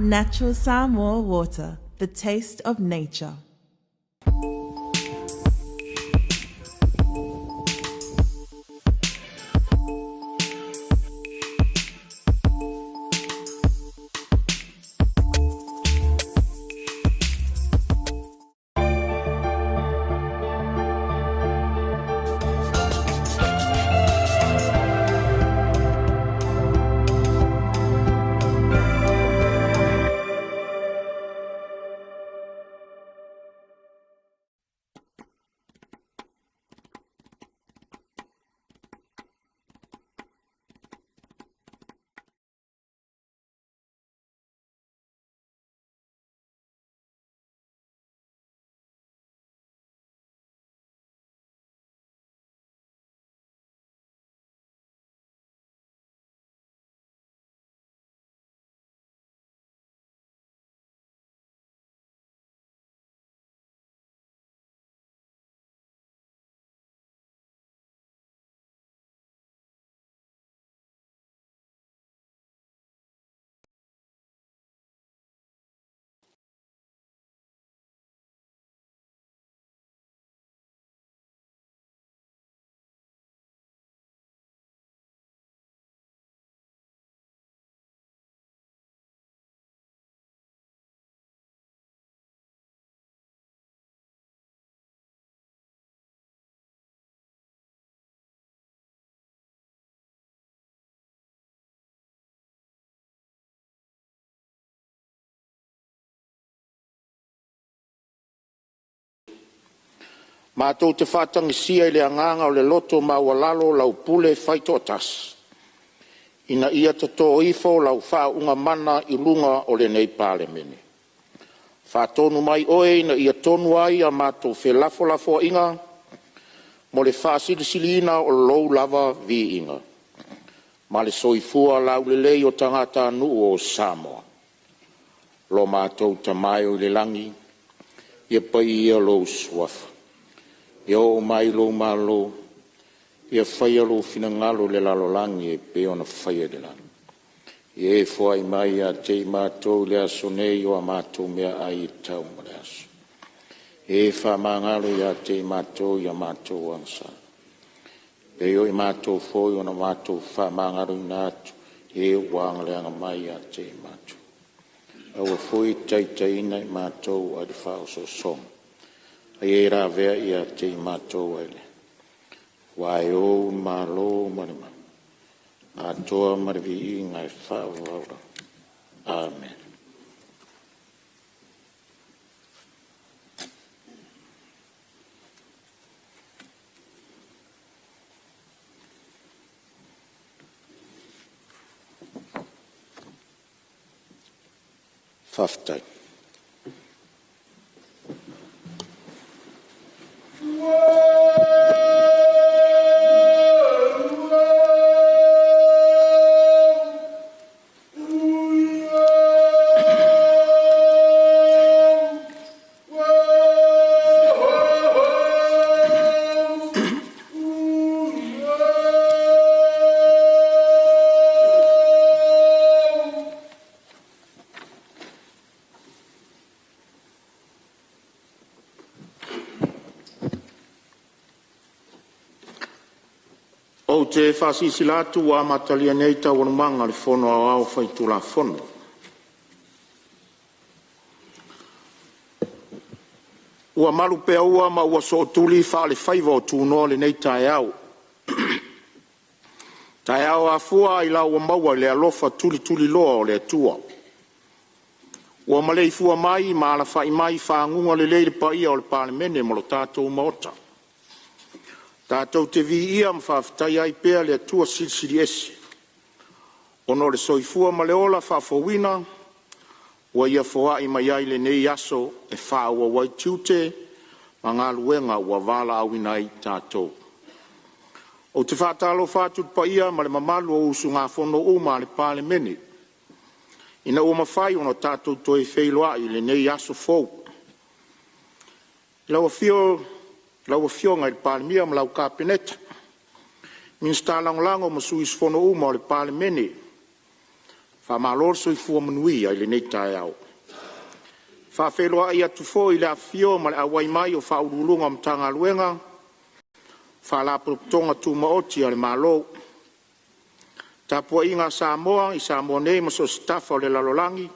Natural Samoa water, the taste of nature. Mātou te whātangisia I le anganga o le loto mawalalo lau pule whaitotas. Ina ia te tō ifo lau whaunga mana I lunga o le nei Palemene. Whātonu mai oe ina ia tonu ai a mātou whelafo inga, mo le whāsilisilina o lou lava vi inga. Ma le soifua lau le lei o tangata nuu o Samoa. Lo mātou tamai o le langi, ia pai ia lou suafa. Ia o mai lo malo, ia whaia lo finangalo le lalolangi e pe ona whaia le langi. Ia e whai mai a te mātou le aso nei o a mātou mea ai tau ma le aso. E wha mangalo ia te mātou ia mātou angsa. E o I mātou whoi ona mātou wha mangalo I nātu, e wanga le anga mai a te mātou. Aua whoi taitaina I mātou a di whao so song. E ra vea ia te mātou ele. Wai o malo marima. A toa marivi I ngai whauraura. Amen. Whaftai. O te whasisilatu wa matalia nei tau anumanga le whono au au whaitula whono. Ua maru pea ua ma ua so tuli whaale whaiva o tūnoa le nei tae au. Tae au a fua I la ua maua le alofa tuli loa o le atua. Ua malei fua mai ma ala whai mai whaangunga le leile pa ia o le Palemene mo lo tātou maota. Tātou te vi ia mwhawhitai ai pēr le atua silsiri esi. Ono le soifua ma le ola whawhawina, ua ia whoa I mai ai le nei aso e whaua wai tiute, ma ngā luenga ua wala awina I tātou. O te whātalo whātut pa ia ma le mamalu o usu ngā whono o ma le Palemene. Ina o mawhai ono tātou toi wheiloa I le nei aso fōu. Lau fionga I Palemia ma lau kāpeneta. Minsta langolango ma suis fono uma o le Palemene. Whamalor soi fua manuia i le nei tae au. Whawheloa ia tufo i le awhio ma le awai mai o whaurulunga mtanga luenga. Whalaputonga tu maoti a le malo. Tapua inga Samoa i Samoa nei maso staff o le lalolangi.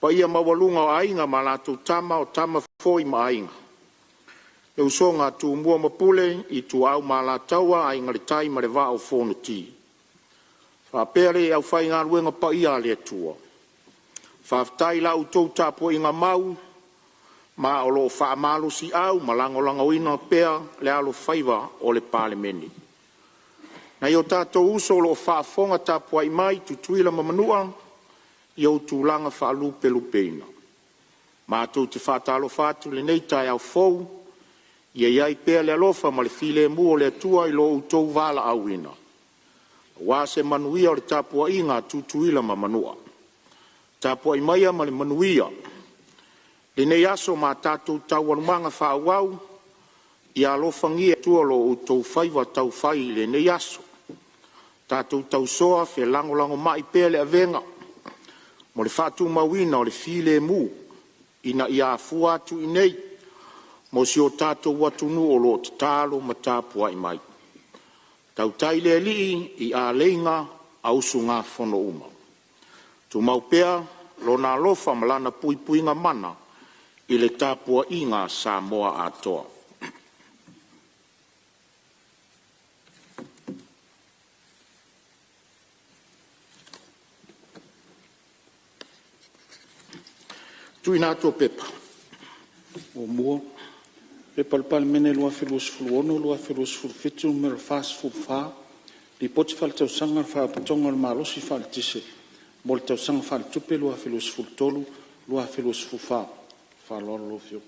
Pa ia mawalunga o ainga ma la tu tama o tama foi ma ainga. Le usonga tu mua mapule i tu au ma la taua ainga le tai ma le va o fono ti. Whapere au whai ngā ruenga pa ia le tua. Whaftai la utou tapua inga mau ma o lo whaamalu si au ma langolanga wina pea le alo whaiva o le Palemene. Na i o tātou uso lo whaafonga tapua i mai tutuila mamanua i au tūlanga whaalupe lupeina. Mātou te whātalo whātu le nei tai au fau, ia iai pēr le alofa ma le file mua le atua i lo utou wala auina. Wā se manuia o le tapua inga tutuila mamanua. Tapua i maia ma le manuia. Le nei aso ma tātou tau anumanga whaawau, i alofa ngia atua lo utou whaiva tau whai le nei aso. Tātou tau soa fe langolango mai pēr le avenga. Mo le whātu mawina o le file mu, ina i a fuatu i nei, mo si o tātou watunu o lo te tālo ma tāpua i mai. Tau taile li i a leinga au sunga fono uma. Tu mau pea, lo na lofa malana pui puinga mana, i le tāpua inga Samoa atoa. Tui nā tō pepa. O mua, pepa le Palemene lua whelus fuluono, lua whelus fulfitu, mera whas fulfā, li poti whale tau sanga whaapatonga le malosi whale tise, mo le tau sanga whale tupe lua whelus fultolu, lua whelus fulfā, whalora lo fio.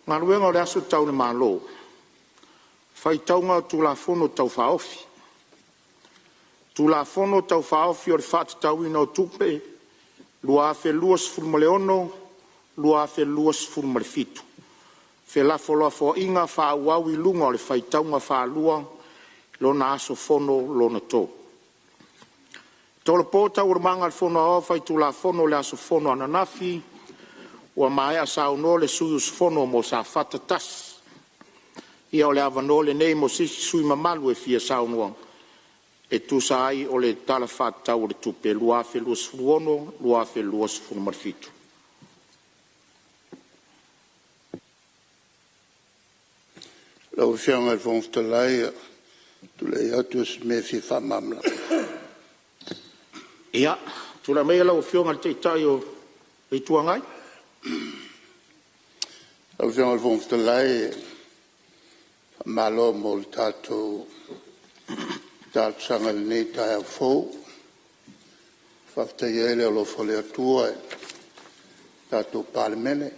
Ngā ruenga o le aso tau le malo, whai taunga tu la fono tau whaofi. Tu la fono tau whaofi o le whātu tau ina o tupe, lua fe luas fulmaleono, lua fe luas fulmalefitu. Fe la foloa fo inga wha wawi lunga o le whaitaunga wha lua, lona aso fono lona tō. Tolo pōta urmanga le fono au whai tu la fono le aso fono ananafi, ua mai a sauno le suyus fono mo sa fata tas. Ia o le avano le nei mo sisi sui mamalu e fia saunoang. E tu sai o le tala whātau le tupe, lua fe luas furuono, lua fe luas furumarfitu. Lau whianga i whongtalai, tu le atu me fi whamamla. Ia, tu la mea lau whianga te tai o e tuangai? Lau whianga i whongtalai, malo mo le tātou tātsanga nei tai au fau, whaftai ele o lo fole atua e tātou Palemene,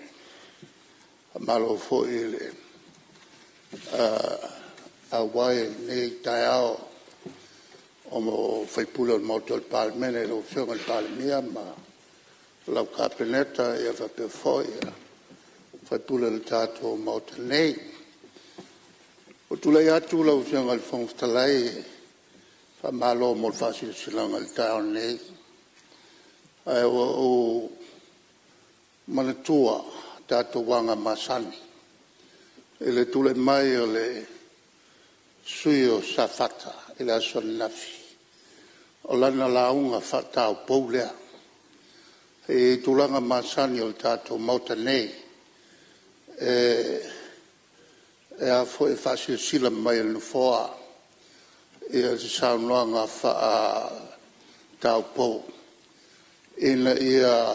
malo fo ele a wai nei tai au o mo whaipula o moto al Palemene, lo whionga al Palemia, ma lau kapeneta e a whape foi a whaipula le tātou moto nei. O tulai atu lau whionga al whongtalai, malo mo fasil silang al taon nei ai o manatua tato wanga masani ele tule mai le suyo safata ila son nafi o lana launga fata o poulea e tulanga masani o tato mauta nei e a foi fasil silang mai le foa ia se saunoanga wha tau pou. Ina ia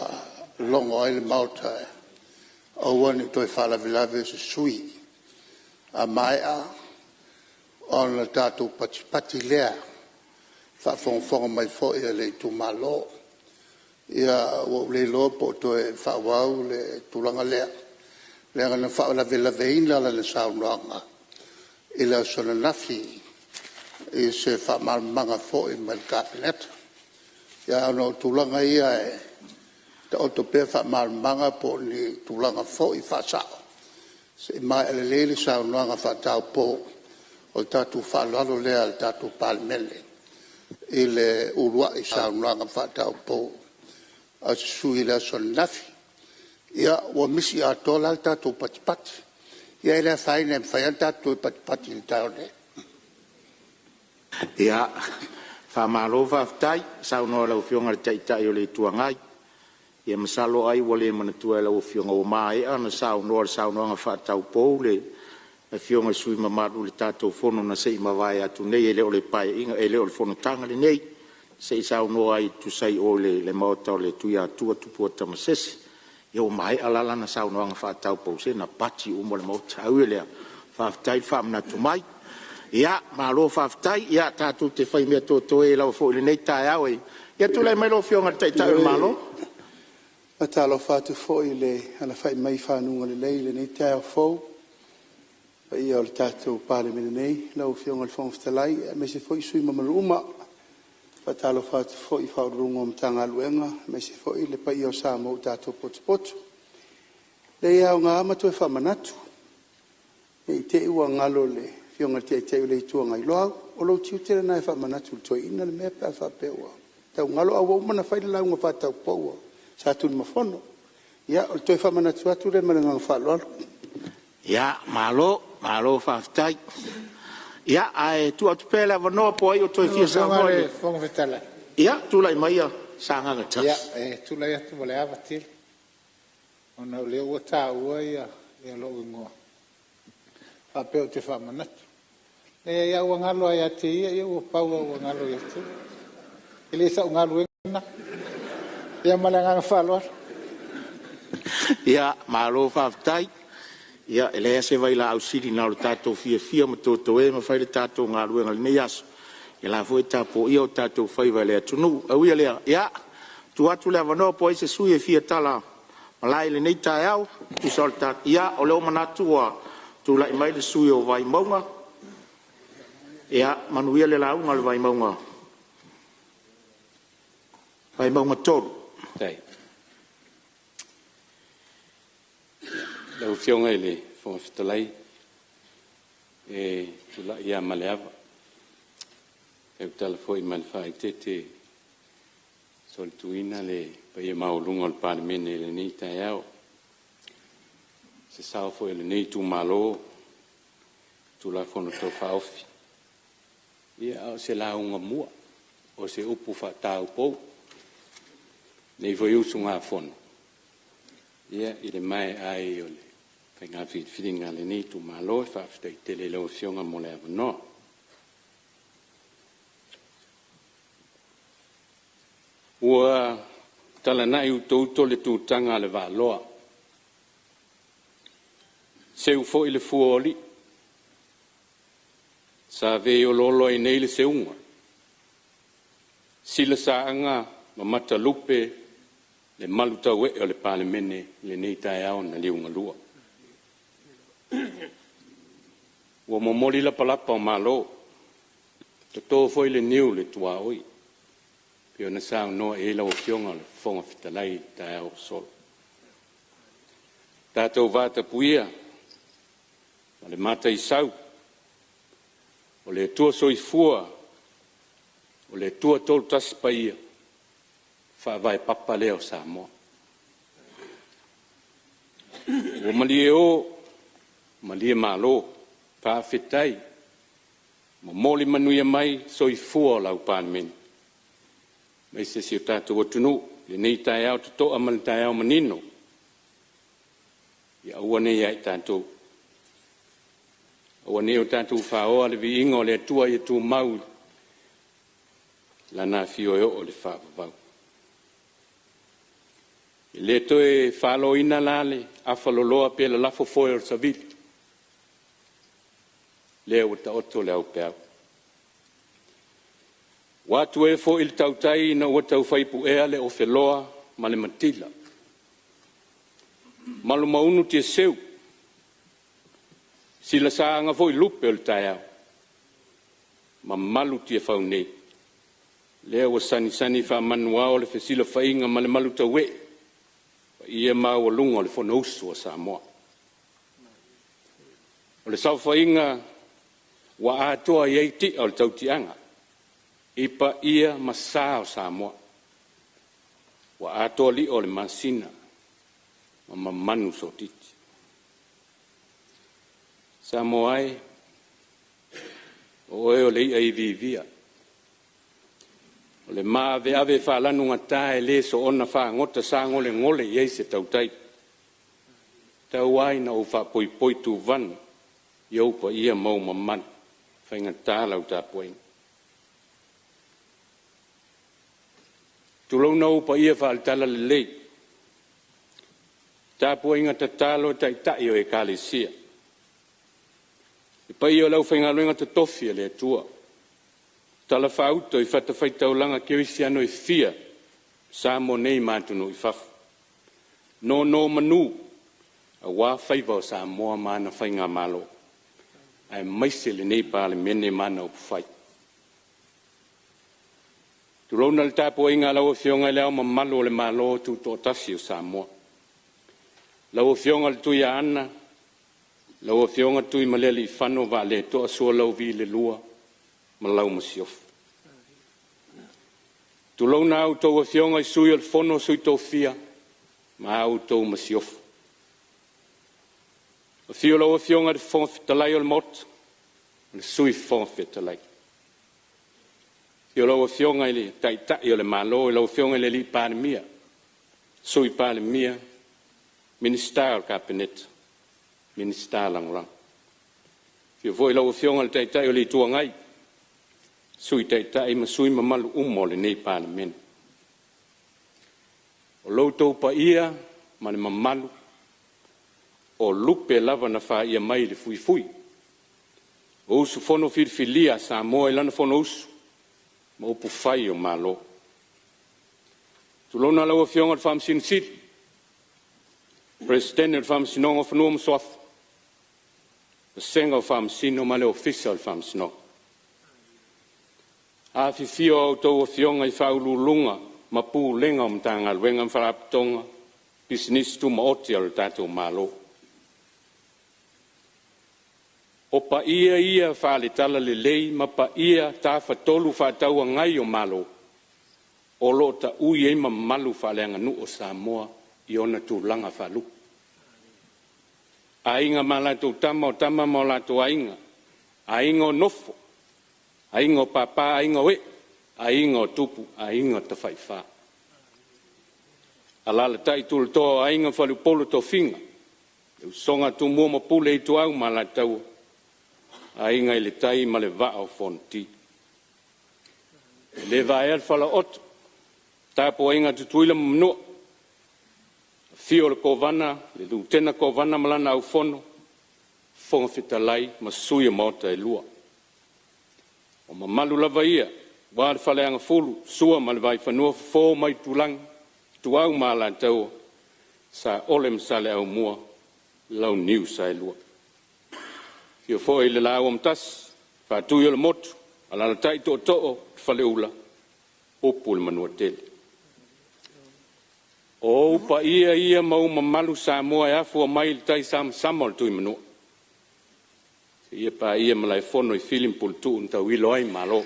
longo aile mautai. Au wani toi whala vilave se sui. A mai a ona tātou pati lea. Wha whongwhonga mai fo ia le tu malo. Ia wau le lopo toi wha wau le tulanga lea. Lea ngana wha lave ina la le saunoanga. Ila sona nafi. E se whamarmanga fo i mai kapeneta. Ia ano tulanga ia e ta oto pe whamarmanga po ni tulanga fo i whasao. Se mai ele lele sa unuanga whatau po o tatu whalalo lea al tatu Palemene. i le urua i saunanga whatau po a sui le son nafi. Ia wa misi a tola alta tō patipati. Ia ele whaine mwhaianta tō patipati i taone. Ia, whamalo whaftai, saunoa lau whionga le taitai o le tuangai. Ia masalo ai wale manatua lau whionga o mae ana saunoa nga whatau pou le whionga sui mamadu le tātou whono na sei mawai atu nei ele o le pai inga ele o le whono tanga le nei. Sei saunoa ai tu sei o le maota o le tuia atua tupua tamasesi. Ia o mae alala na saunoa nga whatau pou se na pati umo le maota au elea. Whaftai whamnatu mai. Ia, malo whaftai, ia tātou te whai mea tō e lau fo le nei tae au e. Ia tūlai mai lo whionga tai tau e malo. A tālo whātu fo i le ala whai mai whanunga le lei le nei tae au fo. Ia o le tātou Palemene nei, lau whionga le whongwhitalai, me se fo i sui mamaluma. Fa tālo whātu fo i whaurunga o mtanga aluenga, me se fo i le pai o Samoa tātou potu. Le iau ngā amatu e whamanatu. E te ua ngalo le whionga te te ule i tua ngai loa, o lo tiu tere nai whamanatu toi ina le mea pēr whapeua. Tau ngalo awa umana whaile launga whatau paua, sa tunu mafono. Ia, o toi whamanatu atu re mana ngang whaloalo. Ia, malo whaftai. Ia, ai tu atu pēle wanoa po ai o toi fia sa ngoi. Ia, tūlai mai a sa nganga tas. Ia, tūlai atu wale awa til. O nau leo ua tā ua ia lo ingoa. Whapeo te whamanatu. E ia ua ngalo ai ate ia ua paua ua ngalo i atu. Ile sa ngalo ina. Ia malanga whaloa. Ia, malo whaftai. Ia, ele se vai la au siri na o tātou fia ma tōtou e ma whaile tātou ngā ruenga le nei aso. Ia la fwoi tāpō ia o tātou whaiva lea tunu. Au ia lea, ia, tu atu lea wanoa po se sui e fia tala. Malae le nei tae au, tu sa o le tātou. Ia, o leo manatu wa tu lai mai le sui o vai maunga. Ia, manuia le launga le vai maunga. Vai maunga tolu. Tai. Lau whionga le whongawhitalai e tula ia maleawa. E utala fwoi malwhai te sol tuina le pa ia maulunga le Palemene le nei tai au. Se sao fwoi le nei tu malo tula whono tō whaofi. Ia au se launga mua o se upu whatau pou. Nei fwoi usu ngā whono. Ia i le mai ai o le kai ngā whiringa le nei tu malo e whawhitai te le lau whionga mo le awanoa. Ua talanai utouto le tūtanga le wāloa. Seu fo i le fuoli. Sa vei o lolo i nei le seunga. Sila saanga ma mata lupe le maluta we o le Palemene le nei tae au na liunga lua. Ua momoli la palapa o malo. Tato foi le niu le tua oi. Pio na sao noa e la o fionga le fonga fitalai tae au sol. Tātou vata puia. Ma le mata i sau. O le tua soifua. O le tua tolu tasi paia. Whaavai papa leo Samoa. Ua malie o, malie malo, pāwhetai, ma moli manuia mai soifua lau Palemene. Mai se si o tātou atunu, le nei tae au te toa ma le tae au manino. Ia aua nei ai tātou. Aua nei o tātou whaoa le vi ingo le atua i tu mau. Lana fio e o le whaavavau. I le toe whalo ina lale, a whaloloa pe la lafo foe o savili. Leo ta oto leo peau. Watu e fo il tautai na ua tau whaipu ea le o wheloa ma le matila. Malu maunu tia seu. Sila saanga fo i lupe o le taiao. Ma malu tia whau nei. Leo wa sani wha manua o le whesila whainga ma le malu tau we. Ia mau o lunga o le whono usu o Samoa. O le sau whainga wa atoa i eiti o le tautianga. I pa ia masa o Samoa. Wa ato li o le masina. Ma mamanu so titi. Samoa e. O e o lei ai vivia. O le maa ave ave whaalanu ngata e le so ona wha ngota sa ngole ngole i eise tautai. Tau aina o wha poi poi tu van. Iau pa ia mau maman. Whainga tālau tā poing. Tulau nau pa ia wha altala le lei. Tā poinga ta tālo tai tai o e kālesia. I pa ia lau whainga loinga ta tofi le tua. Tala Autu i whata whaitau langa keo isi ano i fia. Samo nei mātunu i whafu. No manu. A wā whaiva o Samoa mana whainga malo. Ai maise le nei Palemene mana o puwhai. Turona le tāpua inga lau o fionga le au mamalo le malo tu tō tasi o Samoa. Lau o fionga le tui a ana. Lau o fionga tui malele i whano wa le toa sua lau vi le lua. Ma lau masiofu. Turona au tau o fionga i sui al fono sui tō fia. Ma au tau masiofu. O fio lau o fionga de fonfitalai o le mot. Le sui fonfitalai. Fio lau o fionga i le taitai o le malo. I lau o fionga i le li Palemia. Sui Palemia. Minister o kabinet. Minister langrang. Fio voi lau o fionga le taitai o le tuangai. Sui taitai ma sui mamalu umo le nei Palemene. O lau tau pa ia ma le mamalu. O lupe lava na wha ia mai le fui fui. O usu fono whirwhilia Samoa ilana fono usu. Ma upu whai o malo. Tulona lau a fionga le whamsin siri. Presidente le whamsinonga whanua msoafu. Le senga o whamsino ma le ofisa le whamsinonga. A fifio au tau a fionga i whaululunga. Ma pu lenga o mtanga luenga mwharapitonga. Business tu ma oti al tato malo. O pa ia whaale tala le lei, ma pa ia tā whatolu whātaua ngai o malo. O lo ta ui e ma malu whaaleanga nu o Samoa i ona tūlanga whalu. A inga ma lato tama o tama ma lato a inga. A inga o nofo. A inga o papa, a inga o e. A inga o tupu, a inga o tawhaiwha. A lala tai tūlto a inga whalu Upolu to finga. Songa tu mua ma pule i tu au ma latau. A inga i le tai ma le vaa o fonti. Le vae al fala oto. Tāpo inga tutuila mamnua. Fio le kovana, le lutena kovana malana au fono. Fonga fitalai ma suia mota e lua. O mamalu lava ia. Wa le fale anga fulu. Sua ma le vai whanua fo mai tulang. Tu au ma la tau. Sa ole msale au mua. Lau niu sa e lua. Fio fo i le lau amtas, whātui o le motu, alala tai tō tō, whale ula, opu le manua tele. O upa ia mau mamalu Samoa e afua mai le tai sama le tui manua. Ia pa ia malai fono i filim pultu un tau ilo ai malo.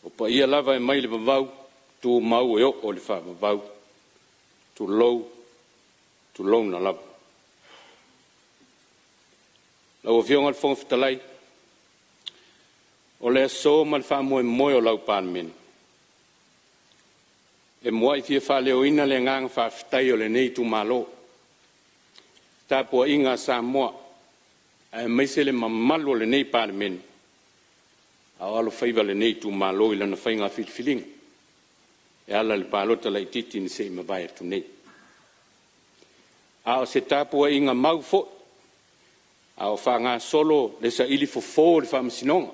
Upa ia lava e mai le vavau, tu mau e o le wha vavau, tu lou na lava. Lau o fionga le whongwhitalai. O le aso ma le wha moe o lau Palemene. E mua i fia wha leo ina le ngang wha whitai o le nei tu malo. Tāpua inga Samoa. E maise le mamalu o le nei Palemene. Au alo whaiva le nei tu malo i lana whainga whilwhilinga. E ala le pālota lai titi ni se ima vai atu nei. A o se tāpua inga mau fo. A o whanga solo le sa ili fo le whamasinonga.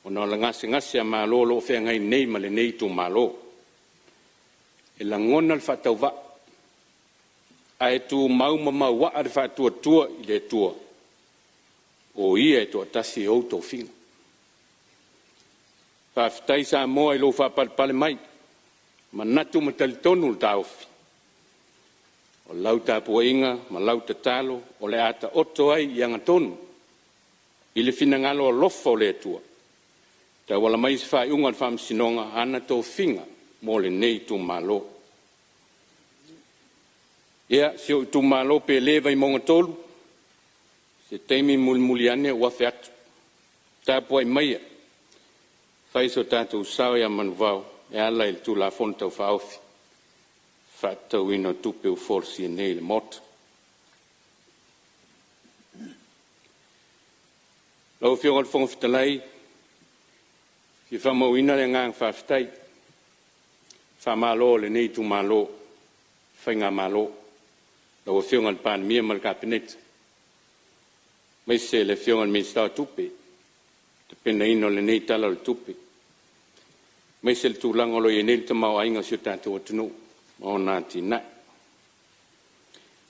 O na la ngase a malo lo whea ngai nei ma le nei tu malo. E la ngona le whatau wa. A e tu mau wa a le whatua tua i le tua. O ia e tu atasi e Autu finga. Whawhitai Samoa i lo whapalpale mai. Ma natu ma talitonu le taofi. O lau tāpua inga, ma lau tatalo, o le ata oto ai i anga tonu. I le finangalo o lofa o le atua. Ta wala mai se fai unga fam sinonga ana to finga mo le nei tu malo. Ia se o tu malo pe leva I monga tolu. Se teimi muliane wa fiat. Ta poi mai. Fai so tatu sao ya manvau e ala il tu la fonta fa ofi. Fatta wino tupe u forsi nei le mot. Lo fio al fong fitalai. Si fa mo ina le ngang fa fitai. Fa malo le nei tu malo. Fa nga malo. Lo fio al pan mia mal kabinet. Mai se le fio al minister tupe. Depende ino le nei tala le tupe. Mai se le tulango lo yenel te mau ainga si o tatu o tunu. O nati na.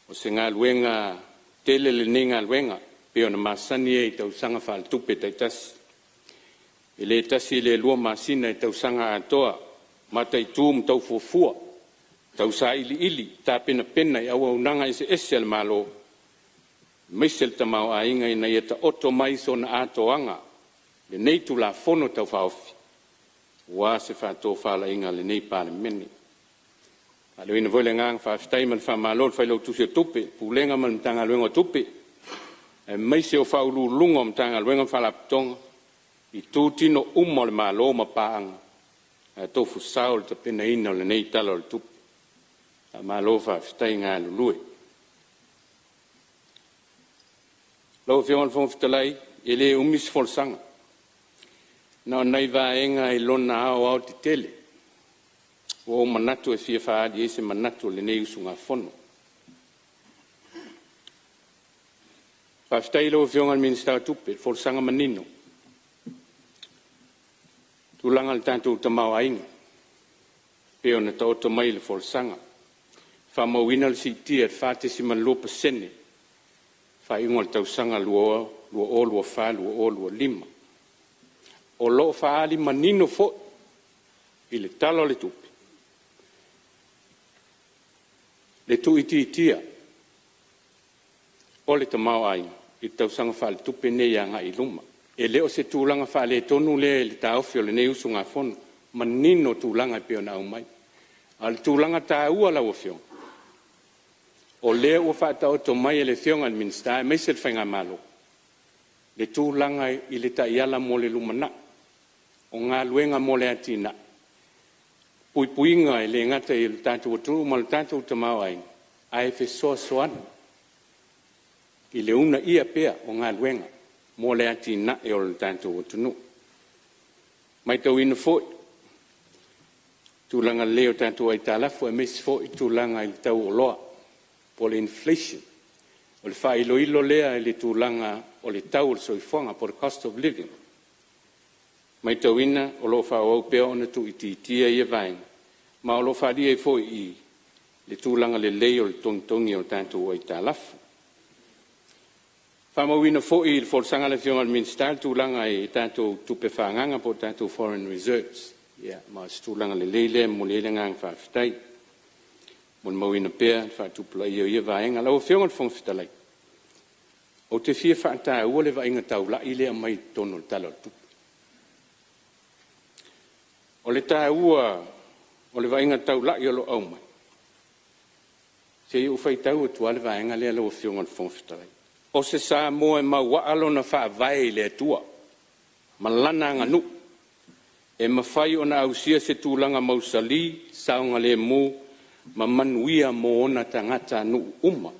O se ngā luenga tele le nei ngā luenga. Peo na masani e tau sanga wha al tupe tai tasi. E le tasi le lua masina e tau sanga atoa. Mata I tūm tau fufua. Tau sa ili. Tā pena pena I awa unanga ese al malo. Misel ta mau ainga ina ia ta oto mai so na atoanga. Le nei tu la fono tau whaofi. Wa se whato whala inga le nei Palemene. Alo ina voile ngang whaaftai man whamalol whailau tusi tupe. Pulenga man mtanga luenga tupe. E mai se o whaulu lunga mtanga luenga whalaptonga. I tūtino umma le malo ma paanga. E tofu sao le ta pena ina le nei tala le tupe. A malo whaaftai ngā lulue. Lau whiongan whongfitalai, e le umis folsanga. Na nei vaenga I lona au te tele. O manatu e fia whaadi e se manatu le nei usunga fono. Whaftai lau whiongan minister tupe, folsanga manino. Tulanga le tantu tamau ainga. Peo na tauta mai le folsanga. Whamawina le siti at whate si man lopa sene. Whaingo le tausanga lua o, lua wha, lua o, lua lima. O lo whaali manino fo I le talo le tupe. Le tu itia. O le tamau ainga. I tausanga wha le tupe ne yanga I luma. E leo se tūlanga wha le tonu le taofio le ne usu ngā fono. Manino tūlanga pio na umai. A le tūlanga tā ua la wafio. O leo ua whata o to mai le fionga le minister. Mai se le whainga malo. Le tūlanga I le ta iala mo le lumana. O ngā luenga mo le atina. Puipuinga le ngata I le tātou o tūru ma le tātou tamau ai. Ai fe soa soana. I le una ia pea o ngā luenga. Mo le atina e o le tātou o tunu. Mai tau ina foi. Tūlanga leo tātou ai tālafu e mesi foi tūlanga I le tau o loa. Po le inflation. O le whailo ilo lea e le tūlanga o le tau o le soifonga po le cost of living. Mai tau ina o lo wha au pea ona tu ititia ia vaenga. Ma o lo wha lia I foi I le tūlanga le leo le tongi o tātou ai tālafu. Whamawina foi I le folsanga le fionga le minister tūlanga I tātou tupe whaanganga po tātou foreign reserves. Ia, ma tūlanga le leile mo le ngang whaafitai. Mo le mawina pea whaatupula ia vaenga. Lau fionga le whongfitalai. O te fia whaataa ua le vaenga tau la I lea mai tono le tala le tupe. O le tā ua o le vaenga tau la I olo au mai. Se I ufai tau o tua le vaenga lea lau fionga le whongfitalai. O se sa moe maua alo na wha vai le tua. Ma lana nganu. E mawhai o na ausia se tūlanga mausali, saunga le mu, ma manuia mo ona tangata nu uma.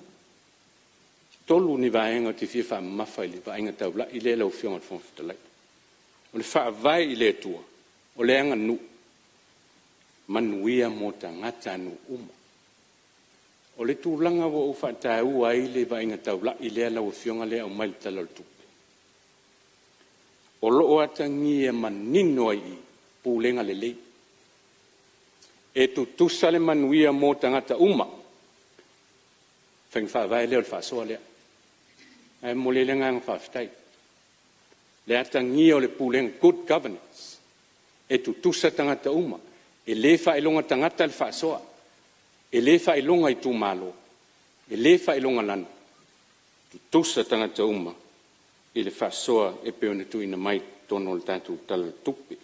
Tolu ni vaenga te fia wha mawhai le vaenga tau la I le lau fionga le whongfitalai. O le wha vai le tua. O le anga nu. Manuia mo tangata nu uma. O le tūlanga wa ufa tāu ai le vainga tau la I lea lau fionga lea o mai tala le tupe. O loo atangi e manino ai I pūlenga le lei. E tu tusa le manuia mo tangata uma. Whaing whaavai leo le whaasoa lea. Ai mo le lenga ang whaafitai. Le atangi o le pūlenga good governance. E tu tusa tangata uma. E le whaelonga tangata le whaasoa. E le whaelonga I tū malo. E le whaelonga lana. Tu tusa tangata uma. I le whaasoa e peona tu ina mai. tono le tātou tala tupe.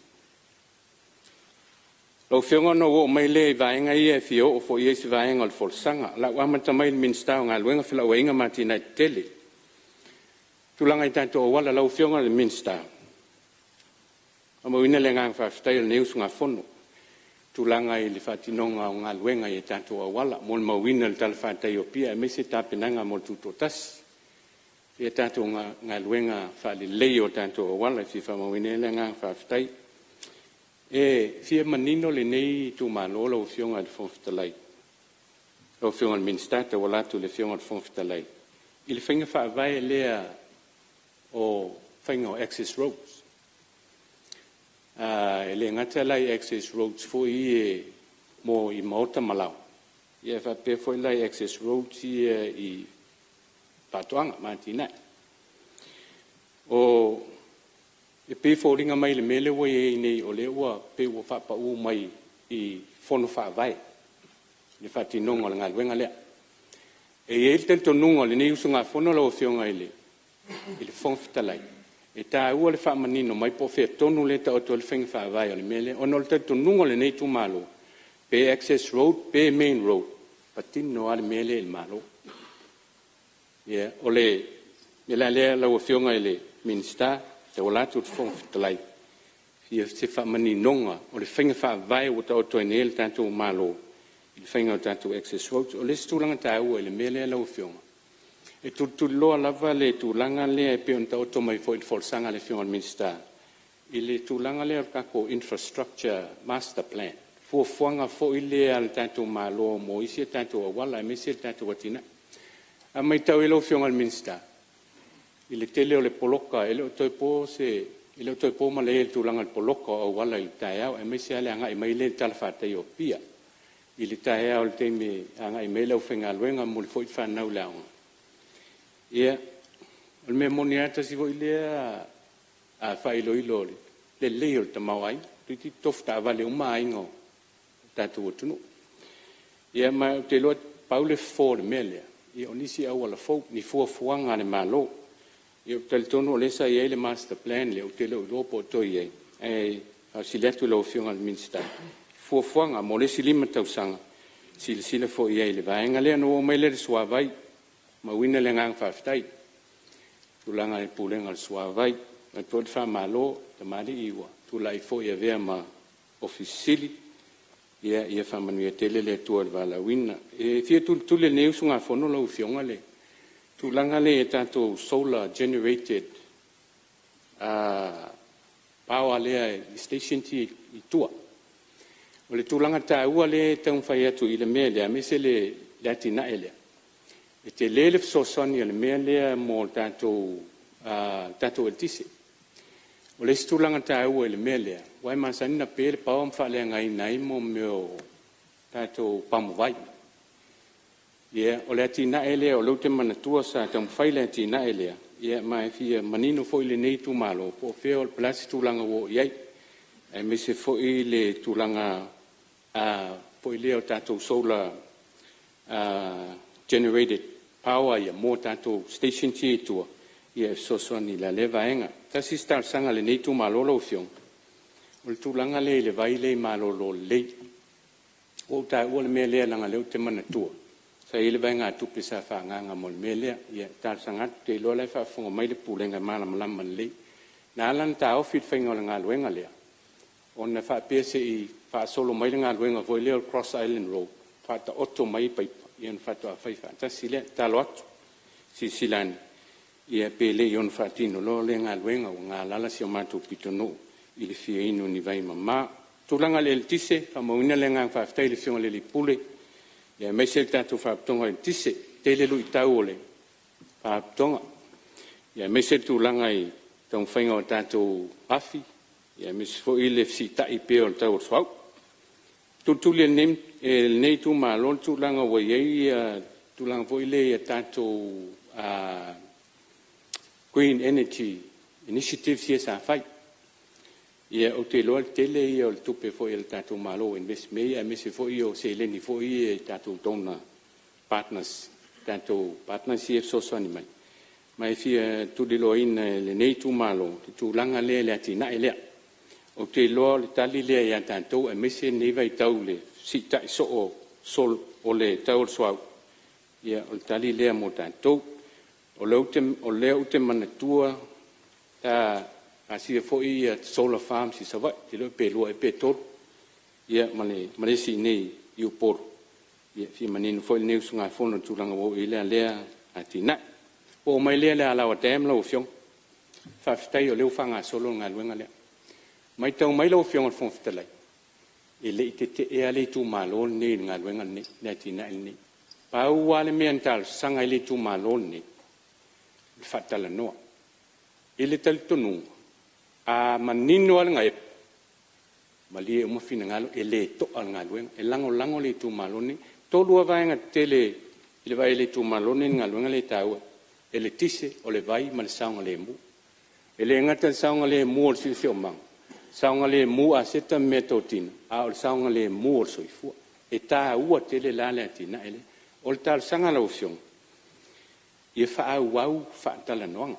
Lau whionga no o mai le vaenga ia fio o fo ia si vaenga o le folsanga. La wamata mai le minstau ngā luenga whila o inga mati nai tele. Tulanga i tātou o wala lau whionga le minstau. Amo ina le ngā whawhitai le neus ngā whono. Tulanga i le whatinonga o ngā luenga i tātou o wala. Mo le mawina le tala whatai o pia. E me se tāpenanga mo le tūtotasi. Ia tātou ngā luenga whali lei o tātou o wala. Si whamawina le ngā whawhitai. E fia manino le nei tu malo lau whionga le whawhitalai. Lau whionga le minstata o latu le whionga le whawhitalai. I le whainga whaavai lea o whainga o access roads. E le ngata lai access roads fo i mo i maota malau. Ia whape fo i lai access roads i patoanga mātina. O e pe fōringa mai le mele wa e nei o le ua pe ua whapa u mai i whono whaavai. Le whatinonga le ngā luenga lea. E il tento nunga le nei usunga whono lau whionga i le whongwhitalai. E tā ua le whaamanino mai po whea tonu le ta o to le whenga whaavai o le mele. Ono le tento nunga le nei tu malo. Pe access road, pe main road. Patino ale mele il malo. O le lea lau whionga i le minsta. Te o latu te whongwhitalai. Ia te whaamaninoga o le whainga whaavai o ta o toi ne le tātou malo. I le whainga o tātou access roads. O le stūlanga tā ua i le mele lau whionga. E tu loa lava le tūlanga lea e pe on ta o to mai fo i le wholsanga le whionga le minsta. I le tūlanga lea kako infrastructure master plan. Fuafuanga fo i lea le tātou malo mo isi e tātou awala e mesi e tātou watina. A mai tau i lau whionga le minsta. I le tele o le poloka, ele o toi po ma le tūlanga le poloka o wala i le taeau, e meise ale anga i mai le tala whātai o pia. I le taeau le teime anga i mai lau whenga luenga mo le fo i whanau launga. Ia, o le mea moni ata si vo i lea a whailo ilo le leo le tamau ai, tuiti tofta avale uma aingo tātou o tunu. Ia, ma te loa paule fō le mea lea, ia o nisi au ala fō, ni fuafuanga le malo. Ia tali tono le sa ia le master plan le o te leo lopo to ia. E si letu lo whionga le minsta. Fuafuanga mo le silima tausanga. Sila fo ia le vaenga le no mai le suavai. Ma wina le ngang whawhitai. Tulanga le pulenga le suavai. Ma tuat wha malo ta mali iwa. Tulai fo ia vea ma ofisili. Ia whamanuia tele le tua le vala wina. E fia tule neusunga fono lo whionga le. Tulanga le e tātou solar generated power lea i station ti i tua. O le tulanga tā ua le taun whai atu i le mea lea, mese le atina e lea. E te le fsosoni o le mea lea mo tātou e tise. O le tulanga tā ua i le mea lea, wai masanina pe le pao mwha lea ngai nai mo meo tātou pamuwai. Ia, o le atina e lea, o lau te manatua sa tamu whaile atina e lea. Ia, mai fia manino fo i le nei tu malo, po feo le palasi tūlanga wo iai. E me se fo i le tūlanga, po i lea o tātou solar generated power, ia mō tātou station ti e tua. Ia, sosoni la le vaenga. Tasi star sanga le nei tu malo lau fiong. O le tūlanga le vai le malo lo lei. O tā ua le mea lea langa leo te manatua. Sa ele vai ngā tupe sa whaanganga mo le melea, ia tār sangat te loa lai whaafonga mai le pūlenga malamalama lei. Nā lan tā ofit whainga o le ngā luenga lea. O na whaapese i whaasolo mai le ngā luenga voi leo Cross Island Road. Whaata oto mai paipa, ia na whaatua whaifa. Tā si lea, tā lo atu, si silani. Ia pe le ion whaatino lo le ngā luenga o ngā lala si o mātou pitono i le fia inu ni vai mamā. Tūlanga le el tise, whamauina le ngā whaaftai le fionga le li pule. Ia mai se tātou whaaptonga i tise, tele lu i tau ole whaaptonga. Ia mai se tūlanga i tau whainga o tātou afi. Ia mai se fo i le fsi tai peo o tau swau. Tūtuli e nei tū maalon tūlanga wa iei, tūlanga fo i le tātou Green Energy Initiative si sa whai. Ia o te loa tele ia o tupe fo i le tātou malo invest mei, a mese fo i o se leni fo i tātou tona partners, tātou partners i e soso animai. mai fia tuliloina le nei tumalo te tulanga le atina ele o te lo le tali le ia tantou e mese nei vai tau le sita so o sol o le tau soau ia o tali le mo tantou o le ute manatua ta asia foi ia solar farm si sava te lo pe lo e pe tor ia male si nei i Upolu ia fi manino foi nei sunga fono tulanga o ile le atina o mai le ala o tem lo fiong fa stai o le fanga solo nga luenga le mai tau mai lo fiong fon ftelai ele te e ale tu malo ne nga luenga ne natina ni pa wale mental sanga ile tu malo ne fa Talanoaina ele tal tonu a manino al ngai mali mo fina ngalo ele to al nga luenga e lango le tu malo ne to lua vai nga tele ile vai le tu malo ne nga luenga le tau ele tise o le vai ma le saunga le mu. Ele ngata saunga le mu o si mang. Saunga le mu a seta metotina. A o saunga le mu o soifua. E ta ua tele la le atina ele. O le tal sanga la ufiong. Ia faa wau faa Talanoaina.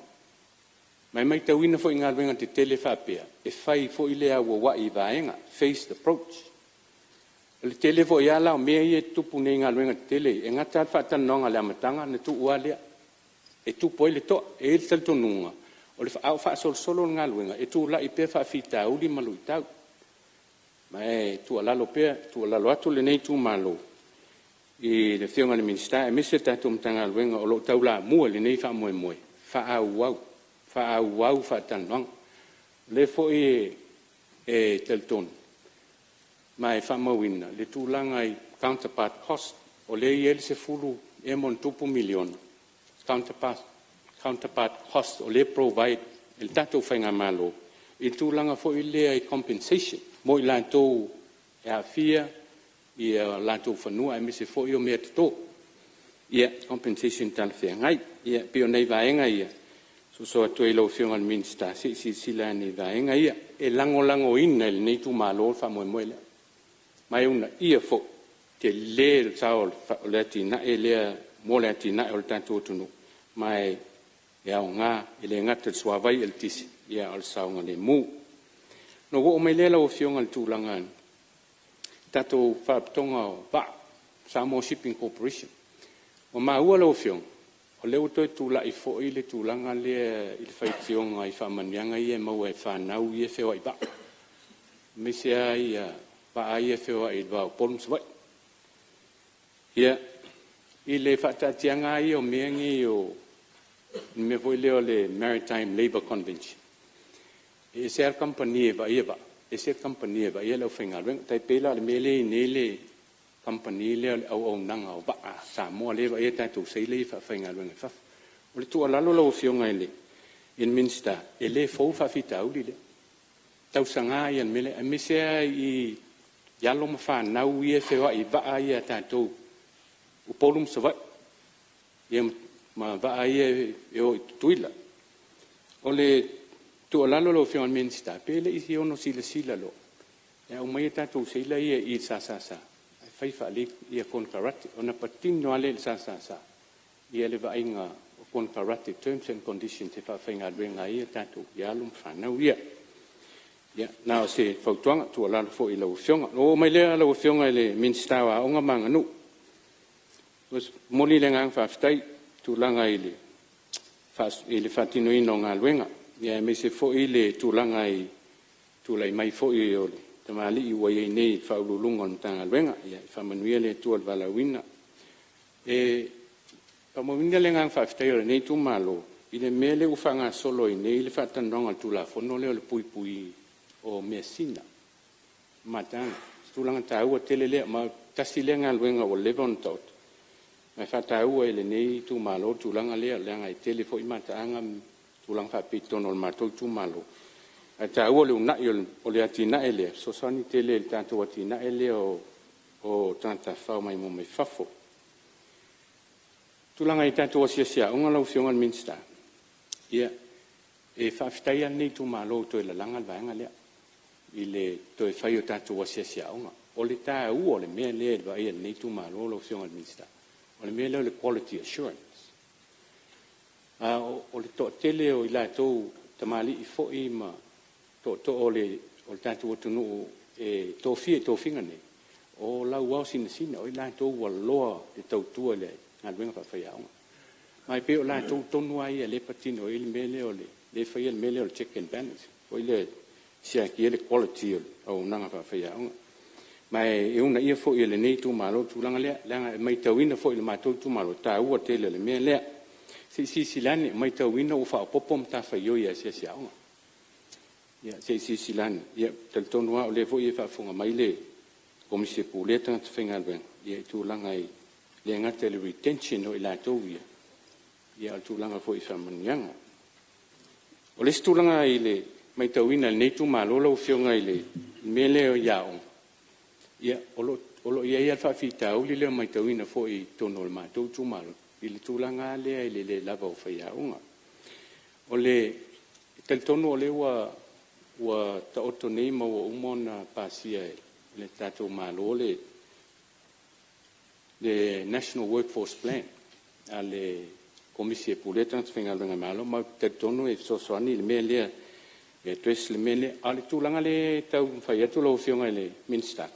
Mai tawina fo inga luenga te tele fa Apia. E fai fo ile a wa i vaenga. Faced approach. Le tele fo iala o mea ie tupu ne inga luenga te tele. E ngata faa Talanoaina le amatanga na tu ua lea. E tu poi le to e il tal tonunga o le fa solo nga luenga e tu la i pe fa fita uli malu tau mai tu ala lo pe tu ala lo atu le nei tu malo i le fionga le minista e mese tatu mtanga luenga o lo tau la mua le nei fa moe fa au fa tanong le fo e tel ton mai fa mawina le tu langa i counterpart cost o le yel se fulu e mon tupu milion counterpart cost o le provide il tato whainga malo i tūlanga fo i lea i compensation mo i lantou e a fia i lantou whanua e mese fo i o mea tato ia compensation tala whea ngai ia pio nei vaenga ia so atu e lau whionga le minsta si la nei vaenga ia e lango ina il nei tu malo wha moe le mai una ia fo te le sao le atina e lea mo le atina e o le tato tunu mai ia o ngā ele ngata suawai el tisi ia al saunga le mu no wo mai le lau fionga le tūlanga tato whaaptonga o ba Samoa Shipping Corporation o ua lau fionga o leo toi tūla i fo i le tūlanga le i le whaifionga i whamanianga i e mau e whanau i e whewa i ba mesea i ba ai e whewa i ba Upolu swai ia i le whaatatianga i o meangi o me voi leo le Maritime Labour Convention. E se ar company va ieva, e se company va ia le whainga ruenga, tai pela le mele nele company leo au nanga o ba Samoa le va ia tatu sei le whainga ruenga faf. O le tua lalo lau fionga ele, in minsta, e le fau fafita au li le. Tau sanga i an mele, a mesea i yalo ma whanau i e whewa i va ia tatu Upolu msawai. Ia ma va ai e o tuila o le tu lalo lo fion minsta pele i si ono sila lo e o mai tatu sila i sa fai fa le i kon karate ona patin no ale sa i le va inga kon karate terms and conditions te fa fainga renga i tatu ya lum fa na ia ya na se fautuanga tu lalo fo i lo fion o mai le lo fion le minsta wa onga manga nu was moli le ngang fa stai tūlanga i le whatino ino ngā luenga. Ia me se fo i le tūlanga i tūlai mai fo i o le. Tamali i wai nei whaululunga o ngā luenga. Ia i whamanuia le tual walawina. E pamawina le ngang whawhitai o le nei tū malo. I le mele u whanga solo i nei le whatanonga tūla whono leo le pui o mea sina. Matanga. Tūlanga tā ua tele lea ma tasi le ngā luenga o levon taut. Mai whataua ele nei tu malo tūlanga lea leanga i tele fo i mataanga tūlanga whapitono o matou tu malo. A tāua le unai o le atina ele, so sani tele le tātou atina ele o tanta whao mai mo mai whafo. Tūlanga i tātou asia unga lau fionga minsta. Ia, e whawhitai nei tu malo toi la langa vaenga lea. I le toi whai o tātou asia unga. O le tāua o le mea lea le vai nei tu malo lau fionga minsta. O le mele le quality assurance. o le to tele o ila to tamali I fo I ma to o le tatu tunu e tofi ngane o la wa sin o ila to wa loa le tau tua le ngalwenga fa fa yaunga mai pe o la to tonu ai le patino il mele o le fa il mele o check and balance o ile sia ki le quality o nanga fa fa yaunga mai e una ia fo ile nei tu malo tu langa le langa mai tawina fo ile ma tu malo ta ua tele le mele si lani mai tawina o fa popom ta fa yo ia sia yaunga ya si lani ya tel tonu o le fo ia fa fonga mai le komisi puleta tfenga ben ia tu langa I le ngata le retention o ila to ia tu langa fo I fa manianga o le stu langa I le mai tawina nei tu malo lo fionga I le mele o yaunga ia olo ia fa fita o le mai tawina fo I tono le ma tu malo I le tulanga le lava o fa yaunga o le tel tono o le wa ta oto nei ma o umona pasia le tato malo le National Workforce Plan ale komisi puleta tfenga nga malo ma tel tono e so soani le mele e tres le mele ale tulanga le tau fa ya tu lo fionga le minsta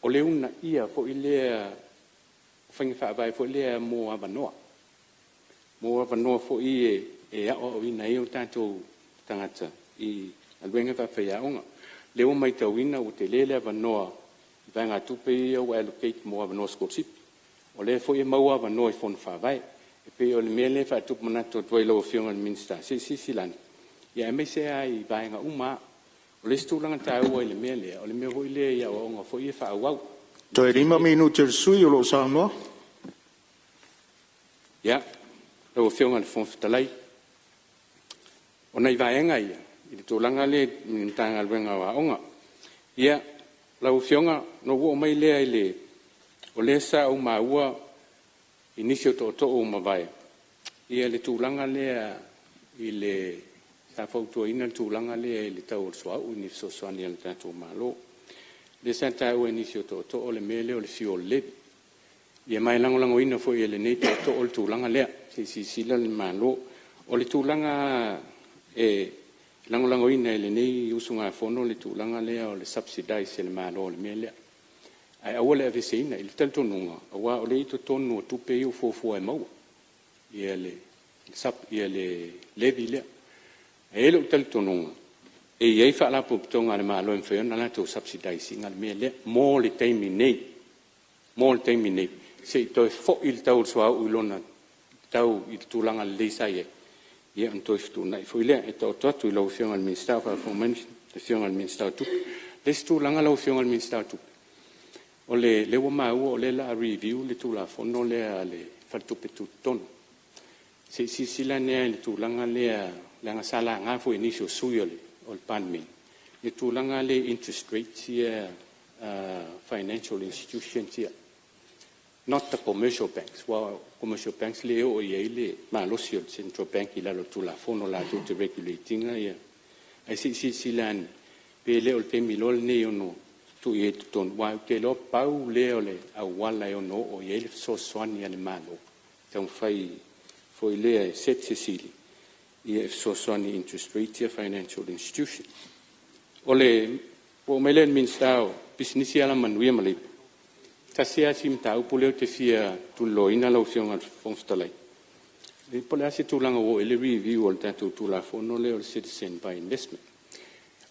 o le una ia fo ile fenga fa vai fo le mo avanoa fo I e o ina I o tato tangata I alwenga fa ya onga le o mai tawina o te lele avanoa vanga tupe o allocate mo avanoa scholarship o le fo I mau avanoa I fon fa vai e pe o le mele fa tup manato toi lo fionga minsta si lan ia me se ai vanga uma o le stulanga tau o le mele o le me ho ile ia o nga fo I fa au to e 5 minuti sui o lo Samoa ia lo fionga le fon talai o nei vaenga ia I to langa le tanga wenga wa onga ia lo fionga no wo mai le ile o le sa o maua inicio to o mavai ia le tulanga le ile sa foto ina tulanga le tau soa uni so soani al tato malo le santa o inicio to o le mele o le fio le ia mai lango ina fo ile nei to o tulanga le si le malo o le tulanga e lango ina le nei usunga fono le tulanga le o le subsidize le malo le mele ai awole avesina il tanto nunga awa o le to tonu tupe u fo e mau ia le levi le e lo tanto nunga e ia fa la poptonga le malo en fe na to subsidizing al mele mo le terminate se to fo il tau soa u lona tau il tulanga le sai ia anto stu na fo ile e to tu lo fiong al minister fa fo men le fiong al minister tu le stu langa lo fiong al minister tu o le wo mau o le la review le tu la fono le ale fa tupe tu ton si la ne le tu langa le langa sala nga fo inicio suyo le o panmin le tu langa le interest rate ia financial institutions ia not the commercial banks commercial banks le o ia le ma lo sio central bank ila lo tu la fono la tu te regulating ia ai si lan pe le o te milol ne ono tu e ton wa ke lo pau le ole a wala e no o ye so soani ale malo tão fai foi le set sesili e so soani interest rate financial institution ole po melen min stao business ala manuia male ta sia sim ta upolu te fia tu loina lo fiona fonstalai le pole asi tu langa o ele review o tanto tu la fono le o citizen by investment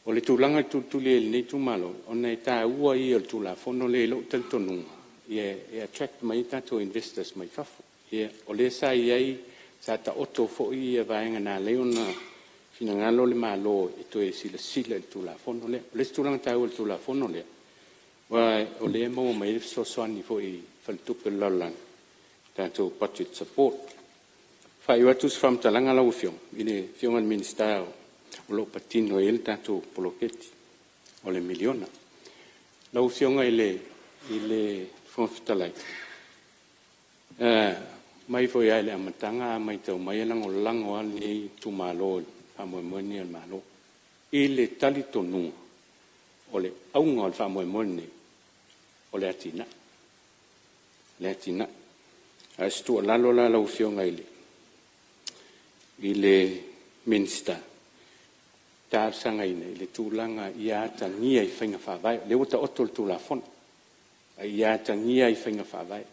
o le tulanga tu le nei tu malo o nei ta ua I o tu la fono le lo tel tonu e attract mai tanto investors mai fafu e o le sa ai sa ta otto fo I vaenga na le ona fina ngalo le malo e to e sila tu la fono le tulanga ta o tu la fono le wa o le mo mai so soani fo I fal tupe lalan tanto budget support fai watus from talanga la ufiong ine fiong al minister o lo patino el tanto poloketti o le miliona la ufiong ile fontalai mai foi ai le amatanga mai tau mai lango al ni tu malo famoemoni al malo ile tali tonu o le aunga al famoemoni o le atina astu lalo la ufiong ile i le minista ta sanga ina i le tūlanga ia tangia i whainga whawai le uta oto le tūlafona ia tangia i whainga whawai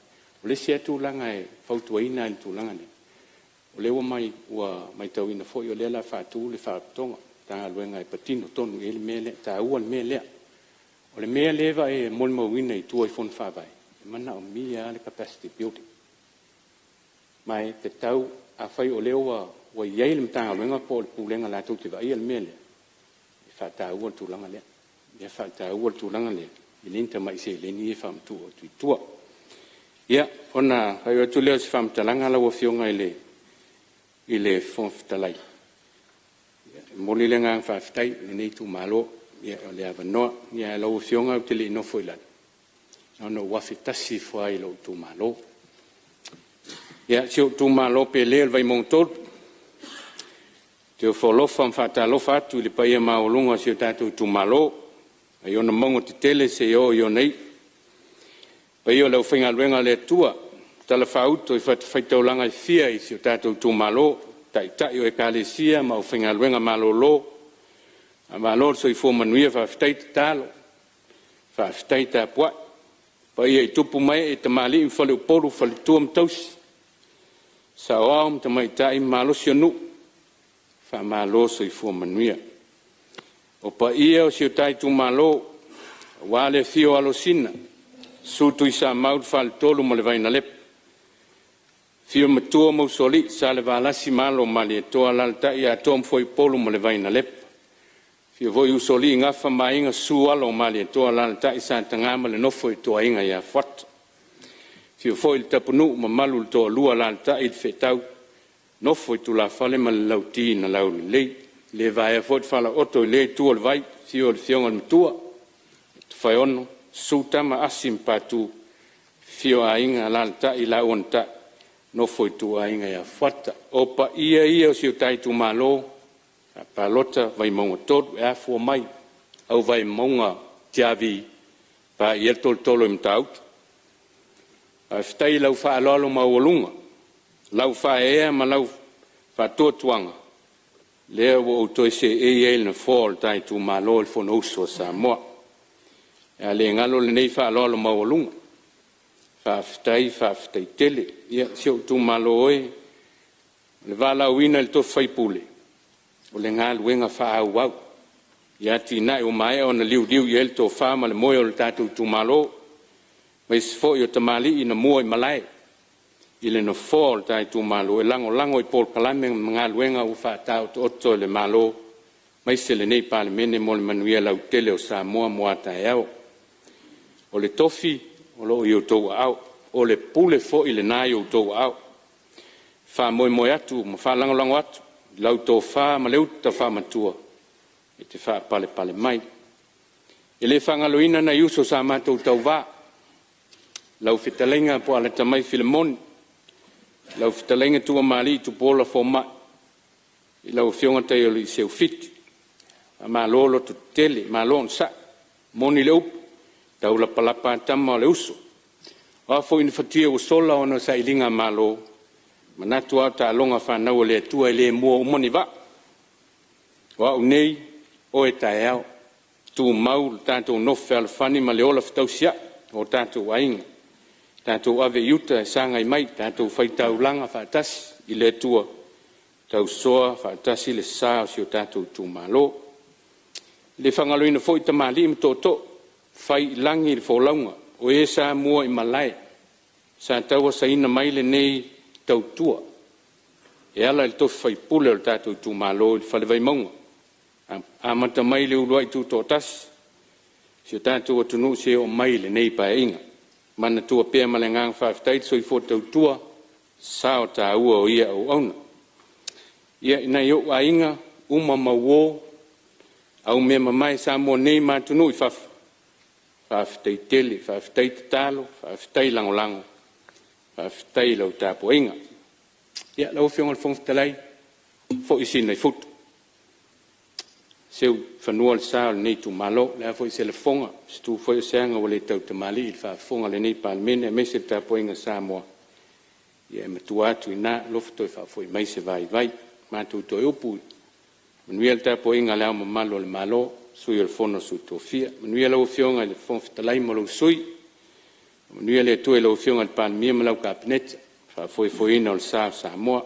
o le sia tūlanga e whautuaina i le tūlanga ne o le ua mai tau ina fo i o le la whātū le whātonga tanga luenga e patino tonu e le mele ta ua le mele o le mea lewa e mol mawina i tua i fon whawai e mana o mia le capacity building mai te tau a whai o leo wa iei le mtanga luenga po le pūlenga la tau te vai le mele e whata ua le tūlanga lea e whata ua le tūlanga lea i linta mai se le ni e whamtu o tui tua ia ona hai o tu leo se whamtalanga la ua fionga i le fonfitalai moli le ngang whawhitai le nei tu malo ia o le avanoa ia e lau fionga o te le inofo ilan ona wafitasi fua i lau tu malo ia si o tu malo pe le vai montol te o folofa mfatalofa atu i le paia maolunga si o tatu tu malo ai ona mongo te tele se o nei pai o lau whainga luenga le tua tala whauto i whaitaulanga i fia i si o tatu tu malo tai o e kalesia ma o whainga luenga malolo a malo so i fo manuia whawhitai te talo whawhitai te apua pai e tupu mai e te mali i whale upolu whale tua mtausi sa o au mta mai tai malo si anu wha malo so i fo manuia o pa ia o si o tai tu malo wale fio alo sina sutu i sa maud whale tolu ma le vaina lepa fio matua mausoli sa le valasi malo mali e toa lalta i a tom foi polu ma le vaina lepa fio voi usoli ngafa mainga su alo mali e toa lalta i sa tangama le nofo i toa inga ia fwat fio foi il tapunu ma malu le toa lua lalta i fetau nofo i tula fale ma le lauti na lau le vai a fot fala oto i le tua le vai fio le fionga le matua te fai ono su tama asim patu fio a inga lalta i la onta no foi tu ainga ia fata opa ia o si utai tu malo pa lota vai monga tot e fo mai au vai monga tiavi pa ia tolo mtaut a stai lau fa lolo maulunga lau fa e ma lau fa totuanga le o to se e na fall tai tu malo fo no so Samoa e le ngalo le nei fa lolo maulunga whaftai tele. Ia, si o tu malo oe, le wala uina le to whaipule. O le ngā luenga wha au au. Ia tina o mai o na liu i el to wha ma le moe o le tātou tu malo. Mai se fo i o tamali i na mua i Malae. I le no fo o le tātou malo. E lango i Paul Kalame ngā luenga u wha tau to oto le malo. Mai se le nei Palemene mo le manuia lau tele o Samoa moata e au. O le tofi o lo i o tau au, o le pule fo i le nai o tau au. Wha moe atu, ma wha lango atu, lau tau wha ma leu ta wha matua, e te wha pale mai. E le whangaloina na iuso sa mātou tau wā, lau whitalenga po ala tamai Filemoni, lau whitalenga tua mali i tu pola fo mai, i lau fionga tai o li seu fiti, a mā lolo tu tele, mā lon sa, moni le upu, tau la palapa tama o le uso. O fo ina fatia o sola o na sa ilinga malo, manatu au ta alonga whanau le atua le mua umoni wa. O au nei, o e tae au, tu mau tātou nofe alfani ma le ola whatau sia, o tātou ainga. Tātou ave iuta e sanga i mai, tātou whaitau langa whaatasi i le atua, tau soa whaatasi le saa o si o tātou tu malo. Le whangaloina fo i tamali im tō fai langi le folaunga o e sa mua i Malae sa taua sa ina mai le nei tautua e ala le tofi fai pule o le tātou tu malo i fale vai maunga a mata mai le ulua i tu tōtasi si o tātou atunu se o mai le nei pae inga mana tua pēr ma le ngang whawhitai so i fo tautua sa o tā ua o ia o auna ia ina i o a inga uma mawo au mea mamai sa mua nei matunu i whawhi whawhitai tele, whawhitai te talo, whawhitai langolango, whawhitai lau tāpo inga. Ia, lau whionga le whongwhitalai, fo i sina i futu. Seu whanua le sao le nei tu malo, lea fo i se le whonga, stu fo i seanga o le tau te mali, il whawhonga le nei Palemene, e mese le tāpo inga Samoa. Ia, e matua atu i nā, lofto i whawhoi mai se vai vai. mātou toi upu. Manuia le tapo inga leo mamalo le malo, sui le fono su tofia. Manuia lau fionga le fon fitalai mo lau sui. Manuia le tue lau fionga le Palemene mo lau kabinete. Fa foi ina o le Samoa.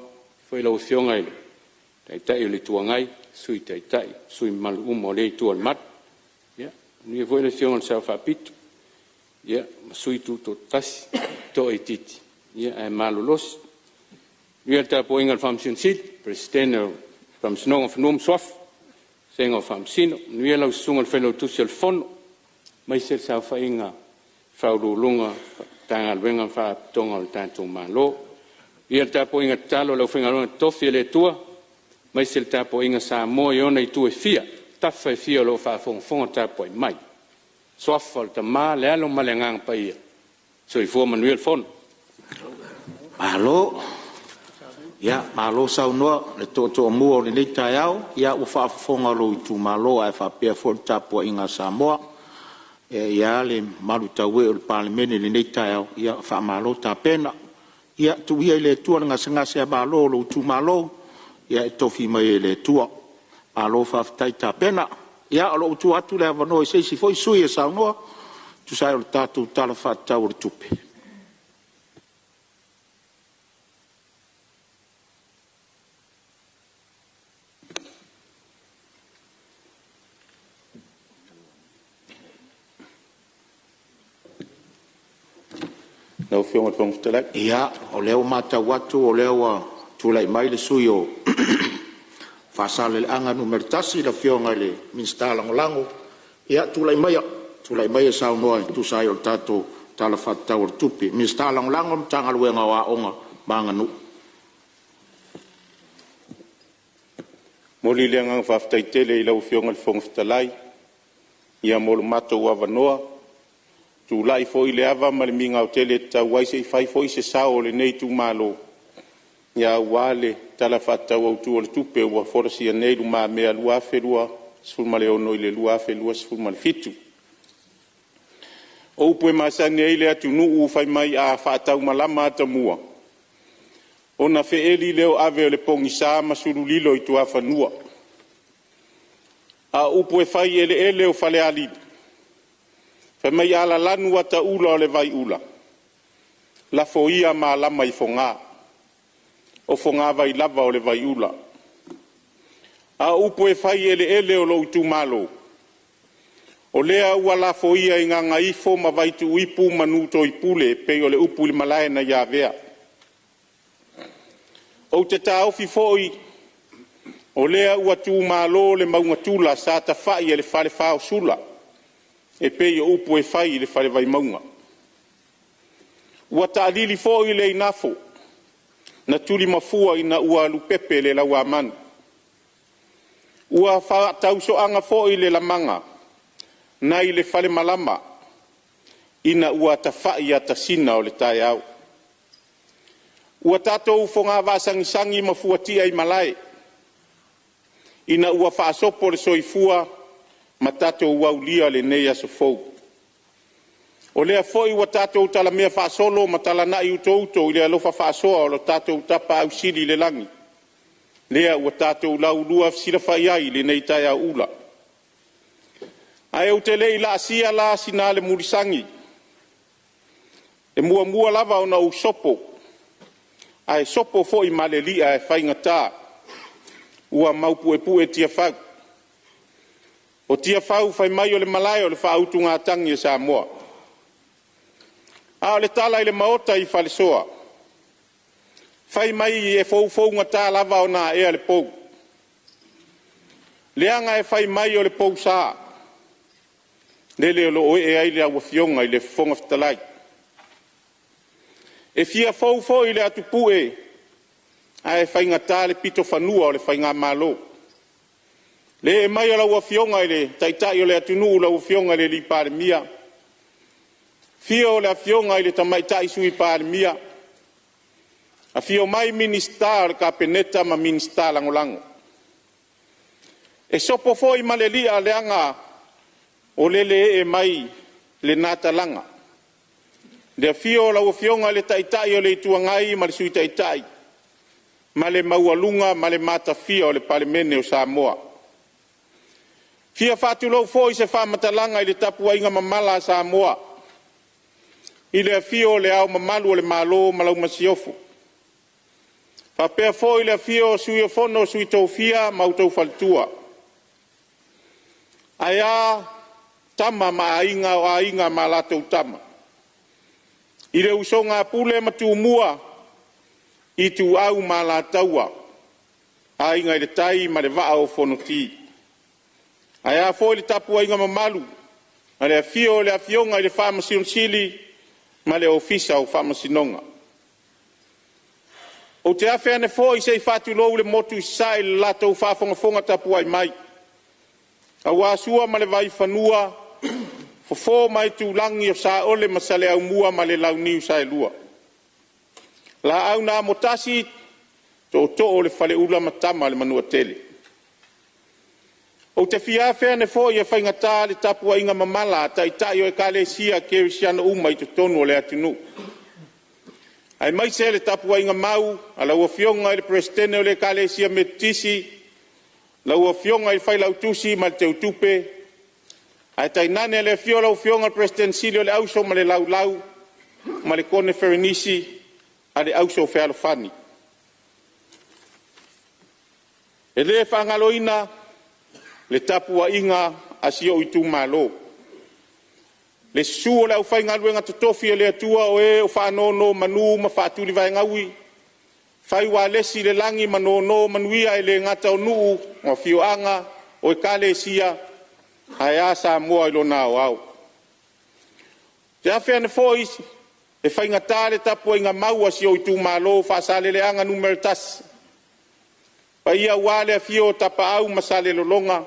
Foi lau fionga le taitai o le tuangai, sui taitai, sui malu mo le tua le mat. Manuia foi le fionga le sao whapito. Sui tu to tasi, to e titi. E malu los. Manuia le tapo inga le famsion sit, presidente from Snong of Nom Swaf, saying of Sino, Nuela Sungal Fellow to Selfon, myself Alpha Inga, Faudu Lunga, Tangal Wenga Fa, Tongal Tantum Malo, Yel Tapo Inga Talo, Lofinga Tofi le Tua, myself Tapo Inga Samoa, Yona to a fear, Tafa Fio of Fon Tapo, Mai. Swafal the Ma, Lalo Malangang Paya. So if woman will phone. Malo. Ya, malo sau noa, le toto mua le nei tai au, ia ua whaafonga lo i tu malo ai whapea fol tapua inga Samoa, ia le malu taue o le Palemene le nei tai au, ia whaamalo ta pena, ia tu ia le tua ngase a malo lo tu malo, ia e tofi mai le tua, malo whaafitai ta pena, ia alo tu atu le avano e seisi foi sui e sau noa, tu sai o le tatu tala whaatau o le tupe. Nau fionga fionga fitalai. Ia, o leo mata watu, o leo tulai mai le sui o whasale le anga numeritasi la fionga le minsta langolango. Ia, tulai mai e sao noa tu sai o tato tala whatau o tupi. Minsta langolango mtanga luenga wa onga maanga nu. Moli le ngang whaftai tele i lau fionga le fionga fitalai. Ia molu mato wavanoa. Tu lai foi le ava ma le minga o tele ta wai se fai foi se sao le nei tu malo. Ia wale tala fata o tu o tupe o forsi a nei ma me a lua felua sul male ono ile lua felua sul mal fitu. O pue masa nei le atu nu fai mai a fata malama ta mua. Ona fe eli leo ave le pongisa ma sulu lilo i tu afa nua. A upue fai ele o fale ali. Fa mai ala lanu ata ula o le vai ula. La foia ma lama i fonga. O fonga vai lava o le vai ula. A upo e fai ele o lo tu malo. O lea ua la foia i nganga ifo ma vai tu ipu manuto i pule pe o le upu i Malae na ia vea. O te tau fi foi. O lea ua tu malo le maunga tula sa ta fai e le fale fao sula. E pei o upu e fai le fare vai maunga. Ua taadili fo i le inafo, na tuli mafua ina ua lupepe le la manu. Ua tauso anga fo i le lamanga, na i le fare malama, ina ua tafai a tasina o le tai au. Ua tatou fonga vasangisangi mafua tia i Malae, ina ua faasopo le soifua, matato waulia le nei aso fou. O lea foi wa tato tala mea whaasolo ma Talanoaina uto i lea lofa whaasoa o lo tato tapa au siri le langi. Lea ua tato lau lua sira whaiai le nei tai au ula. Ai o te lei la asia la sina le murisangi. E mua lava o na u sopo. Ai sopo foi ma le lia e whaingata. Ua maupu e pu e Tiafau. O Tiafau fai mai o le Malae o le Autu ngā tangi e Samoa. A o le Tala i le maota i whalesoa. Fai mai e fou ngā tā lava o nā ea le pou. Leanga e fai mai o le pou sā. Lele o lo oe e ai le awa fionga i le fonga fitalai. E fia fou i le atu pue. A e fai ngā tā le pito whanua o le fai ngā malo. Le e mai o lau fionga i le taitai o le atunu lau fionga i le li Palemene. Fio le fionga i le tamaitai sui Palemene. A fio mai minista le kapeneta ma minista langolango. E sopo fo i malelia le anga o lele e mai le natalanga. Le fio lau fionga i le taitai o le tuangai ma le sui taitai. ma le maualunga ma le matafia o le Palemene o Samoa. Fia whātulou fōi se whāmatalanga i le tapuainga mamala a Samoa. I le afio le au mamalu o le malo malau masiofu. Whapea fōi le afio sui fono sui tōwhia mautau whaltua. Aia tama ma ainga o ainga ma latou tama. I le usonga pule matu mua i tu au ma la taua. Ainga i le tai ma le waa o fono ti. Aia fōi le tapuainga mamalu. Ma le afio le afionga i le whāmasionsili ma le ofisa o whāmasinonga. O te awhea ne fōi sei whātulou le motu i sai le latou whāwhongafonga tapuai mai. A wāsua ma le vai whanua, fofo mai tu langi o sa ole masale au mua ma le lau niu sa e lua. La au nā motasi, to o le whale ula matama le manua tele. O te whiawhea ne fōi e whaingatā le tapua inga mamala, ta i tai o e kāle sia ke siana uma i to tonu o le atunu. Ai mai se le tapua inga mau, ala ua fionga i le presidente o le kāle sia metisi, la ua fionga i whailau tusi ma le teu tupe, ai tai nane le fio lau fionga le presidente Silio le auso ma le lau lau, ma le kone ferenisi, a le auso whealofani. E le whangaloina, le tapua inga asio i tu malo. Le suo le au whaingaluenga totofi le atua o e o whanono manu ma whaaturi vai ngaui. Whai wa lesi le langi manono manuia e le ngata o nuu o fioanga o e kale sia ai a Samoa i lona o au. Te awhea ne fōi e whaingata le tapua inga mau asio i tu malo whaasale le anga numero tas. Pa ia wale a fio tapa au masale lolonga.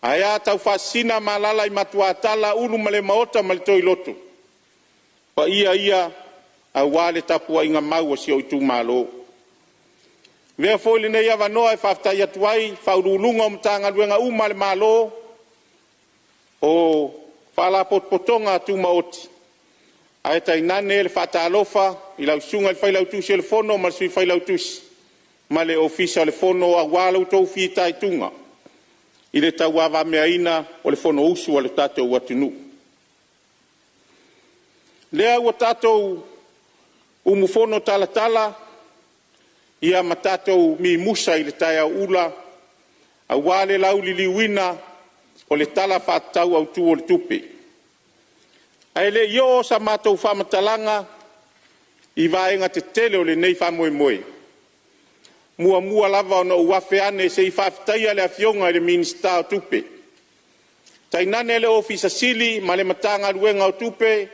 Aia tau whasina malala i matua Tala ulu male maota male toi loto. Pa ia a wale tapua inga mau si o itu malo. Vea fōile nei awa noa e whaftai atuai, whaurulunga o mtanga luenga umale malo o whala potpotonga tu maoti. Ae tai nane le whata alofa, i lau sunga le whailau tusi le fono, ma sui whailau tusi. Ma le ofisa le fono a walau tau fitai tunga. I le tau awa mea ina o le fono usu o le tatou watunu. Lea ua tatou umufono tala, ia ma tatou mi musa i le taia ula, a wale lau liliwina o le tala whaatau Autu o le Tupe. Ai le io sa matou whamatalanga i vaenga te tele o le nei whamoemoe. Mua lava o na uafe ane se i whaftaia le afionga i le minista o Tupe. Tainane le ofisa sili ma le matanga luenga o Tupe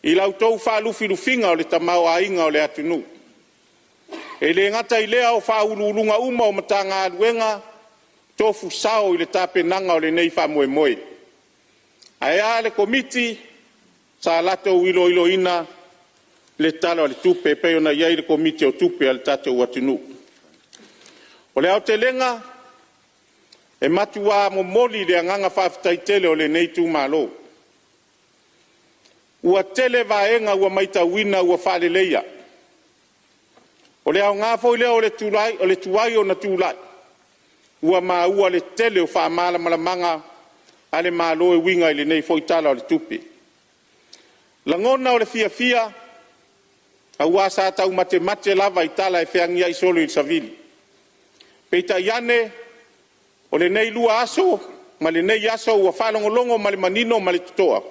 i lau tau whaalufi lufinga o le tamau a inga o le atunu. E le ngata i lea o whaululunga uma o matanga luenga tofu sao i le tape nanga o le nei whamoemoe. Aia le komiti sa lato ilo ina le tala o le Tupe peo na iai le komiti o Tupe al tatou atunu. O le au te lenga, e matua momoli le anganga whaftai tele o le nei tu malo. Ua tele vaenga ua maita wina ua whale leia. O le au ngāfo lea o le tuai o na tūlai. Ua ua le tele o whaamala malamanga a le malo e winga i le nei foitala o le Tupe. Langona o le fia, a ua sa tau mate lava i tala e whiangia i solo i savili. Peita iane, o le nei lua aso, ma le nei aso ua whalongolongo ma le manino ma le tutoa.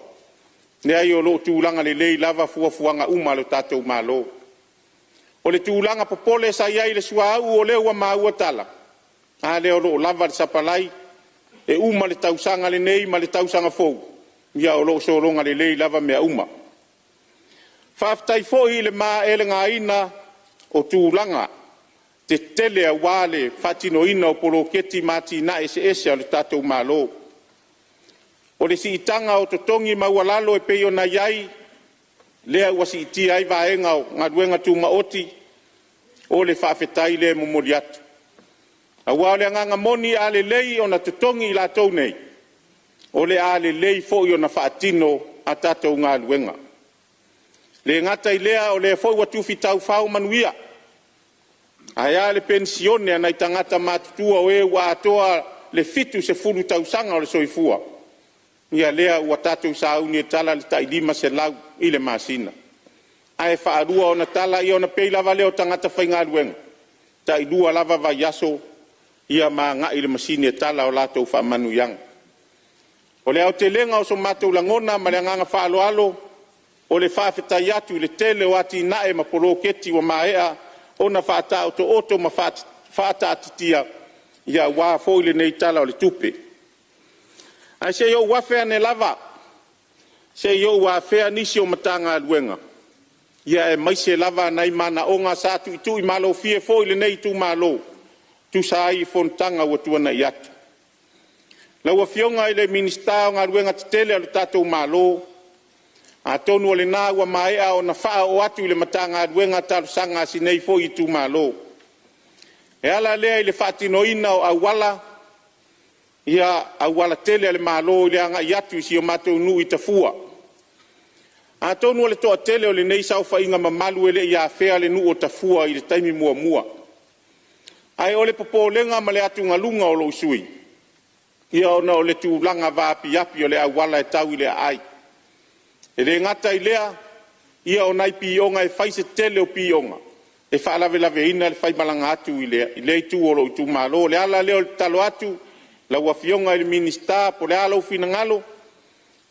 Ne ai o lo tūlanga le lei lava fuafuanga uma lo tātou malo. O le tūlanga popole sa iai le sua au o leo wa maua tala. A leo lo lava le sapalai, e uma le tausanga le nei ma le tausanga fou. Ia o lo soronga le lei lava mea uma. Whaftai foi le maa ele ngā ina o tūlanga. Te tele a wale fatino ina o polo keti mati na ese o le tatou malo. O le si itanga o totongi maualalo e peio na iai, lea ua si iti ai vaenga o ngaduenga tu maoti, o le whawhetai le momoli atu. A wale anganga moni a le lei o na totongi la tau nei, o le a le lei fo i o na whaatino a tatou ngā luenga. Le ngata i lea o le fo i watufi tau whao manuia, Aia le pensione ana i tangata matutua o e ua atoa le fitu se fulu tausanga o le soifua. Ia lea ua tatou sauni e tala le tailima se lau i le masina. Ae whaarua ona tala i ona pei lava leo tangata whaingaruenga. Tailua lava vai aso ia maa i le masini e tala o latou whaamanu yang. O le au te lenga o so matou langona ma le anganga whaaloalo o le whaafetai atu le tele o ati nae ma polo keti wa maea ona whaata o to oto ma whaata atitia ia wā fōile nei tala o le tupe. Ai se yo wafea ne lava, se yo wafea nisi o matanga luenga. Ia e maise lava nai mana o ngā sātu i tui malo fie fōile nei tu malo, tu sāi fontanga wa tuana i atu. Lau fionga i le minista o ngā luenga titele o le tātou malo, a tonu o le nā ua maea o na wha o atu i le matanga luenga talu sanga si nei fōi i tu malo. E ala lea i le whaatinoina o awala, ia awala tele le malo i le anga i atu si o matou nu i tafua. A tonu o le toa tele o le nei sau whainga mamalu ele i a whea le nu o tafua i le taimi mua mua. Ai o le popolenga ma le atu ngalunga o lo sui. Ia ona o le tūlanga vāpi api o le awala e tau i le ai. E le ngata i lea, ia o nai pionga e whaise tele o pionga. E whaalawe lawe ina le whaimalanga atu i lea. I le tu o lo tu malo. Le ala leo le talo atu, la ua fionga i le minista, po le ala ufina ngalo.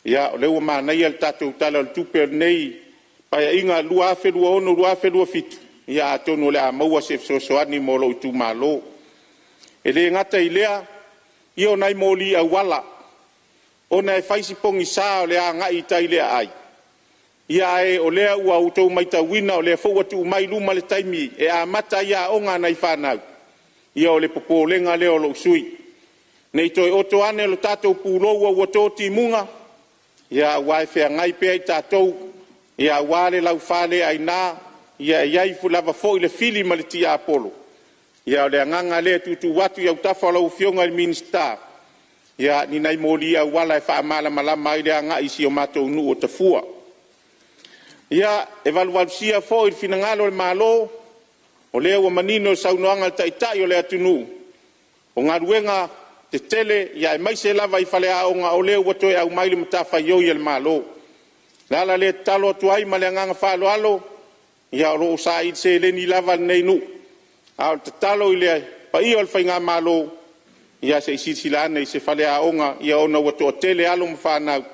Ia o le ua maanai al tatou tala le tupe nei, paya inga lua afe lua ono, lua afe lua fitu. Ia atonu le a maua se fsosoani mo lo tu malo. E le ngata i lea, ia o nai moli au wala. Ona e whaisi pongi sā o le a ngai tai lea ai. Ia e o lea ua utou maita wina o lea fōwatu umai luma le taimi e a mata ia onga nai whanau. Ia o le popolenga leo lo sui. Nei toi oto ane lo tātou pūloua ua tōti munga. Ia wae whea ngai pēi tātou. Ia wale lau whale ai nā. Ia iai fulava fōi le fili ma le tia Apolu. Ia o le anganga lea tutu watu iau tafa lau fionga le minista. Ia ni nai mōli au wala e whaamala malama i lea ngai si o matou nu o tafua. Ia e waluwalusia fōi le finangalo le malo. O lea ua manino saunoanga le taitai o lea tunu. O ngā ruenga te tele, ia e maise lava i whale aonga o lea ua toe au maile matafa i oi le malo. Lala lea talo atuai ma lea nganga whaalo alo. Ia o roo sa i se leni lava nei nu. Ao te talo i lea pa i o le whainga malo. Ia se isisilane i se whale aonga. Ia ona ua toa tele alo mwhanau.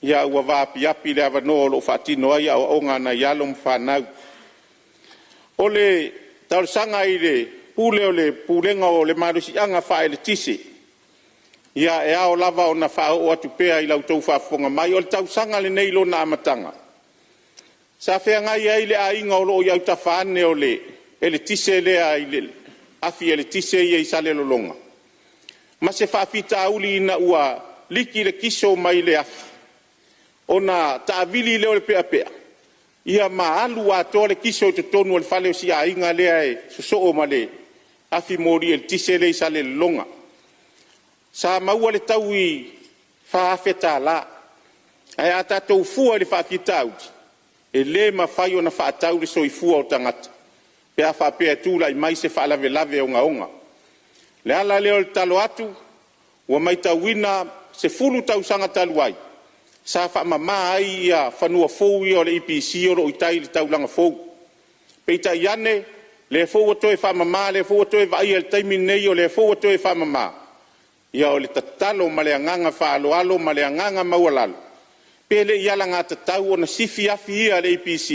Ia ua vāpi api le avano o lo whaatino ai au onga na i alo mwhanau. O le tausanga i le pule o le pulenga o le marusi anga whae le tise. Ia e ao lava o na wha o atu pea i lau tau whaafonga mai. O le tausanga le neilo na amatanga. Sa whea ngai ai le a inga o lo i au tawhaane o le. E le tise lea i le afi e le tise i e sale lolonga. Ma se whaafita auli ina ua liki le kiso mai le afi. O na taavili leo le pea pea. Ia ma alu atoa le kiso te tonu o le whale o si a inga lea e soso o ma le afi mori e le tise le i sale lolonga. Sa maua le tau i whaafeta la. Ai a tātou fua le whaafita auti. E le ma whai o na whaatau le soi fua o tangata. Pea whaapea tūla i mai se whaalawe lave o ngaonga. Le ala leo le talo atu, ua mai tau wina se fulu tau sanga talu ai. Sa whaamama ai ia whanua fōu i o le IPC o lo itai le tau langa fōu. Peita i ane, le fōu atoe whaamama, le fōu atoe vai el taimi nei o le fōu atoe whaamama. Ia o le tatalo ma le anganga whaalo alo ma le anganga maualalo. Pele i ala ngā tatau o na sifi afi ia le IPC.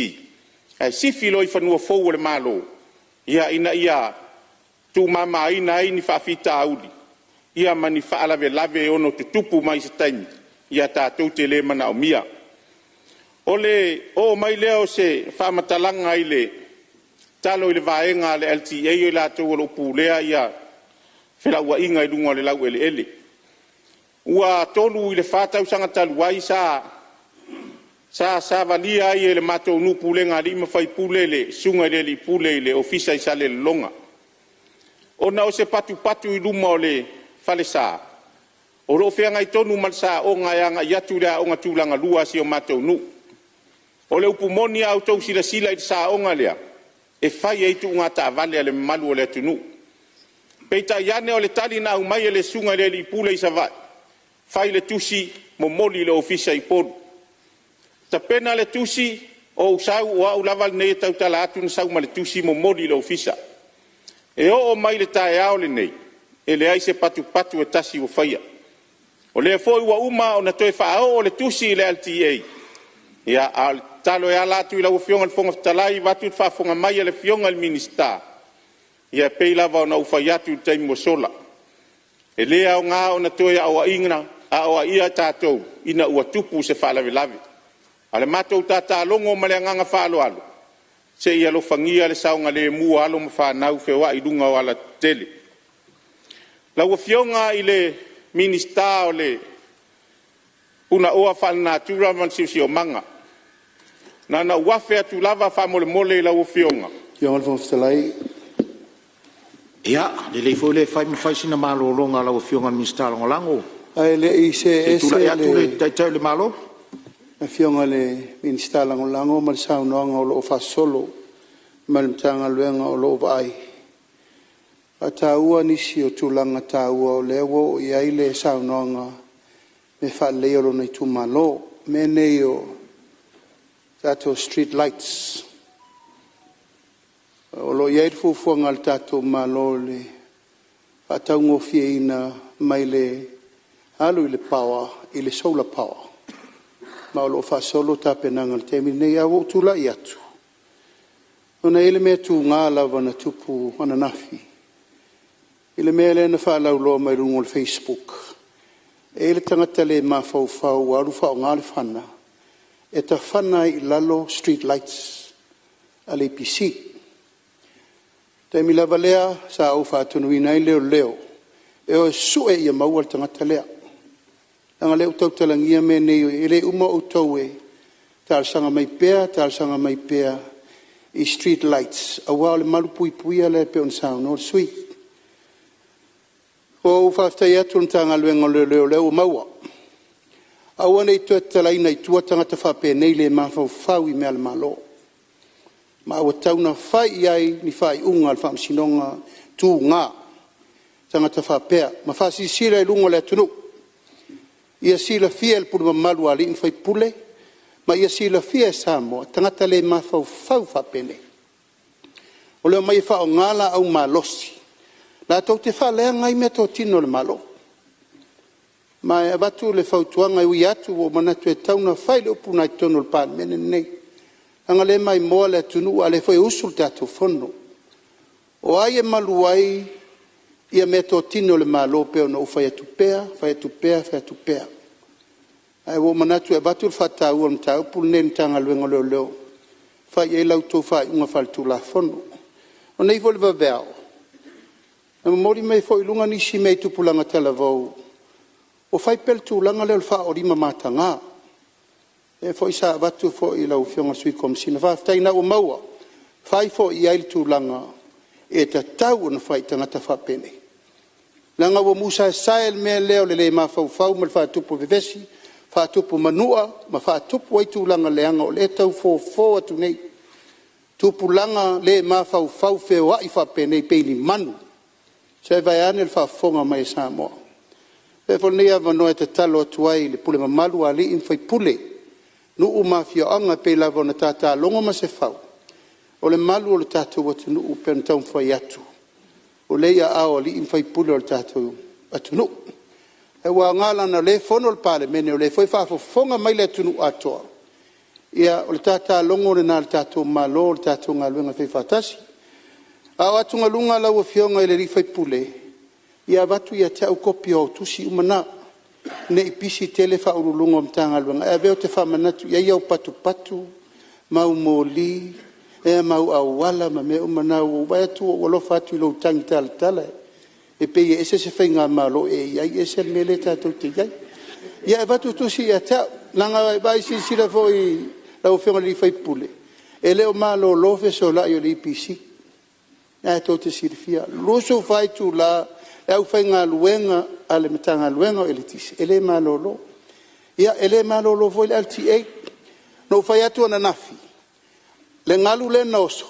Ai sifi lo i whanua fōu o le malo. Ia ina ia tu mama ina ini whaafita auli. Ia mani whaalawe lave ono tutupu mai se taimi. Ia tātou te le mana o mia. O le o mai leo se whaamatalanga i le talo i le vaenga le LTA i la tau o lo pūlea ia whila ua inga i lunga le lau ele ele. Ua tolu i le whātau sanga taluai sa valia ai e le matou nu pūlenga li ma whai pūle le sunga le li pūle i le ofisa i sale le longa. O na o se patu i luma o le whale saa. O ro fea ngai tonu malsa o ngai anga yatu rea o ngatulanga lua si o matou nu. O le upumoni au tau sila i sa o ngalea. e fai e tu ngā tāwale ale malu o le tunu. Peita iane o le tali na umai e le sunga le li pule i savai. Fai le tusi mo moli le ofisa i podu. Ta pena le tusi o usau o au laval nei tau tala atu na sau ma le tusi mo moli le ofisa. E o mai le tae ao le nei. E le aise patu patu e tasi o faia. O le foi ua uma o na toe whaao o le tusi i le LTA. Ia al talo e ala atu i lau fionga le fonga talai watu i whafonga mai le fionga le minista. Ia pei lava o na ufai atu i taimi mo sola. E lea o ngā o na toe awa ingna, a oa ia tātou, ina ua tupu se whaalawe lawe. Ale mātou tātā longo ma le anganga whaalo alo. Se ia lo fangia le saunga le mua alo ma whanau whiwa i runga o ala tele. Lau fionga i le minista o le una oa whalna tura man si o manga. Na uafe atu lava whamole mole i lau fionga. Fionga le fionga Ia, le foi le fai mawhai sina malo longa lau fionga minista longa lango. Ai le i se tula ia tu le taitau le malo. Na fionga le minista lango lango ma le saunoanga o loo whasolo ma le mtanga luenga o loo vai. A tāua nisi o tūlanga tāua o lewo o iai le saunoanga me whaleo lo nei tu malo me nei o tātou street lights. O lo iai fufuanga le tātou malo le whatau ngofie ina mai le alu i le power, i le solar power. Ma o lo whasolo tāpenanga le temi nei au tula i atu. Ona ele mea tu ngā lawa na tupu ana nafi. Ele mea le na whalau loa mai rungo le Facebook. Ele tangata le mawhau aru whao ngā le whana. E ta whana i lalo street lights al APC. Temi lava lea sa au whaatunu ina i leo leo. E o sue ia maua le tangata lea. Anga leo tau talangia me nei ele uma o tau e tal sanga mai pea i street lights a wale malu pui pui ale pe on sound no sweet o faftai atu ntanga luenga leo maua a wane i Talanoaina i tua tangata whape nei le mawhau whau i mea le malo ma awa tauna whai ai ni whai unga al whamsinonga tu ngā tangata whapea ma whasi sira i lunga le atunu ia sila fia el pulu malu ali in fai pule ma ia sila fia Samoa tangata le mafau fau whapene o leo mai whao ngala au malosi la tau te wha lea ngai mea tō tino le malo ma e watu le whautuanga ui atu o manatu e tauna whai le upu nai tono le Palemene nei anga le mai moa le atunu a le whai usul te atu whono o ai e malu ai ia me tō tino le malo peo na ufai atupea. Ai wo manatu e batu fata u mta pul nen tanga luenga leo. Fai e lau tō fai unga faltu la fono. O nei vole vaveo. Na mori mei foi lunga nisi mei tupulanga tala vau. O fai pel tu langa leo fa orima matanga. E foi sa batu foi lau fionga sui komsina. Fa taina o maua. Fai foi iail tu langa. E ta tau na fai tangata whapene. Langa wo musa sael me leo le mawhau whau ma whaatupu vivesi, whaatupu manua, ma whaatupu waitu langa leanga o le tau fō atu nei. Tupu langa le mawhau whau wheo ai whapene peini manu. Se vai ane le whafonga mai Samoa. E fo nei avanoa te talo atuai le pule mamalu a li in whai pule. Nu'u mafia anga pe lava na tata longo ma se whau. O le malu o le tātou watu nu'u pen tau whai atu. O leia ao li in fai pule o le tātou atunu. E wa ngala na le fono le Palemene o le foi whafonga mai le atunu atoa. Ia o le tata longo le nā le tātou malo o le tātou ngā luenga whai whatasi. Ao atunga lunga lau o fionga i le rifai pule. Ia watu ia te au kopi o tusi umana. Ne i pisi tele whaurulunga o mtanga luenga. E veo te whamanatu ia iau patu mau mōli. E mau awala ma me umana o waiatu o walofa atu ilo tangi tala. E pe e se whainga malo e iai e se mele tātou te iai. Ia e watu tusi ia tau. Langa vai si sira foi lau whionga li whai pule. E leo malo lofe so la i o li pisi. Ia tau te sirifia. Loso whai tu la e au whainga luenga ale metanga luenga o elitisi. E le malo lo. Ia e le malo lo foi le LTA. No whai atu ana nafi. Le ngalu le noso.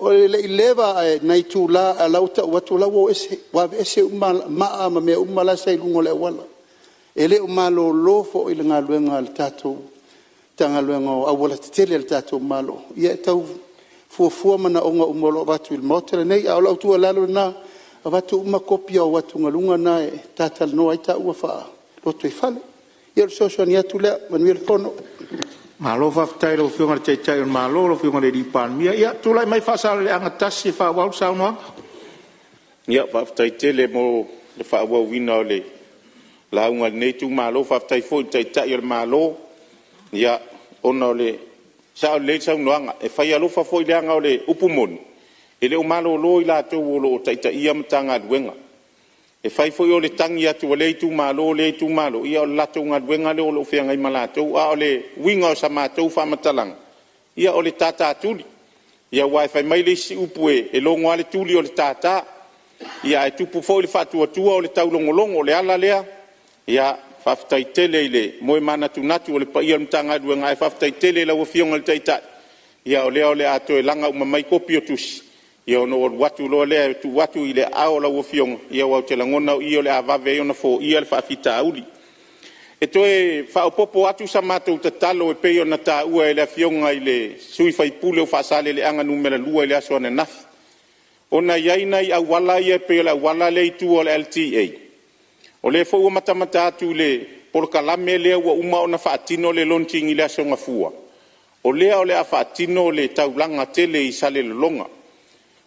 O le leva nei tula a lauta watu lawo ese wa ese ma me umala sai lungo le wala. Ele umalo lo fo ile ngaluenga al tatu tanga luenga awala tele al tatu malo. Ia tau fu mana onga umolo watu il motel nei au lautu lalo na watu uma kopia watu ngalunga na tatal no aita ufa. Loto ifale. Ia so so nia tula manuel fono. Malo whaftai lo whiunga te tai on malo lo whiunga le ripan mia. Ia, tūlai mai whasara le angatasi whawau saunoa? Ia, whaftai tele mo le whawau wina o le launga nei tū malo, whaftai fo te tai o le malo. Ia, ona o le sao le saunoanga, e whai alofa fo i leanga o le upumoni. E le o malo lo i la tau o lo o taita ia matanga duenga. E whai fo i o le tangi atu o le tu malo, ia o le lato ngā duenga le o lo whianga i malatou, a o le winga o sa mātou whamatalang. Ia o le tata atuli. Ia wai whai mai le si upu e longo ale tuli o le tata. Ia e tupu fo i le whatua tua o le taulongolongo o le ala lea. Ia whaftai tele i le moe mana tunatu o le pa ia mtanga duenga e whaftai tele la wafionga le taitai. Ia o lea o le ato e langa umamai kopi o tusi. Ia ono watu lo le tu watu ile ao la wofiong ia wa te langona ia le avave ona fo ia le fa fita auli e toe fa popo atu sa matou te talo e pe ona ta ua ele fionga ile sui fai pule o fa sale le anga numera lua ile aso na naf ona yaina i awala ia pe la wala le tu o LTA o le fo mata mata atu le por kalame le wa uma ona fa tino le launching ile aso ngafua o le fa tino le taulanga tele i sale le longa.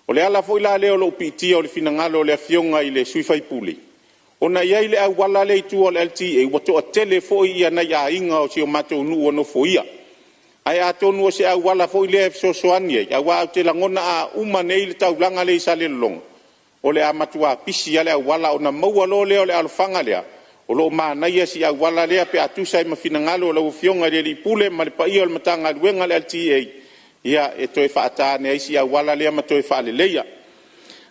O le ala foi la leo lo pitia o le finangalo o le afionga i le sui fai puli. Ona iai le au wala le tu o le LTA, wato a tele foi ia na ia inga o si o matou nu ono foia. Ai a tonu o se au wala foi le so soani ei, a wā te langona a uma nei le tau langa le isa le long. O le a matua pisi ale au wala o na maua lo leo le alfanga lea. O lo maa naia si au wala lea pe atusa i ma finangalo o le ufionga le li pule ma le pa ia o le matanga luenga le LTA. Ia e toe whaatane aisi a wala lea ma toe whaale leia.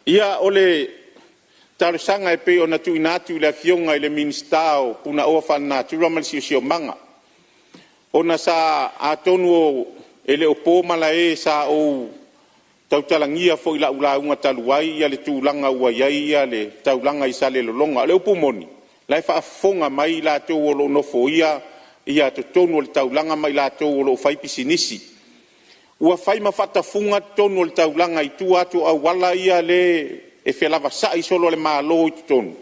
Ia o le tarusanga e pe o na tu inatu le fionga i le ministao puna oa whanatu ramalisi o sio manga. O na sa a tonu o ele o pō Malae sa o tautalangia fo i la ulaunga taluai ia le tūlanga ua iai ia le taulanga i sale lolonga. Le upumoni, lai whaafonga mai la tō o lo nofo ia to tonu o le taulanga mai la tō o lo whaipisinisi. Ua whai mawhatafunga tonu o le taulanga i tu atu au wala ia le e whelava sai solo le malo i tonu.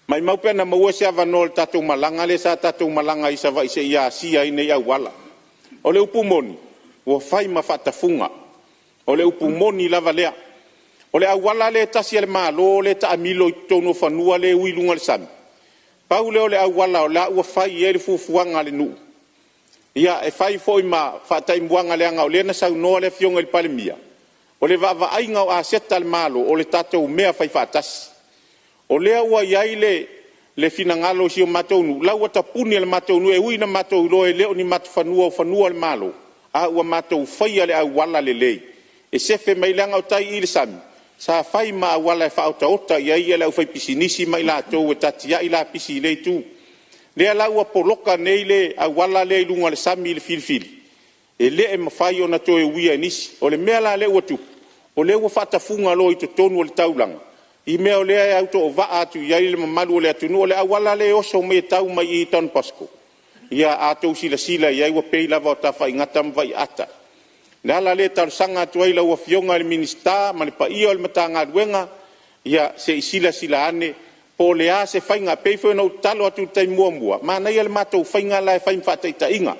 Mai maupea na maua se avano le tatou malanga le sa tatou malanga i sa vai se ia sia i nei au wala. O le upumoni, ua whai mawhatafunga. O le upumoni lava lea. O le au wala le tasi le malo le ta amilo i tonu whanua le uilunga le sami. Pau leo le au wala o la ua whai e le fufuanga le nuu. Ia e fai foi ma fatai muanga le anga o le na sau noa le fionga i Palemene. O le vava ainga o a seta le malo o le tatou mea fai fatasi. O lea ua iai le finangalo si o matou nu. Lau atapuni le matou nu e uina matou lo e leo ni matu fanua le malo. A ua matou fai le au wala le lei. E sefe mai le anga o tai i le sami. Sa fai ma au wala e whaota ota iai e lau fai pisinisi mai la tou e tatia i la pisi le tu. Lea lau a poloka nei le a wala le ilunga le sami le filfili. E le e mawhai o na toe uia nisi. O le mea la le ua tupu. O le ua whatafunga lo i to tonu o le taulanga. I mea o lea e auto o vaa atu iai le mamalu o le atunu. O le a wala le oso me tau mai i tanu pasko. Ia atou sila iai ua pei lava o tafa ingata mwai ata. Le ala le tarusanga atu ai lau a fionga le minista ma le pa ia o le matanga duenga. Ia se sila ane. Po le a se whainga peifo na utalo atu tai mua. Ma nei ale matou whainga la e whain whataita inga.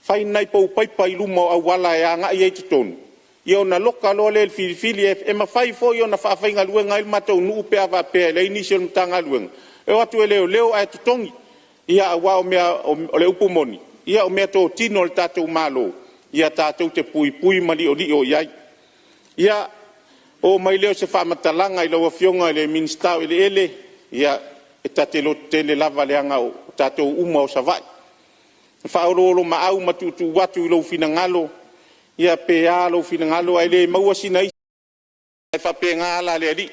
Whain nei pou paipa i luma au wala e anga i eitu tonu. Ia na loka lo le filifili e ma whai fo i na whainga luenga il matou nuu pe ava pe le inisi o mtanga luenga. E watu e leo ai tutongi. Ia awa o mea o le upumoni. Ia o mea tō tino le tātou malo. Ia tātou te pui mali o li o iai. Ia o mai leo se whamatalanga i laua fionga i le ministau i le ele. Ia e tatelo tele lava le anga o tatou uma o savai. Whaorolo ma au matutu watu i lau finangalo. Ia pea lau finangalo ai le maua sina isi. Ai whape ngala le ali.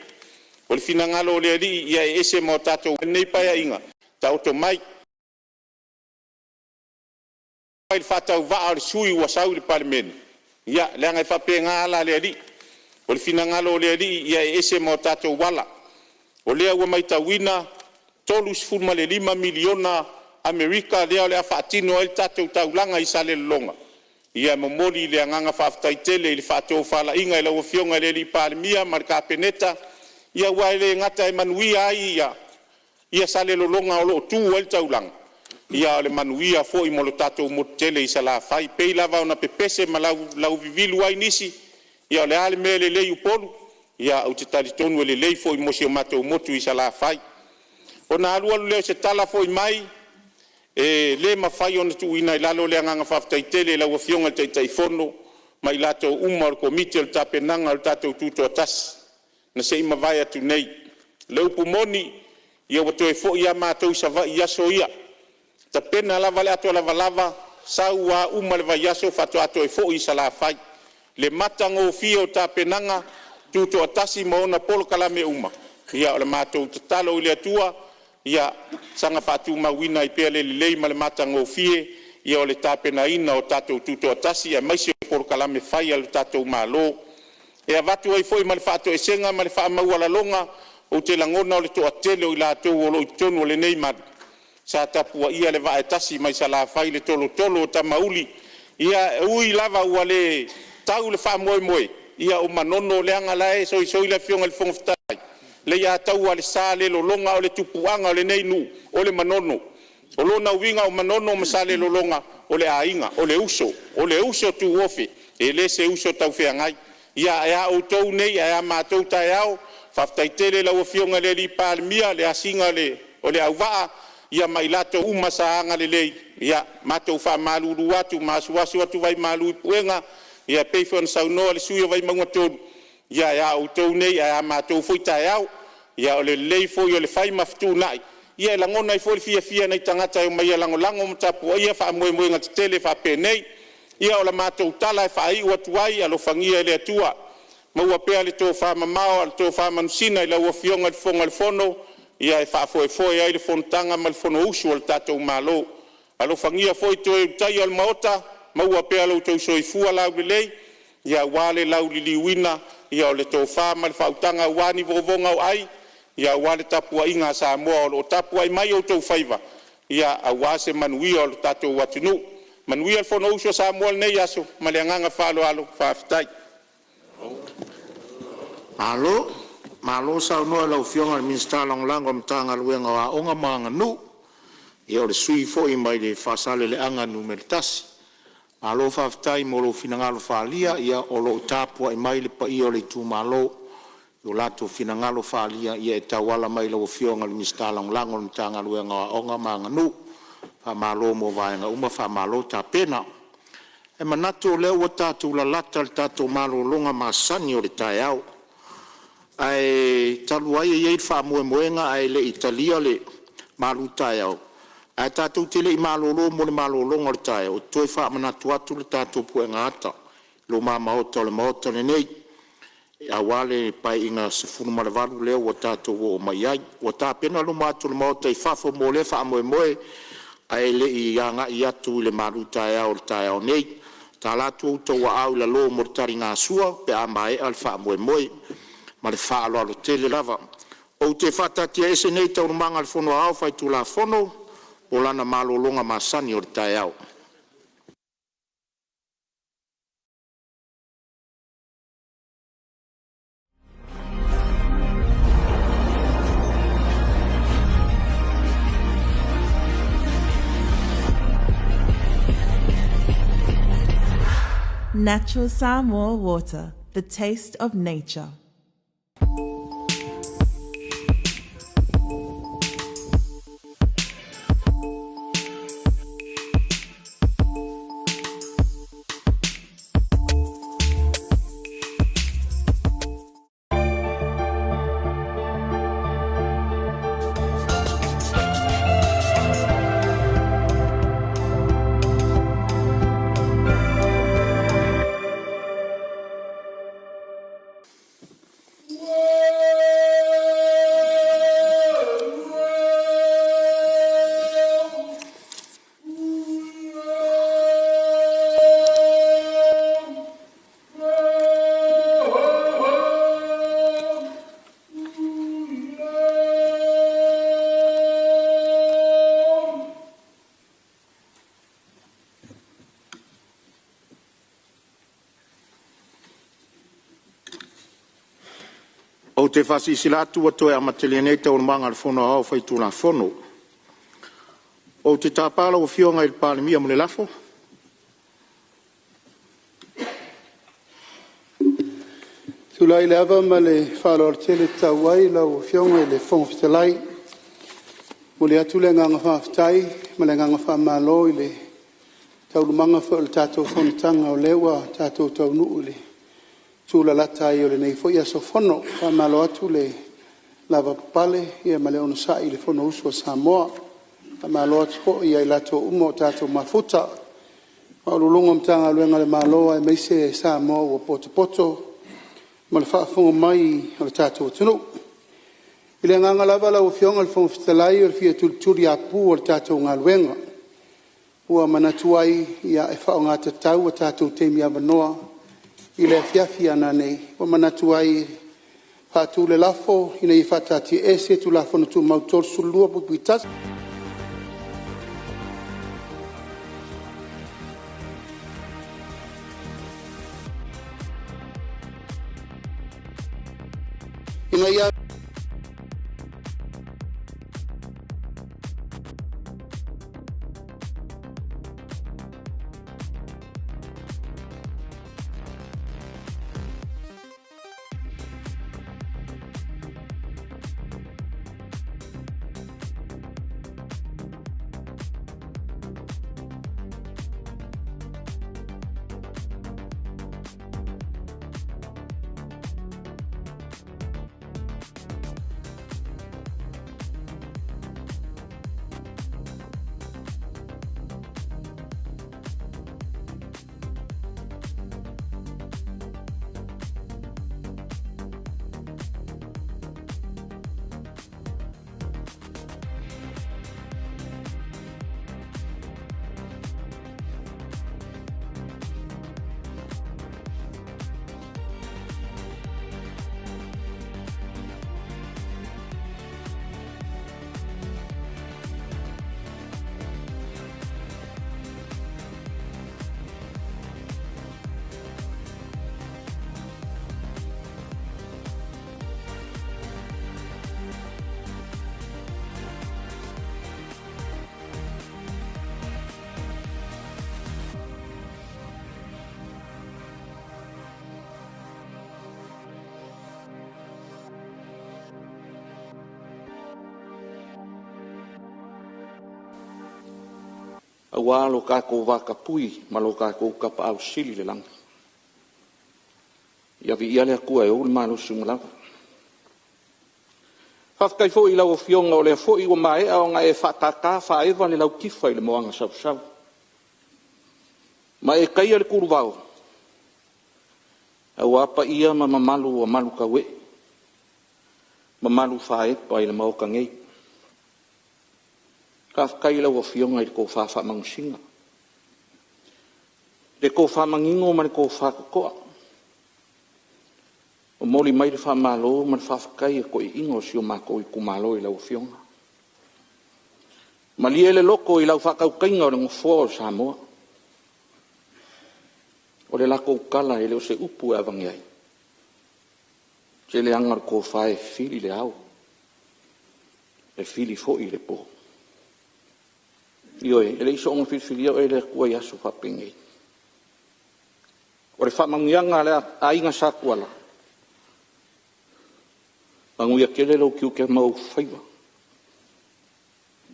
O le finangalo le ali ia e ese mo tatou nei paia inga. Ta oto mai. Ai whatau waa o le sui ua sau le Palemene. Ia le anga i whape ngala le ali. o le finagalo o le alii ia e ese ma o tatou wala o lea ua maitauina 3.5 miliona Amerika lea o le a faatino ai le tatou taulaga i sa le lologa ia momoli i le agaga faafetaitele i le faatou faalaʻiga i laua fioga i le alii palemia ma le kapeneta ia ua le gata e manuia ai ia sa le lologa o loo tu ai le taulaga ia o le manuia foʻi mo lo tatou mototele i sa lafai pei lava ona pepese ma lau vivilu ai nisi ia o le a le mea lelei upolu ia au te talitonu e lelei foʻi mo si o matou motu i sa lafai ona alualu lea o se tala foʻi mai e le mafai ona tuuina i lalo le agaga faafetaitele i laua fioga le taʻitaʻifono ma i latou uma o le komiti o le tapenaga o le tatou tutoatasi na seʻi mavae atu nei le upu moni ia ua toe foʻi iā matou savaʻi aso ia tapena lava le ato lavalava sau a uma le vaiaso faatoatoe foʻi i sa lafai le mata gofia o tapenaga tutoatasi ma ona polokalame uma ia o le matou tatalo i le atua ia saga faatumauina i pea le lelei ma le mata gofie ia o le tapenaina o tatou tutoatasi e maisi o polokalame fai a le tatou mālō e avatu ai foʻi ma le faatoesega ma le faamaualaloga o te lagona o le toʻatele o i latou o loo itonu o lenei mali sa tapua ia le vaetasi mai sa lafai le tolotolo o tamauli ia ui lava ua le tau le faamoemoe ia o manono o le agalae soisoi le afioga le fogafetai le ia tau a le sa le lologa o le tupuaga o lenei nuu o le manono o lona uiga o manono ma sa le lologa o le aiga o le uso tuofe e lē se uso taufeagai ia e a outou nei e a matou taeao faafetaitele laua fioga le alii palemia le asiga o le auvaa ia mai latou uma saaga lelei ia matou faamalūlū atu masuasu atu vai malu i puega ia pei foi ona saunoa le sui o vai mauga tonu ia e a outou nei e a matou foi taeao ia o le lelei foi o le fai mafetunaʻi ia e lagona ai foi le fiafia nei tagata e o maia lagolago ma tapua ia faamoemoega tetele faapenei ia o le matou tala e faaiʻu atu ai alofagia e le atua maua pea le tofā mamao a le tofā manusina i laua fioga le foga le fono ia e faafoefoe ai le fonotaga ma le fono usu o le tatou mālō alofagia foi toe utai o le maota maua pea loutou soifua laulelei ia ua le lauliliuina ia o le tofā ma le faautaga ua ni vogovoga o ai ia ua le tapuaʻiga a Samoa o loo tapu ai mai outou faiva ia auā se manuia o le tatou atunuu manuia le fono usu o Samoa lenei aso ma le agaga faaloalo faafetai malo saunoa lau fionga le minista lagolago ma tagaluega o aʻoga ma aganuu ia o le sui foʻi mai le faasale le aga numere tasi malo faafetai mo lou finagalo falia ia o loo tapuaʻi mai le paia o le itumālō o latou finagalo falia ia e tauala mai lau fionga le minista lagolago ma tagaluega o aʻoga ma aganuu faamālō mo vaega uma faamālō tapena e manatu o lea ua tatou lalata le tatou malōloga masani o le taeao ai talu ai e le faamoemoega ai le italia le malu taeao ai tatou te leʻi malōlō mo le malōloga o le taeao toe faamanatu atu le tatou puʻega ata lo mamaota o le maota lenei auā le paeʻiga 18 lea ua tatou oo mai ai ua tapena loma atu le maota i fafo mo le faamoemoe ai leʻi agaʻi atu i le malu taeao o le taeao nei talatu outou aʻau i lalō mo le taligasua pe a maeʻa le faamoemoe ma le faaloalo tele lava ou te faatatia ese nei taurumaga le fonoao faitulafono o lana malōloga masani o le taeao Natural Samoa water, the taste of nature. te whasisilatu wa toe amatele tau manga le fono au whaitu la fono. O te tāpala o fionga il Palemene mo le lafo. Tulai le ava ma le whalor tele tauai lau fionga le whongfitalai. Mo le atu le nganga whaftai, ma le nganga whamalo i le taurumanga wha o le tātou whonitanga o lewa tātou taunu'u le tūla latai o le nei fo ia so whono whamalo atu le lava pale ia ma le ono sai le whono usu o Samoa. Whamalo atu po ia i lato umo tātou mafuta. Ma ululunga mtanga luenga le maloa e meise Samoa o poto ma le whaafonga mai o le tātou tunu. I le nganga lava lau fionga le whongfitalai o le fia tulturi a pū o le tātou ngā luenga. Ua manatuai ia e whao ngā tatau o tātou teimi avanoa i le fiafi ana nei. Ua manatuai whātū le lafo ina i whātati ese tu lafo na tu mautor sulua pupuitas. Ina ia Awa lo kako waka pui, ma lo kako kapa au sili le langa. Ia vi ia le kua e ul malo sumulava. Whafkai fo i lau o fionga o le fo i o mai au nga e whataka wha ewa le lau kifa i le moanga sau. Ma e kaia le kuru wau. Au apa ia ma mamalu o malu kawe. Mamalu wha e pa i le mauka ngei. Kai lau o fionga i le ko wha mangusinga. Le ko wha mangingo ma le ko wha kokoa. O moli mai le wha malo ma le wha whakai e ko i ingo si o mako i kumalo i lau o fionga. Ma li ele loko i lau wha kaukainga o le ngofua o Samoa. O le lako ukala ele o se upu e avangi ai. Se le angar ko wha e fili le au. E fili fo i le po. Ioe, ele iso onga whiwhiria o ele kua i aso whapengei. O le whamangianga le a inga sa kuala. Manguia kele lau kiu ke mau whaiwa.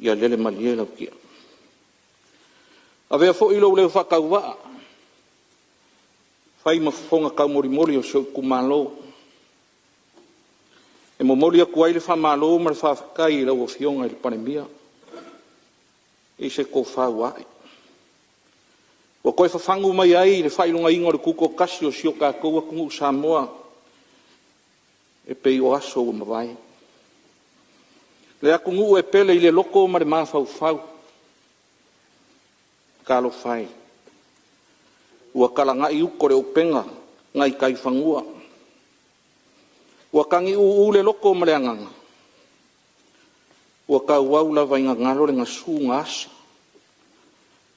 Ia lele malie lau kia. A vea fo ilo leo whakau waa. Whai mafonga kau mori mori o seu kumalo. E mo mori a kuai le whamalo ma le whawhakai lau o fionga i le Palemene. E se ko whau ai. Wa koe whawhangu mai ai le whailunga ingo le kuko kasi o sio ka koua kungu Samoa. E pei o aso o mawai. Le a kungu e pele i le loko ma le mawhau whau. Kalo whai. Ua kalanga i uko le upenga ngai kai whangua. Ua kangi u le loko ma le anganga. Ua ka wau lava inga ngalo le ngasu ngasa.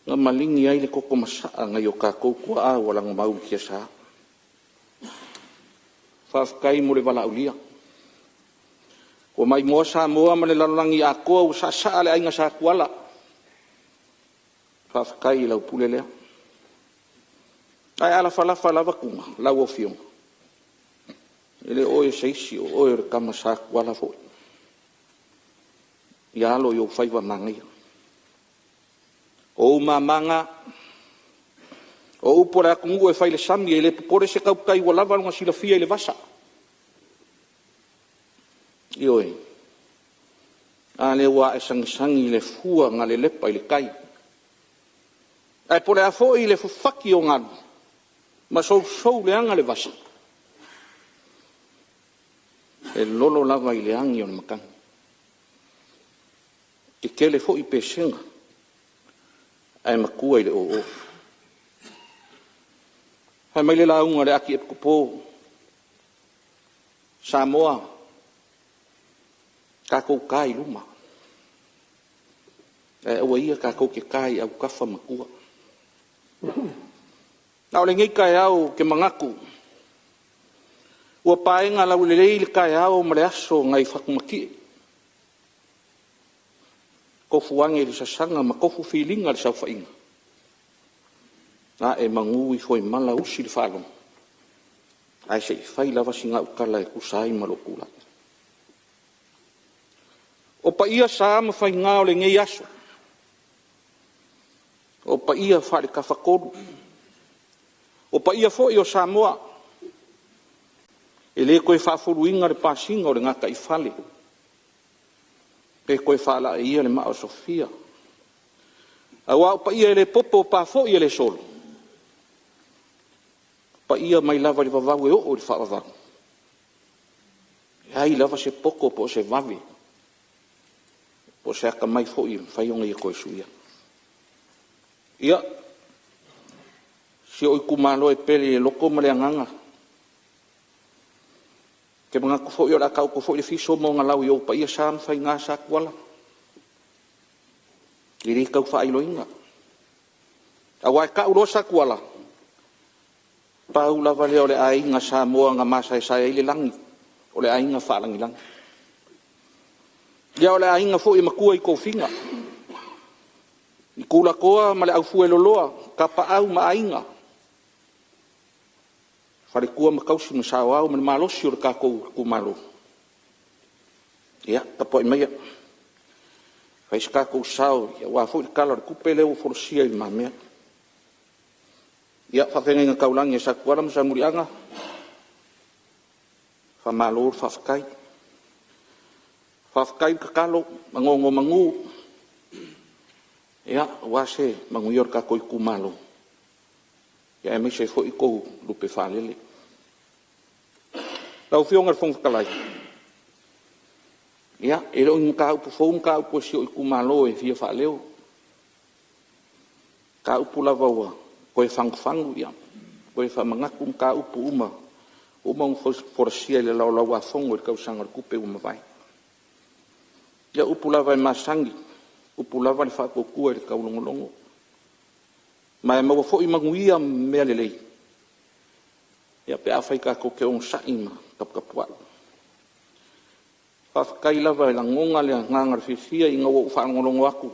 Nga malingi ai le koko masaa ngai o ka koukua a wala ngomau kia saa. Whafkai mo le wala ulia. mai mo Samoa ma le lalolangi a koa o sa le ainga sa kuala. Whawhakai lau pule lea. Ai ala falafa lava kunga, lau o fionga. Ele oe seisi o oe re kama sa kuala foi. Ia alo i o whaiwa mangia. O mamanga, o upora kungu e whaile sami e le pupore se kaukai wa lava lunga sila fia i le vasa. Ioe. A le wa e sangisangi le fua nga le lepa i le kai. Ai pore a foi le fufaki o nganu. Ma sou le anga le vasa. E lolo lava i le angi o le makanga. Ke kele foi pe senga. Ai makua i le o. Hai mai le launga le aki e kupo. Samoa. Kako kai luma. E ua ia kako ke kai au kafa makua. Nau le ngai kai au ke mangaku. Ua paenga lau le leile kai au ma le aso ngai whakumaki. Kofu ange li sasanga ma kofu filinga le sauwhainga. Na e mangui foi mala usi le whalong. Ai se i whai lava singa ukala e kusai malokula. O pa ia sa ma whai ngao le ngai aso. O pa ia whare ka whakoru. O pa ia fo i o Samoa. E le koe whafuru inga le pasinga o le ngaka i whale. Pe koe whala e ia le maa o Sofia. Awa o pa ia le popo pa fo i le solo. Pa ia mai lava le vavau e o le whaavavau. E hai lava se poko po se vave. Po se aka mai fo i whaionga i koe suia. Ia. Si o i kumalo e pele e loko ma le anganga. Ke mga kufo i o la kau kufo i fiso mo ngalau i o pa ia sa mwhai ngā sa kuala. I ri kau wha ilo inga. A wai ka uro sa kuala. Pau lava le o le ainga sa moa nga masa e sa e le langi. O le ainga wha langi langi. Ia o le ainga fo i makua i kofinga. I kula koa ma le au fue loloa. Kapa au ma ainga. Whare kua makausi ma sao au ma le malosi o le kako kumalo. Ia, tapo i meia. Whai se kako sao. Ia wafo i kala le kupe leo forosia i mamea. Ia, whawhenga inga kaulangi e sa kuala ma sa murianga. Whamalo whawhakai. Whawhakai kakalo, mangongo mangu. Ia, wase mangu ior kako i kumalo. Ia e mai se fo i kou lupe whalele. Lau whionga whong whakalai. Ia, e reo inga ka upu whong ka upu si o i kumalo e fia whaleo. Ka upu lava ua, koe whangu ia. Koe whamangaku ka upu uma. Uma un forasia le lau lau a whongo i kausanga kupe uma vai. Ia upu lava e masangi. Upu lava le whakokua i kaulongolongo. Mai maua fo i manguia mea lelei. Ia pe a whai ka koke on saima kapkapualu. Whawhakai lava e la ngonga le nganga whiwhia i ngau o whaangolongo aku.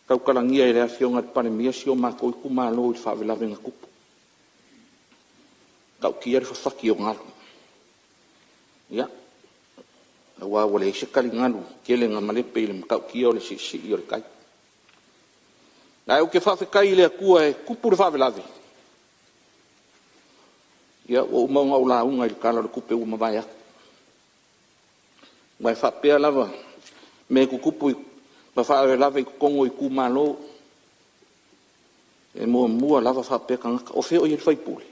Kaukalangia e rea whionga te Palemene si o mako i kumalo i whawelawe ngā kupu. Kau kia re whawhaki o ngaru. Ia. Na wawale e se kari ngaru. Kele ngā malepe i le makau kia o le si i o le kai. Nai o ke whawhekai lea kua e kupu re whawelawe. Ia o umaunga o la unga i le kala le kupe uma vai aku. Mai whapea lava. Me kukupu i whawelawe i kongo i kumalo. E mua lava whapea ka ngaka. O wheo i le whaipule.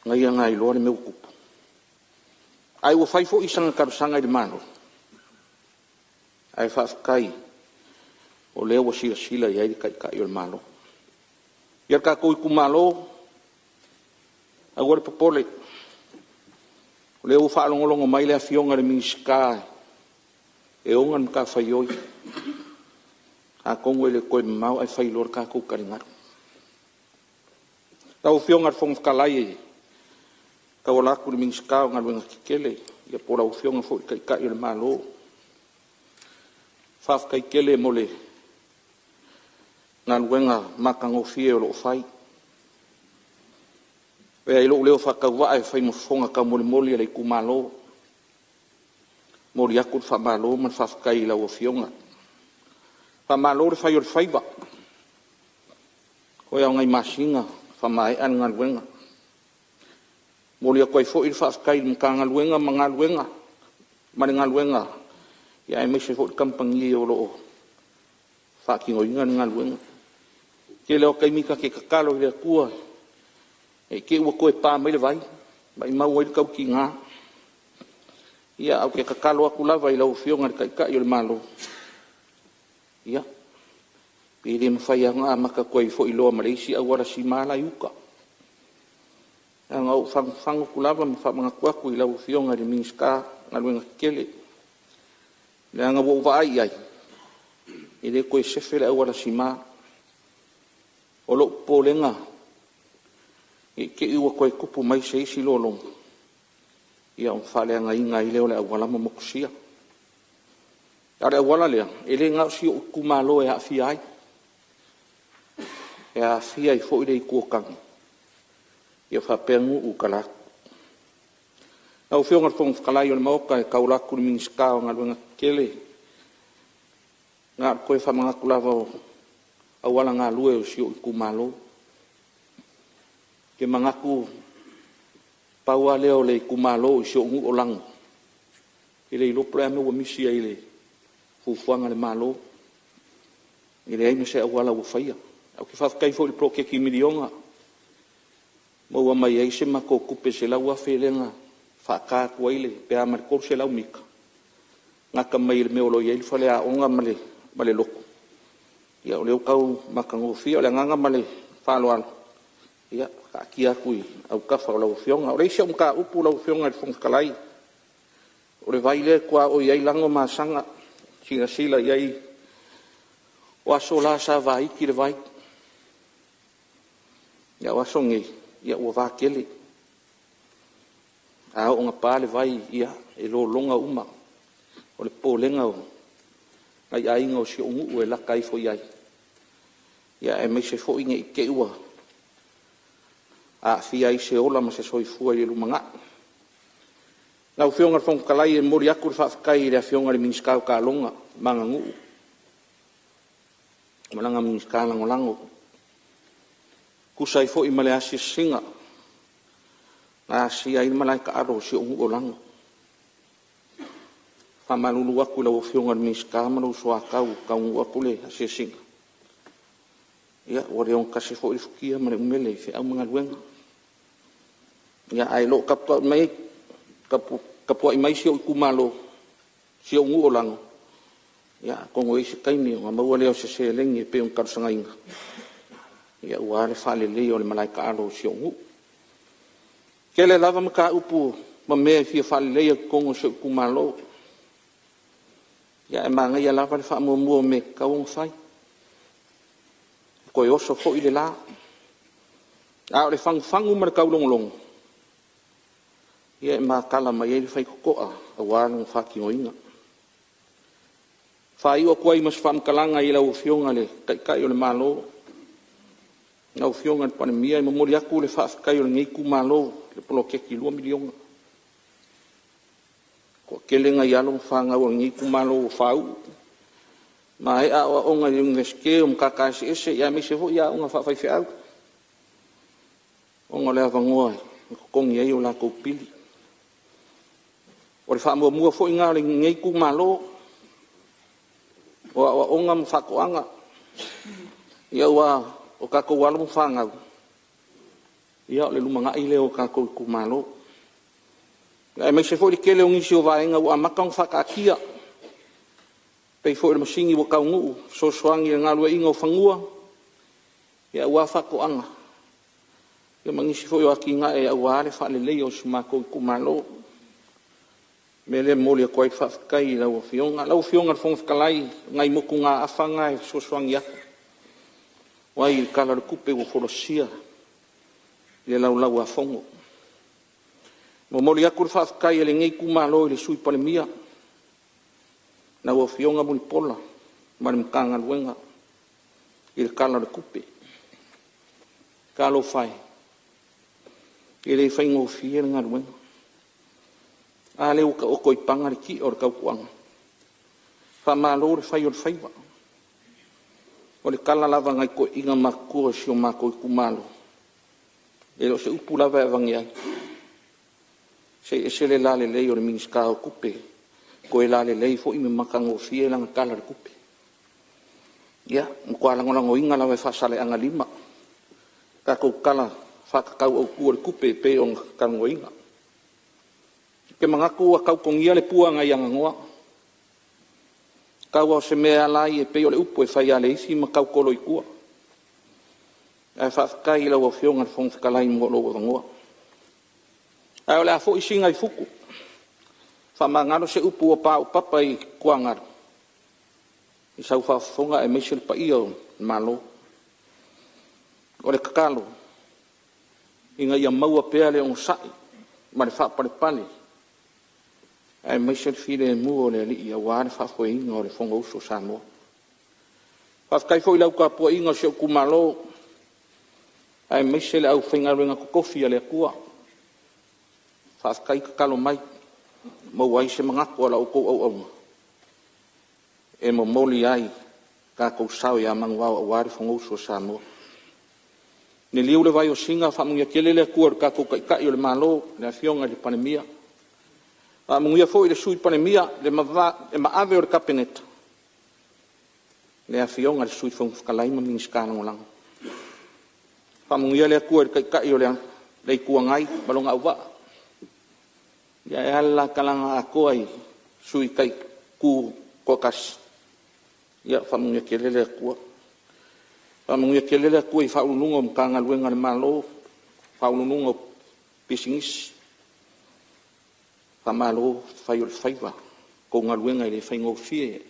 Ngai anga i loa le meu kupu. Ai o whaifo i sanga karusanga i le mano. Ai whawhekai. O leo wa sila i airi kai o le malo. Ia ka koi kumalo. Agora popole. O leo whaalongolongo mai le a whionga le miska. E onga mka whaioi. A kongo le koe mau ai whailor ka kou karingaru. Tau whionga le whong whakalai e. Kaula ku mi ska nga luenga kele ia pola ufionga fo kai le malo. Faf kai kele mole. Nga luenga makango fie lo fai. Pe ai lo leo fa ka wa ai fai mo fonga ka mole le ku malo. Mori aku fa malo man faf kai la ufionga. Fa malo le fai o fai ba. Ko ia ngai masinga fa mai an nga luenga. Moli a koe fo il fa kai mka ngaluenga mangaluenga maringaluenga ya ai mese fo kampangi o lo fa ki ngoinga ngaluenga ke le o kai mika ke kakalo le kua e ke wa koe pa mai le vai mau il kau ki nga ya au ke kakalo aku lava i lau fionga kai le malo ya pili mfaya nga maka koe fo ilo Malaysia awara si mala yuka ngau fang kulava fa mangaku aku ila ufionga di minska ngaluenga kele le nga bo vai ai ile ko sefele awala sima olo polenga ke iwa ko kupu mai sei silolong ia fale nga inga ile ole awala mokusia ara awala le ile nga si kumalo ya fiai fo ile ko kang ia fa pengu u kala au fionga fong kala yo mo ka kaula ku min ska nga luenga kele nga ko fa manga kula vo awala nga lue si ku malo ke manga ku pawa leo le ku malo si ngu olang ile lo prame wo misi ile fu fuanga le malo ile ai no se awala wo faia au ke fa kai fo le pro ke ki milionga mo wa mai se ma ko kupe se la wa felenga fa ka ko ile pe a mar ko se la umika nga ka mai me lo ye fa le a onga male loko ya o le kau makango fio le nga male fa lo al ya ka kia kui au ka fa lo fionga o le se ka upu lo fionga le fong kalai o le vai le kwa o ye lango ma sanga sila ye wa sola sa vai ki le vai ya wa songi ia ua vakele a o nga pale vai ia e lo longa uma o le polenga o ai ai ngo si ungu e la kai fo ia ia e me se fo inge ke ua a fi ai se ola ma se soi fu i lumanga na o fionga fong kalai e mori aku fa kai le fionga le minska ka longa manga ngu malanga minska lango kusai fo i male asi singa na si ai malai ka aro si ungu olang fa malulu aku la ofionga miska manu so akau ka ungu aku le asi singa ya ore on kasi fo i fukia male umele fe au mga luenga ya ai lo kapto mai kapu i mai si o kumalo si ungu olang ya kongo isi kaini nga mawale o se lengi pe un karsanga inga ia ua le fale le o le malaika alo si ongu. Kele lava maka upu ma mea fia fale le kongo se kumalo. Ia e manga ia lava le fa mua me kaung fai. Koe oso fo i le la. A o le fangu ma le kaulongolongo. Ia e maa kala ma ia le fai kokoa a wānong whaki o inga. Whai o kuai mas whamkalanga i lau fionga le kai o le malo. Nga o fionga le Palemene i mamori aku le whaafikai o le ngei kumalo le polo keki 2 milionga. Ko kelenga i along whanga o le ngei kumalo o whau. Ma e a o onga i ungeske o mkakasi ese ia mese fo ia onga whaafaife au. Onga le avangoa i kukongi ei o la koupili. O le whaamua mua fo inga o le ngei kumalo o onga mwhakoanga. Ia ua o kako wala mo whangau. Ia o le lumanga i leo kako kumalo. E mai se fo i kele o ngisi o vaenga o amakang whakakia. Pei fo i le masingi o kaungu, so soangi e ngalua inga o whangua. Ia ua whakoanga. Ia mangisi fo i o akinga e au aare whalelei o sumako i kumalo. Me le moli a koe whaakai lau fionga. Lau fionga fonga whakalai, ngai moku ngā awhanga e so soangi ako. Wai i kala le kupe o folosia le lau a fongo. Mo moli aku whaakai e le ngei kumalo i le sui Palemia. Na ua fionga muli pola, mani mkanga luenga, i le kala le kupe. Kalo fai, i le whaingo fie le ngā luenga. A le uka oko I panga le ki o le kaukuanga. Whamalo le whai o le whaiwa. O le kala lava ngai ko inga makua sio mako I kumalo. E lo se upu lava e vangi ai. Se le lale lei o le miniska o kupe. Ko e lale lei fo I me makango fie langa kala le kupe. Ia, mkua langolango inga lawe whasale anga lima. Kako kala whakakau au kua le kupe pe o kango inga. Ke mangaku a kau kongia le pua ngai anga ngoa. Kau au se mea lai e pe o le upu e whai ale isi ma kau kolo I kua. Ai whakakai lau au fionga le whongwhakalai mo lo o ngoa. Ai o le a fo I singa I fuku. Whamangaro se upu o pā upapa I kuangaro. I sau whafonga e meisel pa I o malo. O le kakalo. Inga ia maua pea le on sai. Ma le whapare pale. Ai meisel file e mua o le ali I a wāre whafo inga o le whonga uso Samoa. Whafkai fo I lau ka pua inga se o kumalo. Ai meisel au whaingaruenga kokofi a le kua. Whafkai kakalo mai. Mau ai se mangako ala o kou au au. E mo moli ai. Ka kou sao ia mangwao a wāre whonga uso Samoa. Ni liu le vai o singa whamungia kelele kua ka kou kai o le malo. Le afionga le Palemia. Mungia fo I le sui Palemia le maave o le kapeneta. Le afionga le sui whongwhakalai ma miniska langolanga. Mungia le kua kai o le kua ngai balonga au waa. Ia e ala kalanga a koa I sui kai ku kokas. Ia whamungia kelele kua. Whamungia kelele kua I whaulununga mkanga luenga le malo. Whaulununga pisingis. Whamalo whai o le whaiwa. Ko ngā luenga I le whaingo fie.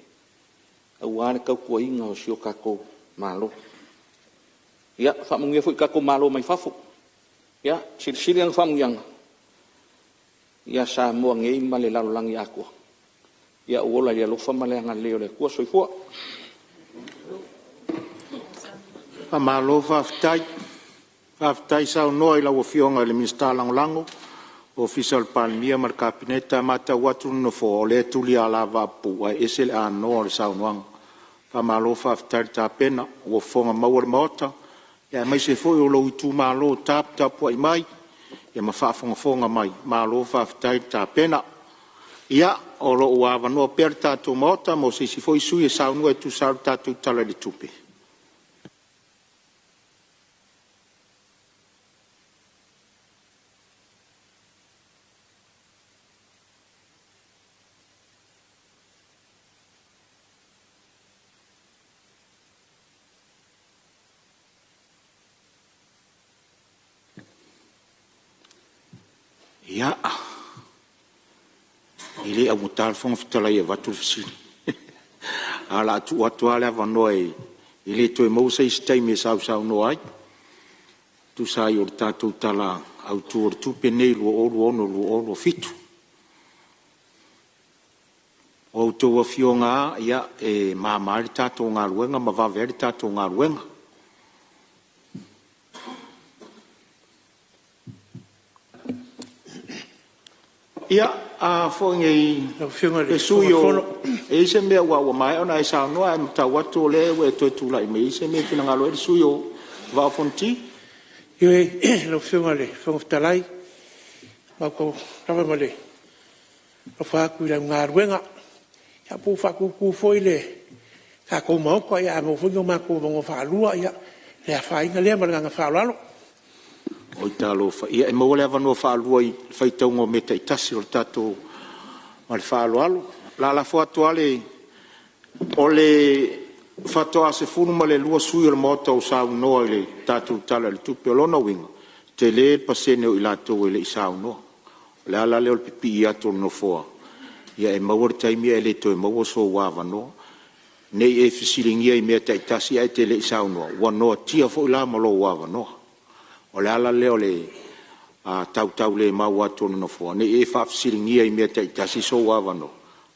Au are kau kua inga o sio kako malo. Ia whamungia fui kako malo mai whafo. Ia sili ang whamungianga. Ia Samoa ngei ma le lalolangi a kua. Ia uola ia lofa ma le anga leo le kua soifua. Malo whaftai sao noa I lau o fionga le minsta langolango. Official Palemia mar kabineta mata watu no fo le tuli ala va pu a esel a no le sao noang. Malo whaftai ta pena o fonga mawar mota. Ia mai se foi o lo itu malo tap ai mai. Ia mawhaafonga mai. Malo whaftai ta pena. Ia o lo ua wanoa per tātou mota mo se si foi sui e sao nua e tu sao tātou tala le tupe. Ia. Ile au mutal fong fitala ia watu fisili. Ala tu ale avanoa e. Ile toi mausa I stai me sau no ai. Tu sai o tātou tala Autu o Tupe nei lua olu fitu. O tau a fionga ia e maamari tātou ngā ruenga, ma vaveri tātou ngā ruenga. Ia, a fōngi e sui o e se mea ua mai ona e sao noa e mtau atu o leo e toi tūla I mei se mea kina ngalo e sui o Vafonti. Io e lo fiunga le whangoftalai ma ko rawa ma le o whaaku I ngā ruenga ia pū whaku kū foi le ka kou maoko ia mo whingo mako mongo whaalua ia le a whainga lea ma le ngā whaalalo. O talo ia e mo le avano whaalua I whaitaunga me te itasi o le tātou ma le whaaloalo. La la whaatuale o le whatoa se funu ma le lua sui o le mota o sau noa I le tātou tala le tupe o lona winga. Te le pasene o I lātou I le isau noa. Le ala leo le pipi I ato no foa. Ia e mawar taimia e le toi mawar so wawa noa. Nei e fisilingia I mea te itasi ai te le isau noa. Wa noa tia fo I la malo wawa noa. O le ala leo le tau le mau atonu no fo ne e fa fsilingia I mea te tasi so wavano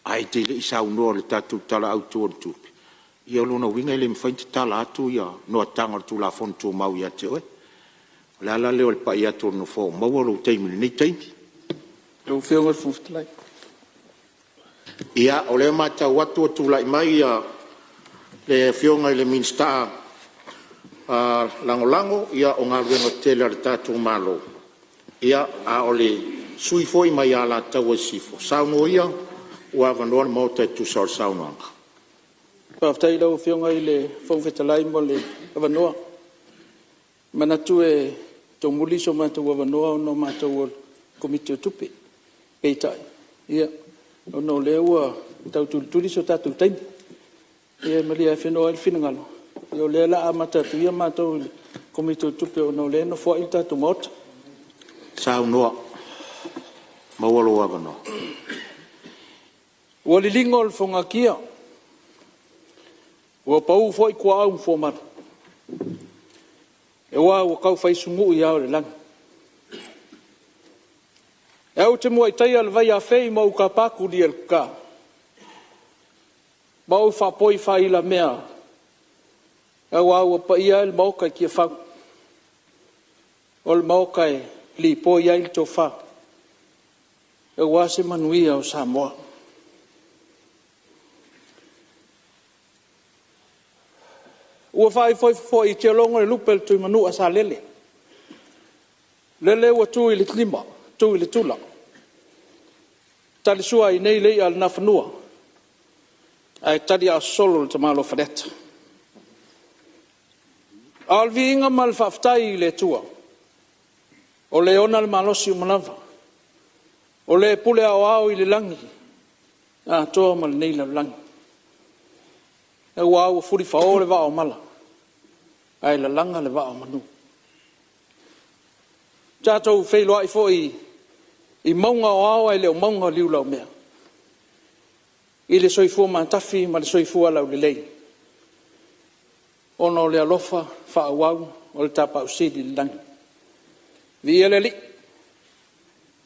ai te le isa uno le tatu tala Autu o Tupe ia lona winga le mfainta tala atu ia no atanga tu la fon tu mau ia te oe la le o le pa ia tu no fo mau lo taimi ni taimi Lo fionga fuftlai ia o le mata watu tu la mai ia le fionga le minsta lango ia o ngā wenga tele le tatu malo ia a ole sui foi mai ala tau sifo sauno ia ua vanoa mo te tu sal sauno Paftai lau fionga I le fongfetalai mo le avanoa manatu e tō muli so mātou avanoa no mātou o komite o tupe peitai ia ono le ua tau tuli so tātou taimi ia malia e whenua il whinangalo ia le la a matatu ia mātou komite o tupe ono le no fua I tātou mota sauno mawalo avanoa ua lilingo le fonga kia ua pau foi kua au fo mata e ua kau fai sungu I au le langa e au te mua I taia le vai a fei mau ka paku li el ka mau fa poi fa ila mea e ua pa ia el mau kai kia fau o le mau kai li po ia il to fa e ua se manuia o Samoa ua fai foi te longo le lupel tu manu asa lele ua tu I le klima tu I le tula tali sua I nei lei al nafanua ai tali a solo le tamalo fadeta al vinga mal faftai le tua o le ona le malosi umanava o le pule au I le langi a toa mal nei le langi e ua furi fao le va o mala ai la langa le va o manu tatou fei loa I foi I maunga o au ai leo maunga liu lau mea I le soifua mantafi ma le soifua lau le lei ono le alofa fa awau o le tapa usidi le langi vi ele li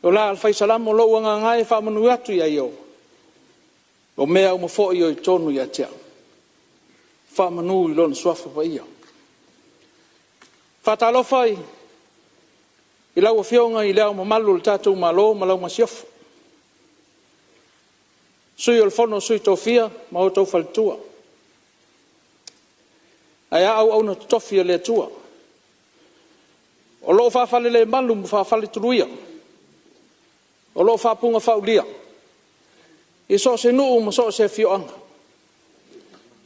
o la alfai salam o lo anga ngai fa manu atu ia io o mea umo fo I tonu ia tea fa manu I lon swafa pa ia fa talofa I lau o fionga I leo mamalu le tatou malo ma lau masiofu sui o le fono sui tofia ma o tau faltua ai au na tofia le tua o lo fa fale le malu fa fale turuia o lo fa punga fa ulia I so se nu ma so se fioanga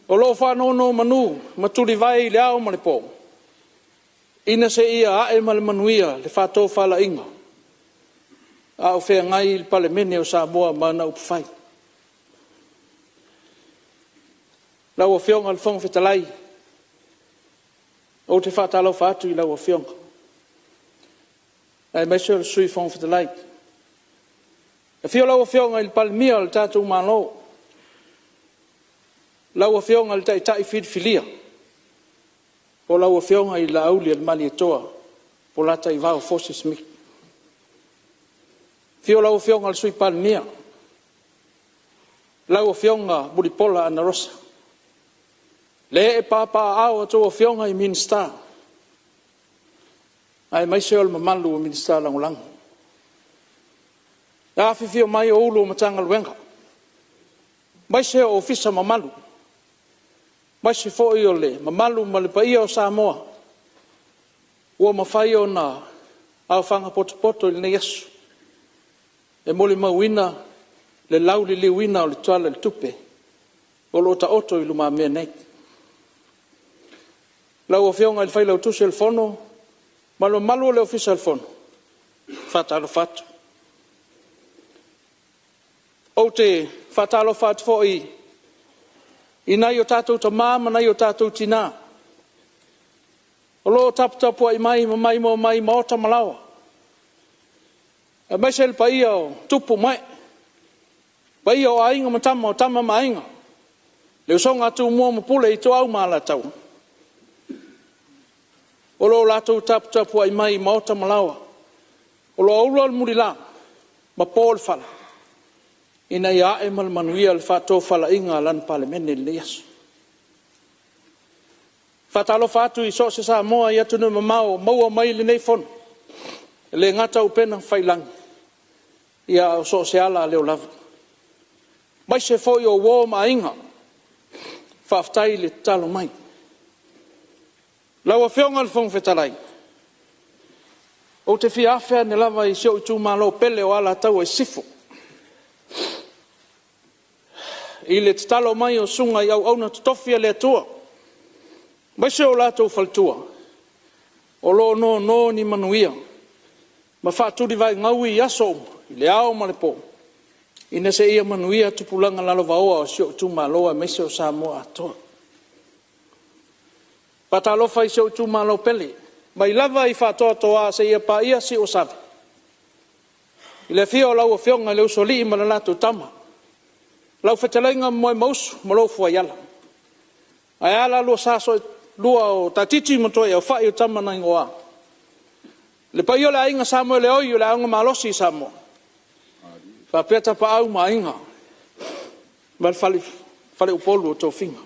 o lo fa no manu matuli vai le au ma le po ina se ia e mal manuia le fa to fa la inga au fe ngai il Palemene o Samoa mana upfai la o fionga al fong fetalai o te fa talo fa tu la o fionga ai mai sure sui fong fetalai e fio la o fionga il Palemene al tatu malo la o fionga al tai fit filia o la o fionga I la auli al mali toa po la tai va o forces mi fio la o fionga al sui Palemene la o fionga bulipola ana rosa le e papa au to o fionga I minsta ai mai se o mamalu o minsta la ulang ya fio mai o ulo matanga luenga mai se o ofisa mamalu mai se fo I le mamalu ma le paia o Samoa ua mawhai o na au whanga poto I le Yesu e moli mawina le lau li liwina o le tuala le tupe o lo ta oto I luma mea nei lau o fionga I whai lau tusi el fono malo malu le ofisa el fono fatalo fatu o te fatalo fatu fo I nai o tātou ta māma, nai o tātou tina. O lo tapu ai mai ma o ta malawa. E mai se le paia o tupu mai. Paia o ainga matama o tama mainga. Le usonga tu mua mapule I to au mala tau. O lo latou tapu ai mai ma o ta malawa. O lo aula mulila ma Paul fala. Ina ia e mal manuia le fato fala inga lan Palemene le Yesu. Fatalo fatu I so se Samoa ia tunu mamao maua mai le nei fon. Le ngata upena failang. Ia so se ala leo lava. Mai se fo yo wo ma inga. Faftai le talo mai. Lawa feonga le fong fetalai. O te fiafea ne lava I seo tu malo pele o ala tau e sifo. I le talo mai o sunga I au na tofia le atua. Mai seo lato faltua. O lo no ni manuia. Ma faturi vai ngaui aso I le ao ma le po. Ina se ia manuia tupulanga lalo vaoa o seo tu malo a mese o Samoa atua. Patalo fai seo tu malo pele. Mai lava I fatoa toa se ia pa ia si o save. I le fio lau o fionga le usoli I malalato tama. Lau fetelainga moe mausu mo lau fua yala. Ai ala lua saso lua o tatiti motoe o fai o tama na ingoa. Le pa io le ainga Samoa le oi o le aunga malosi Samoa. Fa peta pa au ma inga. Mal fale upolu o tō finga.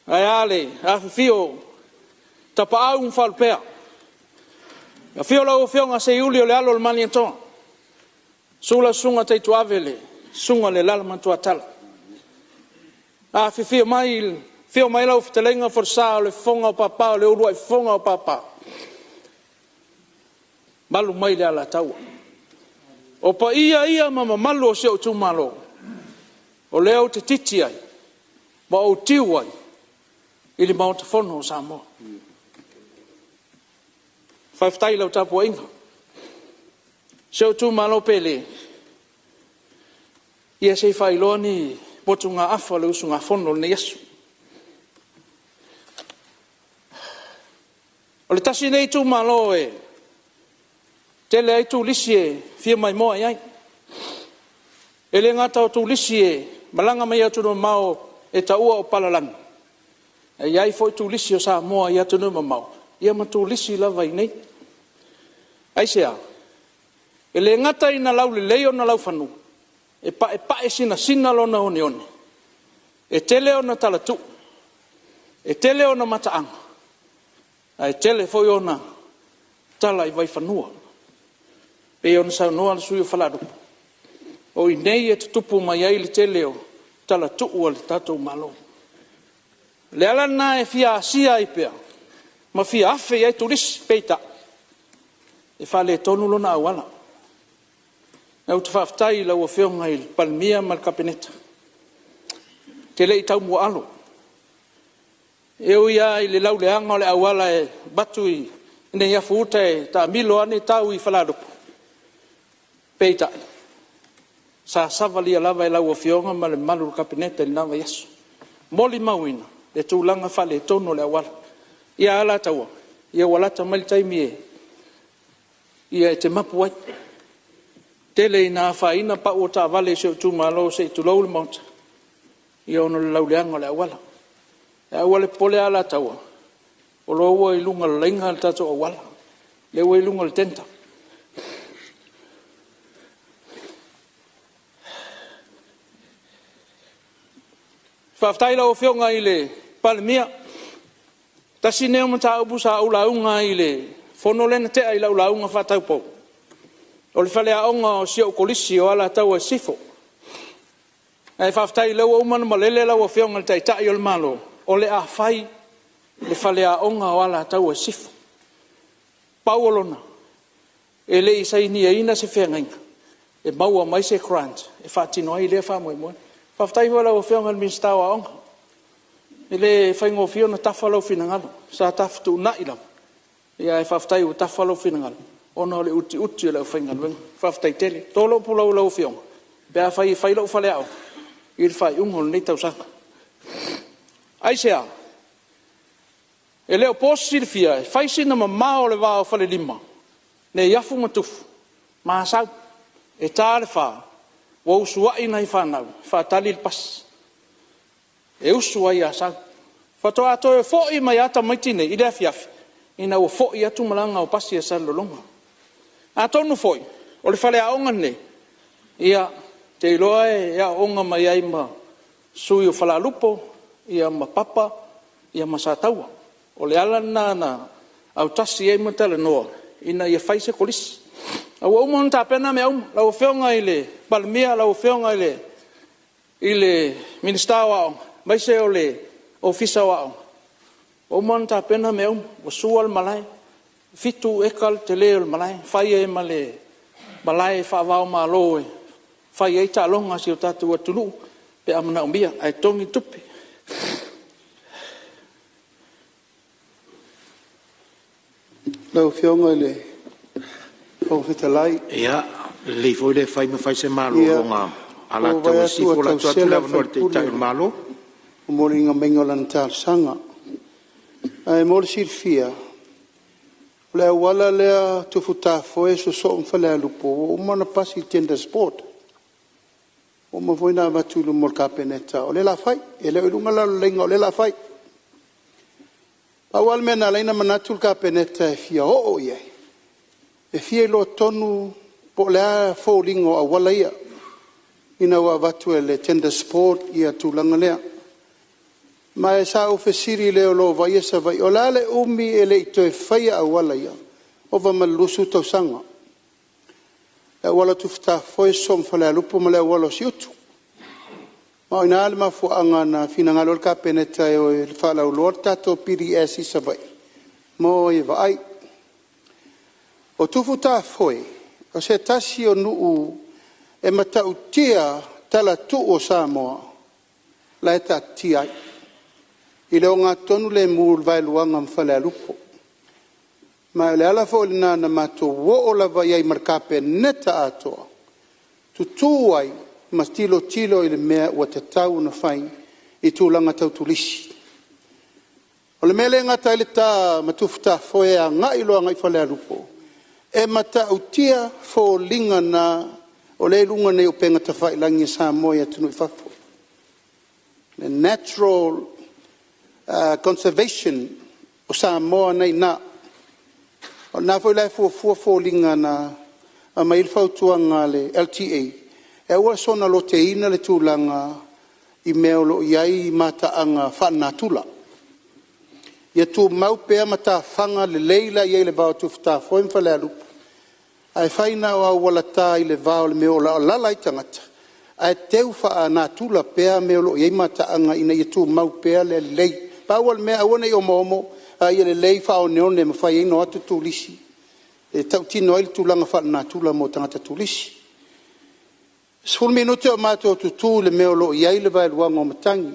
Ai ale, a fio tapa au un falpea. A fio la o fionga se iuli o le alo le mani atoa. Sula sunga te tuavele, sunga le lala mantua tala. A fio mai lau fitelenga forsa o le fonga o papa o le urua I fonga o papa. Malu mai le ala taua. O pa ia mama malu o seo tu malo. O leo te titi ai. Ma o tiu ai. I le maota fono o Samoa. Whaiftai lau tapu inga. Seo tu malo pele. Ia se whailoa ni potu ngā afa le usu ngā fono le Yesu. O le tasi nei tu malo e. Tele ai tu lisi e fia mai moa iai. E le ngata o tu lisi e malanga mai atu no mao e taua o palalanga. E iai foi tu lisi o Samoa i atu no mamau. Ia ma tu lisi lava I nei. Ai sea. E le ngata ina lau le leo na lau whanu. E pa e sina lona one one. E tele o na talatu. E tele o na mataanga. E tele foi o na tala I vai whanua. Pe ona sa noa le sui o whaladu. O I nei e tutupu mai ai le tele o tala tuu o le tatou malo. Le ala na e fia asia I pea. Ma fia afe ai turisi peita. E whale tonu lona awala. E o te whaftai lau o whionga I Palemene ma le kapeneta. Te le I tau mua alo. E o ia I le lau le anga o le awala e batu I nei afuuta e ta milo ane tau I whaladupu. Peita. Sa savalia lava e lau o whionga ma le malu kapeneta I lava Yesu. Moli mauina. Le tūlanga whale tono le awala. Ia ala taua. Ia walata mai taimi e. Ia e te mapu ai. Tele I nā whaina pa o tā vale se o tūmalo se I tulau le mauta. Ia ono le lauleanga le awala. E awale pole ala taua. O loa I lunga le lenga le tato awala. Le ua I lunga le tenta. Whaftai lau whionga I le Palemene. Tasi neo mata upu sa au launga I le fono lena te ai lau launga whatau pou. O le whale aonga o sia o kolisi o ala tau e sifo. E whaftai lau umana malele lau o whionga le taitai o le malo. O le a whai le whale aonga o ala tau e sifo. Pauolona. E le isai ni ina se whengainga. E maua mai se grant. E whatino ai le wha moe moe. Whaftai wala o whionga le minstau aonga. E le whaingo whiona tawhalau whinangalo. Sa tawhatu nai lau. Ia e whaftai o tawhalau whinangalo. Ona le uti o lau whaingaluenga. Whaftai tele. Tolo pulau lau whionga. Pea whai lau whale au. I le whai ungo le nei tausanga. Aisea. E leo posi le fia. Whai sina ma mao le wā o whale lima. Ne iafu matufu. Maa sau. E tā le wha. Wa usua ina I whanau. Whatali le pas. E usua I asau. Whatoa atoe fo I mai ata maitine. I le afiafi. ina ua fo'i atu malanga o pasi e salolonga. A tonu fo'i, o le whale aonga ne, ia te iloa e aonga mai ai ma sui o whalalupo, ia ma papa, ia ma sātaua. O le ala na au tasi e ma Talanoa, ina ia whaise kolisi. Au umon ta pena me au, lau whionga i le Palemene, lau whionga i le minista o aonga, mai se o le ofisa o aonga. Umon ta pena me au, o sua le Malae, fitu ekal te leo le Malae, whai e ma le Malae whaavao ma alo e, whai e ta longa si o tatu atunu, pe amana umbia, ai tongi Tupe. Lau whionga i le Whawhitalai. Ia, le foi le fai me fai se malo longa. Ala tau si fo la tua la vanor te tai malo. O mori nga mengo lan tal sanga. Ai mori sir fia. Le wala le tu futa foi so so fale lupo. O mana pasi tenda sport. O mo foi na vatu lu mol kapeneta. O le la fai, ele lunga la lenga o le la fai. Awal mena leina manatul kapeneta fia o ye. E fie lo tonu po lea fōlingo a wala ia. Ina wa watu e le tender sport ia tūlanga lea. Ma e sa ofesiri leo lo vai esa vai. O lale umi e le ito e whaia a wala ia. O va malusu tau sanga. E wala tufta foe som whalea lupo ma lea wala si utu. Ma ina ale ma fuanga na fina ngalol ka peneta e o e whala u lor tato piri e si sa vai. Mo e vai. O tufu tā foi, o se tasi o nuu e matautia tala tu o Samoa, la e ta tiai. I leo ngā tonu le mūl vai luanga mwhale alupo. Ma le ala fo le nana mato wo o lava iai markape neta atoa. Tu ai mas tilo i le mea ua te tau na whain I tūlanga tau tulisi. O le mele ngata i le tā matufu tā foi a ngā iloa ngai whale alupo. E mata utia fo linga na o le lunga ne o penga ta whai langi Samoa ia tunu I whafo. The natural conservation o Samoa nei na. O na fo lai fo linga na a mai whautuanga le LTA. E ua sona lo te ina le tūlanga I meo lo iai mata anga whana tula. Ia tu mau pea mata whanga le leila iai le bao tufta foim whale alupu. Ai whaina o au wala tā I le vao le meo la o lala I tangata. Ai teu wha nā tula pea meo lo iai mata anga ina ia tu mau pea le lei. Pāwal mea awana I o momo ia le lei whao neone ma whai ino atu tūlisi. E tau tino ili tūlanga wha nā tula mo tangata tūlisi. Sful minute o mātou tutu le meo lo iai le vai luanga o matangi.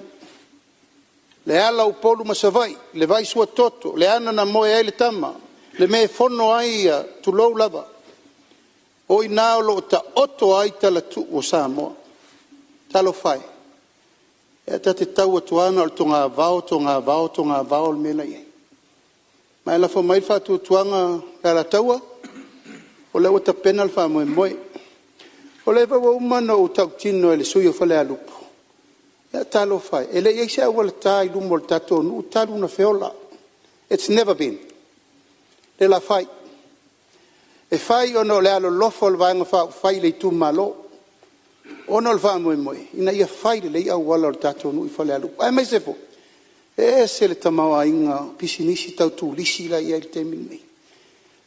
Le ala Upolu masavai, le vai sua toto, le ana na moe ai le tama, le me fono ai tu lou lava. O I nao lo ta oto ai tala tu o Samoa. Talo fai. E ta te tau atuana o tonga vao le mena iei. Ma e la fo mai fatu tuanga la taua, o le wata penal fa moe moe. O le wa umana o tau tino e le sui o whale alupo. E talo fai. E le iei se awala tā I lumo le tato nu talu na feola. It's never been. Le la fai. E fai ono le alo lofo le vaenga fai le tu malo. Ono le vaa moe moe. Ina ia fai le ia awala le tato nu I whale alupo. Ai mai sefo. E se le tamau a inga pisinisi tau tu lisi la ia il temin nei.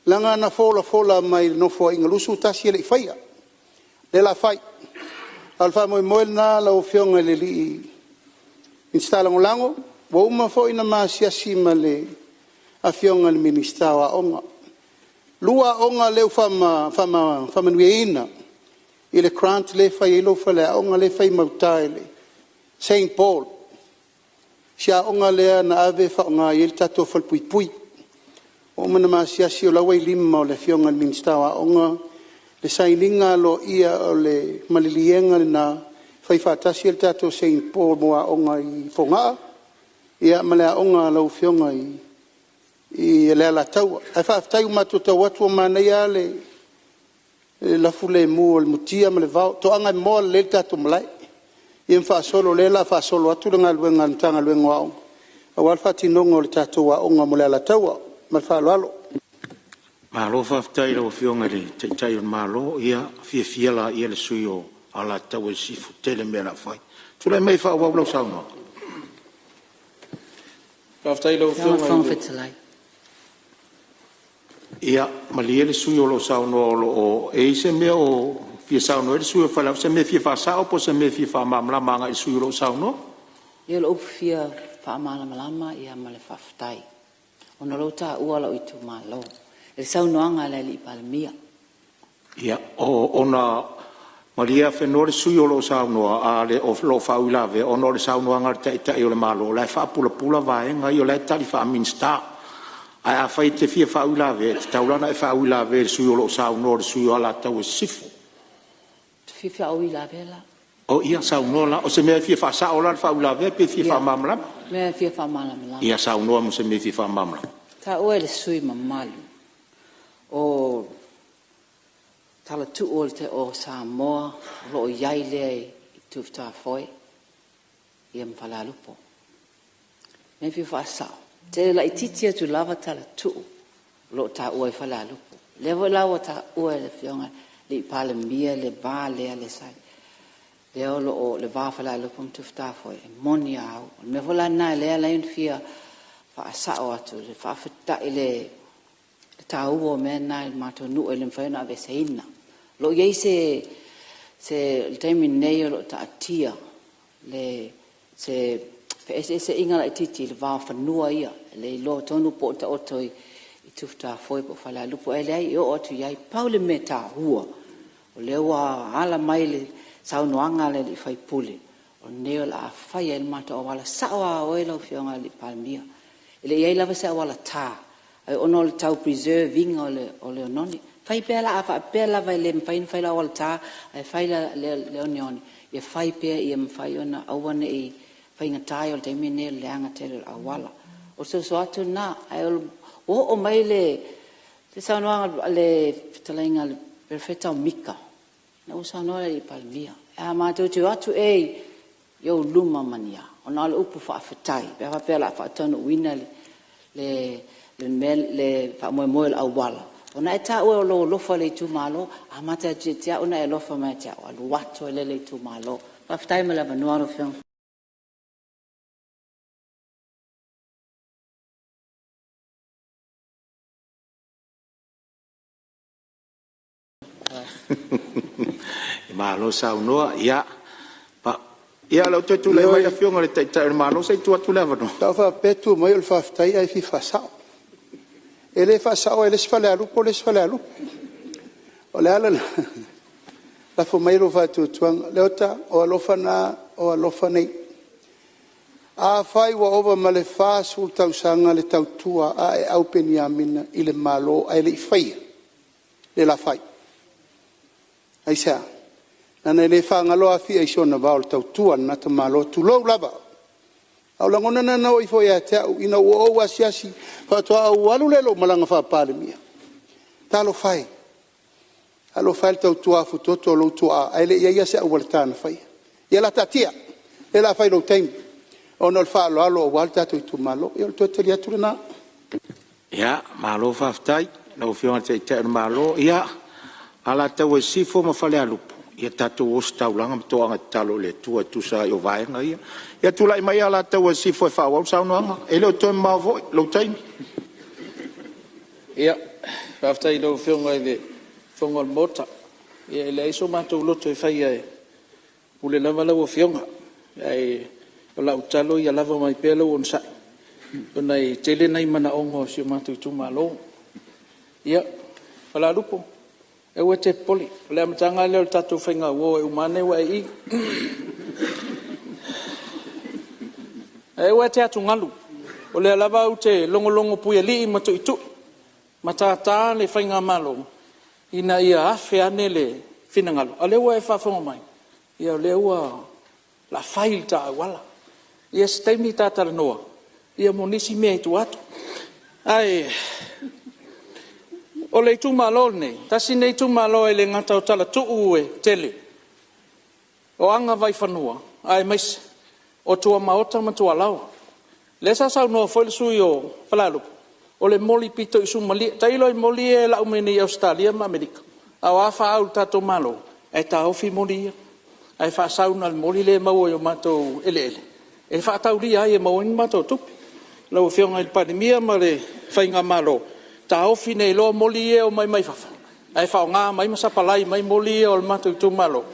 Langa na fola mai no fo inga lusu tasi le fai. Le la fai. Alfa moe moe na la o fionga le li instala ngolango. Wa uma fo ina maa siasi ma le a fionga le minista wa onga. Lua onga leu fama nuia ina. I le grant le fai ilo fa le onga le fai mautai le. St. Paul. Sia onga lea na ave fa onga i el tato fal pui pui. O mana maa siasi o lawa I lima o le fionga le minista wa onga. Le saininga lo ia o le malilienga na fai fatasi el tato St. Paul moa onga I fonga. Ia malea onga lau fionga I le ala taua. Ai whaaftai umatu tau atua mana ia le lafu le mu o le mutia ma le vau. To anga moa le tato malai. Ia mwha solo le la wha solo atu le ngā luenga ntanga luenga wa onga. A walfa tinonga o le tato wa onga mo le ala taua. ma whaalalo. Malo whaftai lau whionga re, te tai on malo, ia fia la ia le sui o ala tau e sifu, tele mea la whai. Tula mei wha wau lau sauna. Whaftai lau whionga ia, ma lia le sui o lau sauna o e se mea o fia sauna e le sui o whalau, se mea fia wha sao, po se mea fia wha mamla manga e sui o lau sauna. Ia lo fia wha malama ia ma le whaftai. Ona lau ta ua lau i tu malo. E saunoanga le li Palemene. Ia, ona Maria whenore sui o lo saunoa a le o lo whauilave, ona le saunoa ngar te o le malo, le wha pula vaenga i o le tali wha minsta. Ai a whai te fia whauilave, te taulana e whauilave le sui o lo saunoa, le sui o ala tau e sifu. Te fia whauilave la? O ia saunoa la, o se mea fia whasao la le whauilave, pe fia whamamla? Mea fia whamamla. Ia saunoa mo se mea fia whamamla. Ta oe le sui mamalu. O tala tu o te o Samoa, lo iai lea i tufta foi, i am whalalupo. Me fi whaasao. Te la i titia tu lava tala tu, lo ta ua i whalalupo. Lewa lawa ta ua le fionga, le Palemene, le ba lea le sai. Le o lo o le ba whalalupo m tufta foi, moni au. Me whala nai lea la yun fia whaasao atu, le whaafita i le tau o mena il mato nu ele mfaina ave seina lo ye se temi nei lo ta tia le se se inga la titi le va fa nua ia le lo tonu po ta oto i tufta foi po fala lupo ele ai o tu ia paule meta hua o le wa ala mai le saunoanga le fai pule o neo la fai el mato o wala sawa o ele fionga li Palemene ele ia la sa wala ta ai ono le tau preserving o le ononi fai pela afa pela vai le fai la volta ai fai le onioni e fai pe e fai ona awane e fai ngatai o te mine le anga te awala o so atu na ai o mai le sanoanga le talenga le perfecta mika na o sanoa le Palemene a ma tu atu e yo luma mania ona le upu fa fatai pe fa pela fa tonu wina le fa mo au wala ona eta o lo fa le tu malo amata tia ona e lo fa ma tia o lo wato le tu malo fa ftai me la vanua ro fion malo saunoa ia pa ia lo tu le mai la fion le te malo sei tu le vano Ta fa petu mai o fa ftai ai fi fa sao. Ele fa sao ele se fale alupo le se fale alupo. O le ala la fo mai ro fa tu tuang leota o alofana o alofanei. A fai wa over male fa sul tau sanga le tau tua a e au penia mina i le malo ai le fai. Le la fai. Ai sa. Nana le fa ngalo a fi ai sona va o tau tua na te malo tu lo lava. Au la ngona na o ifo ya te ina o wasiasi fa to au alu le lo malanga fa Palemene. Ta lo fai. Alo fai tau tua fu toto lo tua ai le ia se o voltana fai. Ia la tatia. E la fai lo tem. Ono il fa lo alo walta tu malo. Io to te ya turna. ia malo fa ftai no fiona te malo ia ala tau e sifo ma fale alupo ia tatu o staulanga to anga talo le tua tu sa yo vai nga ia tu lai mai ala tau e sifo fa wa sa no ele o to ma vo lo tai ia after do fiona le fonga mota ia le iso ma to lo to fai ai ule lava la fiona ai la utalo ia lava mai pelo on sa ona i tele nei mana ongo si ma tu malo ia fala lupo e o te poli le amtanga le tatu fenga wo e umane wa i e o te atu ngalu o le lava u te longo pu li i matu itu matata le fenga malo ina ia afe ane le finangalo ale o e fa fonga mai ia le ua la fail ta wala ia stemi ta Talanoaina ia monisi me tu atu ai o le tu malo nei tasi nei tu malo ele ngata o tala tu ue tele o anga vai fanua ai mais o tua maota ma tua lau le sa no foi sui o falalu o le moli pito i Somalia, tailo i moli e la umene i Australia ma Amerika. Au a wha au tato malo, e ta ofi moli ia. Ai wha sauna le moli le mau o mato ele ele. E wha tau ria ai e mau in mato tupi. Lau whionga il Palemene ma le whainga malo. Ta ofi nei loa moli e o mai mai whafa. Ai wha o ngā mai masapalai mai moli e o le mato i tu malo.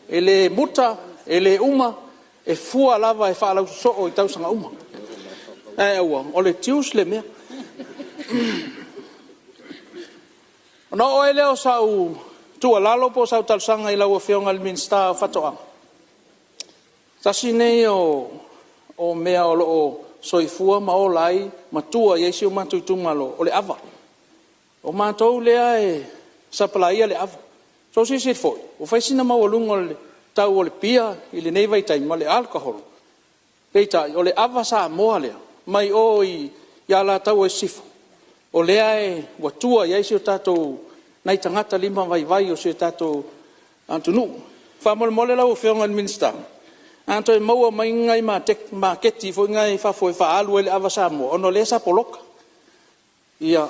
E le muta, e le uma, e fua lava e wha lau so o i tausanga uma. E aua, o le tius le mea. No o ele o sau tua lalo po sau talsanga i lau whionga le minsta whatoa. Tasi nei o mea o loo soifua ma o lai ma tua yeisi o matu tumalo o le ava. O matou lea e sapalaia le ava. So si foi. O faisina ma o lungo le tau o le pia i le neiva i tai ma le alkohol. Peita o le ava Samoa lea. Mai o i ala tau e sifo. O lea e watua yeisi o tatou nai tangata lima vai o se tatou Antunu. Whamole mole lau o whionga le minsta. Anto e maua mai ngai ma keti fo ngai fa foi fa alu ele ava Samoa ono le sa poloka ia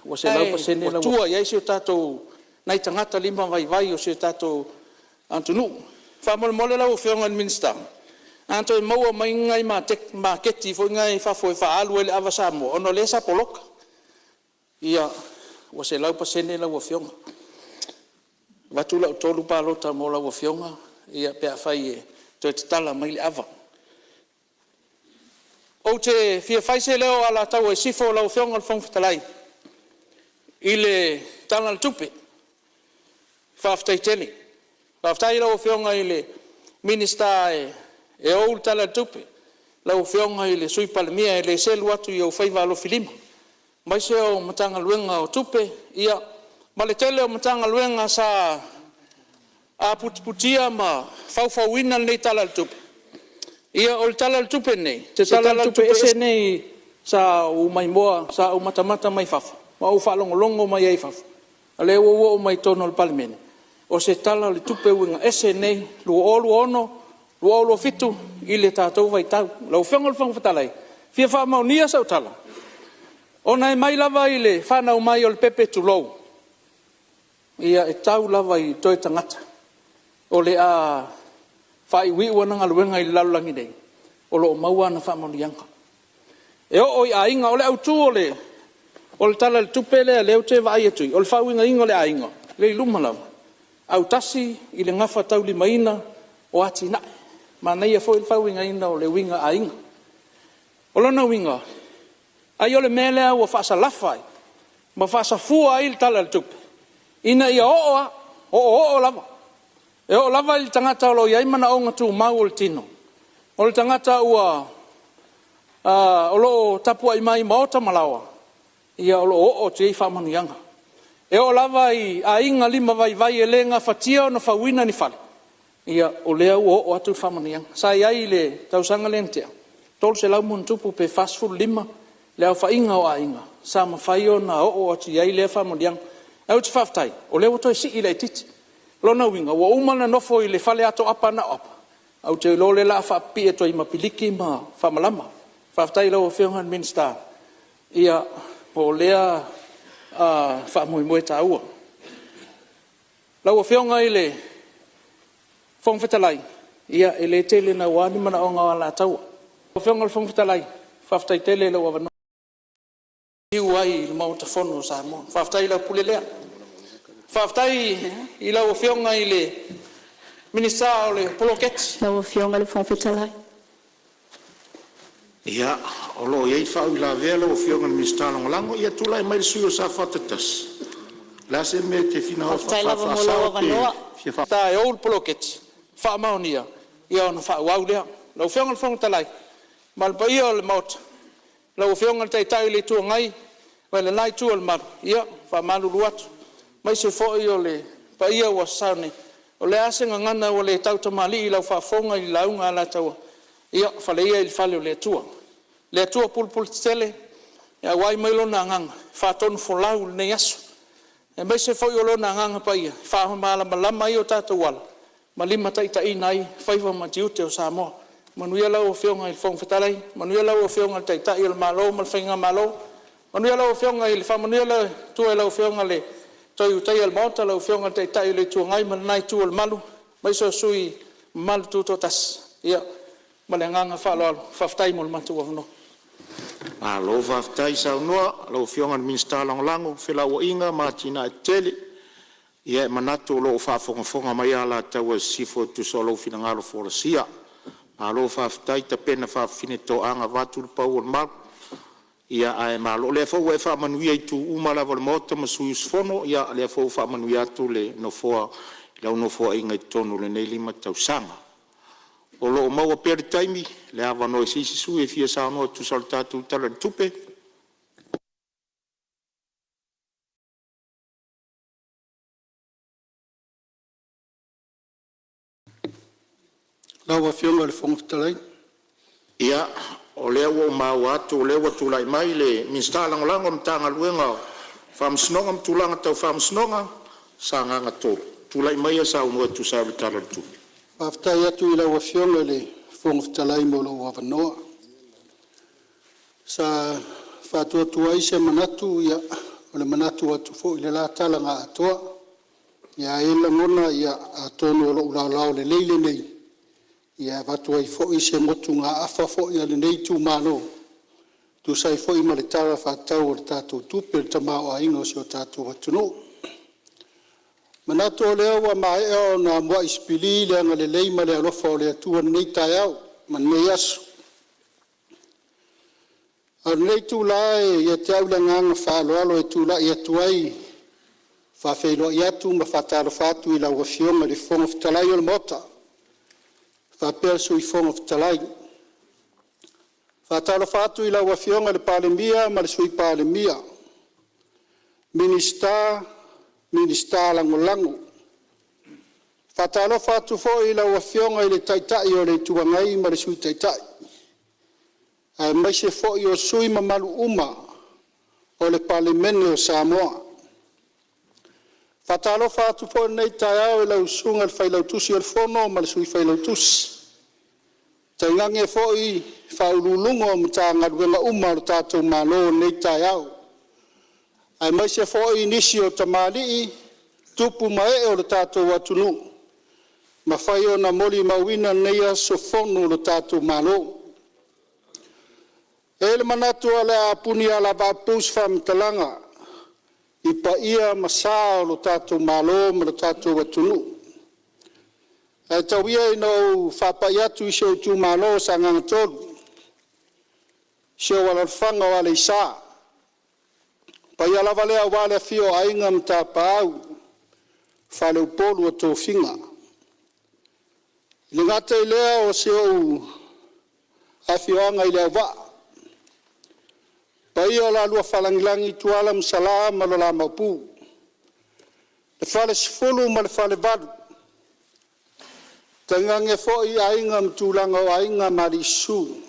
o se lau pasene lau tua ia se tato nai tangata lima vai o se tato Antunu fa mole lau whionga le minsta anto e maua mai ngai ma keti fo ngai fa foi fa alu ele ava Samoa ono le sa poloka ia o se lau pasene lau whionga watula o tolu palota mo lau whionga ia pe fai e te tala mai le ava. O te fia faise leo ala tau e sifo lau whionga le whangwhitalai. I le tala le tupe. Whaftai tele. Whaftai lau whionga i le minista e ou tala le tupe. Lau whionga i le sui Palemene e le selu atu i au whaiva alo filima. Mai se o matanga luenga o tupe. Ia, ma le tele o matanga luenga sa a putia ma fauina nei tala le tupe. Ia o le tala le tupe nei. Te tala le tupe ese nei sa u mai moa, sa u matamata mai fafa. Ma u whalongolongo mai ei fafa. A le o mai tono le Palemene. O se tala le tupe winga ese nei, lu olu ono, lu olu fitu, i le tātou vai tau. Lau whionga le whangwhatalai. Fia wha maunia sau tala. O nei mai lava i le whanau mai o le pepe tulou. Ia e tau lava i toi tangata. O le a whai wiwa nanga luenga i lalulangi nei. O lo maua na whamonianga. E o i a inga o le autu o le tala le tupe le leo te vai etui. O le whauinga inga o le a inga. Le i luma lau. Au tasi i le ngafa tau li maina o ati nae. Ma nei a fo i whauinga ina o le winga a inga. O lona winga. Ai o le mele o whaasa lafai. Ma whaasa fua i le tala le tupe. Ina ia o lava. E o lava i tangata o lo iai mana o ngatu mau o le tino. O le tangata ua o lo tapua i mai maota malawa. Ia o lo o te i whamanianga. E o lava i a inga lima vai e lenga fatia o na whawina ni whale. Ia o lea o atu whamanianga. Sa iai le tausanga lentea. Tolu se lau mun tupu pe fast food lima. Lea o whainga o a inga. Sa ma whai o na o atu iai lea whamanianga. Au te whaftai. O lea o toi si i le titi. Lona winga, wa umana nofo i le fale ato apa na apa. Au te lole la whapi e toi mapiliki ma whamalama. Whaftai lau o whiongan minsta. Ia po lea whamui ta ua. Lau o whionga i le whongwhetalai. Ia e le tele na wani mana o ngā la taua. O whionga le whongwhetalai. Whaftai tele lau avano. Iu ai il mauta whono sa mo. Whaftai lau pule lea. Whaftai i lau o whionga i le minista o le poloketi. Lau o whionga le whawhetalai. Ia, o lo iei whau i la vea lau o whionga le minista langolango, ia tula i mai le sui o sa whatatas. La se me te whina o whawhasao te... Ta e o le poloketi, whaamaonia, ia ona whauau lea. Lau whionga le whawhetalai, malpa ia o le maota. Lau o whionga le taitai le tua ngai, vai le nai tua le maru. Ia, whaamalulu atu. Mai se foi o le pa ia wa sane o le asenga ngana o le tau tamali i lau whafonga i launga ala taua ia whale ia i whale o le atua pulpul tele ia wai mai lona nganga whatonu folau nei aso e mai se foi o lona nganga pa ia whahama malama i o tātou wala ma lima taita i nai whaiva matiute o Samoa manuia lau o whionga i whongwhetalai manuia lau o whionga i taita i o malo ma whainga malo Manuia lau whionga i le whamanuia lau tua lau whionga le toi utai al maota lau whionga te tai le tua ngai manai tua al malu. Mai so sui malu tu totas. Ia, male nganga whalo whaftai mo le matu wavno. Lo whaftai sa unua, lau whionga ni minsta lango, whila wa inga, mātina e tele. Ia manatu lo whafonga mai ala taua sifo tu solo fina ngalo forasia. Lo whaftai ta pena whafine to anga watu le pau al malu. Ia ai malo le fo e fa manuia I tu umala vol mota masui sfono ia le fo fa manuia tu le no fo la no fo inga tonu le nei lima tau sanga o lo mau per taimi le ava no si su e fia sa no tu salta tu tala tupe la wa fiona le fong talai ia o lea o mau atu o lea o tulai mai le minsta langolango mtanga luenga whamsnonga mtulanga tau whamsnonga sa nganga tō tulai mai sa unua tu sa vitara tu aftai atu ila wa fiona le fong talai mo lo wa vanoa sa fatua tuai se manatu ia o le manatu atu fo ile la tala nga atoa ia ila ngona ia atonu lo lao le leile nei ia watu ai fo I se motu ngā awha fo I ale nei tū mālo. Tu sai fo I ma le tara whātau o le tātou tupe le tamau a ingo si o tātou watuno. Manato o lea wa mai o na mua ispili le anga le leima le alofa o le atua nei tai au, man mei asu. Al nei tū lae ia te au le nganga whaaloalo e tū la I atuai whawhelo I atu ma whataro whātu I lau wa fionga le fonga whatalai o le mota. Apia sui fonga whatalai. Whatalo whātu I lau wa fionga le Palemene ma le sui Palemene. Minista lango. Whatalo whātu fo I lau wa fionga I le taitai o le tuangai ma le sui taitai. Ai mai se fo I o sui mamalu uma o le Palemene o Samoa. Whatalo whātu fo nei tai au I lau sunga le whailau tusi o le fono ma le sui whailau tusi. Taingange fo I whaululungo o mtanga ruenga uma o tātou malo nei tai au. Ai mai se fo I nisi o tamali tupu mae o le tātou watunu. Ma whai o na moli mawina nei aso fono o le tātou malo. Ele manatu ale apuni ala vapus whamtalanga. I pa ia masa o le tātou malo ma le tātou watunu. E tauia I no whapai atu I seo tu malo sa nganga tolu. Seo wala whanga wale I sa. Pa ia lava lea wale fio ainga mta pa au. Whale Upolu o tō whinga. Le ngata I lea o seo a fioanga I lea wa. Pa ia la lua whalangilangi tuala msala ma lo la maupu. Le whale sifulu ma le whale valu. Tangange fo I ainga mtulanga o ainga marisu.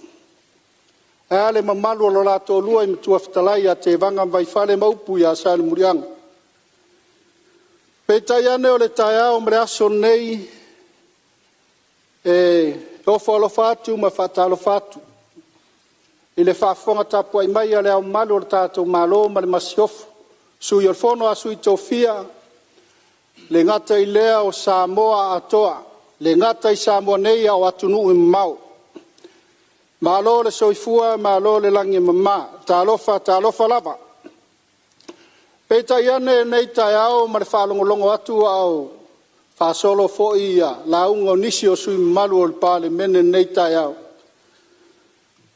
Ale mamalu o lo lato lua I mtua whatalai a te vanga vai whale maupu I asane murianga. Peitai ane o le taia o mre aso nei ofo alo fatu ma whatalo fatu. I le whafonga tapu ai mai ale au malu o le tātou malo ma le masiofu. Sui o fono a sui tofia. Le ngata I lea o Samoa atoa. Le ngata I Samoa nei au atunu I mau. Malo le soifua, malo le langi mama. Talofa lava. Peta iane nei tai au ma le whalongolongo atu au whasolo fo ia. Launga o nisi o sui malu o le Palemene nei tai au.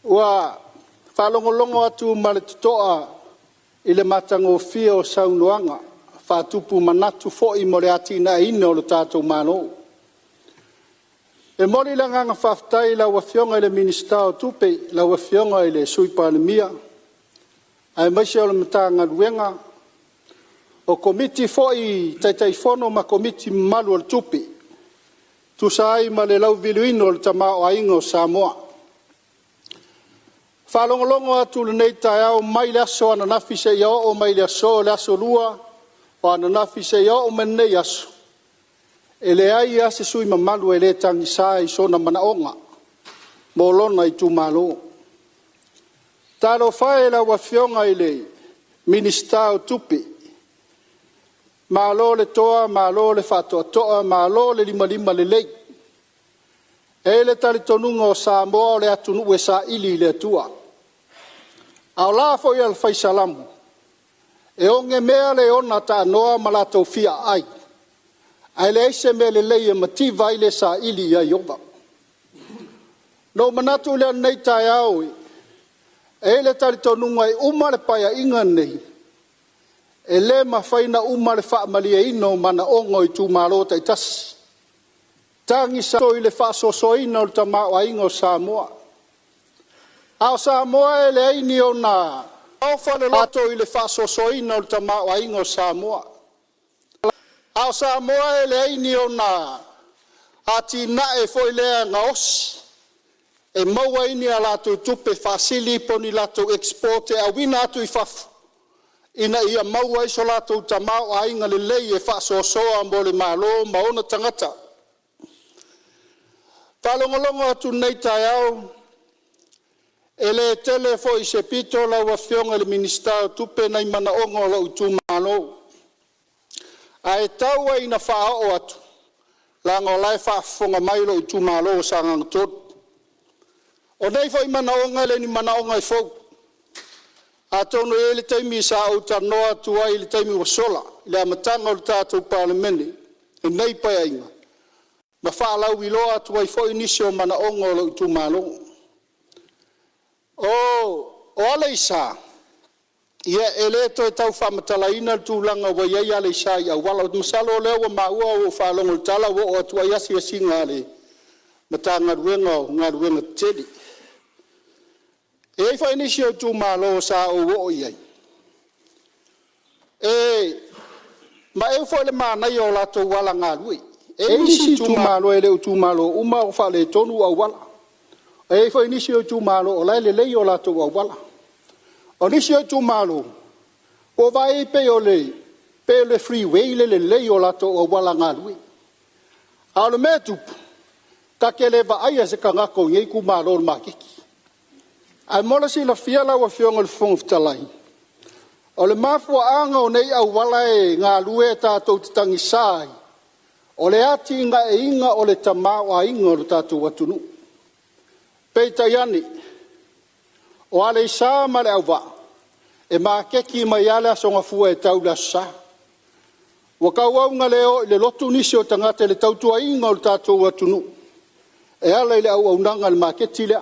Ua whalongolongo atu ma le tutoa I le matango fia o saunuanga. Whatupu manatu fo I mo le atina ina o le tātou mano. E mori la nganga whaftai la wafionga I le minista o Tupe, la wafionga I le sui Palemene. Ai maise o le matanga ruenga. O komiti fo I taitai fono ma komiti malu o le Tupe. Tu sai ma le lau viluino o le tamao ainga o Samoa. Whalongolongo atu le nei tai au mai le aso ana nafi se iao o mai le aso le aso lua o ana nafi se iao o menei aso. E le ai ase sui mamalu e le tangi sa I sona manaonga. Molona I tu malo. Talo fae la wafionga I le Minista o Tupe. Malo le toa, malo le whatoa toa, malo le lima le lei. E le tali tonunga o Samoa o le atunu e sa ili le atua. Au la fo i al faisalamu. E onge mea le ona ta noa malato fia ai. Ai le eise me le lei e mativa i le sa ili ia yoba. No manatu le anei tai aoi. E le tali tonunga i uma le paia inga nei. E le mawhaina uma le wha malia ino mana ongo i tu marota i tasi. Tangi sa i le wha sosoina o le tamau a ingo Samoa. Ao Samoa e le aini o na ofa le lato i le wha sosoina o le tamau a ingo Samoa. Ao Samoa e le aini o na ati na e foi lea nga osi. E maua ini a lato tupe fasili poni lato exporte a wina atu i fafu. Ina ia maua iso lato tamau a inga le lei e wha sosoa mo le malo maona tangata. Talongolongo atu nei tai au. E le tele fo i se pito la ua fionga le minister tupe nei mana ongo la utu malo. A e taua ina wha o atu. La ngolai wha fonga mai lo utu malo sa ngangatot. O nei fo i mana onga le ni mana onga i fo. A tono e le taimi sa au tanoa tua i le taimi wa sola. Le amatanga o le tātou Palemene. E nei pai ainga. Ma wha alau i loa tua i fo inisio mana onga o utu malo. O ale isa. Ia e le to e tau whamatalaina tūlanga wa iei ale isa i au wala. Masalo leo wa maua o whalongo tala o atua iasi a singa ale. Mata ngā ruenga teli. E fa inisio tu malo sa o iei. Ma e fo le mana i o lato wala ngā rui. E nisi tu malo e le tu malo uma o fa le tonu au wala. E fa inisio tu malo o lai le lei o lato au wala. O nisio tu malo o vai pe le freeway le lei o lato au wala ngā rui. Ao le metupu. Ta ke le va ai se kanga ko ngai ku malo makiki. Ai mola si la fia la wa fionga le fong talai. O le mafu anga o nei au wala e ngā lue tātou titangi sai. O le ati inga e inga o le tamau a inga o le tātou watunu. Peita yani. O ale isa ma le au wa. E maa keki mai ale asonga fua e tau la sa. Waka waunga leo le lotu nisi o tangate le tautua inga o le tātou watunu. E ala ile au nanga le maketi lea.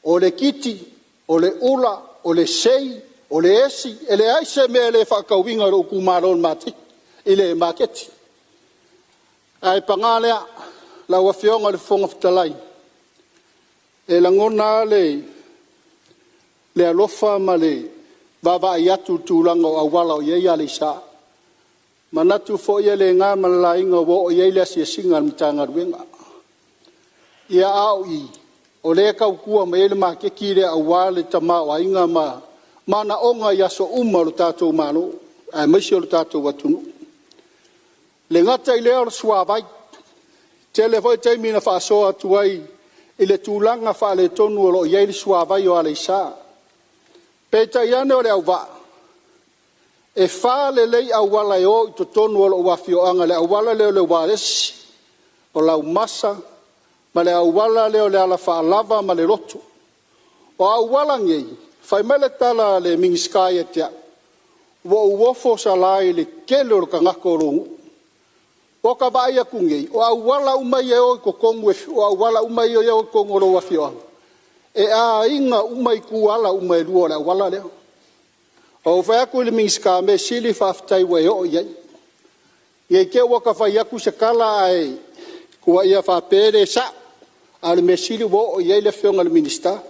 O le kiti, o le ula, o le sei, o le esi, e le aise mea le whakauinga ro kumaro o mati, i le maketi. Ai pangalea, la wafionga le fonga fitalai. E la ngona le alofa ma le baba iatu tūlanga o awala o iei ale sa. Manatu fo ia le ngā malalainga o iei le asia singa al mitanga ruenga. Ia au i, o le kau kua me ele ma ke kire a wale tama wa inga ma mana onga ya so uma lo tatou mano, ai mesi o lo tatou watunu. Le ngata i leo sua vai, te le voi te mina wha soa tuai, i le tūlanga wha le tonu o lo iei sua vai o ale sa. Peta iane o le au wa, e wha le lei au wala o i to tonu o lo wafio anga le au wala leo le waresi, o lau masa, ma le au wala leo le ala wha lava ma le roto. O au wala ngei, whai mele tala le mingiskai e tea, wo uofo sa lai le kele o ka ngako rongu. O ka vai aku ngei, o au wala umai e o ko kongu e o au wala umai e o kongu ro wafio anga. E a inga umai ku ala umai lua le au wala leo. O whai aku le mingiskai me sili whaftai we o iei. Iei ke waka whai aku se kala ai kua ia whapere sa. Ale mesili wo o iei le whionga le minista.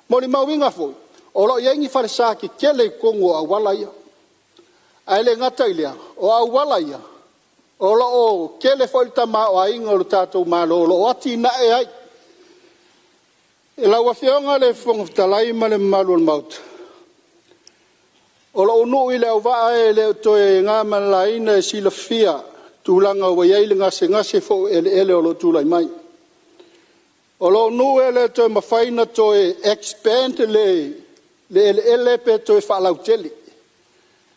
Mori mawinga foi. O lo iei ngi wharesa ki kele kongo a wala ia. Ai le ngata ilea. O a wala ia. O lo o kele foi tama o a inga o lo tātou malo. O lo ati na e ai. E la wa whionga le whongaftalai ma le malu al mauta. O lo unu i le au waa e le toe ngā malaina e sila fia. Tūlanga wa iei le ngase fo ele o lo tūlai mai. O lo nu ele to mawhaina to e expand le pe to e whalau teli.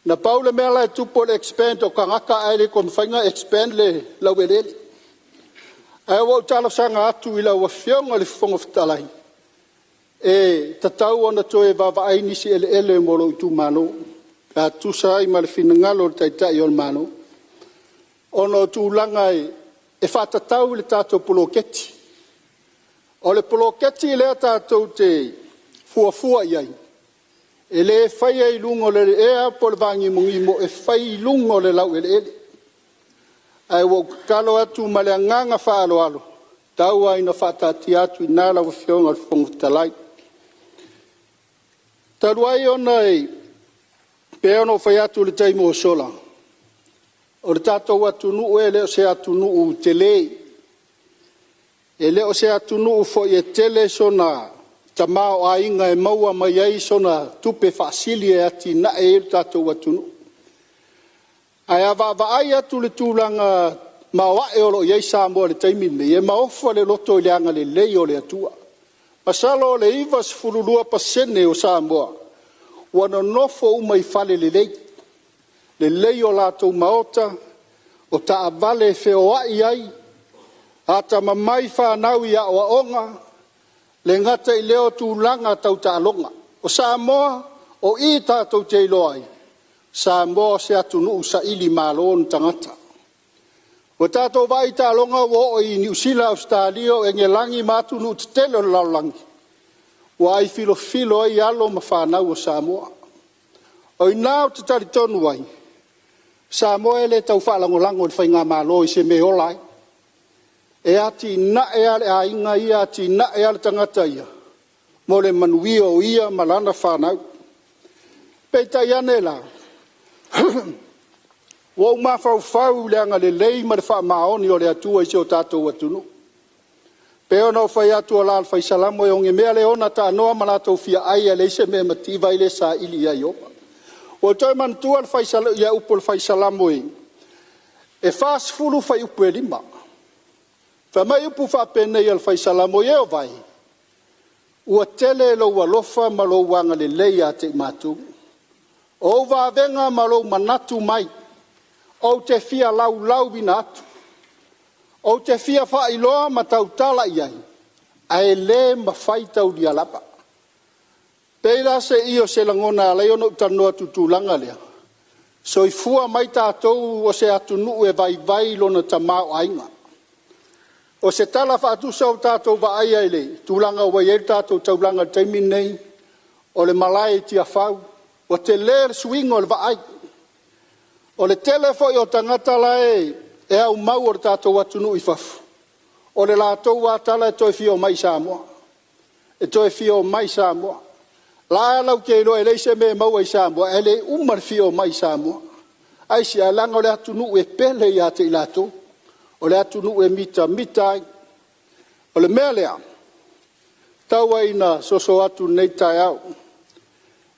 Na paule mea lai tupo le expand o kangaka aile kon whainga expand le lauelele. Ai wau talo sanga atu ila wa fionga le fonga fitalai. E tatau ona toe vava aini si ele molo itu mano. Ka tusa ai male finangalo le taitai o mano. Ono tu langai e whatatau le tato poloketi. O le poloketi le tato te fuafua iai. E le whai ai lungo le ea po le vangi mungi mo e whai lungo le lau ele. Ai wau kalo atu ma le anganga whaalo alo. Tau ai na whatati atu i nala wa fionga le fonga talai. Taru ai ona e peono whai atu le taimo o sola. O le tatou atu nuu e leo se atu nuu te le. E leo se atu nuu fo i e tele sona tamao a inga e maua mai ai sona tupe whaasili e ati na e tatou atu nuu. Ai ava ai atu le tūlanga mawa e olo iei Samoa le taimine. E maofa le loto i leanga le lei o le atua. Masalo le ivas fululua pasene o Samoa. Wana nofo umai fale le lei. Le lei o latou maota. O ta avale feo ai ai. Ata mamai whanau ia o aonga. Le ngata i leo tūlanga tau ta alonga. O Samoa o i tātou te iloai. Samoa se atu nuu sa ili malon tangata. O tātou vai ta alonga wo i New Zealand Australia e ngelangi matu nuu te tele o laulangi. Wa ai filo ai alo ma whanau o Samoa. O i nao te tari tonu ai. Samoa ele tau whalangolango le whainga malo i se me olai. E ati na e ale a inga ia ati na e ale tangata ia. Mo le manuia o ia malana whanau. Peita iane la. Wau mawhau leanga le lei ma le wha maoni o le atua i se o tātou atunu. Peo no whai atua la al whai salamo e onge mea le ona ta anoa malatou fia ai a le se mea mativa i le sa ili ai opa. O toi mantua al whai salamo ia upo le whai salamo e. E whaas fulu whai upo e lima. Wha mai upu wha penei al whai salamo e o vai. Ua tele lo ua lofa ma lo wanga le lei a te matu. O va venga ma lo manatu mai. O te fia lau bina atu. O te fia wha iloa ma tau tala iai. A e le ma whai tau di alapa. Peira se io se langona leo no tanoa tutulanga lea. So i fua mai tātou o se atu nuu e vai lona tamau ainga. O se tala whaatusa o tātou wa ai ai le. Tūlanga wa ieri tātou taulanga teimin nei. O le Malae Tiafau. O te le swingo le wa ai. O le telefo i o tangata lae. E au mau o le tātou atunu i whafu. O le lātou wātala e toi fio mai Samoa. E toi fio mai Samoa. La lau ke ilo e leise me mau ai Samoa. E le umar fio mai Samoa. Ai si alanga o le atunu e pele i ate i lātou. O le atunu e mita ai. O le mea lea. Taua ina soso atu nei tai au.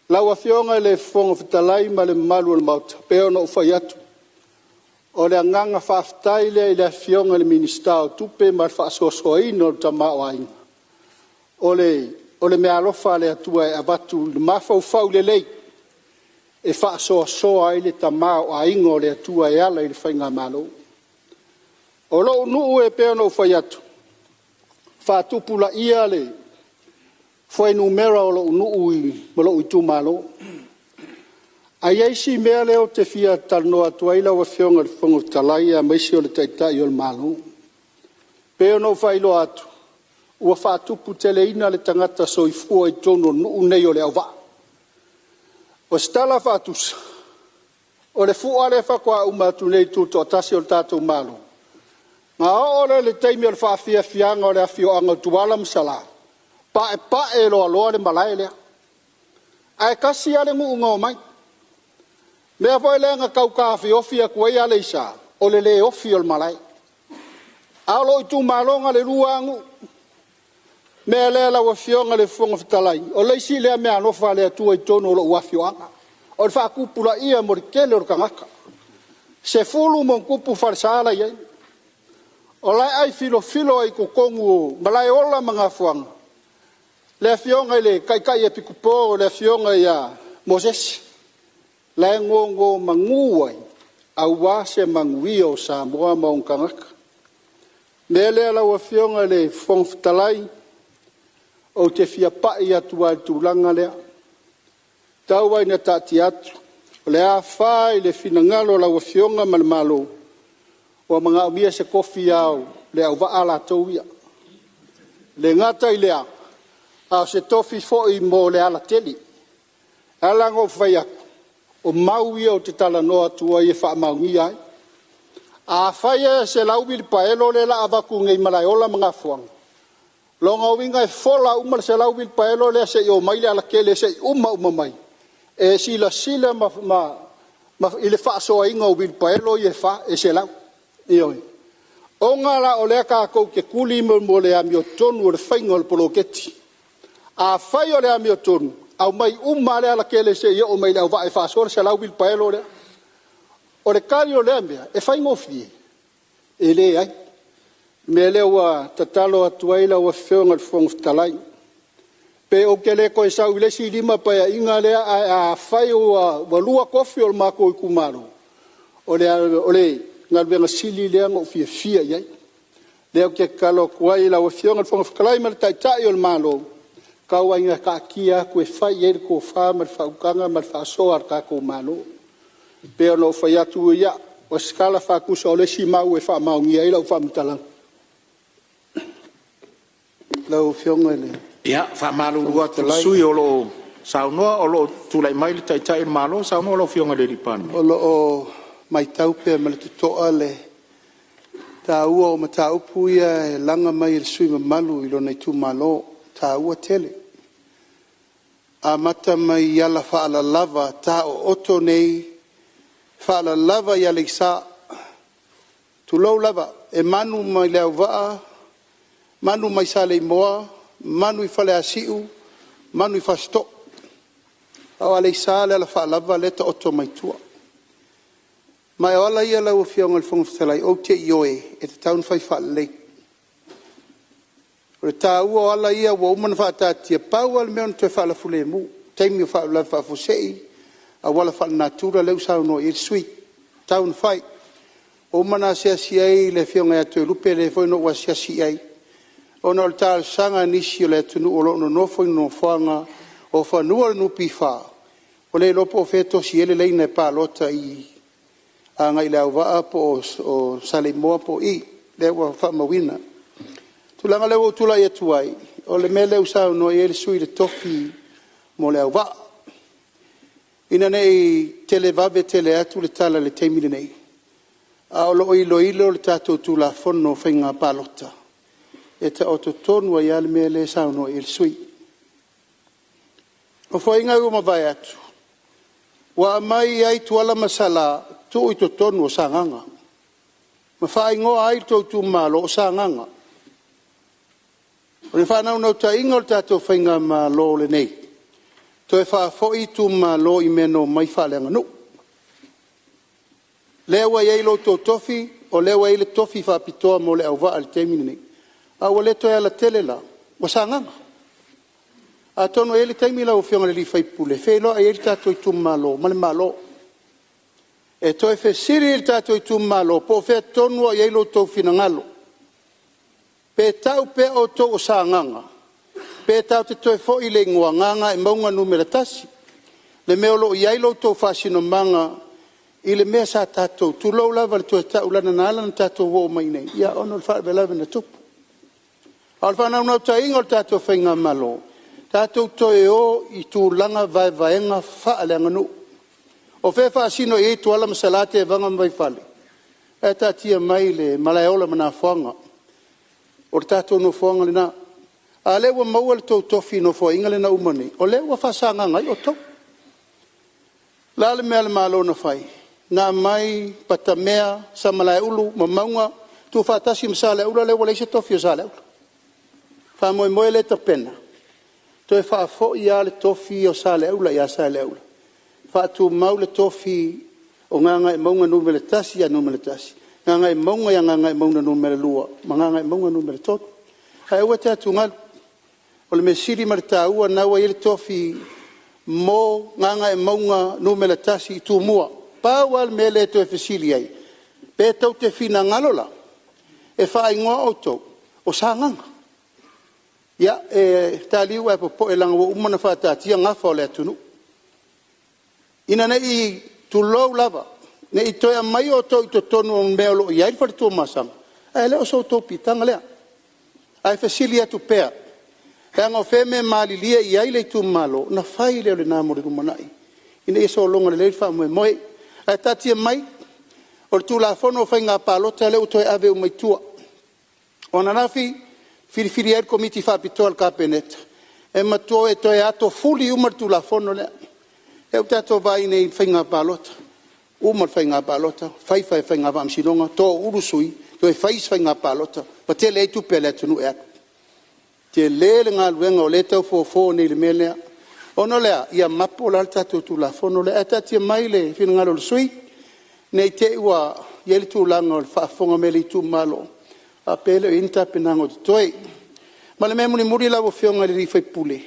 Lau a fionga le fonga fitalai ma le malu o le mauta. Peo no ufai atu. O le anganga whaftai le i le fionga le ministao tupe ma le whaasosoa ino le tamao ainga. O le mea alofa le atua e avatu le mawhau le lei. E whaasosoa i le tamao ainga o le atua e ala i le whainga malo. O lo nuu e peo no ufai atu. Whaatupula ia le. Foi numera o lo nuu i malo i tu malo. Ai eisi mea leo te fia talanoa tuaila wa fionga le fonga talai a maisi o le taitai o le malo. Peo no whailo atu. Ua whaatupu tele ina le tangata so i fua i tono nuu nei o le awa. O stala whaatusa. O le fua le whakua umatu nei tuto atasi o le tātou malo. Ngā ole le teimi o le whaafia fianga o le afio anga tuala msala. Pa e loa loa le Malae lea. Ai kasi ale ngu ngau mai. Mea voi lenga kau kawhi ofi a kuei ale isa. O le ofi o le Malae. Alo i tu malonga le rua ngu. Mea lea la wafionga le fonga fitalai. O leisi lea mea nofa lea tua i tono o lo wafio anga. O le whaakupula ia morikele o le kangaka. Se fulu mon kupu farisala iei. O lai ai filo ai kukongu. Malai ola mga fuanga. Le fionga le kai e pikupo le fionga ia Moses. le ngo manguai au wase manguio Samoa maungkangaka. Mele la wafionga le fonftalai o te fia pai atu ai tūlanga lea. Tau ai na tati atu. Le a whai le finangalo la wafionga malmalo. O mga umia se kofi au le au wa ala tauia. Le ngata i lea. A se tofi fo i mo le ala teli. Alango whai aku. O maui o te talanoa tua i wha maungi ai. A whaia se lauwiri paelo le la avaku ngei malaiola mga fuanga. Longa winga e fola umar se lauwiri paelo le se i o maile ala kele se i uma mai. E sila ile wha soa inga o wiri paelo i e wha e se lau. Ioi. O ngā la o lea kākou ke kuli mo le ami o tonu o le whainga o le poloketi. A whai o le ami o tonu. Au mai le ala kele se i o maile au wa e wha soa se lauwiri paelo le. O le kari o lea mea, e whai ngofie. E le ai. Me lewa tatalo atuaila wa whionga le whongwhitalai. Pe o ke le koe sau ilesi lima paya inga lea a whai o walua kofi o le mako i kumaro. O le ngalwenga sili lea ngau fia iai. Leo ke kalo kuaila wa whionga le whongwhitalai ma le taitai o le malo. Kaua inga ka kia koe whai e le ko wha ma le whaukanga ma le whaasoa ka ko malo. Pea no whai atu ia, o skala whakusa o le si mau e wha maungi ai lau wha mitalang. Lau whionga ele. Ia, wha marurua te sui o lo saunoa, o lo tulai mai le taitai le malo, saunoa o lo whionga le ripanu. O lo o mai taupe ma le tutoa le ta ua o mata upu ia e langa mai le sui mamalu ilo nei tu malo, ta ua tele. A mata mai ala wha ala lava, ta o oto nei, whaala lava ia le sa tu lau lava e manu mai leo waa manu mai sa le moa manu i whale asiu manu i whasto au a le sa le ala whaala lava le ta oto mai tua mai o ala ia lau whionga le whongwhitalai o te ioe e te taun whai whaala lei o le tā ua o ala ia wa umana whaatatia pau al meon te whaala fule mu teimi o whaala lava whafusei a wala wha natura leu sao no i sui taun whai o mana siasi ai le whionga atu lupe le foi no wa siasi ai o no tal sanga nisi o le tunu o lo no foi no whanga o whanua no piwha o le lopo o feto si ele leina pa lota i a ngai lau waa po o sale moa po i le wa wha mawina tulanga leo tula i atuai o le mele usao no i ele sui le tofi mo le au waa ina nei tele vave tele atu le tala le teimile nei. A o loo ilo le tatou tu la fono whainga palota. E ta o to tonu a iale mea le sauno il sui. O whainga ua mawai atu. Wa mai ai tuala masala tu i to tonu o sanganga. Ma whaingoa ai tu malo o sanganga. O le whanau nau ta inga o tatou whainga malo le nei. To e wha fōi tu malo i meno mai whalenga nu. Lewa iei lo tō tofi, o lewa i le tofi whapitoa mo le au waa le teimini nei. A wa le to e ala tele la, wa sanganga. A tono e le teimi la o whionga le li whaipule. Whelo a iei tato i tu malo, ma le malo. E to e whe siri i tato i tu malo, po whea tonu a iei lo tō finangalo. Pe tau pe o tō o sanganga. Pe tau te toi fo i le nguanganga e maunga numera tasi. Le meo lo iai lo tō whasino manga i le mea sa tātou. Tu lau lava le toi tau lana nala na tātou wo mai nei. Ia ono le whaare lava na tupu. Al whanau nau ta ingo le tātou whainga malo. Tātou toi o i tu langa vai vaenga whaaleanga nu. O whea whasino i tu ala masalate e vanga mai whale. E tātia mai le Malae ola mana whanga. O le tātou no whanga le nā. A lewa maua le tau tofi no fo inga le na umani. O lewa whasanga ngai o tau. La le mea le malo na whai. Nā mai patamea sa Malae ulu ma maunga tu whatasi msa le ula lewa leise tofi o sa le ula. Wha moe moe le ta pena. To e wha fo ia le tofi o sa le ula ia sa le ula. Wha tu mau le tofi o nganga e maunga numele tasi ya numele tasi. Nganga e maunga ya nganga e maunga numele lua. Ma nganga e maunga numele totu. Hai ua te atu ngalu. O le mesiri marita ua naua i le tofi mo nganga e maunga no mele tasi tu mua pawal mele to fesili ai pe tau te fina ngalola e fa ingoa auto o sanganga ya taliu e po e langa wo umana fa tatia ngafa le tunu ina nei tu lo lava nei to ya mai o to tonu melo ia fa to masang ai le Aso Tofi tanga le ai fesili atu pe Nga feme mali lia ia ile tu malo na fai le na mo ru manai ina eso longa le fa mo moi ai tati mai o tu la fono fa nga palo tele o to ave o mai tu ona na firi el comiti fa pitol cabinet e ma to e to ato fuli umar tu la fono le e o tato vai nei fa nga palo umar fa nga palo fai nga vam silonga to urusui to e fai fa nga palo pa tele tu pele tu no e te lele ngā luenga o le tau fōfō nei le melea. Ono lea, ia mapo la tatu tu la fono le atatia mai le whina ngā lo sui. Nei te ua, ia le tu langa o le whaafonga me le tu malo. A pele o inta penanga o te toi. Ma le mea muni muri la wo whionga le rifai pule.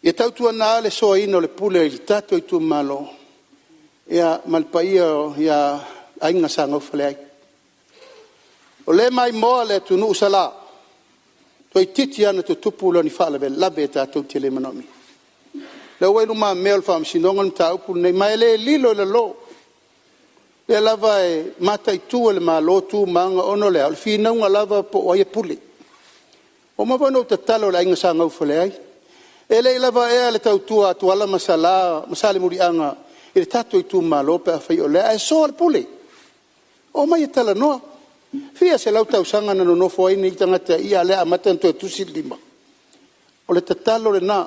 Ia tau tua nā le soa ino le pule le tatu i tu malo. Ia malpaia ia ainga sa ngau whale ai. O le mai moa le tunu usala. Toi titi ana to tupulo ni fala be labe ta to tele manomi le wai luma mel fam sinongon ta upu nei mai le lilo le lo le lava e mata i tu le malo tu manga ono le al fina nga lava po o ye puli o ma vano te talo la inga sa ngau fale ai ele lava e le tau tua tu ala masale muri anga e tato i tu malo pe fai o le ai so al puli o mai tala no Fia se lau tau sanga na no fo ai ni tangata ia le amata to tusi lima. O le tatalo le na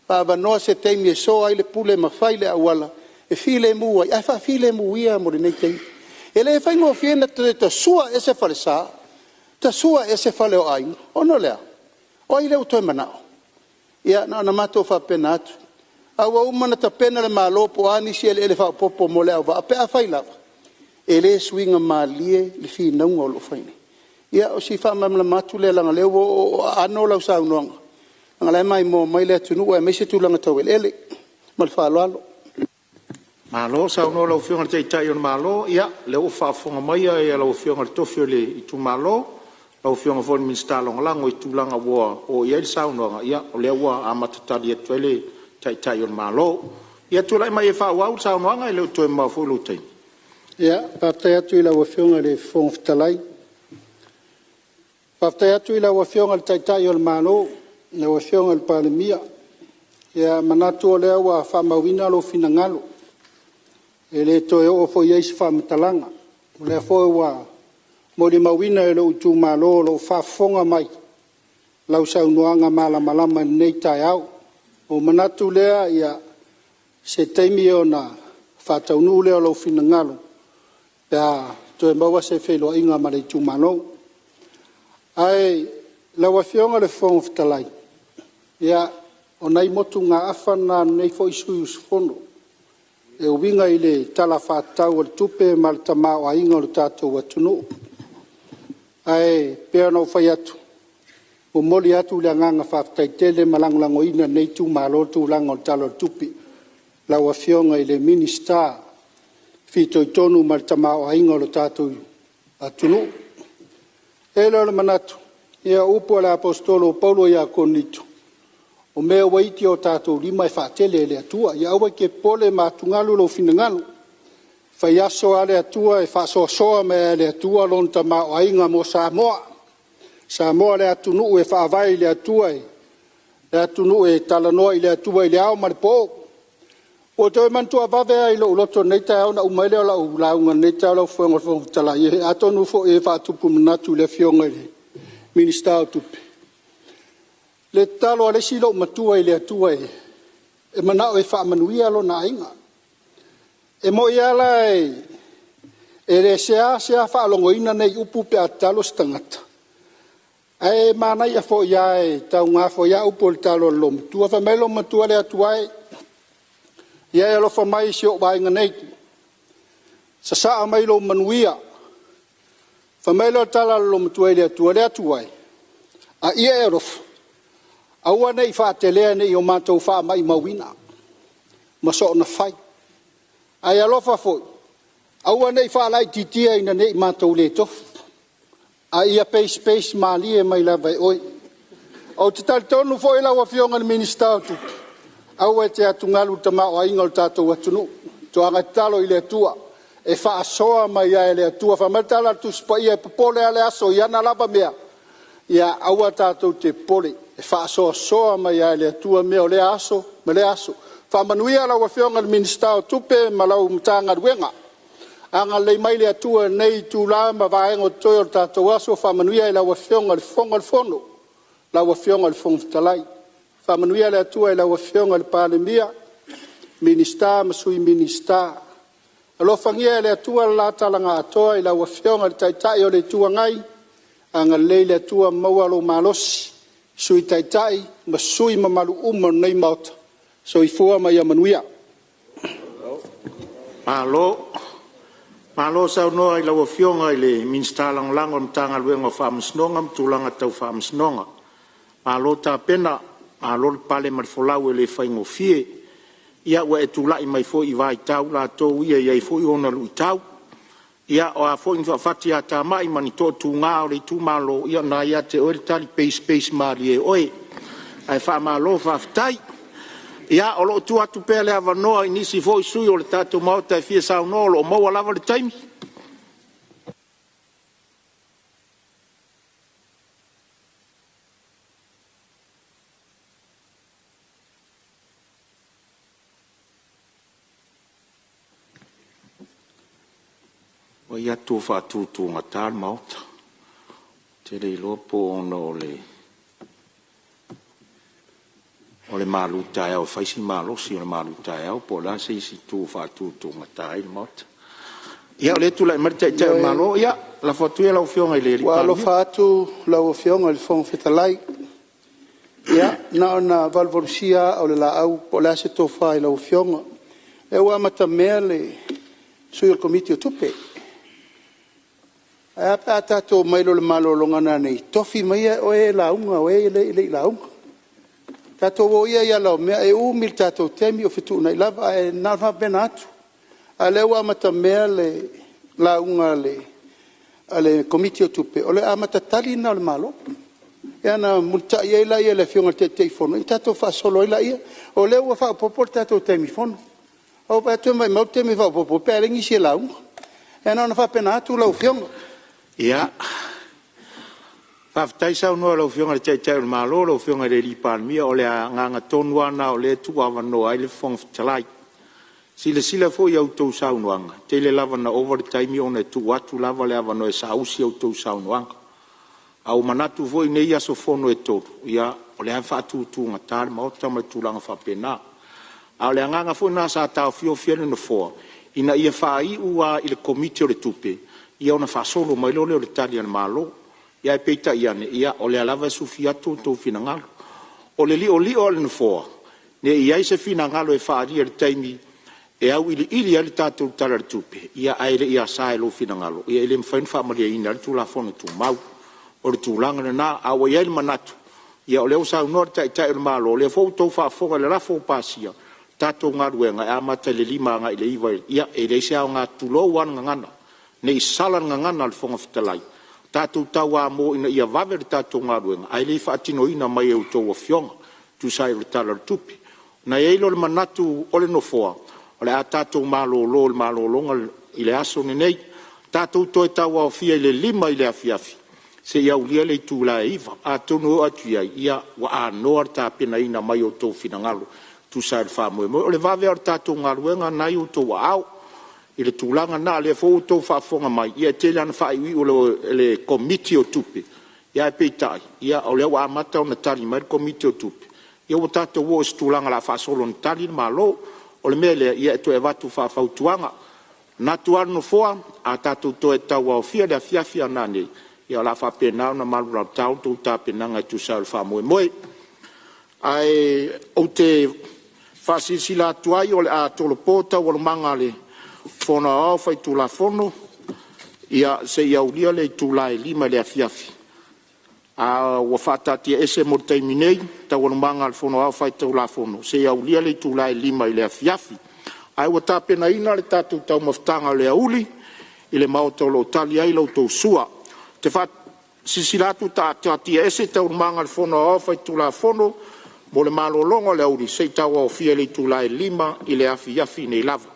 pa va no se te mi so ai le pule ma fai le awala e file mu ai fa file mu ia mo nei te. Ele fai no fiena te sua ese falsa. Ta sua ese fale o ai. Ono le. O ile uto manao. Ia na mato fa penat. Awa umana ta pena le malo po ani si ele fa popo mo le va pe a fai lava. Ele swinga malie le fi na ngolo faini ia o si fa mamla matu le langa le o ano la sa unong ngala mai mo mai le tunu e me se tu langa to ele mal fa lo Malo sa no lo fiong te tai on malo ia le o fa fonga mai ia lo fiong tofi le i tu malo lo fiong fon min sta long lango i tu langa wo o ia sa no ia o le wa amata tali e tele tai on malo ia tu lai mai fa wa sa no nga le to ma fo lo tai Ia, paftai atu ila wafionga le whongwhitalai. Paftai atu ila wafionga le taitai o le mano, le wafionga le Palemene. Ia, manatu o lea wa whamawina lo finangalo. E le toe o fo yeisi whamatalanga. Le fo wa mori mawina e lo utu malo lo whafonga mai. Lau saunuanga malama nei tai au. O manatu lea ia se teimi o na whataunu lea lo finangalo. Ya, to mawa se felo inga male tumano. Ai la wafionga le fong ftalai. Ya, onai motu nga afana nei fo isu fondo. E winga ile tala fatau al tupe mal tama wa inga le tato watunu. Ai pe no fayatu. O moli atu le nganga faftai tele malanglango ina nei tu malo tu lango talo tupi. La wafionga ile minister fito i tonu ma tamao ainga o lo tātou atunu. E le manatu, ia upo la apostolo Upolu ia konito. O mea waiti o tātou lima e whaatele le atua, ia awa ke pole ma tungalu lo finangalu. Whai aso a le atua e whaasoa mea le atua lon tamao ainga mo Samoa. Samoa le atunu e whaavai le atua e. Le atunu e Talanoaina le atua e le ao maripo. O te mantua vavea i lo loto nei tau na umaile la ulaunga nei tau la fuanga tala i atonu fo e whaatupu manatu le fionga le minister Tupe. Le talo ale silo matua i le atua e manao e whaamanuia lo na inga. E mo i ala e le sea whaalongoina nei upu pe atalo stangata. E manai a fo ia e tau ngā fo ia upu le talo lo matua. Whamelo matua le atua e ia e lofa mai si o vai nganei. Sa saa mai lo manuia. Fa mai lo tala lo mtua le atua. A ia e rofa. Aua nei wha te lea nei o mātou wha mai mawina. Ma so na whai. Ai alofa foi. Aua nei wha lai titia ina nei mātou le tofu. A ia space mali e mai lava e oi. O te tali tonu foi la wafionga ni minista Autu. Aua te atungalu ta mao a inga o tātou atunu. Toanga talo i le atua. E wha asoa mai a le atua. Wha matala tu spa ia e popole a le aso. Iana lava mea. Ia aua tātou te pole. E wha asoa soa mai a le atua mea o le aso. Me le aso. Wha manuia la wafionga ni minista o Tupe malau mtanga ruenga. Anga lei mai le atua nei tu la ma vaengo toi o tātou aso. Wha manuia la wafionga le fonga le fono. La wafionga le fonga talai. Wha manuia le atua la wafionga le Palemene. Minista masui minista. Alo fangia le atua la talanga atoa la wafionga le taitai o le tua ngai. Anga lei le atua maualo malosi. Sui taitai masui mamalu uma nei mauta. So i fua mai a manuia. Malo sa noa i la wafionga i le minista lango mtanga luenga whamasnonga mtulanga tau whamasnonga. Malo ta pena malo le pale marfolau e le whaingo fie. Ia wa e tūlai mai fo i vai tau la tō ia i fo i ona lui tau. Ia o a fo i whawhati a tā mai mani tō tū ngā o le tū malo ia na ia te ori tali space mari e oe. Ai wha malo whawhtai. Ia o lo tu atu pele ava noa i nisi fo i sui o le tātou mauta e fia sao noa o maua lava le taimi. O ia tu whātūtū ngā mauta. Te rei lopo ono o le malu tae au whaisi malosi o le malu tae au po la se isi tu whātūtū ngā tae mauta. Ia o le tu lai marita i tae malo, ia la whatuia lau whionga i le ripani. Wa lo whātū lau whionga i whonga whetalai. Ia, na o na valvorusia o le la au po la se tō whai lau whionga. E ua mata mea le sui o komiti o Tupe. A tātou mailo le malo longana nei. Tofi mai o e launga, o e le launga. Tātou o ia ia lau mea e umil tātou temi o fitu nei lava e nāwha bena atu. A lewa amata mea le launga le komiti o Tupe. O le amata tali na le malo. E ana multa ia ila ia le fionga te teifono. I tātou wha solo ila ia. O lewa wha popor tātou temi fono. O pa tu mai mau temi wha popor. Pea rengi si launga. E ana wha bena atu lau fionga. Ia, whawhtai sau noa lau whionga le teitai o le malo, lau whionga le ripani o le nganga tonuana o le tu awa noa i le whong talai. Sila fo i autou sau noanga, te le lava na over time o ne tu atu lava le awa noa e sa usi autou sau noanga. Au manatu fo i nei aso fono e toru, ia o le hawhatu tu ngatari maota mai tūlanga whapena. Au le nganga fo na sa tau fio fiene no foa, ina ia whai ua i le komiti o le Tupe. Ia ona whasolo mai lole o le tali ana malo. Ia e peita ia ne ia o le alava sufi atu tō finangalo. O le li o le nufoa. Ne ia i se finangalo e whaaria le taimi e au ili ali tātou tala le Tupe. Ia aile ia sae lo finangalo. Ia ele mwhain whaamaria ina le tūla whono tū mau. O le tūlanga na nā awa ia ili manatu. Ia o leo sa unor tai o le malo. O le fau tau whaafonga le rafo pasia. Tātou ngā ruenga e amata le lima ngā i le iwa. Ia e reise au ngā tūlo wan ngana. Nei salan ngana le fonga fitalai. Tātou tau a mo ina ia vave le tātou ngā ruenga. Ai lei whaatino ina mai e utou a fionga. Tu sai le tala le Tupe. Na eilo le manatu o le nofoa. O le a tātou malo lo le malo longa i le aso ne nei. Tātou toi tau a fia i le lima i le afiafi. Se ia ulia le tu la iwa. A tono atu ia wa a noa ta pena ina mai o tau finangalo. Tu sai le wha moe moe. O le vave o le tātou ngā ruenga nai utou a au. I le tūlanga nā le fōu tō whaafonga mai. Ia tele ana whaaiwi o le komiti o Tupe. Ia e peitai. Ia o leo a mata o na tali mai le komiti o Tupe. Ia o tātou o se tūlanga la whaasolo na tali ma lo. O le mele ia e to e watu whaafautuanga. Nā tuar no foa a tātou to e tau au fia le a fiafia nane. Ia la whaapenao na malu rau tau tō tāpenanga i tu sa le whaamoe moe. Ai o te whaasisila tuai o le a tolo pōta o le manga le fona au fai tula fono ia se ia ulia le tula e lima le afiafi a ua whaatatia ese mo taimi nei, tau anumanga al fono au whai tau la fono. Se au lia le tūlai lima i le afiafi. Ai ua tāpena ina le tātou tau maftanga le auli, i le mau tau lo tali ai lau tau sua. Te wha sisilatu tātia ese tau anumanga al fono au whai tau la fono, mo le malo longa le auli, se tau au fia le tūlai lima i le afiafi nei lava.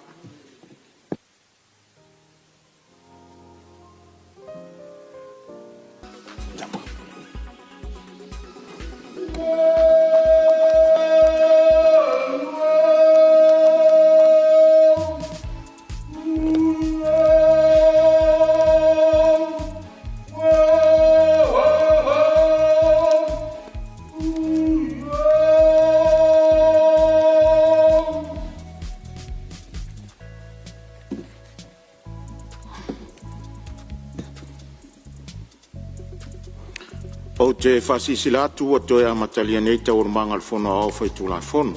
O te whasisilatu o toe amatalia nei tau urmanga al fono au whai tūla fono.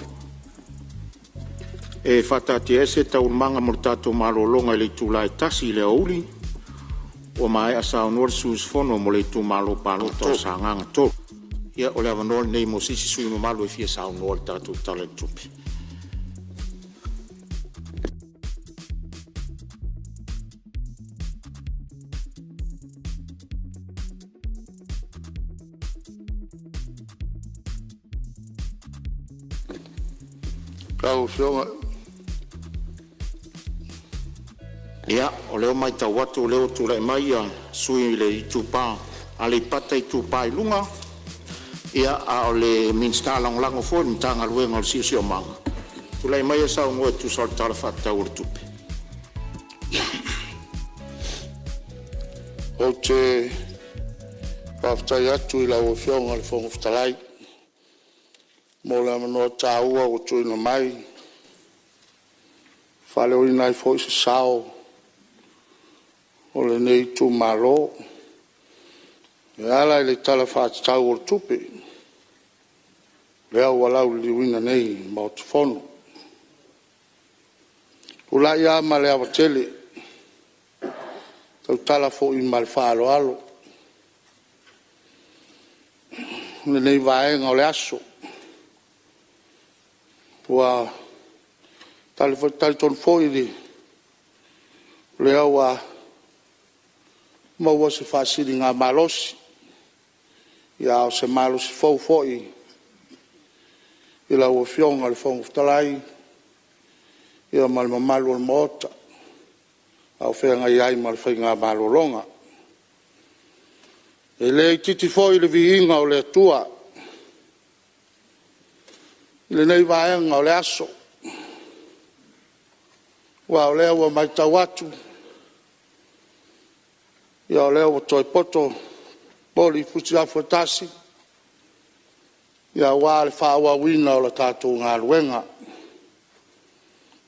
E whatati ese tau urmanga mo tato malolonga le tūla e tasi le auli, o mai asa onor sus fono mo le tū malo palo tau sa nganga tō. Ia o le avanol nei mo sisi sui mo malo e fia sa onor tato tala tupe. Kau fionga. Ia, o leo mai tau watu o leo tūlai mai a sui le i tūpā, a le pata i tūpā i lunga, ia a o le minsta lango fōi, mi tanga luenga o le sio manga. Tūlai mai a sa o ngoe tu sal tala whata ur tupe. O te whaftai atu i lau fionga le whongu whtalai. Mo le manoa tāua o tuina mai. Whale o inai fōi se sao. O le nei tū malo. E ala i le tala whātatau o tupe. Lea walau li wina nei ma o te whono. Ula ia ma le awa tele. Tau tala fōi ma le whaalo alo. Le nei vaenga o le aso. Wa tali ton foi di le awa maua se fasiri ngā malosi ia o se malosi fau foi i la ua fionga le fongu whtalai ia mal mamalu al moota au whenga iai mal whai ngā malolonga e le titi foi le vihinga o le atua le nei vaenga o le aso. Wa o lea ua mai tau atu. Ia o lea ua toi poto, boli futi afu e tasi. Ia wā le whaua wina o la tātou ngā luenga.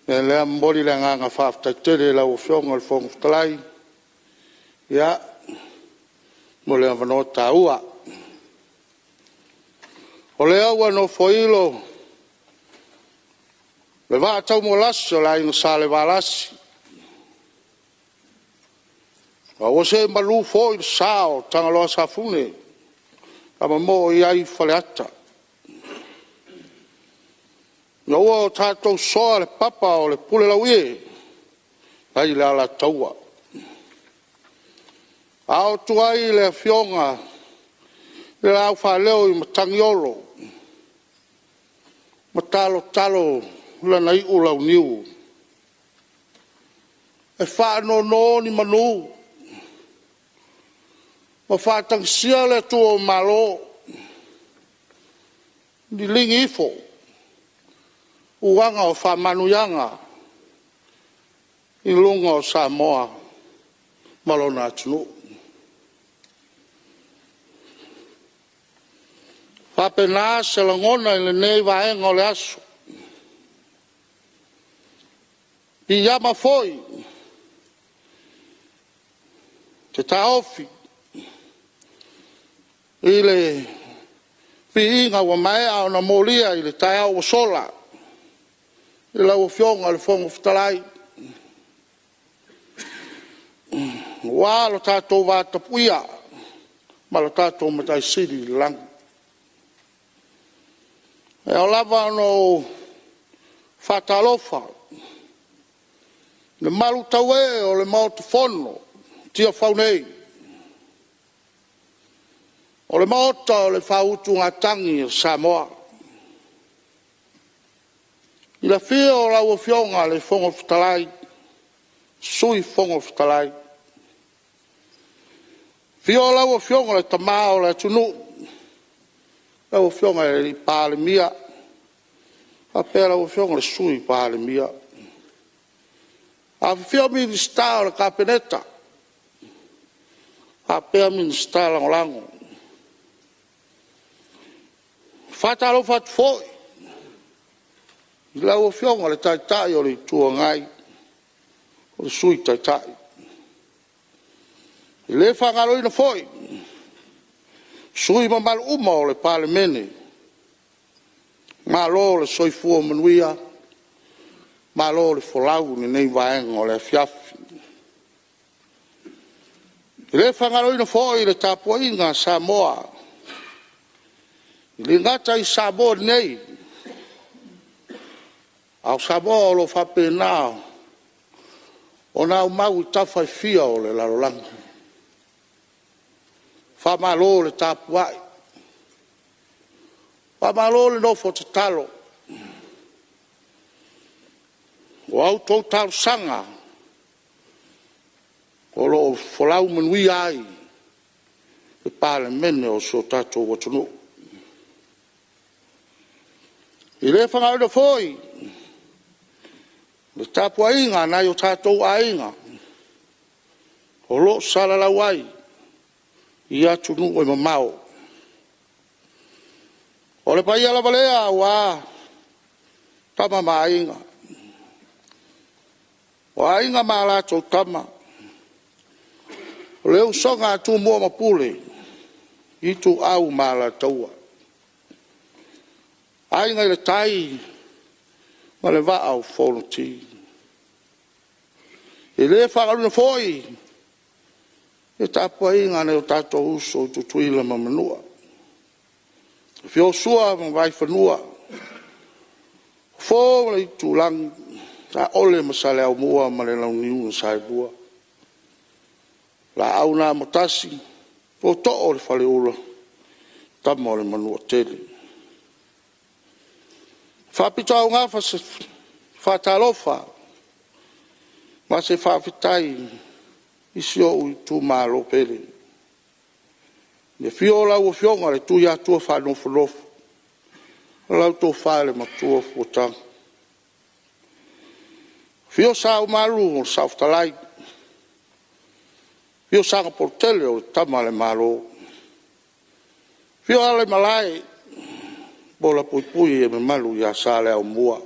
E lea mboli le nganga whaftai tere la ua fionga le fongu whtalai. Ia, mo lea wano tā ua. O lea ua no foilo, le va tau mo lasi o la inga sa le va lasi. Wa se malu foi sao tanga loa sa fune. Kama mo iai fale ata. Ia ua o tātou soa le papa o le pule lau ie. Ai le ala taua. Autu ai le fionga. Le lau wha leo i matangiolo. Matalo la nai o lau niu. E whaano no ni manu. Ma whaatang sia le tua malo. Ni lingi ifo. Uanga o whamanuyanga. I lunga o Samoa. Malona atunu. Whapena se langona i le nei vaenga o le aso. I yama foi. Te taofi. I le fiinga wa mai au na molia i le taia o sola. I la o fionga le fongo fitalai. Walo tātou vātapuia. ma le tātou matai siri lang. E o lava no whatalofa, le malu tau e o le mao te whono, Tiafau nei. O le maota o le whautu ngā tangi o Samoa. I la whia o lau o fionga le whongo whatalai, sui whongo whatalai. Whia o lau o fionga le tamao le tunu, lau o fionga le Palemene, apea lau o fionga le sui Palemene. A whia minista o le kapeneta, apea minista langolango. Whatalo what foi. I lau o fionga le taitai o le tua ngai, o le sui taitai. I le whangaro ina foi. Sui mamal uma o le Palemene. Malo le soifua manuia. Malo le folau ni nei vaenga o le fiafi. I le whangaro ina foi le tapuainga Samoa. I le ngata i Samoa nei. Au Samoa o lo whapena o nā umau i tawhai fia o le larolanga. Whamalo le tapuai. Whamalo le nofo te talo. O Autu tau sanga. O lo folau manui ai. E Palemene o so tatou watunu. I le whangau na foi. Le tapuainga nai o tatou ainga. O lo salalau ai. I atu nu e mamao. O le pai ala valea wa tama mainga. O ainga maala tau tama. O le usonga atu mua mapule. I tu au maala taua. Ainga i le tai. Ma le va au fono ti. E le whakaruna foi. E tapuainga ne o tatou uso tutuila mamanua. Fio sua ma vai whanua. Fō le tulang ta ole masale au mua ma le launiu na saibua. La au nā motasi. O to'o le whale ula. Tama o le manua tele. Whapita o ngā whatalofa. Ma se whawhitai. Isi o ui tū mālo pere. Ne fio lau o fionga le tū ia tua whanofolofu. Lau tō whale ma tua fuotang. Fio sa o malu o Sautalai. Fio sanga portele o tama le malo. Fio ale Malae. Bola pui pui e me malu ia sa le au mua.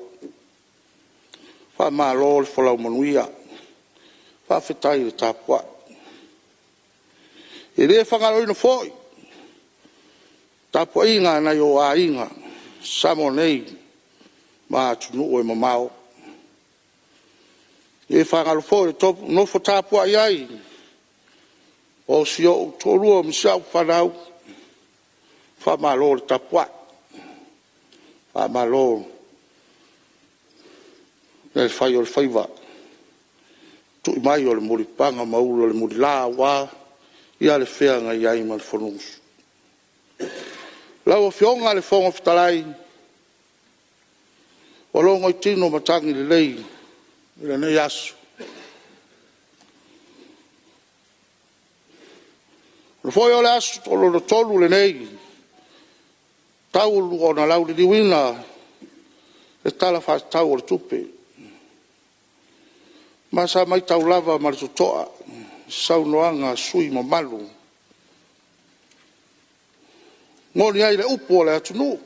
Wha malo le whalau manuia. Whawhetai le tāpua. E rea whangaroi na foi. Tāpua inga nei o a inga. Samoa nei. Ma tunu e mamao. E whangaro foi topu nofo tāpua iai. O si o tōrua misau whanau. Whamalo le tāpua. Whamalo. Nei whai o le whaiva. Tu mai o le muripanga maulu o le murilā wā. Ia le whenga i ai mal whanus. Lau o fionga le whonga whatalai. O longo i tino matangi le lei. Le nei asu. Le foi o le asu tolo na tolu le nei. Taulu o na lau le diwina. Le tala wha tau o le tupe. Masa mai tau lava ma le tutoa. Sau noanga sui ma malu. Ngoni ai le upu o le atunu.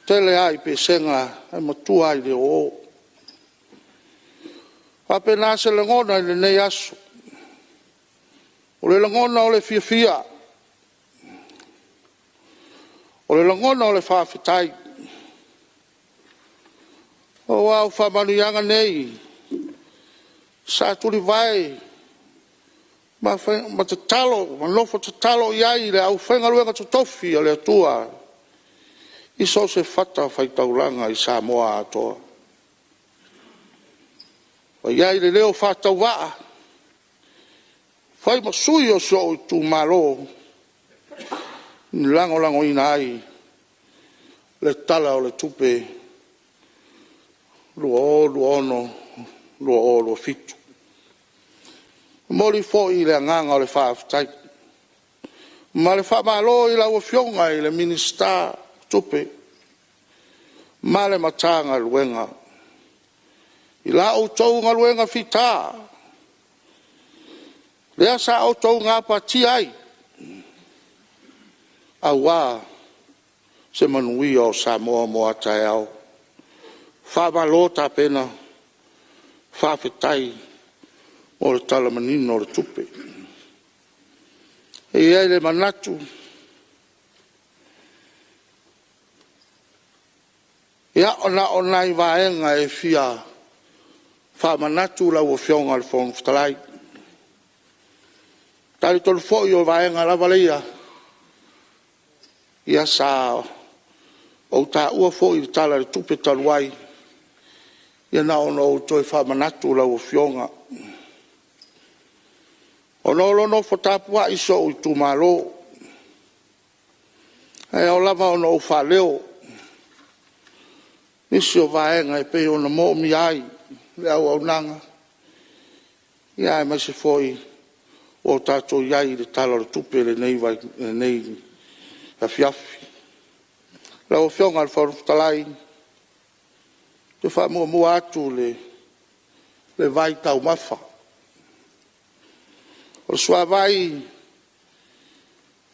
Tele ai pe senga ai matua ai le o. Ape nase le ngona i le nei asu. O le ngona o le fia fia. O le ngona o le whawhitai. O au whamanu yanga nei. Sa turi vai. ma te talo, ma lofo te talo iai le au whenga luenga Aso Tofi o le atua. I so se fata whaitauranga i Samoa atoa. Wa iai le leo whatau waa. Whai masui o so i tu malo. Ni lango ina ai. Le tala o le tupe. Lua ono, lua fitu. Mori fo i le nganga o le whaaftai. Ma le wha malo i la fionga i le minista tupe. Ma le matanga luenga. I la o tau ngā luenga fita. Lea sa o tau ngā pati ai. A wā se manui o Samoa mo atai au. Wha malo ta pena. Wha fitai. O le Talamanino o le tupe. E ai le manatu. Ia o nai vaenga e fia. Wha manatu la o fionga le fong ftalai. Tali tolu foi o vaenga la valeia. Ia sa o ta ua foi le tala le tupe taluai. Ia na o no toi wha manatu la o fionga. O no no fotapua iso o tu malo. E o lava o no fa leo. Nisi o vaenga e pe o na mo mi ai. Le au au nanga. Ia e masi foi o tato iai le tala le tupe le nei vai le nei a fiafi. La o fionga al talai. Te fa mua atu le vai tau mafa. O sua vai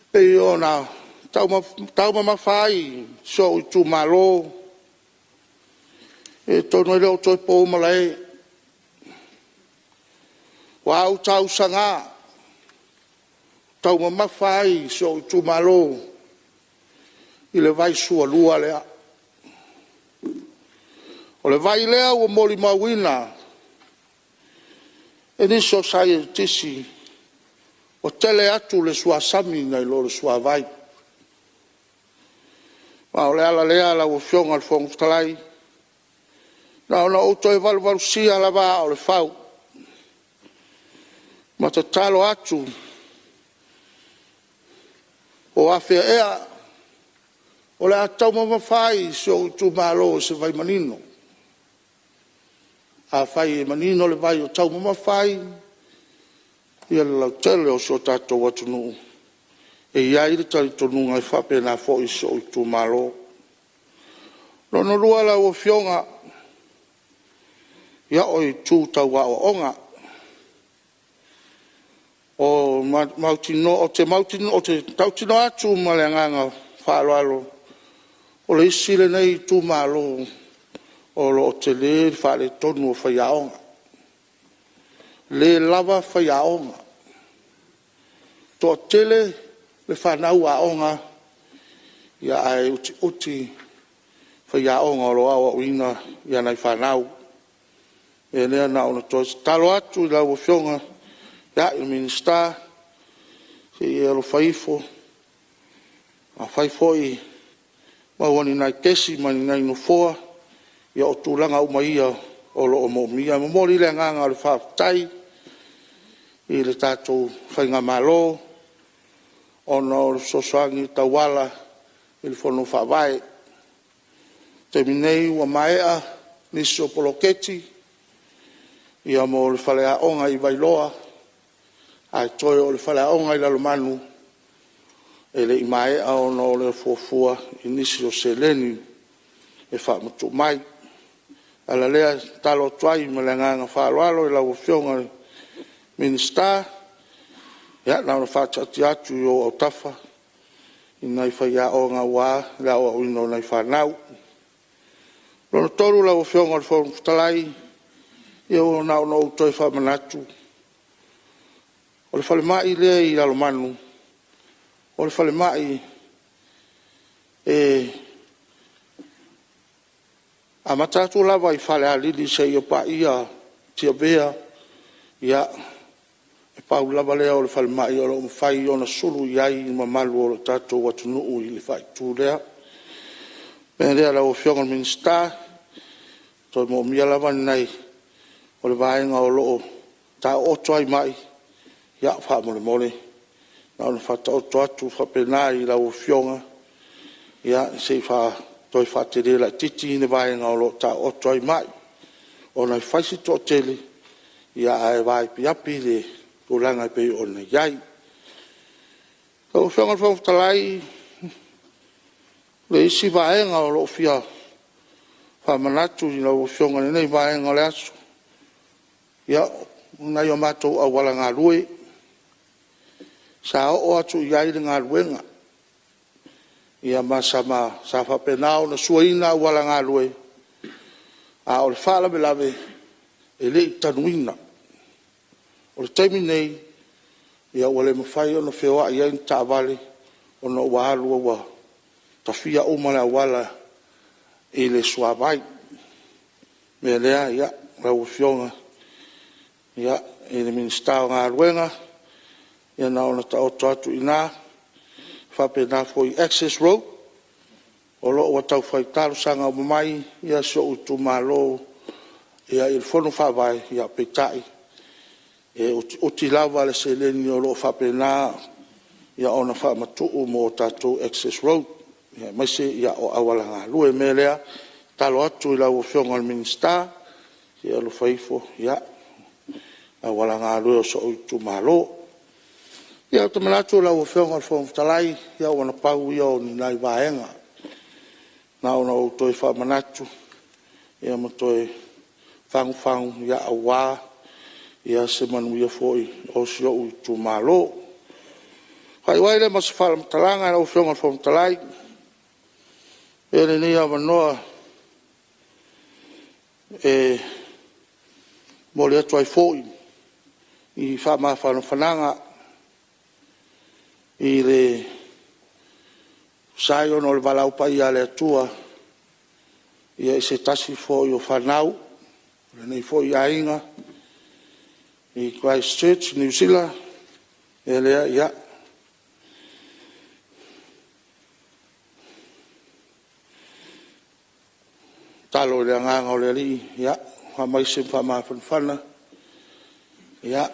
pe ona tau mafai so tu malo e tono le o toi po Malae wa au tau sanga tau mafai so tu malo i le vai sua lua lea o le vai lea o moli mawina e niso sai tisi o tele atu le sua sami ngai lo le sua vai. Ma o le ala lea la o fionga al fong talai. Na ona o toi valu sia la va o le fau. Ma te talo atu. O afe ea. O le atau mawhai so tu malo se vai manino. A fai e manino le vai o tau mawhai. Ia la tele o so tato watunu. E iai le tali tonu ngai whape na fo iso i tu malo. Lono lua la o fionga. Ia o i tu tau wa o onga. O mautino, o te mautino, o te tautino atu maleanganga whaaloalo. O le isi le nei tu malo. O lo te le whaale tonu o whaiaonga. Le lava whaiaonga. Tō tele le whanau a onga. Ia ai uti whaiaonga o lo awa uina. Ia nei whanau. E lea na ona tō talo atu i lau fionga. Ia i minista. Se i alo whaifo. A whaifo i mawani nai kesi mani nai no foa. Ia o tūlanga umaia o lo o momia. Mamori le nganga le whaatai. I le tātou whainga malo. Ono le sosoangi tawala. I le whono whawae. Te minei ua maea. Nisi o poloketi. Ia mo le whalea onga i Vailoa. Ai toi o le whalea onga i Lalomanu. E le i maea ono le fuafua. I nisi o seleni. E whaamutu mai. Ala lea talo tuai me le nganga whaaloalo i lau fionga minista. Ia nauna whaatati atu i o Autafa. I nai whaia o ngā wā. Lea o uino nai whanau. Lono toru lau fionga le whaungu talai. Ia o nao no toi whamanatu. O le whale mai lea i Lalomanu. O le whale mai a matatu lava i whale a lili se i o pa ia tia bea ia e pau lava lea o le falemai o lo mawhai o na sulu iai i mamalu o lo tātou atunu'u i le whaitū lea. Pea lea lau whionga minsta, toi mo mia lava nei o le vaenga o loo tā oto ai mai, ia wha mole mole, na ona whata oto atu whapena i lau whionga, ia se wha toi whate rela titi i le vaenga o loo tā oto ai mai, o nei whaisi tō tele, ia ai vai piapi le tōlanga pe o nei iai. Lau whionga whautalai, le isi vaenga o loo whia, whamanatu i lau whionga nei vaenga o le aso, ia nai o mātou a wala ngā rue, sa o atu iai le ngā ruenga, ia masama sa whapenao na suaina a wala ngā rue, a o le whala me lave e le i tanuina. O le taimi nei, ia o le mawhai o na whewa iai ni tā vale, o na ua alua wa tawhia o mala wala e le suavai. Me lea, ia, rau whionga, ia, e le minsta o ngā ruenga, ia na ona ta oto atu i nā, whape nā foi access road, o lo o tau whai taru sanga o mamai, ia so utu malo, ia il fono whawai, ia peitai, e uti lava le se leni o lo whape nā, ia ona whamatu mo tātou access road, ia maise ia o awala ngā lue me lea, talo atu i lau o whionga al minsta, ia lo whaifo, ia, awala ngā lue o so utu malo. Ia o tamanatu lau o whionga al whongatalai, ia o na pau ia o ni nai vaenga. Na ona o toi whamanatu, ia ma toi whangu, ia awa, ia se manu ia foi o si o utu malo. Hai waile ma se whala matalanga lau o whionga al whongatalai, e le ni a manoa, e mole atu ai foi, i whama whananga, i le sai ono le walau pai a le atua, ia i se tasi foi o whanau, le nei foi a inga, i Christchurch, New Zealand, e lea, ia. Talo le anganga o le li, ia, hamaise whama whanwhana, ia,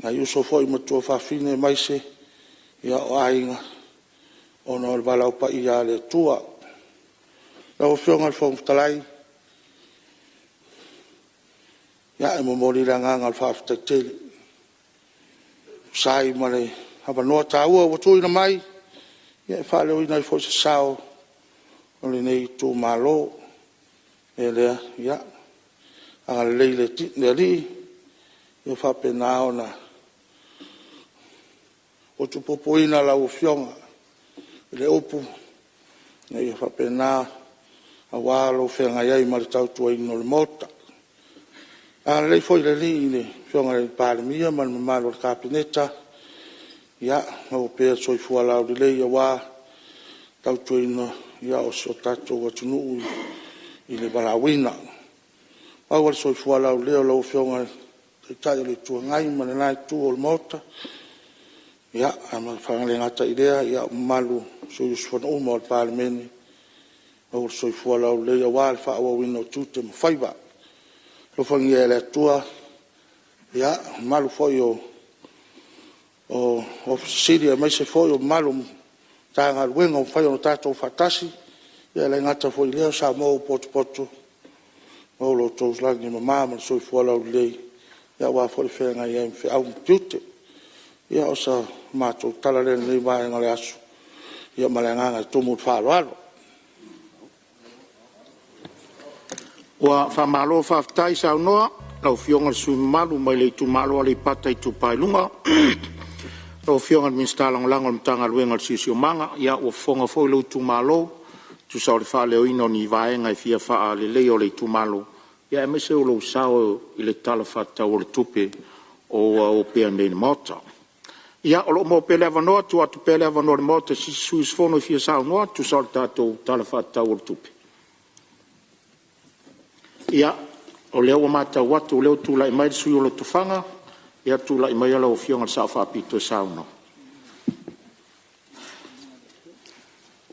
na iuso foi matua whawhine maise, ia o ainga, ono o le walau pa ia le tua. Lau whionga le whongtalai, ia e momori le anganga le whawhitaitele. Sai ma le hapa noa tāua watu ina mai, ia e whaleo ina i fo se sao, o le nei tū malo, e lea, ia, anga le leile le li, ia whapena ona, o tu popoina la o whionga, le opu, na ia whapena, a walo whenga iai ma le tautua ino le mota. A lei foi le li le whionga le Palemene, ma le mamalo le kapineta, ia, o pēr soi fualau le lei a wā, tautua ino, ia o so tātou atunu'u i le balawina. Awa le soi fualau leo lau whionga le tai le tuangai, ma le nai tu o le mota, ia, ama whangale ngata i rea, ia, malu, soi usfana uma o le Palemene, o soi fualau leo wā le wha awa wina o tūte ma whaiva. Lo whangi e le atua, ia, malu foi o Siria, mai se foi o malu tānga ruenga o whai o tātou whatasi, ia le ngata foi leo Samoa potu, o lo tous langi ma māma, soi fualau lei, ia wā foi whenga i em au mpiute, ia o sa mātou tala le nei vāenga le asu, ia malenganga i tumu whāloalo. Wa whamalo whaftai sau noa, lau whionga le sui malu mai le tu malo ale pata i tu pailunga, lau whionga le minstalang lango le mtanga luenga le sisi o manga, ia o whonga foi le tu malo, tu sao le whaaleo ino ni vaenga i fia whaa le leo le tu malo, ia e mese o lo sao i le tala whatau o le tupe o pea nei mota. Ia o lo mo pele avanoa, tu atu pele avanoa le mota, si suis fono i fia sao noa, tu sao le tatou tala whatau o le tupe. Ia, o leo o mata watu, o leo tūla i mai sui o le tufanga, ia tula i mai ala o fionga sa fa pito sauno.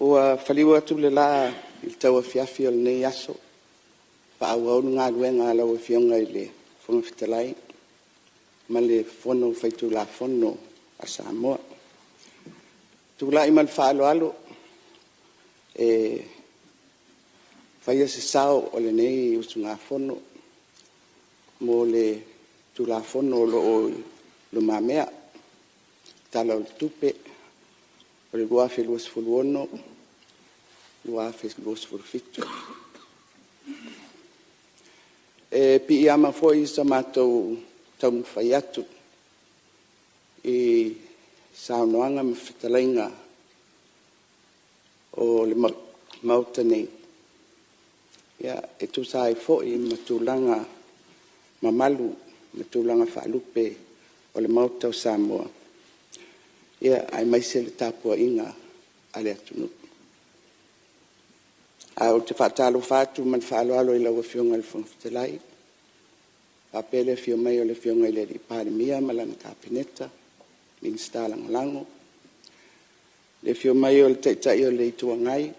Ua whaliwa tu le la il tau fiafi o le nei aso. Whaau ngā ruenga ala o fionga i le whonga whitalai. Ma le whono whaitu la whono a Samoa. Tu la imal whaalo alo. Whaia se sao o le nei usu ngā whono. Mo le tu la whono lo mamea. Tala o le tupe. O le lua whi luas fuluono. Lua whi luas fulufitu. Pi i ama foi sa mātou tau whai atu. I saunoanga me whetalainga o le mauta nei. Ia, e tu sa e foi matulanga mamalu, matulanga whaalupe o le mauta o Samoa. Ia, ai mai se le tāpua inga ale atunu. A o te whaatalo whaatu man whaaloalo i laua fionga le whangwhitalai. Apele fio mai o le fionga i le di Palemene malana kapineta, min stalang lango. Le fio mai o le teitai o le ituangai,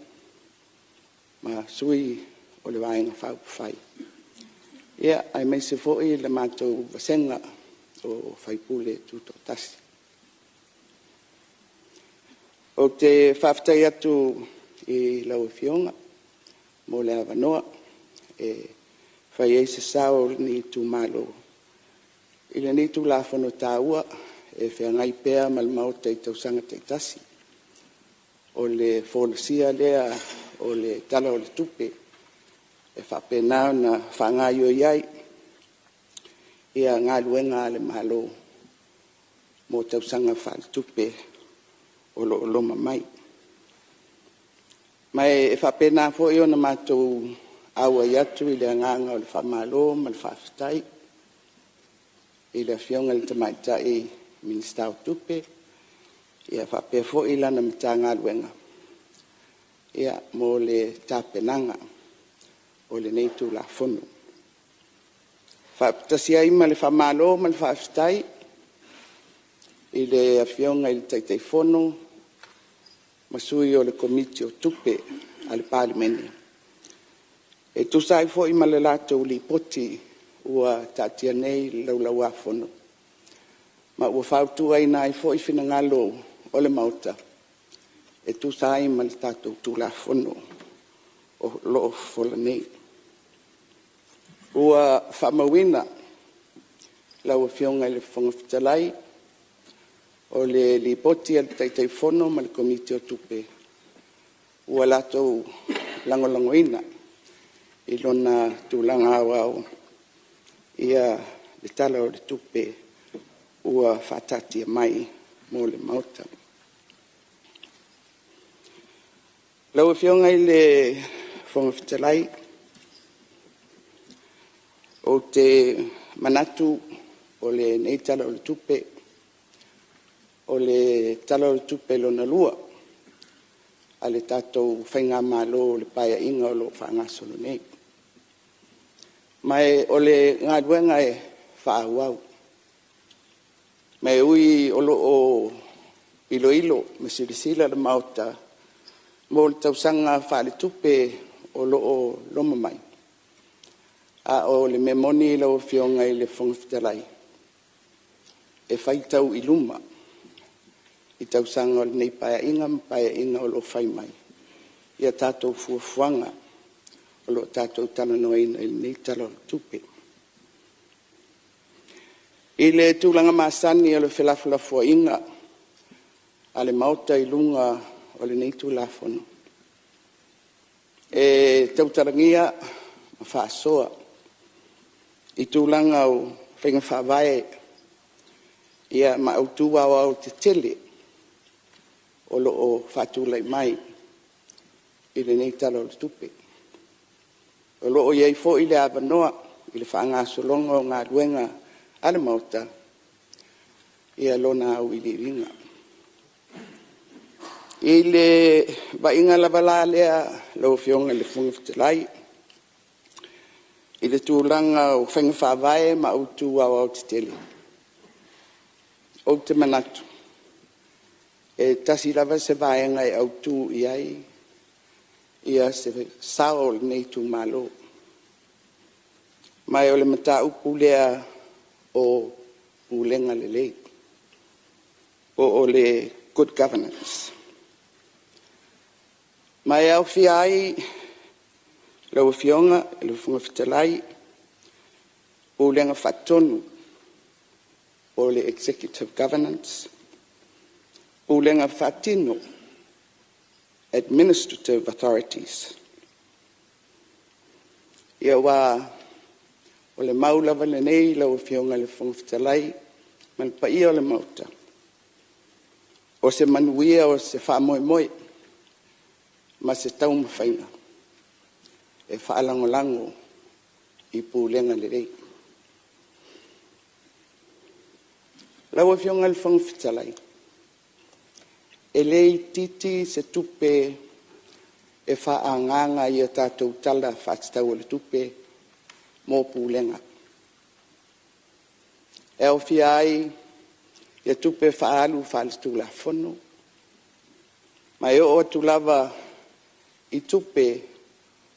ma sui o le wainga whau whai. Ia, ai mai se foi le mātou vasenga o whaipule tuto tasi. O te whaftai atu i laua fionga, mo le avanoa, whai eise sao ni tu malo. I le ni tu la whano tāua, e whengai pēr malmau te tausanga te tasi. O le whonasia lea, o le tala o le tupe, e whapenao na whangai o iai, ia ngā luenga le malo, mo tausanga whale tupe, o lo loma mai. Mai e whapena fo i ona mātou aua iatu i le anganga o le whamalo, ma le whawhitai, i le fionga le tamaitai Minister Tupe, ia whape fo i lana mita ngā luenga. Ia mo le tāpenanga o le neitu la whono. Whaptasia ima le whamalo, ma le whawhitai, i le fionga i le taitei whono, masui o le komiti o tupe a le Palemene. E tusai fo i male lato li poti ua tatia nei lau a whono. Ma ua whautua i nai fo i whina ngalo o le mauta. E tusai male tato tu la whono o loo fola nei. Ua whamawina lau a fionga i le whangawhitalai o le lipoti al taitai whono ma le komiti o tupe. Ua lato langolangoina i lona tūlanga au ia le tala o le tupe ua whatatia mai mo le mauta. Lau e fionga i le whangawhitalai o te manatu o le nei tala o le tupe o le tala o le tupe lona lua a le tātou whainga mālo o le paia inga o lo whaangasolo nei. Mai o le ngā duenga e whaauau. Mai ui o lo o ilo me sirisila le mauta mo le tausanga whaale tupe o lo o loma mai. A o le memoni lau fionga i le whangawhitalai. E whaitau i luma. I tausanga o le nei paia inga o lo whai mai. Ia tātou fuafuanga o lo tātou Talanoaina i nei tala o tupe. I le tūlanga māsani o le whelafulafua inga a le mauta i lunga o le nei tūlafono. E tautarangia ma whaasoa i tūlanga o whainga whawae ia ma Autu au te tele o lo o whatulai mai i le nei tala o le tupe. O lo o iei fo i le avanoa i le whaanga solonga o ngā ruenga ale mauta ia lona au i le ringa. I le vainga lavala lea lau fionga le whangawhitalai i le tūlanga o whainga whawae ma Autu au te tele. o te manatu. E tasi lava se vaenga e Autu i ai, ia se sao le nei tu malo. Mai o le mata upu lea o ulenga le lei. O le good governance. Mai au fi ai, lau fionga, le funga fitalai, ulenga fatonu, o le executive governance, ulenga fatino, administrative authorities. Ia wa o le maulava le nei lau fionga le funga fitalai, man pa ia o le mauta. O se manuia o se wha moe moe, ma se tau mawhainga, e whaalango lango i pūlenga le rei. Lau a fionga le whangwhitalai, e lei titi se tupe e whaanganga i a tātou tala whaatitau o le tupe mō pūlenga. E au fia ai, ia tupe whaalu whaalitu la whono. Mai o tu lava i tupe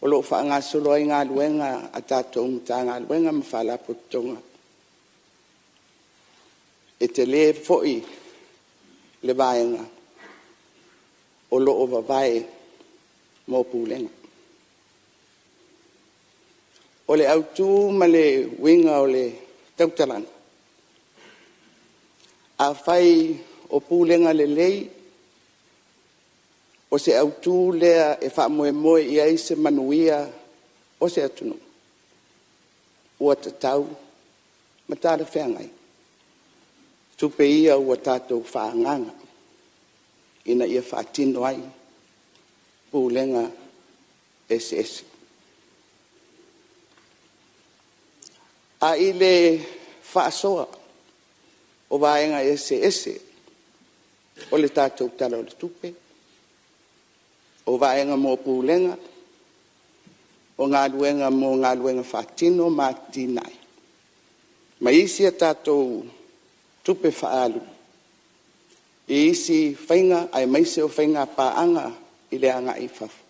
o lo whaanga solo ai ngā luenga a tātou mta ngā luenga ma whaala potonga. E te le foi le vaenga o lo o vavae mō pūlenga. O le Autu ma le winga o le tautalanga. A whai o pūlenga le lei, o se Autu lea e wha moe moe i ai se manuia o se atunu. Ua tatau, ma tāra whengai. Tupe ia ua tātou whaanganga, ina ia whaatino ai, pūlenga SS. A i le whaasoa, o vaenga SS, o le tātou tala o le tupe, o vaenga mō pūlenga, o ngā luenga mō ngā luenga whaatino mā tīnai. Ma isi a tātou tupe whaalu, i isi whainga, ai maise o whainga pāanga i le anga i whafu.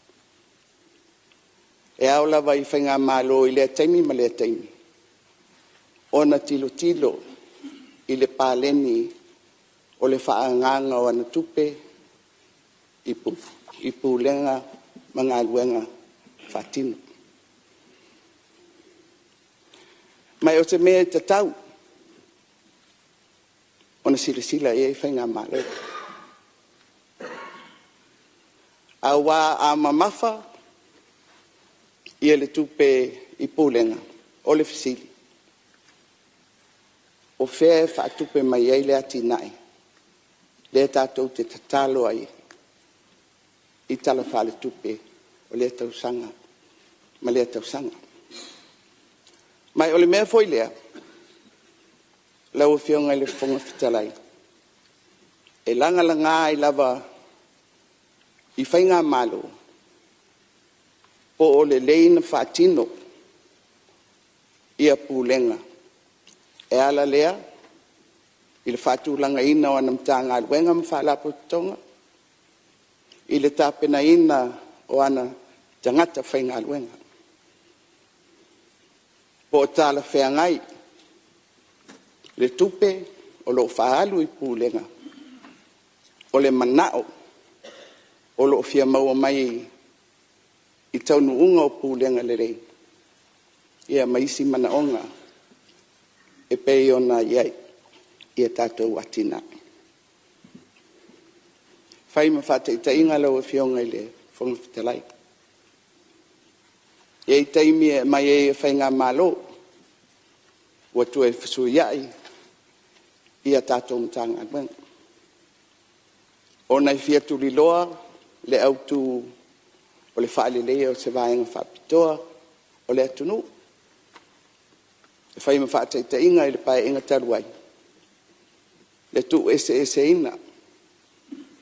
E aulawa i whainga mālo i lea taimi ma lea taimi. Ona tilo tilo, i le Palemene o le whaanganga o ana tupe i pūlenga ma ngā luenga whatino. Mai o te mea tatau, ona sila e whainga Malae. A wā a mamafa i le tupe i pūlenga o le fisili. O whea e whaatupe mai ei le ati nai. Le tātou te tatalo ai. I tala whale tupe o le tausanga. Ma le tausanga. Mai o le mea foi lea. Lau o whionga i le whonga whitalai. E langa la ngā i lava i whainga malo. Po o le leina whaatino i a pūlenga. E ala lea, i le whaatūlanga ina o anam tā ngā luenga ma whaala potonga, i le tāpena ina o ana tangata whai ngā luenga. Po o tāla wheangai, le tupe o lo whaalu i pūlenga, o le manao, o lo whia maua mai i taunu unga o pūlenga le rei. Ia maisi manaonga, e pei ona iai, ia tātou atina. Whai ma whāteita inga lau e whionga i le whongwhitalai. Iei taimi e mai e whai ngā mālo, ua tu e whasui iai, ia tātou mtanga ngwen. O nei fia tuli loa, le Autu o le whaalelea o se vaenga whapitoa, o le atunu. E whai ma whāteita inga i le pae inga taruai. Le tu ese ina,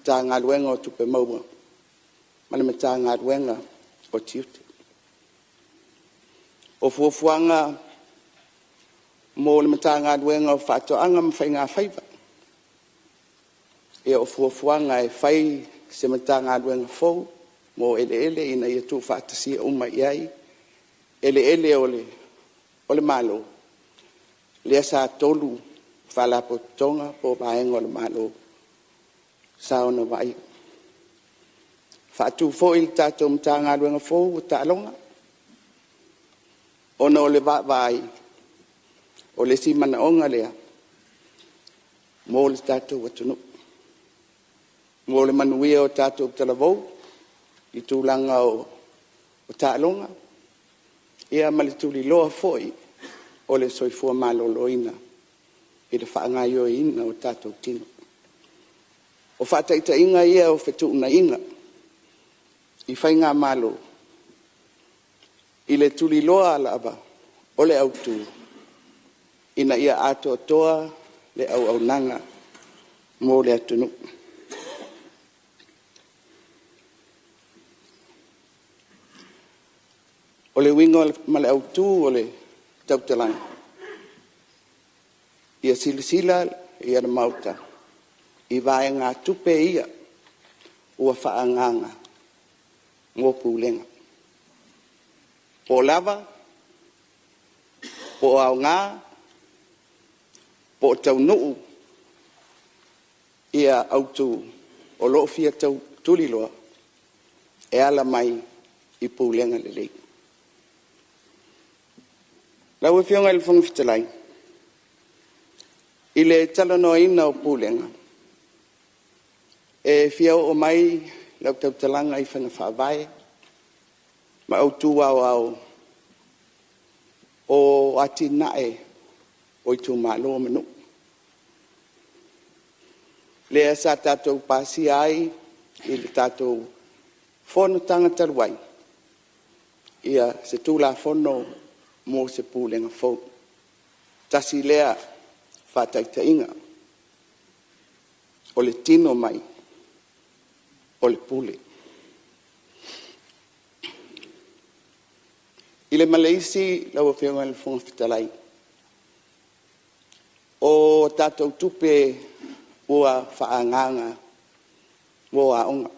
tā ngā luenga o tupe maua, ma le tā ngā luenga o tiute. O fuafuanga mō le tā ngā luenga o whātoanga ma whai ngā whaiva. e o fuafuanga e whai se matanga aluenga fou, mo ele ina ia tu whaatasia uma iai, ele ole malo, lea sa tolu whalapo tonga po vaenga ole malo, saona vai. Whaatu fo il tātou matanga aluenga fou, ta alonga, ona ole vai, ole si mana onga lea, mo le tātou watunu. Mo le manuia o tātou talavou, i tūlanga o tālonga, ia malituli loa foi, o le soifua maloloina, i le whaangaio ina o tātou tino. O whataita inga ia o whetuna inga, i whainga malo, i le tuli loa alaba, o le autu, ina ia ato toa le au nanga, mo le atunu. O le wingo male autu o le tautalanga. Ia silisila ia na mauta. I vae ngā tupe ia ua whaanganga ngō pūlenga. Po lava, po au ngā, po tau nuu, ia autu o loo fia tau tuliloa, e ala mai i pūlenga le lei. Lau e whionga il whonga whitalai. I le Talanoaina o pūlenga. E whiau o mai lau tau talanga i whanga whaavae. Ma Autu au o ati nae o i tū mālo manu. Lea sa tātou pāsi ai i le tātou whono tanga taruai. Ia se tūla whono mo se pūlenga fau. Tasi lea whataita inga. O le tino mai. O le pūle. I le Maleisi lau a whionga le whonga whitalai. O tātou tupe ua whaanganga mo a onga.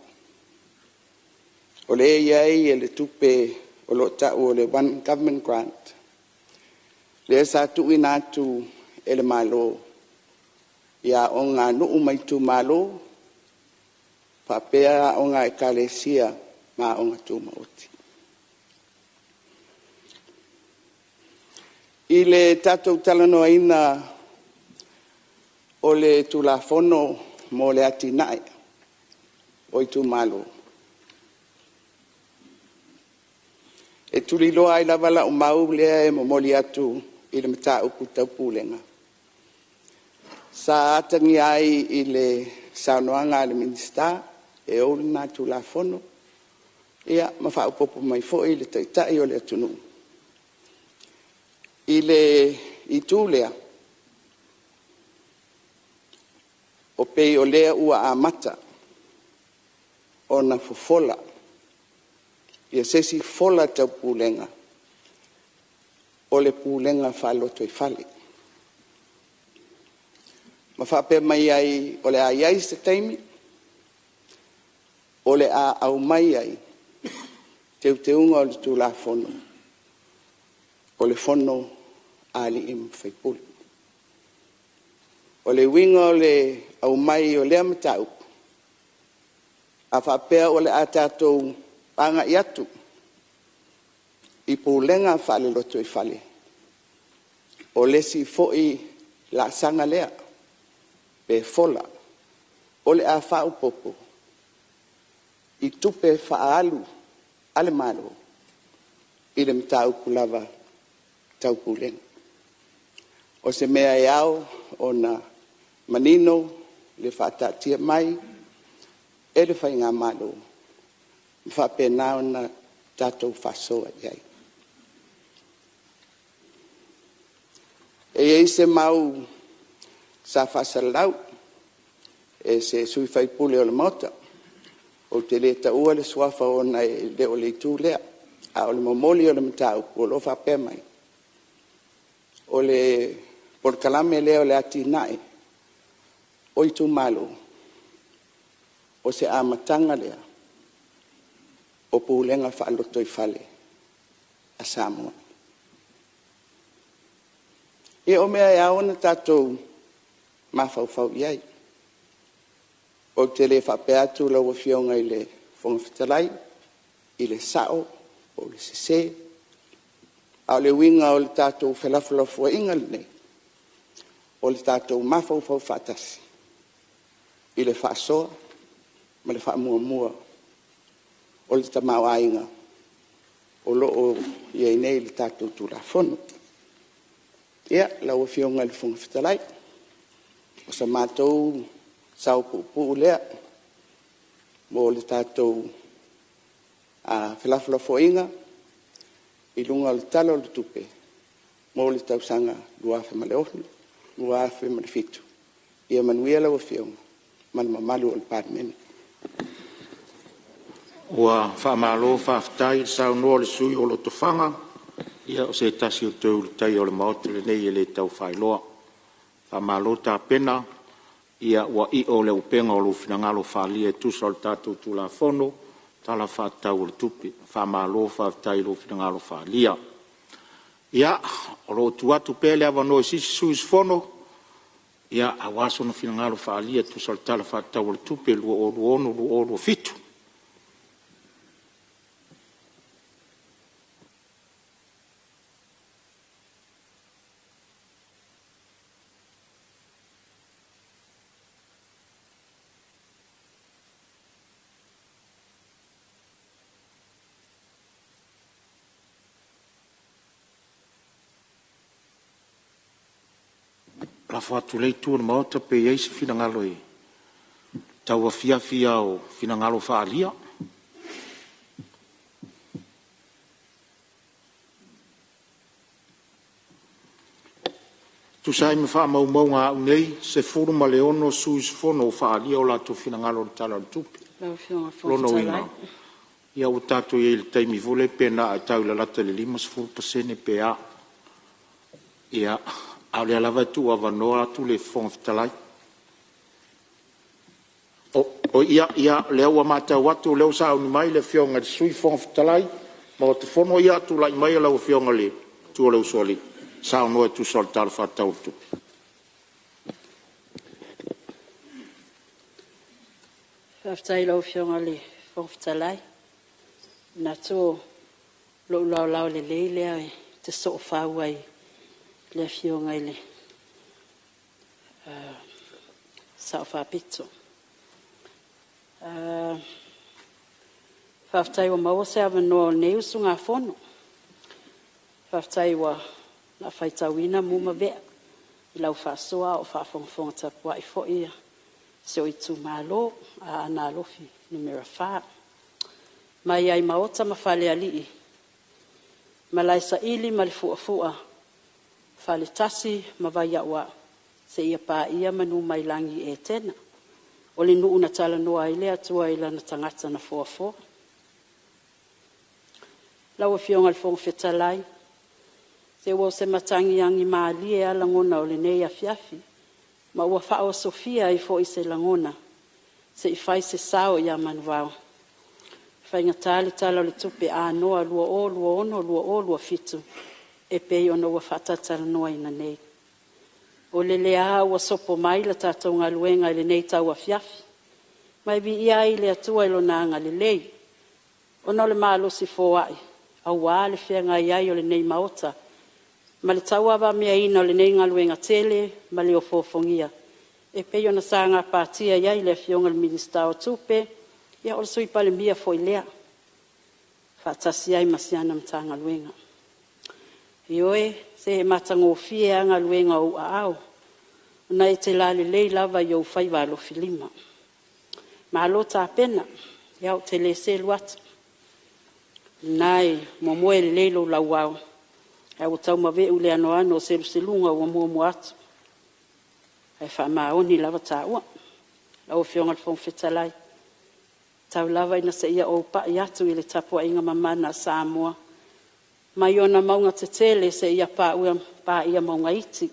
O le iai e le tupe o lo tau o le One Government Grant. Le sa tu inatu e le malo. Ia onga nuu mai tu malo. Papea onga e kalesia ma onga tu mauti. I le tātou Talanoaina o le tulafono mo le atinae o i tu malo. E tuli loa ai lavala o mau lea e momoli atu i le mata upu tau pūlenga. Sa atangi ai i le saunoanga le minista e o na tulafono. Ia mawha upopo mai fo i le taitai o le atunu. I le i tūlea o pei o lea ua amata o na fofola ia sesi fola tau pūlenga o le pūlenga whaloto i whale. Ma whape mai ai o le ai se taimi o le a au mai ai te unga o le tūla fono o le fono ali im whaipuli. O le winga o le au mai o le amatau a whapea o le a tātou panga i atu i pūlenga whale loto i whale. O lesi fo'i la sanga lea pe fola o le a whau popo i tupe whaalu ale malo i le mtau kulava tau pūlenga. O se mea iau o na manino le whaatatia mai e le whainga malo. Whapena na tātou whasoa iai. E ei se mau sa whasalau e se sui whaipule o le mota o te le taua le suafa o na le o le tū lea a o le momoli o le matau o lo whapea mai. O le porkalame leo le ati nae o i tu malo o se amatanga lea o pulenga whaaloto I whale a Samoa. E o mea e aona tātou mawhauwhau iai. O te le whapea atu lau whionga I le whongawhitalai, I le sao, o le sese, a le winga o le tātou whelawhalawhua inga le nei, o le tātou mawhauwhau whatasi, I le whaasoa, ma le whaamua o le tamau ainga, o loo iei nei le tātou tūra whono. Ia, lau whionga le whongawhitalai, o sa mātou sau pupu lea, mo le tātou whelawhalawhua inga, I lunga o le tala o le tupe, mo le tausanga luafe ma le ohlu, luafe ma le fitu. Ia manuia lau whionga, man mamalu o le Palemene. Ua whaamalo whaaftai sau noa le sui o lo tofanga, ia o se tasi o tau le tai o le maote le nei e le tau whailoa. Whaamalo tā pena, ia ua I o le upenga o lo finangalo whaalia tusa o le tātou tūla whono, tala whaatau o le tupe, whaamalo whaaftai lo finangalo whaalia. Ia, o lo tuatu pele awa no sisi suis whono, ia awaso no finangalo whaalia tusa o le tala whaatau o le tupe, lua o lo fitu. La fatu lei tu ma ota pe ei se finangalo e tau fia o finangalo faalia tu sai me fa mau nga nei se furu ma leono suis fono faalia o la tu finangalo tala tupi lono ina ia o tatu e il taimi vole pena a tau la lata le 5% pe a ia a le alava tu avanoa tu le whongawhitalai. O ia leo wa mata watu leo sa au ni mai le whionga sui whongawhitalai, ma o te whono ia tu lai mai lau whionga le tu o leo soli. Sa au noe tu sol tala whatau tu. Whaftai lau whionga le whongawhitalai. Na tō lo lau le leilea te so whauai le whionga I le sao whapito. Whaftai wa maua se awa noa o neu su ngā whono. Whaftai wa na whaitawina muma vea I lau whaasoa o whaafongafonga tapua I fo ia se o I tu malo a ana lofi numera 4. Mai ai maota ma whale alii. Malae sa ili ma le fuafua. Whale tasi ma vai aua se ia pā ia manu mai langi e tena. O le nuu na Talanoaina I lea tua I lana tangata na fuafua. Lau a whionga le whongawhitalai. Se ua se matangi angi maali e ala ngona o le nei a fiafi. Ma ua whao Sofia I fo I se langona. Se I whai se sao ia manuao. Whainga tali tala o le tupe a noa lua o, lua ono, lua o, lua fitu. E pei ona ua whata Talanoaina nei. O le lea ua sopo mai la tātou ngā luenga I le nei tau a fiafi. Mai vi ia I le atua I lo nanga le lei. Ona o le mālosi fōai. Au wā le whianga iai o le nei maota. Ma le tau awa mea ina o le nei ngā luenga tele, ma le o fōfongia. E pei ona sa ngā pātia iai le whionga le minista o Tupe, ia o le sui Palemene fo I lea. Whātasi ai masiana mtanga luenga. Ioe, se he matango fie anga luenga o au. Una e te lale lei lava I au whai walo filima. Ma alo tā pena, iau te le se luata. Nai, momoe le leilo lau au. Au tau mawe ule ano ano se lusilunga ua mua atu. Ai wha maoni lava tā ua. Lau whionga le whongwhitalai. Tau lava ina se ia o pa I atu I le tapua inga mamana Samoa. Mai ona maunga te tele se ia pa ia maunga iti.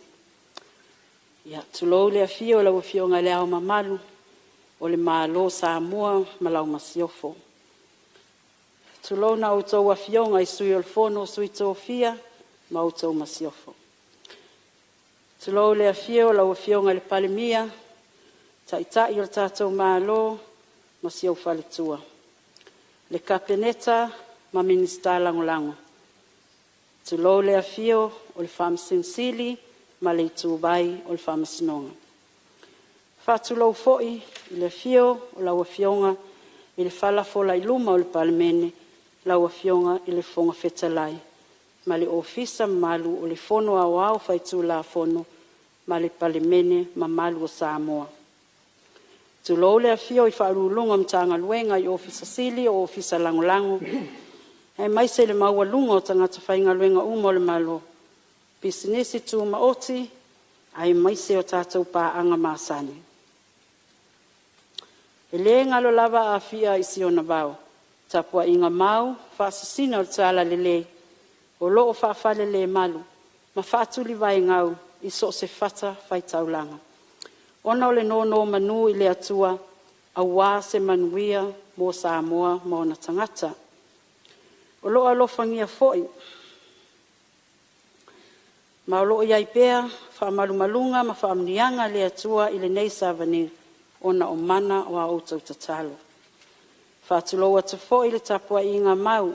Ia tulou le afio lau whionga le ao mamalu. o le mālo Samoa malau masiofo. Tulou na outou a fionga I sui o le fono sui tōfia ma outou masiofo. Tulou le a fio lau a fionga le palemia, taitai o le tātou mālo masiau faletua. Le kapleneta ma minista langolango. Tulou le a fio o le whamsinsili ma le tūbai o le whamasinonga. Whātulou foi I le fio o lau a fionga I le whalafola I luma o le Palemene, lau a fionga I le fonga fetalai, ma le ofisa malu o le fono au au whaitu la fono, ma le Palemene ma malu o Samoa. Tulou le a fio I whaarulunga mtanga luenga I ofisa sili o ofisa langolango, e mai se le maua lunga o tangata whainga luenga uma o le malo. Pisinesi tu maoti, ai mai se o tātou pā anga māsani. E le ngalo lava a fia I siona vau, tapua inga mau, whaasasina o tāla lele, o loo whaafale le malu, ma whaatuli vai ngau, I so se whata whai taulanga. Ona o le no manu I le atua, a wā se manuia mō Samoa mō na tangata. O loo alofangia foi, ma o loo iai pēa, whaamalumalunga ma whaamnianga le atua I le nei savani, ona o mana o Autu tatalo. Whaatulou atu foi le tapua I ngā mau,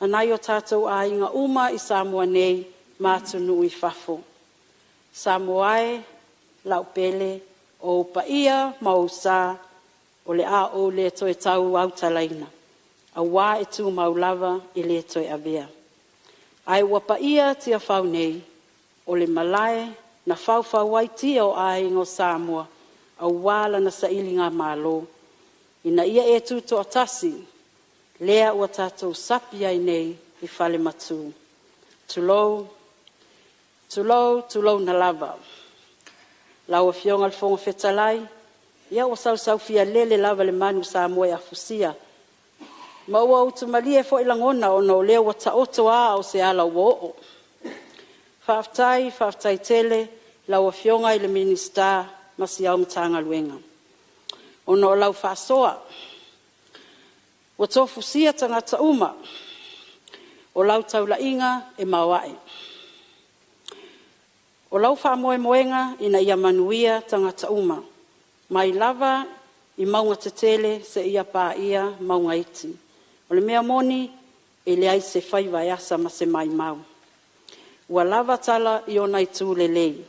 anai o tātou a inga uma I Samoa nei, Mulinu'u I whafo. Samoae, lau pele, o Paia, ma o sa, o le a o le toe tau au Talanoaina. A wā e tū maulava I le toe avea. Ai ua Paia Tiafau nei, o le Malae, na whauwhau ai tia o a ingo Samoa, a wāla na saili ngā mālo. Ina ia e tū to atasi, lea ua tātou sapi ai nei I whale matu. Tulou na lava. Lau a fionga le fonga fetalai, ia ua sau fia lele lava le manu Samoa e afusia. Ma ua utumalia fo ilangona o no lea ua taoto a o se ala ua o. Whaaftai tele, lau a fionga I le minista masi au mtanga luenga. Ono lau whaasoa, ua tofusia tangata uma, o lau taulainga e mawae. O lau whaamoe moenga ina ia manuia tangata uma, mai lava I maunga tetele se ia pā ia maunga iti. O le mea moni e le ai se whaiva asa ma se mai mau. Ua lava tala I ona I tū le lei.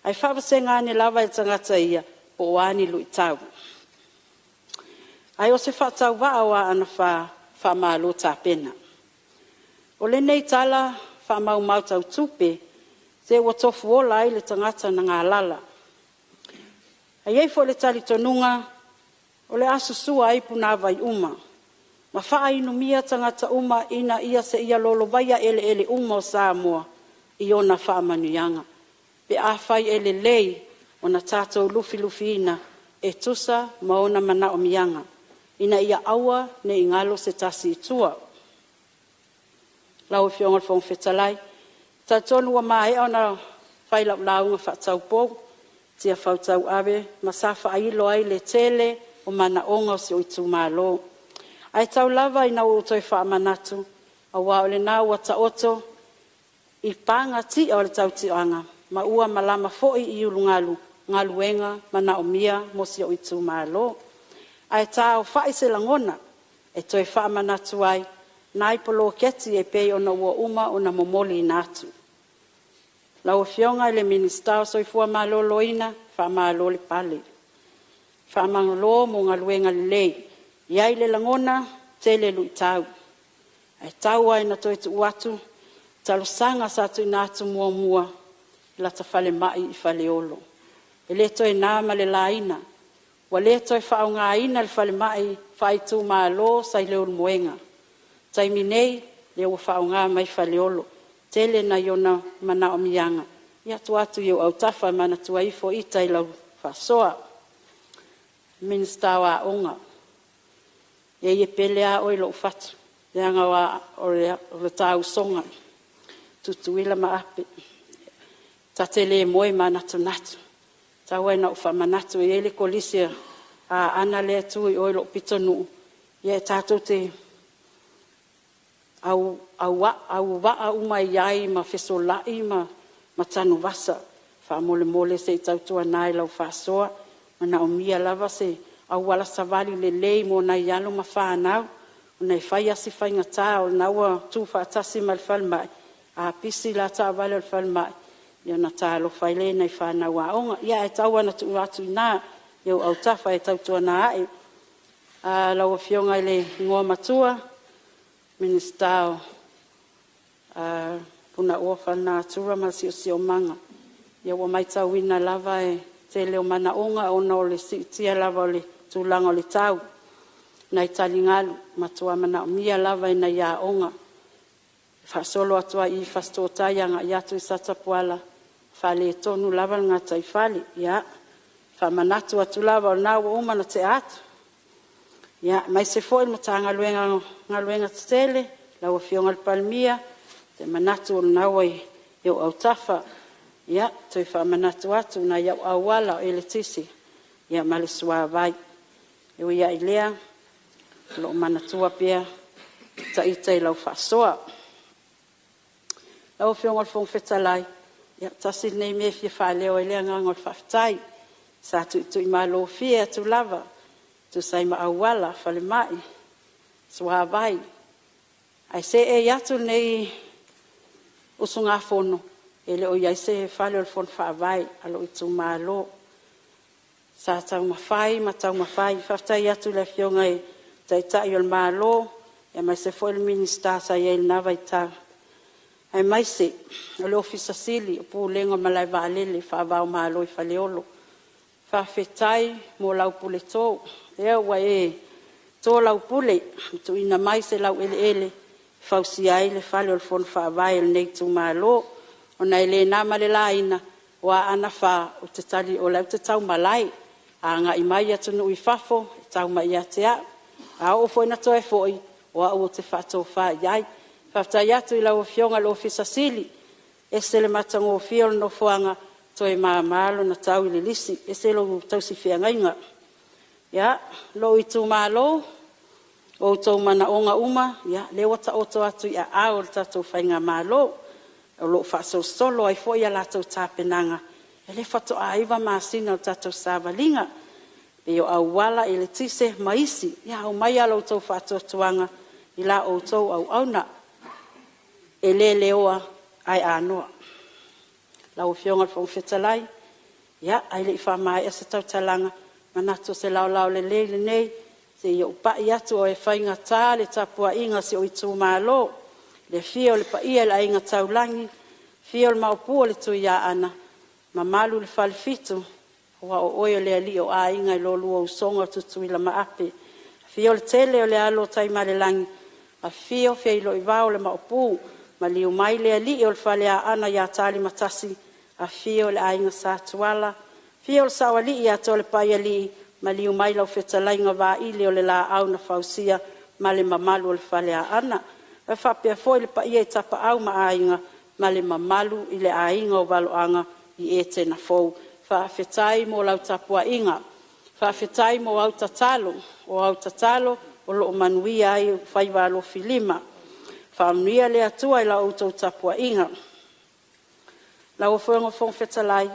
Ai whaawasenga ane lava e tangata ia po wani lui tau. Ai o se whaatau waawa ana whaamalo tā pena. O le nei tala whaamau mautau tupe, se ua tofu ola ai le tangata na ngā lala. Ai eifo le tali tonunga, o le aso sua ai puna vai uma. Ma wha inumia tangata uma ina ia se ia lolo vaia ele uma o Samoa I ona wha manuianga. Pe a whai ele lei o na tātou lufi ina e tusa ma ona mana o mianga. Ina ia aua ne ingalo se tasi itua. Lau fionga le fonga fetalai. Tātonu wa mai ona whai launga whaatau pou. Tiafau tau ave masafa ailo ai le tele o mana onga o se oitu malo. Ai tau lava I nau o toi wha manatu. A wā o le nā ua taoto I panga ti o le tau tianga. Ma ua malama foi I ulungalu. Ngaluenga mana o mia mo se oitu malo. Ai tāo whai se langona. E toi wha manatu ai. Nai polo keti e pei o na ua uma o na momoli natu. Lau fionga I le minista o soifua maloloina. Wha malo le pale. Wha mangolo mo ngaluenga le lei. Iai le langona, tele lui tau. Ai tau ai na toi tu uatu, talo sanga sa tu inatu mua, la ta fale mai I fale olo. E le toi nama le laina, wa le toi whao ngā ina le fale mai, whai tu malo sa I leo moenga. Tai minei, le ua whao ngā mai fale olo, tele na iona mana o mianga. Ia tu atu iau au tafa mana tua ifo I tai lau whasoa. Minista wa onga. Ia pelea o ilo fatu. Ia ngā wā o le tāu songa. Tutuila ma ape. Ta tele moe ma natu. Tau ai na ufa manatu. Ia ele kolisia ana le tu i oilo pitonu ia tatou te au wa uma iai ma fesolai ma tanu vasa fa mole se tautua nai lau fasoa mana o mia lava se au wala savali le lei mo na yalo ma fa nau na fai asi fai ngata o na wa tu fa tasi mal falma a pisi la ta vale al falma ia na talo fai le na fa na wa onga ia e tau na tu atu na eu au tafa e tautua na ai a lau fionga le ngoa matua minister puna ofa na tura ma si o manga ia wa mai tau ina lava e te leo mana onga ona o le tia lava o le tūlanga o le tau na italingalu matua mana mia lava ina ia onga fa solo atua i fasto tayanga ia tu sata puala fa le tonu lava ngata i fali ia fa manatu atu lava na o mana te atu ia mai se foi matanga ngaluenga tele la o fionga palmia te manatu o na wai eu au tafa ia toi fa manatu atu na ia awala ele tisi ia male sua vai eu ia ilea lo manatu apia ta ite lau fa soa lau fionga fong fetalai ia tasi nei me fi fa leo ilea ngangol fa tai sa tu malo fia tu lava tu sai ma awala fale mai sua vai ai se e yatu nei usunga fono ele o ia se fale o fon fa vai alo itu malo sa tau mafai fa tai yatu le fionga e tai o malo e mai se foi o minister sa ia na vai ta ai mai se o ofisa sili o pu lengo Malae valele fa va o malo i fale olo fa fetai mo lau puleto e wa e to lau pule tu ina mai se lau ele fausia ile fale o fon fa vai nei tu malo ona ele na male laina wa ana fa o te tali o lau te tau Malae anga i mai atu no i fafo tau mai atea a o foi na to e foi o te fato fa yai fa tai atu i lau fionga lo ofisa sili e se le matango fiol no fuanga to e malo na tau i le lisi e se lo tau si fiangainga ya lo i tu malo o tau mana onga uma ya le wata o to atu ia ao tatu fainga malo o lo fa solo ai foi ala tau tapenanga e le fato aiva masina o tatu savalinga e o awala ele tise maisi ya o mai ala o tau fato tuanga ila o tau au auna e le leoa ai anoa la o fionga fong fetalai ya ai le fa mai ese tau talanga manato se lao le nei se yo pa ia tu o e fainga ta le tapua inga se o itu malo le fio le pa ia la inga taulangi fio ma pu le tu ia ana mamalu le falfitu wa o oyo le ali o a inga lo lu o songa tu ila ma ape fio le tele o le alo tai male langi a fio fe lo i vao le ma pu ma li o mai le ali o le fale ana ya tali matasi a fio le ainga sa tuala fio le sawali ia to le pa ia li ma liu mai lau fetalainga wa ili o le la au na fausia ma le mamalu o le fale a ana. E whapea foi le pa ia i tapa au ma ainga ma le mamalu i le ainga o waloanga i e te na fou. Whawhetai mo lau tapua inga. Whawhetai mo au tatalo o lo manuia ai whaiwalo filima. Whamnia le atua i lau autou tapua inga. Lau whuanga whong whetalai.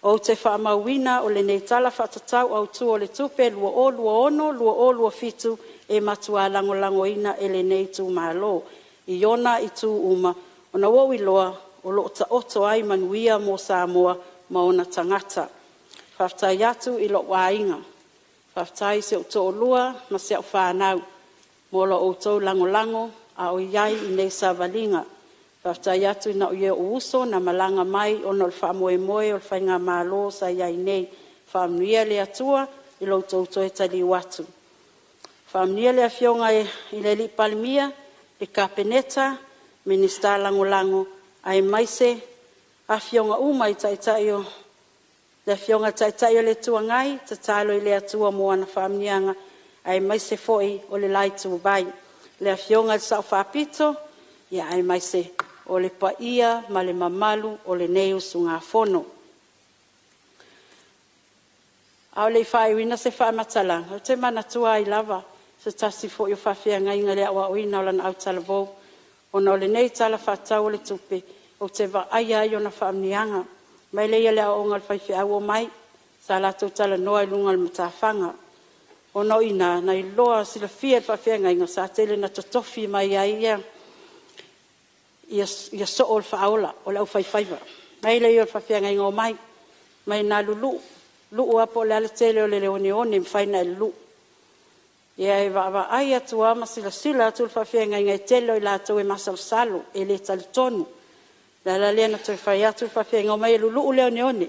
O te whaamauina o le nei tala whatatau Autu o le tupe lua o lua fitu e matua lango ina e le nei tu malo. I ona i tu uma o na wau iloa o lo ta oto ai manuia mo Samoa ma ona tangata. Whaftai atu i lo wainga. Whaftai se o to lua ma se o whanau. Mo lo o tau lango a o iai i nei savalinga. Whaftai atu na o ia uso na malanga mai o na whamoe o whainga malo sa iai nei. Whamnia le atua i lo tau e tali watu. Whamnia le afionga i le li Palemene, e kapeneta, minister lango ai maise, afionga uma i taitaio. Le afionga taitaio le tuangai, te talo i le atua moa na whamnianga, ai maise foi o le lai tu bai. Le afionga i sao whapito, ia ai maise o le paia ma le mamalu o le nei usunga fono. A o le whaewina se whaamatalanga. O te mana tua I lava. Se tasi fo i o whawhianga inga lea wa oina o lana au talavou. O na o le nei tala whatau o le tupe. O te wa aia I o na whaamnianga. Mai leia lea o ngal whaiwhi au o mai. Sa lato tala noa I lunga le matawhanga. O na ina na I loa sila fia whawhianga inga sa tele na totofi mai ia. Ia so o le whaola o le au whaiwhaiwa. Mai leia o whawhianga inga o mai. Mai na lulu. Luu apo le ala tele o le leone mwhaina I lulu. Ia e wa ai atua ma sila atu le whawhianga inga I tele o I lato e masal salo e le talitonu. La lea na toi whai atu le whawhianga o mai e lulu leone.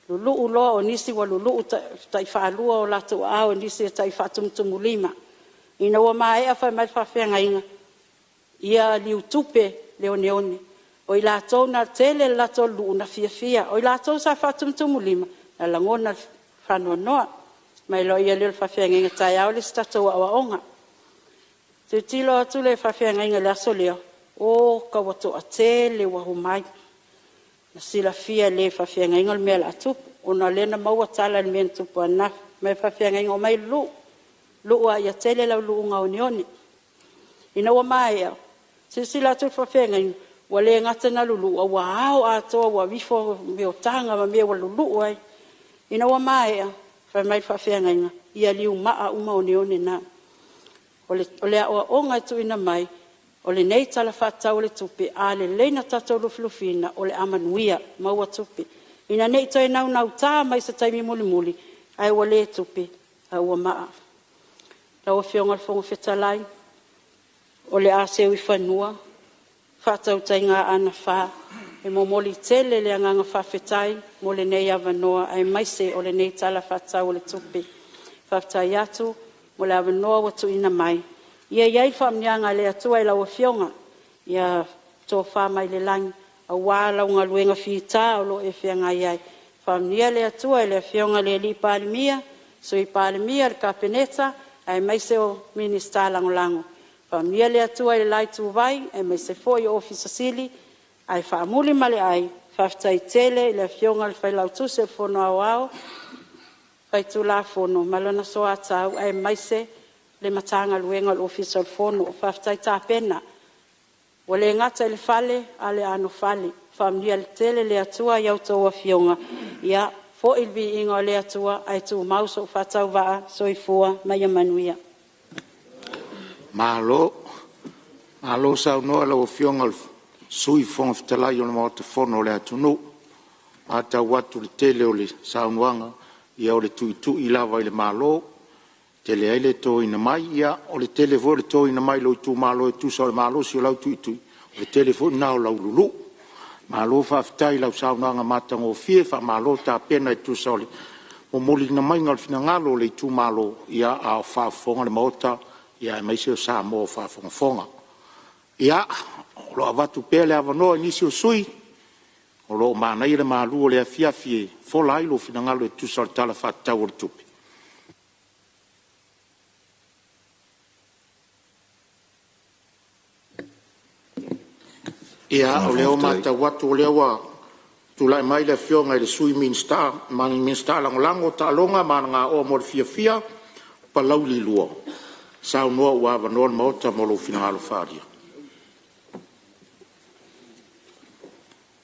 Lulu loa o nisi wa lulu tai whaalua o lato ao nisi tai whaatumtumu lima. Ina ua maa ea whai mai whawhianga inga. Ia liu tupe leone. O I lato na tele lato luu na fia. O I lato sa whaatumtumu lima. Na langona whanua noa. Mai lo ia leo whawhianga inga tai au le stato a onga. Te tilo atu le whawhianga inga le aso leo. O ka wato a tele wahu mai. Na sila fia le whawhianga inga le mea la tupu. O na lena maua tala le mea tupu anaf. Mai whawhianga inga o mai lu. Lu a ia tele lau lu unga o nione. Ina wa mai ea. Sila atu le whawhianga inga. Wa le ngata na lulu. A wa au atoa wa wifo meo tanga ma mea wa lulu ai. Ina wa mai ea. Whai mai whawhianga inga. Ia liu maa uma o nione na. O le a o ngai tu ina mai. O le nei tala whatau le tupe. A le leina tatou lufilufina. O le amanuia maua tupe. Ina nei toi nau tā mai sa taimi muli. Ai wa le tupe. A ua maa. La o whionga le whonga whetalai. O le a seo I whanua. Whatau tai ngā ana wha. E mo moli tele le anganga whawhetai. Mo le nei avanoa. Ai maise o le nei tala whatau le tupe. Whawhetai atu. Mo le avanoa watu ina mai. Ia iai whamnianga le atua I lau whionga. Ia tō whamai le langi. A wāla unga luenga whita o lo e whianga iai. Whamnia le atua I le whionga le li Palemene. So I Palemene le kapeneta. Ai maise o minista langolango. Whamnia le atua I le lai tu vai. Ai maise fo I ofisa sili. Ai whaamuli male ai. Whawhetai tele I le whionga le whailau tuse le whono au au. Whaitu la whono. Malona so atau. Ai maise le matanga luenga le ofisa le whono. Whawhetai tā pena. O le ngata I le fale, a le ano fale. Whamnia le tele le atua I Autu a whionga. Ia, fo ilvi inga o le atua, ai tu mauso whatau waa, soi fua, mai a manuia. Malo sau noa lau whionga le sui whonga whitalai o le mawata whono le atunu. Ata watu le tele o le saunuanga, ia o le tui lava I le malo. Tele aile to ina mai ia o le tele vo le to ina mai lo tu malo tu so le malo si lau tu o le tele vo na o lau lulu malo fa ftai lau sa nga mata ngo fie fa malo ta pena tu so le o moli na mai ngal fina ngalo le tu malo ia a fa fonga le mota ia mai se sa mo fa fonga ia lo avatu pele avano ni si sui o lo mana ile malu o le fia fie fo lai lo fina ngalo tu so tala fa tawur tupi. Ia o leo mata watu o leo wa tu lai mai le whionga I le sui minsta mani minsta lango ta longa mana ngā o mor fia pa lauli lua sau noa ua wanoa maota molo fina ngalo wharia.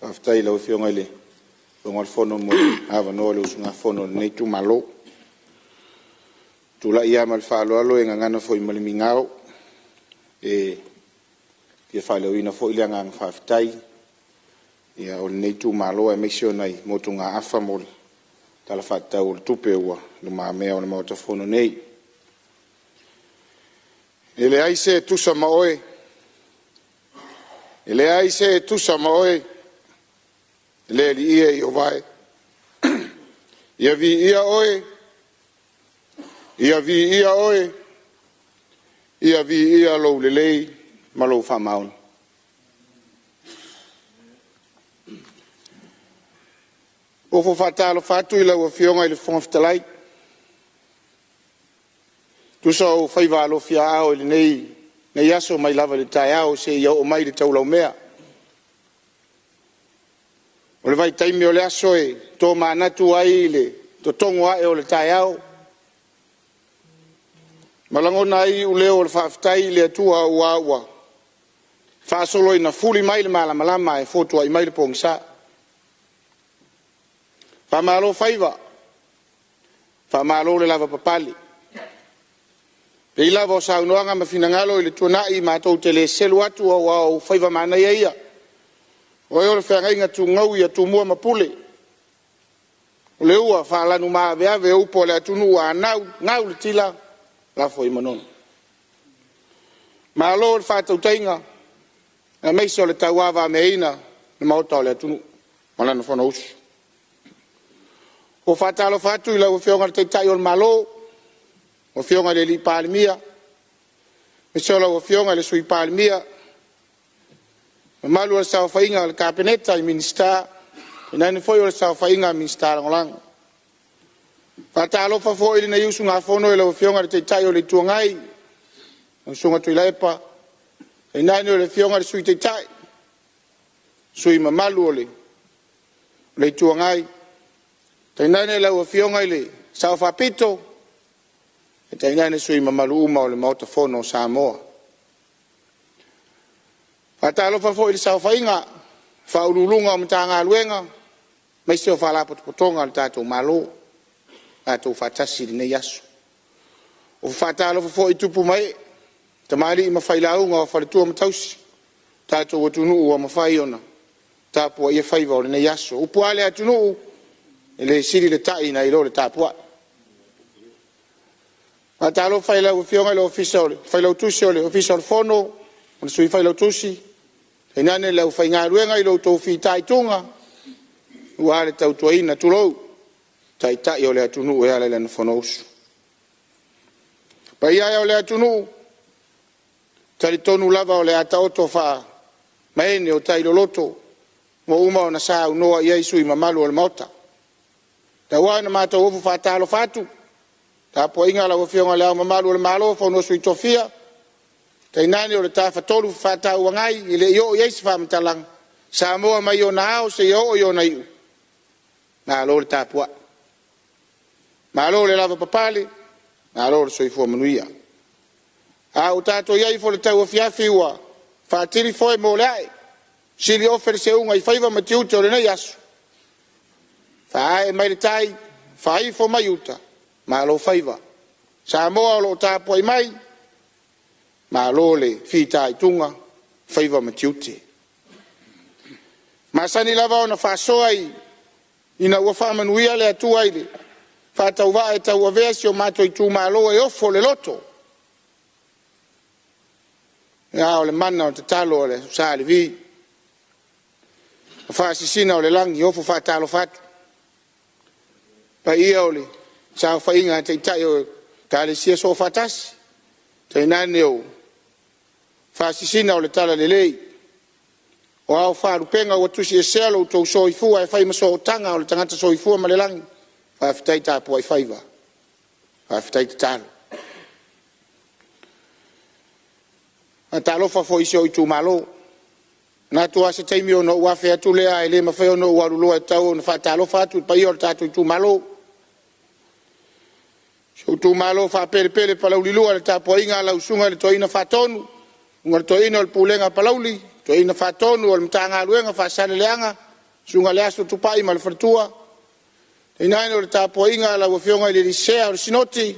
Aftai lau whionga I le whionga whono mo awanoa le usunga whono nei tu malo tu la ia mal whaaloalo e ngangana fo I malimi ngao e ia whaeleo ina fo ilia ngang whawhitai. Ia o nei tu malo e meisio nei motu ngā awha mole. Tala whaatau o le tupe ua, le maa mea o le mauta whono nei. E le aise e tusa ma oe. E le aise e tusa ma oe. E le li ia I o vai. Ia vi ia oe. Ia vi ia oe. Ia vi ia lou le lei. Malo fa maun. O fo fatalo fatu I lau whionga I le whonga whitalai. Tu so whaiva alo fia ao I le nei aso mai lava le tai ao se ia o mai le taulau mea. O le vai taimi o le aso e tō manatu ai le tongo ai o le tai au. Malangona ai u leo le whaafitai le atua ua ua. Whaasolo ina fuli mai le malama e fotua i mai le pongisa. Whamalo whaiva. Whamalo le lava papali. Pe lava o saunoanga ma finangalo i le tuanai mātou te le selu atu au whaiva mana ia. Oi o le whangainga tu ngau ia tu mua mapule. O le ua whaalanu maa veave upo le atunu a ngau le tila. La foi manon. Ma lo le fatau tainga. Na meiso le tauava meina le mauta le atunu. Malana fona usu. O fatalo fatu ila o fionga le teitai o le malo. O fionga le li Palemene. Mesola o fionga le sui Palemene. Malu le sao fainga le kapeneta i minista. Nani foi o le sao fainga minista langolang. Fatalo fa fo ili na yusu nga fono ile o fionga le teitai o le tuangai. Sunga tu ilepa. E nani o le fionga le sui teitai. Sui mamalu o le tuangai. Te nani le o fionga ile sao fapito. E te nani sui mamalu uma o le mauta fono o Samoa. Fatalo fa fo ili sao fainga. Fa ululunga o mtanga aluenga. Maisi o falapo potonga le tato malo. Ato fatasi ni yasu. O fatalo fo i tupu mai. Tamari ma failaunga o faletua matausi. Tato watunu o mafai ona. Tapu ia faiva o le yasu. Upuale atunu. Ele siri le tai na ilo le tapua. Fatalo faila o fionga le official. Faila o tusi o le official fono. O sui faila o tusi. E nane le ufainga ruenga ilo tofi tai tunga. Uale tautuaina tulou. Tai tai o le atunu e ale le fonosu. Pa ia o le atunu. Tali tonu lava o le ataoto fa. Maene o tai loloto. Mo uma o na saa unoa ia isu i mamalu o le mauta. Ta wana mata uofu fatalo fatu. Ta po inga la wafionga le au mamalu o le malo fa unosu i tofia. Ta inani o le tafa tolu fata uangai. Ile yo ia isi fa mtalang. Samoa mai o na au se yo na iu. Na alo le tapua. Ma alo le lava papali, ma alo le soifua manuia. A o tato iai fo le tau o fiafi ua, whaatiri foe mo le ai, sili ofere se unga i whaiva matiuta o le nei asu. Whaae mai le tai, whaai fo mai uta, ma alo whaiva. Samoa o lo tapua i mai, ma alo le fita i tunga, whaiva matiute. Ma sani lava o na whaasoa ina ua whaamanuia le atua ile, Fatau va e tau avesi o mato i tu malo e ofo le loto. Ia o le mana o te talo o le sa le vi. Whaasisina o le langi ofo fatalo fatu. Pa ia o le sa whainga te itai o ka le sia so fatasi. Te nane o whaasisina o le tala le lei. O au whaarupenga o tusi e selo o tau soifua e whai maso o tanga o le tangata soifua ma le langi. Whaafitai tāpua i whaiva. Whaafitai te tālo. A tālofa fo isi o i tū malo. Nā tu ase teimi o no uafe atu lea e le mawhai o no uarulua e tau na wha tālofa atu pa i o tātu i tū malo. So tū malo wha pele palaulilua le tāpua inga la usunga le toina whatonu. Unga le toina o le pūlenga palauli. Toina whatonu o le mtanga luenga wha sane leanga. Sunga le aso tupai ma le whatua. E nai o le tāpua inga la wafionga i le risea o le sinoti.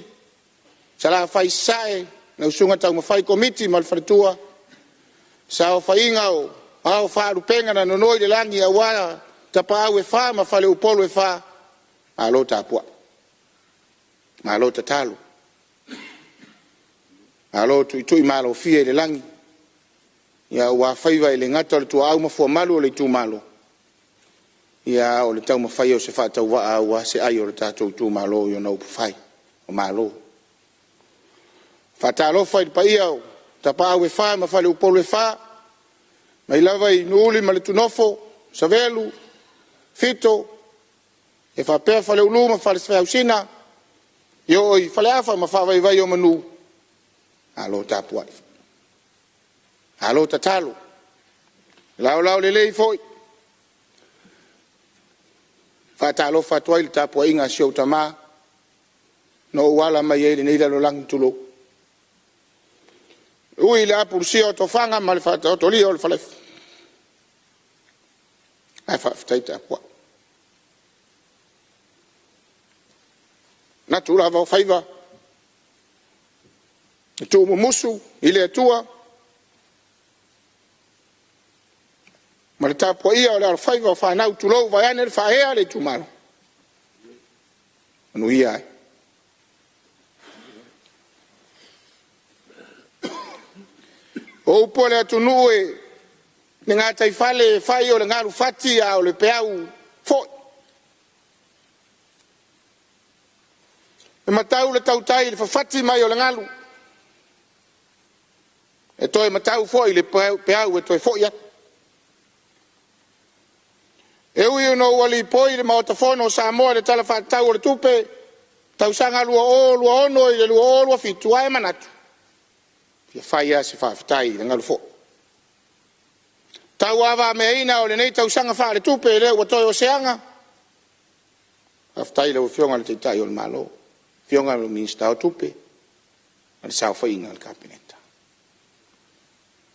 Sa la whai sae, na usunga tau mawhai komiti ma le wharitua. Sa o whai inga o, au whaarupenga na nonoi le langi a wā, tapa au e whā, ma whale upolu e whā. Ma lo tāpua. Ma lo tatalu. Ma lo tui ma lo fia i le langi. Ia wā whaiva i le ngata o le tua au mafua malu o le tu malo. Ia o le tau mawhai o se whātau waa ua se ai o le tātou tū malo i o nau pawhai o malo. Whātalo whai pa ia o tapa au e whā ma whale upolu e whā. Mai lava i nuuli ma le tunofo, savelu, fito, e whapea whale ulu ma whale svea usina. I oi whale awha ma whawai vai o manu. Alo tāpuai. Alo tatalo. Lau le lei foi. Whaatalofa tua i le tapua inga si o tama. No wala mai e le nei la lo lang tulo. Ui le apu si o tofanga ma le whaata o toli o le whalef. Ai whaafitai tapua. Na tula vau whaiva. Tu mo musu i le atua. Ma le tapua ia o le alwhaiva o whanau tulou vai ane le whaea le tumaro. Anu ia ai. O upo le atunu e ne ngā taifale whai o le ngaru fati a o le peau fo. E matau le tautai le whawhati mai o le ngalu. E toi matau fo i le peau e toi fo ia. E ui uno wali poi le maotafono Samoa le tala whaatau o le tupe. Tau sanga lua ono i le lua o lua fitu ai manatu. Ia whaia se whaafitai le ngalu fo. Tau awa mea ina o le nei tau sanga wha le tupe le ua toi o seanga. Whaafitai le ua fionga le teitai o le malo. Fionga le minista o tupe. A le sao whainga le kabineta.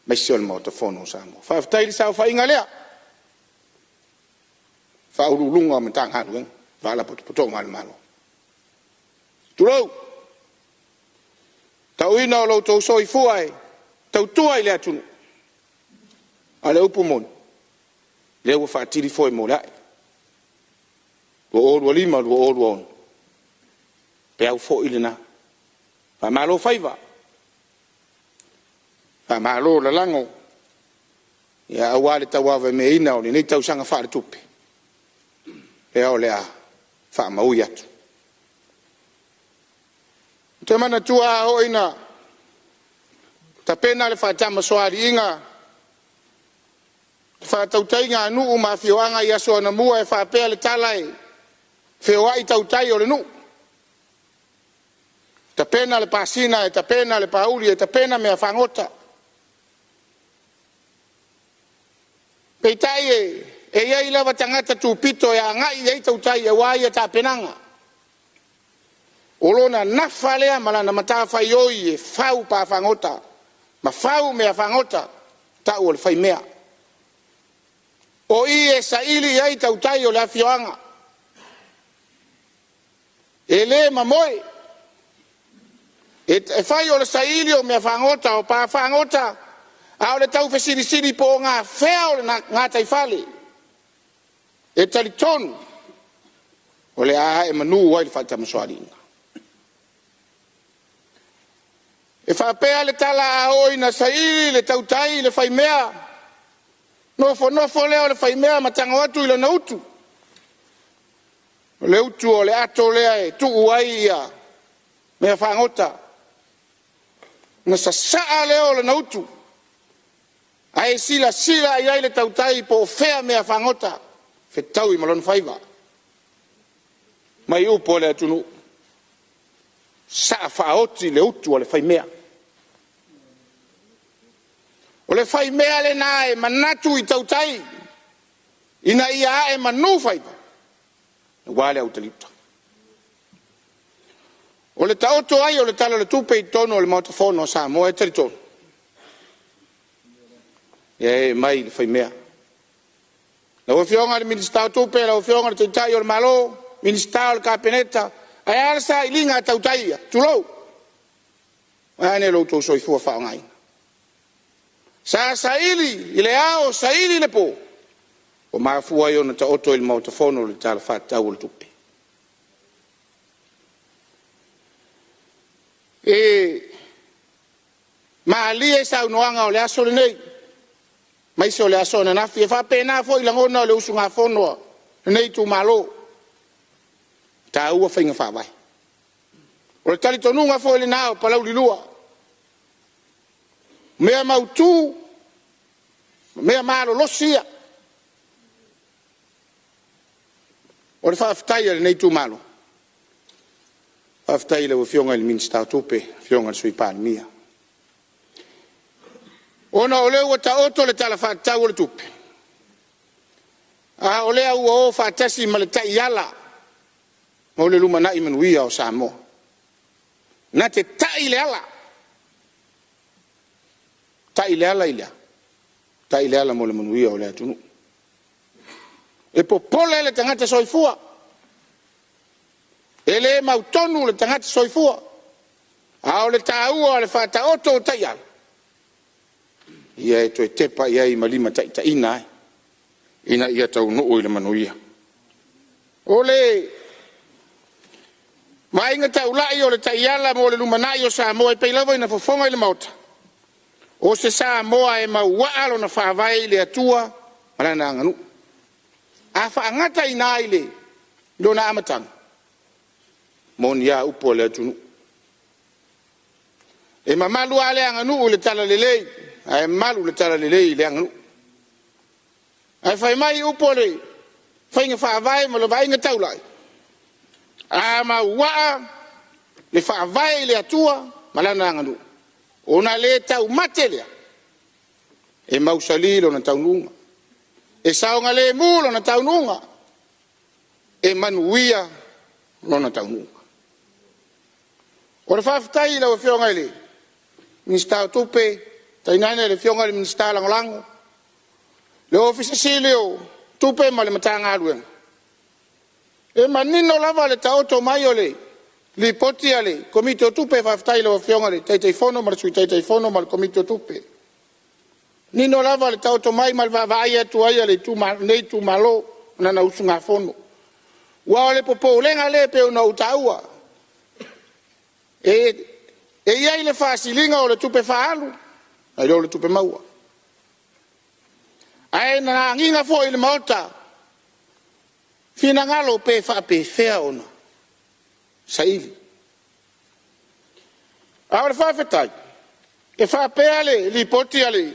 Maisi o le maotafono Samoa. Whaafitai le sao whainga lea. Whaurulunga o matang harueng. Wala potonga le malo. Tulou. Tau ina o lau tau soi fuai. Tau tuai le atunu. A le upu mon. Le ua whaatiri foi mo lai. Lua orua lima, lua orua on. Pe au fo ili na. Pa malo whaiva. Pa malo la lango. Ia awale tau awe me ina o ni nei tau sanga whaare tupe. Pe au lea wha maui atu. Te mana tua ho ina. Ta pena le whaatama soari inga. Whaatautai ngā nuu ma whioanga i aso ana mua e whaapea le tala e. Whioa i tautai o le nuu. Ta pena le pasina e ta pena le pauli e ta pena mea whangota. Peitai e iei lava tangata tūpito e a ngai e tautai e wai e ta penanga. Olona nafalea malana matawhai oi e whau pa whangota. Ma whau mea whangota tau o le whai mea. O i e sa ili ei tautai o le awhioanga. E le mamoe. E whai o le sa ili o mea whangota o pa whangota. A o le tau whesirisiri po ngā whea o le ngā taifale. E tali tonu. O le aha e manu wai le whaitamaswaringa. E whapea le tala a oi na sa ili le tautai le whai mea. Nofo leo le whai mea matanga atu i le nautu. Le utu o le ato lea e tuu ai ia. Mea whangota. Na sa saa leo le nautu. Ai sila i ai le tautai po fea mea whangota. Whetau i malon whaiva. Mai upo le atunu. Saa whaoti le utu o le whai mea. O le whai mea le nā e manatu i tautai. Ina ia e manu whaiva. Wale au talita. O le taoto ai o le tala le tupe i tono o le maotafono o Samoa e tari tono. E mai le whai mea. La ua fionga le minister o tupe, la ua fionga le teitai o le malo, minister o le kabineta. Ai arasa i linga tautai ia. Tulou. Ane lo tau soifua whaongai. Sa saili, i le ao, saili le po. O mafua i ona ta oto il maotafono le tala whaatau o le tupe. E maalie sa unoanga o le aso le nei. Maise o le aso na nafi. E whapena fo i langona o le usu ngā whonoa. Le nei tu malo. Ta ua whainga whawai. O le tali tonunga fo i le nao palau li lua. Mea mautu, mea malo losia. O le whaafitai le nei tu malo. Whaafitai le fionga il minsta tupe, fionga le sui Palemene. Ona o leo ta oto le tala whaatau le tupe. A o lea ua o whaatasi ma le tai ala. Mo le luma na i manuia o Samoa. Na te tai le ala. Tai le ala i lea. Tai le ala mo le manuia o lea tunu. E popole le tangata soifua. E le mautonu le tangata soifua. A o le tāua o le whata oto o tai ala. Ia e toi tepa ia i malima tai ta ina ai. Ina ia tau nuu i le manuia. O le mainga tau lai o le tai ala mo le lumanai o Samoa i peilawa ina fofonga i le mauta. O se Samoa e maua alo na whaavai le atua marana anganu. A whaangata ina ai le lona amatanga. Moni ia upo le atunu. E mamalu ale anganu le tala lelei. Ai malu le tala lelei le anganu. Ai fai mai upo le whainga whaavai ma le vainga taulai. A maua le whaavai le atua marana anganu. Ona le tau matelea. E mausali lo na taununga. E saonga le mu lo na taununga. E manuia lo na taununga. O le whaafitai lau e whionga ele. Minista Tupe, tainaina le whionga le minista langolango. Le ofisa sile o Tupe ma le matanga aluenga. E manino lava le taoto mai o le. Li poti ale, komite o Tupe whaafitai lau e whionga le. Teitai fono ma le sui teitai fono ma le komite o Tupe. Nino lava le taoto mai ma le vavai atu ai ale nei tu malo na na usunga fono. Wa le popo lenga le pe una utaua. E iai le whaasilinga o le Tupe whaalu. Ai lo le Tupe maua. Ai na nginga fo i le maota. Fina ngalo pe whaape whea ona. Saili. A le whaafetai. E whaape ale, li poti ale.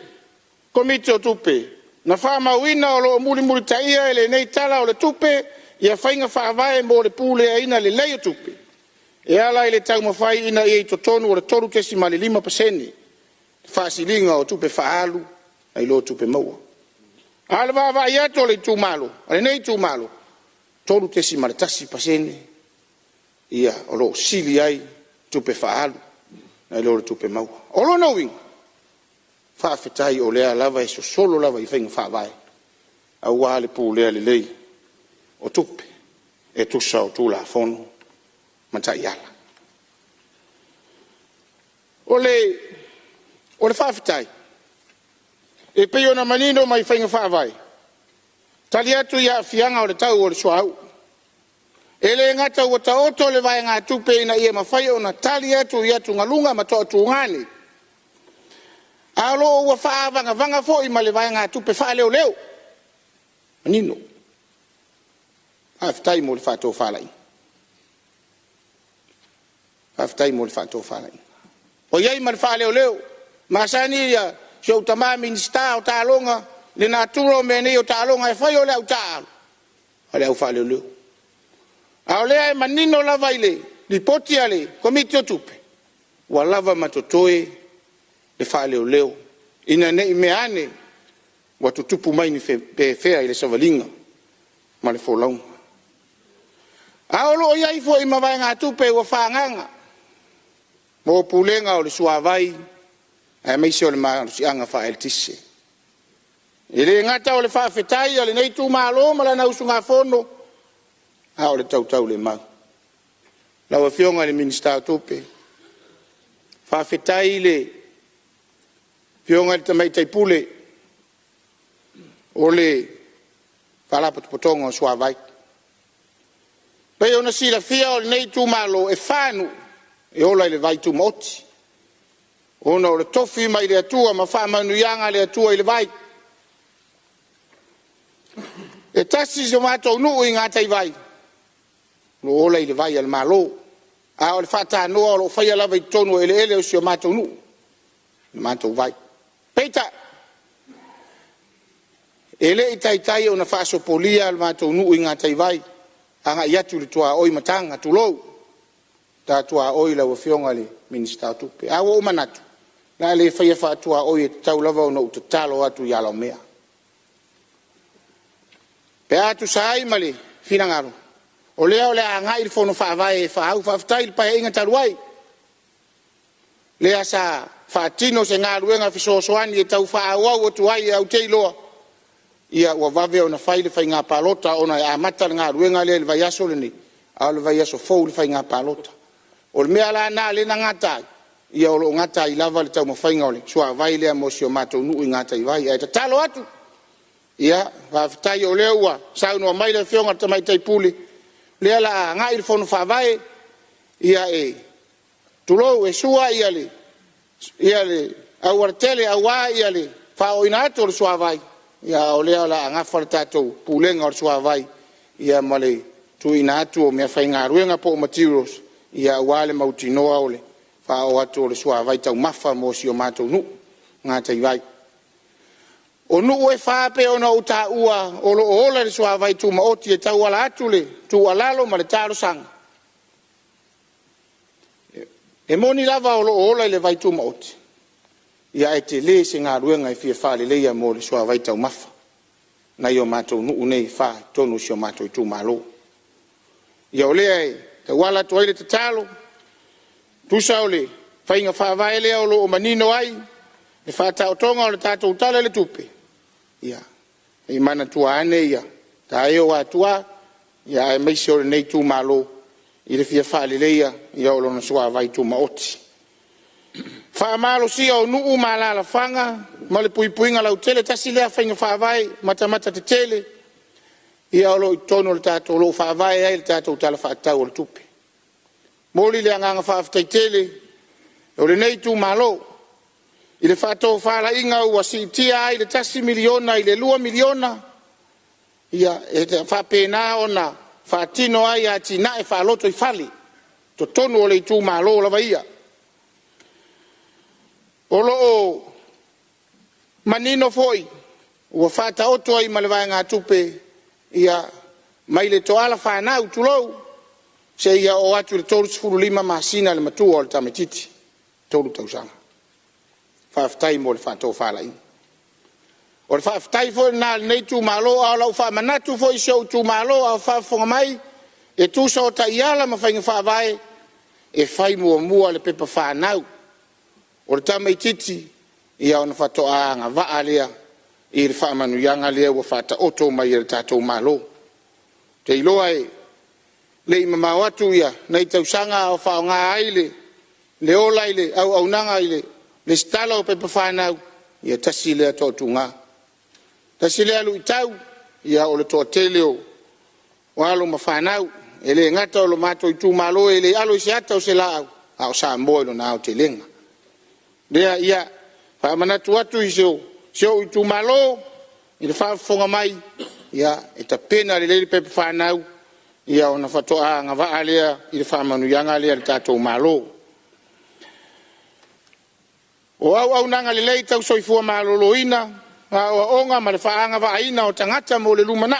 Komite o Tupe. Na wha mauina o lo muri taia ele nei tala o le Tupe. Ia whainga whaavae mo le pule a ina le lei o Tupe. E ala ile tau mawhai ina i to tonu o le toru kesi ma le 5%. Whaasilinga o Tupe whaalu. Ai lo Tupe maua. Ala wawa i ato le tu malo. Ale nei tu malo. Toru kesi ma le tasi pasene. Ia o lo sili ai Tupe whaalu. Ai lo Tupe maua. O lo na winga. Whaafetai o lea lava e so solo lava i whainga whaavai. A ua le pū lea le lei o Tupe. E tusa o tūla fono. Matai ala. O le whaafetai. E peo na manino mai whainga whaavai. Tali atu ia fianga o le tau o le soau. E le ngata ua taoto le vai ngā Tupe ina ia mawhai o na tali atu ia tu ngalunga ma toa tu ngani. Alo ua whaavanga vanga fo i ma le vai ngā Tupe wha leo leo. Manino. Whaafetai mo le whātou whalai. Whaafetai mo le whātou whalai. O iei ma le wha leo leo. Masani ia sio tama minista o tālonga. Le nā turo me nei o tālonga e whai o leo tālo. A leo wha leo leo. A o lea e manino lava i le. Li poti ale komite o Tupe. Ua lava matotoe le wha leo leo. Ina nei me ane. Wa tutupu mai ni fea i le savalinga. Ma le fōlaunga. A o lo iai fo i mawai ngā Tupe ua whaanganga. Mo pulenga o le suavai. E meisi o le marusianga wha el tise. E le ngata o le whaafetai o le nei tu malo ma la na usunga fono. A o le tautau le mau. Lau a fionga le minista Tupe. Whaafetai le fionga le tamai taipule. O le whalapotonga o suavai. Pei ona sila fia o le nei tu malo e whanu. E ola le vai tu moti. Ona o le tofi mai le atua ma wha manuianga le atua i le vai. E tasi se mātou nuu i ngā tai vai. Lo ola i le vai al malo. A o le whata noa o lo whaia lava i tonu ele ele o si o mātou nuu. Le mātou vai. Peita. Ele i tai o na whaso polia al mātou nuu i ngā tai vai. Anga i atu le tua oi matanga tu lou. Ta tua oi la wa fionga le minista Tupe. Awa o manatu. La le whaia wha tua oi e tau lava o na utatalo atu i ala mea. Pe atu sai male fina ngaro. O lea o lea ngai il fono whaavai e whaau whaafutai il pae inga taruai. Lea sa whaatino se ngā ruenga fisosoani e tau whaauau o tuai e au teiloa. Ia ua vave o na whaile whai ngā palota o na e amata ngā ruenga lea le vai aso le ni. Au le vai aso fau le whai ngā palota. O le mea la nā le na ngata. Ia o lo ngata i lava le tau mawhainga o le. Sua vai lea mo si o mātou nuu i ngata i vai. Ia ta talo atu. Ia whaafutai o lea ua. Saunua mai le whionga tamai tai puli. Lea la ngai le fono whaavai. Ia e. Tulou e sua ia le au artele au wā ia le whao ina atu o le sua vai. Ia o lea la ngafa le tātou pūlenga o le sua vai. Ia male tu ina atu o mea whai ngā ruenga po materials. Ia wā le mautinoa o le whao atu o le sua vai tau mafa mo si o mātou nu. Ngā tai vai. O nu e whape o na o tā ua o lo ola le sua vai tu maoti e tau ala atu le tu alalo ma le tāro sanga. E moni lava o lo ola le vai tu maoti. Ia e te le se ngā ruenga e fia whale leia mo le sua vai tau mafa. Na i o mātou nuu nei wha tonu si o mātou i tu malo. Ia o lea e te wala tu aile te talo. Tusa o le whainga whaavai lea o lo o manino ai. E whata o tonga o le tātou tala le tupe. Ia. E mana tua ane ia. Ta eo a tua. Ia e meisi o le nei tu malo. I le fia whale leia. Ia o lona sua vai tu maoti. Wha malo sia o nuu malala whanga. Ma le puipuinga lau tele. Tasi lea whainga whaavai. Mata te tele. Ia o lo i tono le tātou lo whaavai ai le tātou tala whaatau o le tupe. Moli le anganga whaafitai tele. O le nei tu malo. I le whātou whāla inga ua si tia ai le tasi miliona i le 2 miliona. Ia e te whapena o na whātino ai a tina e whāloto i whali. To tonu o le tū mālo lava ia. O lo o manino foi. Ua whāta oto ai malewai ngā tupe. Ia mai le toala whānau tulou. Se ia o atu le tolu 15 masina le matua o le tametiti. Tolu tausanga. Whaafutai mo le whātou whālai. O le whaafutai fo nā nei tū mālo au lau whaamanatu fo i seo tū mālo au whaafonga mai. E tūsa o ta iala ma whainga whaavai. E whai mua le pepa whānau. O le tamai titi i au na whatoa ngā waa lea. I le whaamanu yanga lea ua whāta oto mai i le tātou mālo. Te iloa e le ima mawatu ia. Nei tausanga au whao ngā aile. Le ola ile au nanga ile. Le stala o pepa whanau, ia tasi lea tō tunga. Tasi lea lu i tau, ia o le tō tele o alo ma whanau, e le ngata o lo mato i tū malo, e le alo i se ata o se lau, a o Samoa ilo na o te lenga. Lea ia, whaamanatu atu i seo i tū malo, i le whaafonga mai, ia e ta pena le leili pepa whanau, ia o na whatoa ngā waa lea, i le whaamanu yanga lea le tātou malo. O au nanga le lei tau soifua maloloina, o onga ma le whaanga waaina o tangata mo le lumana.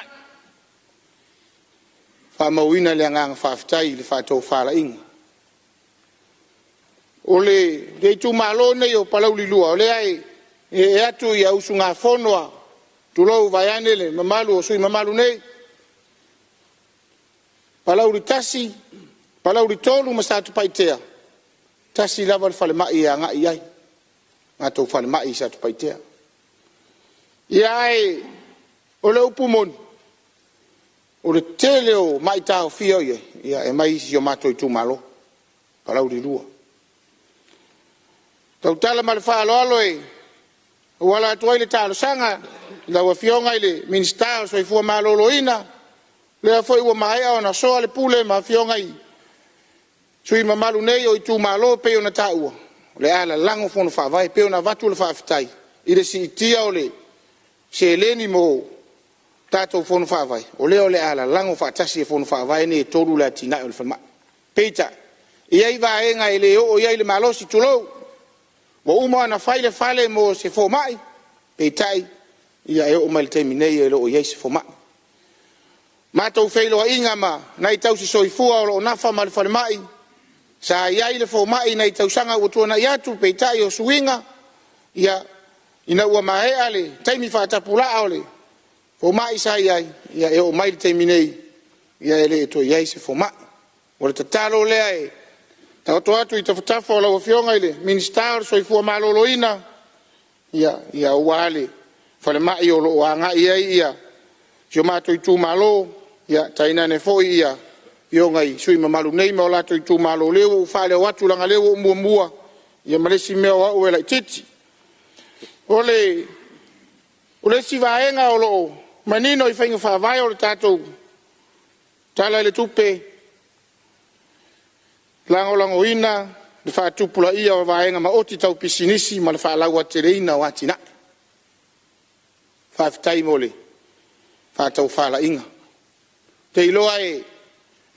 Whamauina le anganga whaafitai le whātou whaala inga. O le tu malo nei o palau li lua, o le ai e atu i ausu ngā whonoa, tulou vaiane le mamalu o sui mamalu nei. Palau li tasi, palau li tolu ma sātu paitea. Tasi lava le whale mai e anga i ai. Ngā tau whale mai sa tu paitea. Ia ai, o le upu moni. O le tele o mai tāo fio ia. Ia e mai si o mātou i tū malo. Palau di lua. Tau tala ma le whaalo alo e. O wala atu ai le tālo sanga. Lau a fionga i le minister so i fua malolo ina. Le a foi ua maea o na soa le pule ma fionga i. Sui mamalu nei o i tū malo pe o na tāua. Le ala lango fono whaavai, peo na watu le whaafitai. I le si itia o le se eleni mo tātou fono whaavai. O leo le ala lango whaatasi e fono whaavai ne e toru le atina o le whamai. Peita, iai vaenga e le o iai le malosi tulou. Wa uma na whaile whale mo se whamai. Peitai, ia e o mai le teiminei e le o iai se whamai. Mātou whailo a inga ma, nai tau si soifua o lo nafa ma le whale mai. Sa iai le whaumai nei tausanga o tuana i atu peitai o suinga. Ia ina ua mahea le taimi whaatapula o le o mai sa ia e o mai te minei ia ele to ia se fo mai o le tatalo le ai ta to atu I te fatafa la o fionga ile minister so I fu maloloina ia wale fa le mai o lo anga ia jo mato I tu malo ia taina ne fo ia ionga I sui mamalu nei ma o lato I tu malo leo u fa le watu langa leo mua ia malesi mea o la titi ole si vaenga o lo manino I whainga whawai o le tātou tala le tupe Langoina le whaatupula ia o vaenga ma oti tau pisinisi ma le whaalaua tereina o atina whaafitai mole whaatau whaala inga te iloa e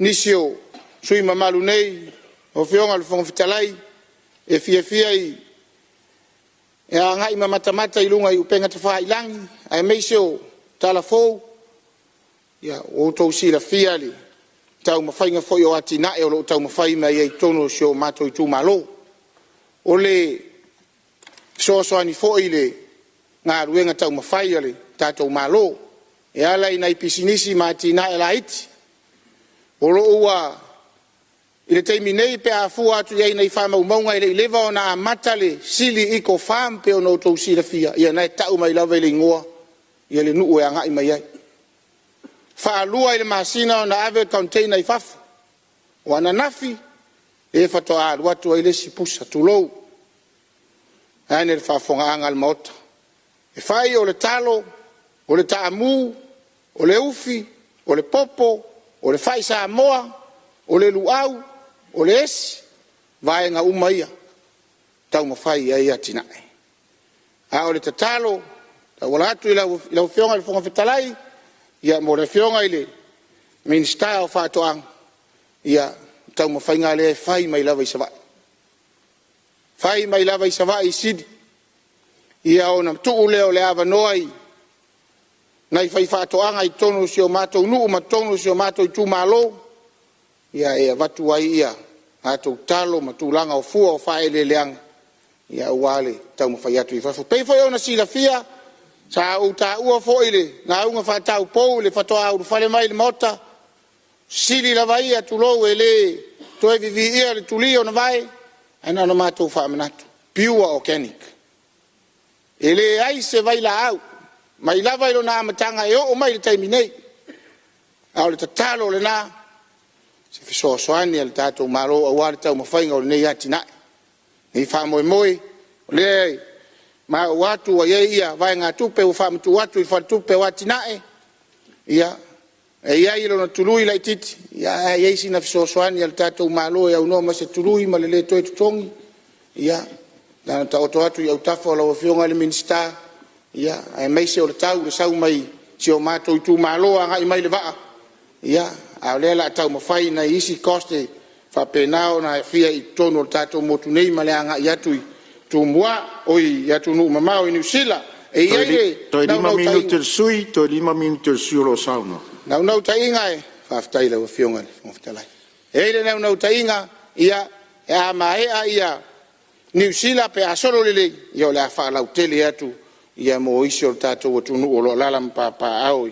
nisio sui mamalu nei o whionga le whangawhitalai e fia e a ngai matamata I lunga I upenga te whailangi ai meisio Talafau ia o tau sila fia li tau mawhainga foi o atina e o lo tau mawhai mai ei tono sio mato I tu malo o le soani foi le ngā ruenga tau mawhai ale tātou malo e ala I nai pisinisi ma atina e la iti o lo ua I le teimi nei pe a fua atu iei nei wha maunga I le lewa o na amata le sili I ko wham pe o no tau sila fia ia nei tau mai lawa I le ngoa ia le nuu e anga I mai ai wha alua I le masina o na ave container I fafu o ana nafi e fato a watu I le sipusa tulou ane le whafonga anga le maota e whai o le talo o le taamu o le ufi o le popo o le whai Samoa o le luau o le esi vaenga umaia tau mawhai ai atinae a o le tatalo tau wala atu I lau whionga le whangawhitalai ia mo le whionga I le minister o whatoang ia tau mawhai ngā le whai mai lava I savai I sidi ia o na tuu leo le awa noai ngai whai whatoanga I tonu si o mātou nuu ma tonu si o mātou I tu malo ia e watu ai ia atou talo ma tūlanga o fua o whae le leanga ia uale tau mawhai atu I whafu pei foi ona sila fia sa u ta ua foi le ngā unga whatau pou le whatoa au whale mai le mota sili la vai atu lou e le toe vivi ia le tuli o na vai ana na mātou whaamanatu pure organic e le ai se vai la au mai lava ilo na amatanga e o mai le taimi nei au le tatalo le na se fisoasoani al tātou maro a wale tau mawhainga o le nei atina ni wha moe le ma watu wa ia vai ngā tupe o wha mtu watu I wha tupe o atinae ia e ia ilo na tului lai titi ia e isi na fisoasoani al tātou maro e au noa ma se tului ma le toe tutongi ia na ta oto atu I au tafo la o whionga le minister ia e meise o le tau le sau mai si o mātou I tu maro a ngai mai le waa ia a le la tau mawhai na isi koste fa penao na fia I tono tato motu nei ma le anga I atu I tu mua oi I atu nu mamao I New Zealand e ia ile toi 5 minuto sui toi 5 minuto sui lo sauna nau tainga e whaftai la whionga whaftalai e ile nau tainga ia e a maea ia New Zealand pe a solo lele ia le a wha tele atu ia mo isi o tato o tunu o lo lalam pa au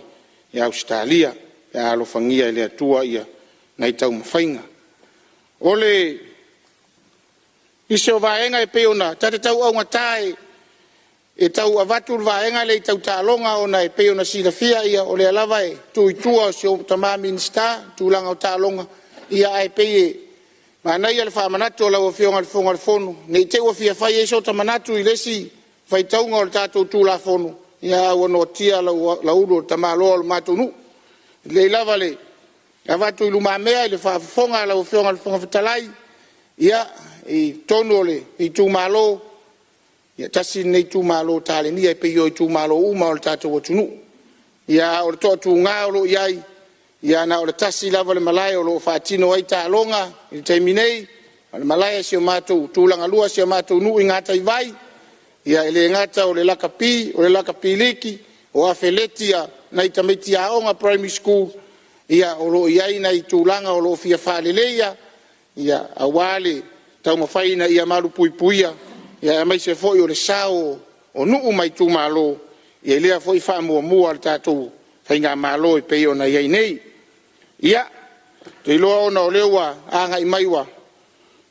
ia Australia ya lo fangia ile atua ia nai tau mawhainga ole iso vaenga e peona tate tau au ngatai e tau avatu vaenga le tau talonga ona e peona sila fia ia ole alava e tu itua si o tama minister tu langa o talonga ia e peye mana ia le whamanatu la o fionga le fonga le fono nei te o fia fai e so tamanatu I lesi fai taunga o le tatou tu la fono ia wano tia la ulo tama loa le matunu le lava le avatu I luma mea I le whafonga la o whionga le whangawhitalai ia I tono le I tu malo ia tasi nei tu malo tale ni ai peio I tu malo uma o le tātou o tunu ia o le toa tu ngā o lo iai ia na o le tasi lava le Malae o lo whaatino ai tā longa I taimi nei o le Malae si o mātou tūlanga lua si o mātou nu I ngāta I vai ia ele ngata o le lakapi liki o afeletia na I tamiti aonga primary school ia o lo iai na I tūlanga o lo fia whaleleia ia awale tau mawhaina ia malu puipuia ia mai se foi o le sao o nuu mai tu malo ia lea foi wha mua le tātou fai ngā mālo I pei o na iai nei. Ia, te iloa ona o lewa a ngai maiwa.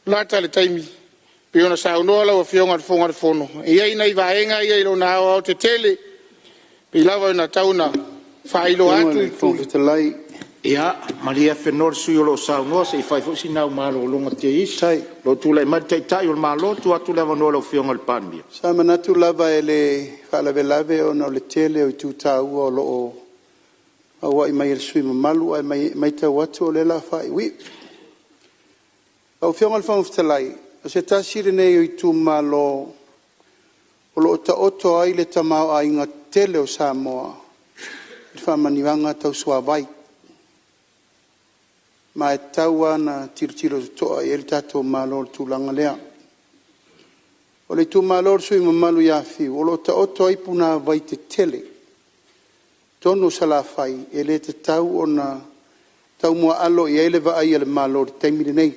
Lata le taimi. Pe ona sa unoa lau a fionga fonga fono. Iai nei vaenga iai lo na o te tele. Pe lava na tauna failo atu I Fongatalai. Ia, maria whenor sui o lo saungoa, se I whai fusi nau malo o longa te isi. Lo tu lai mari tai o malo, tu atu lewa noa lau whionga le panmia. Sa manatu lava e le whalawelawe o na le tele o I tūtāua o loo awa I mai el sui mamalu, ai mai tau atu o le la whai. Ui, au whionga le whangawhitalai, o se tasire nei o I tū malo o loo ta oto ai le tamau a inga tele o Samoa. I whamaniwanga tau sua vai. Ma e tau ana tiro toa I el tato malo le tūlanga lea. O le tū malo sui mamalu ia fiu. O lo ta oto ai puna vai te tele. Tono sala fai. E le te tau o na tau mua alo I ele va ai le malo le taimile nei.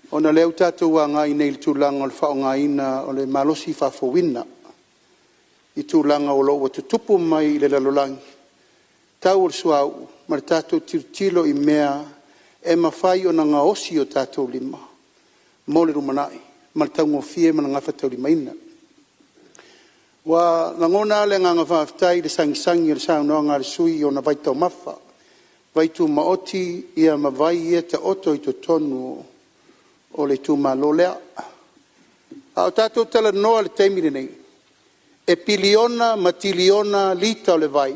O na leo tato wa ngai nei le tūlanga o le whao ngaina o le malosi whafowina. I tūlanga o lo wa tutupu mai le lalolangi. Tau o le suau. Ma le tātou tilo I mea e mawhai o na ngā osi o tātou lima. Mo le rumanai. Ma le tau ngofie ma na ngawha tau lima ina. Wa ngona le ngā ngawhaftai le sangisangi le saunoa ngā le sui o na vaitau mawha. Vaitu maoti ia mawai ia te oto I to tonu o le tu malolea. A o tātou tala noa le teimire nei. E piliona ma tiliona lita o le vai.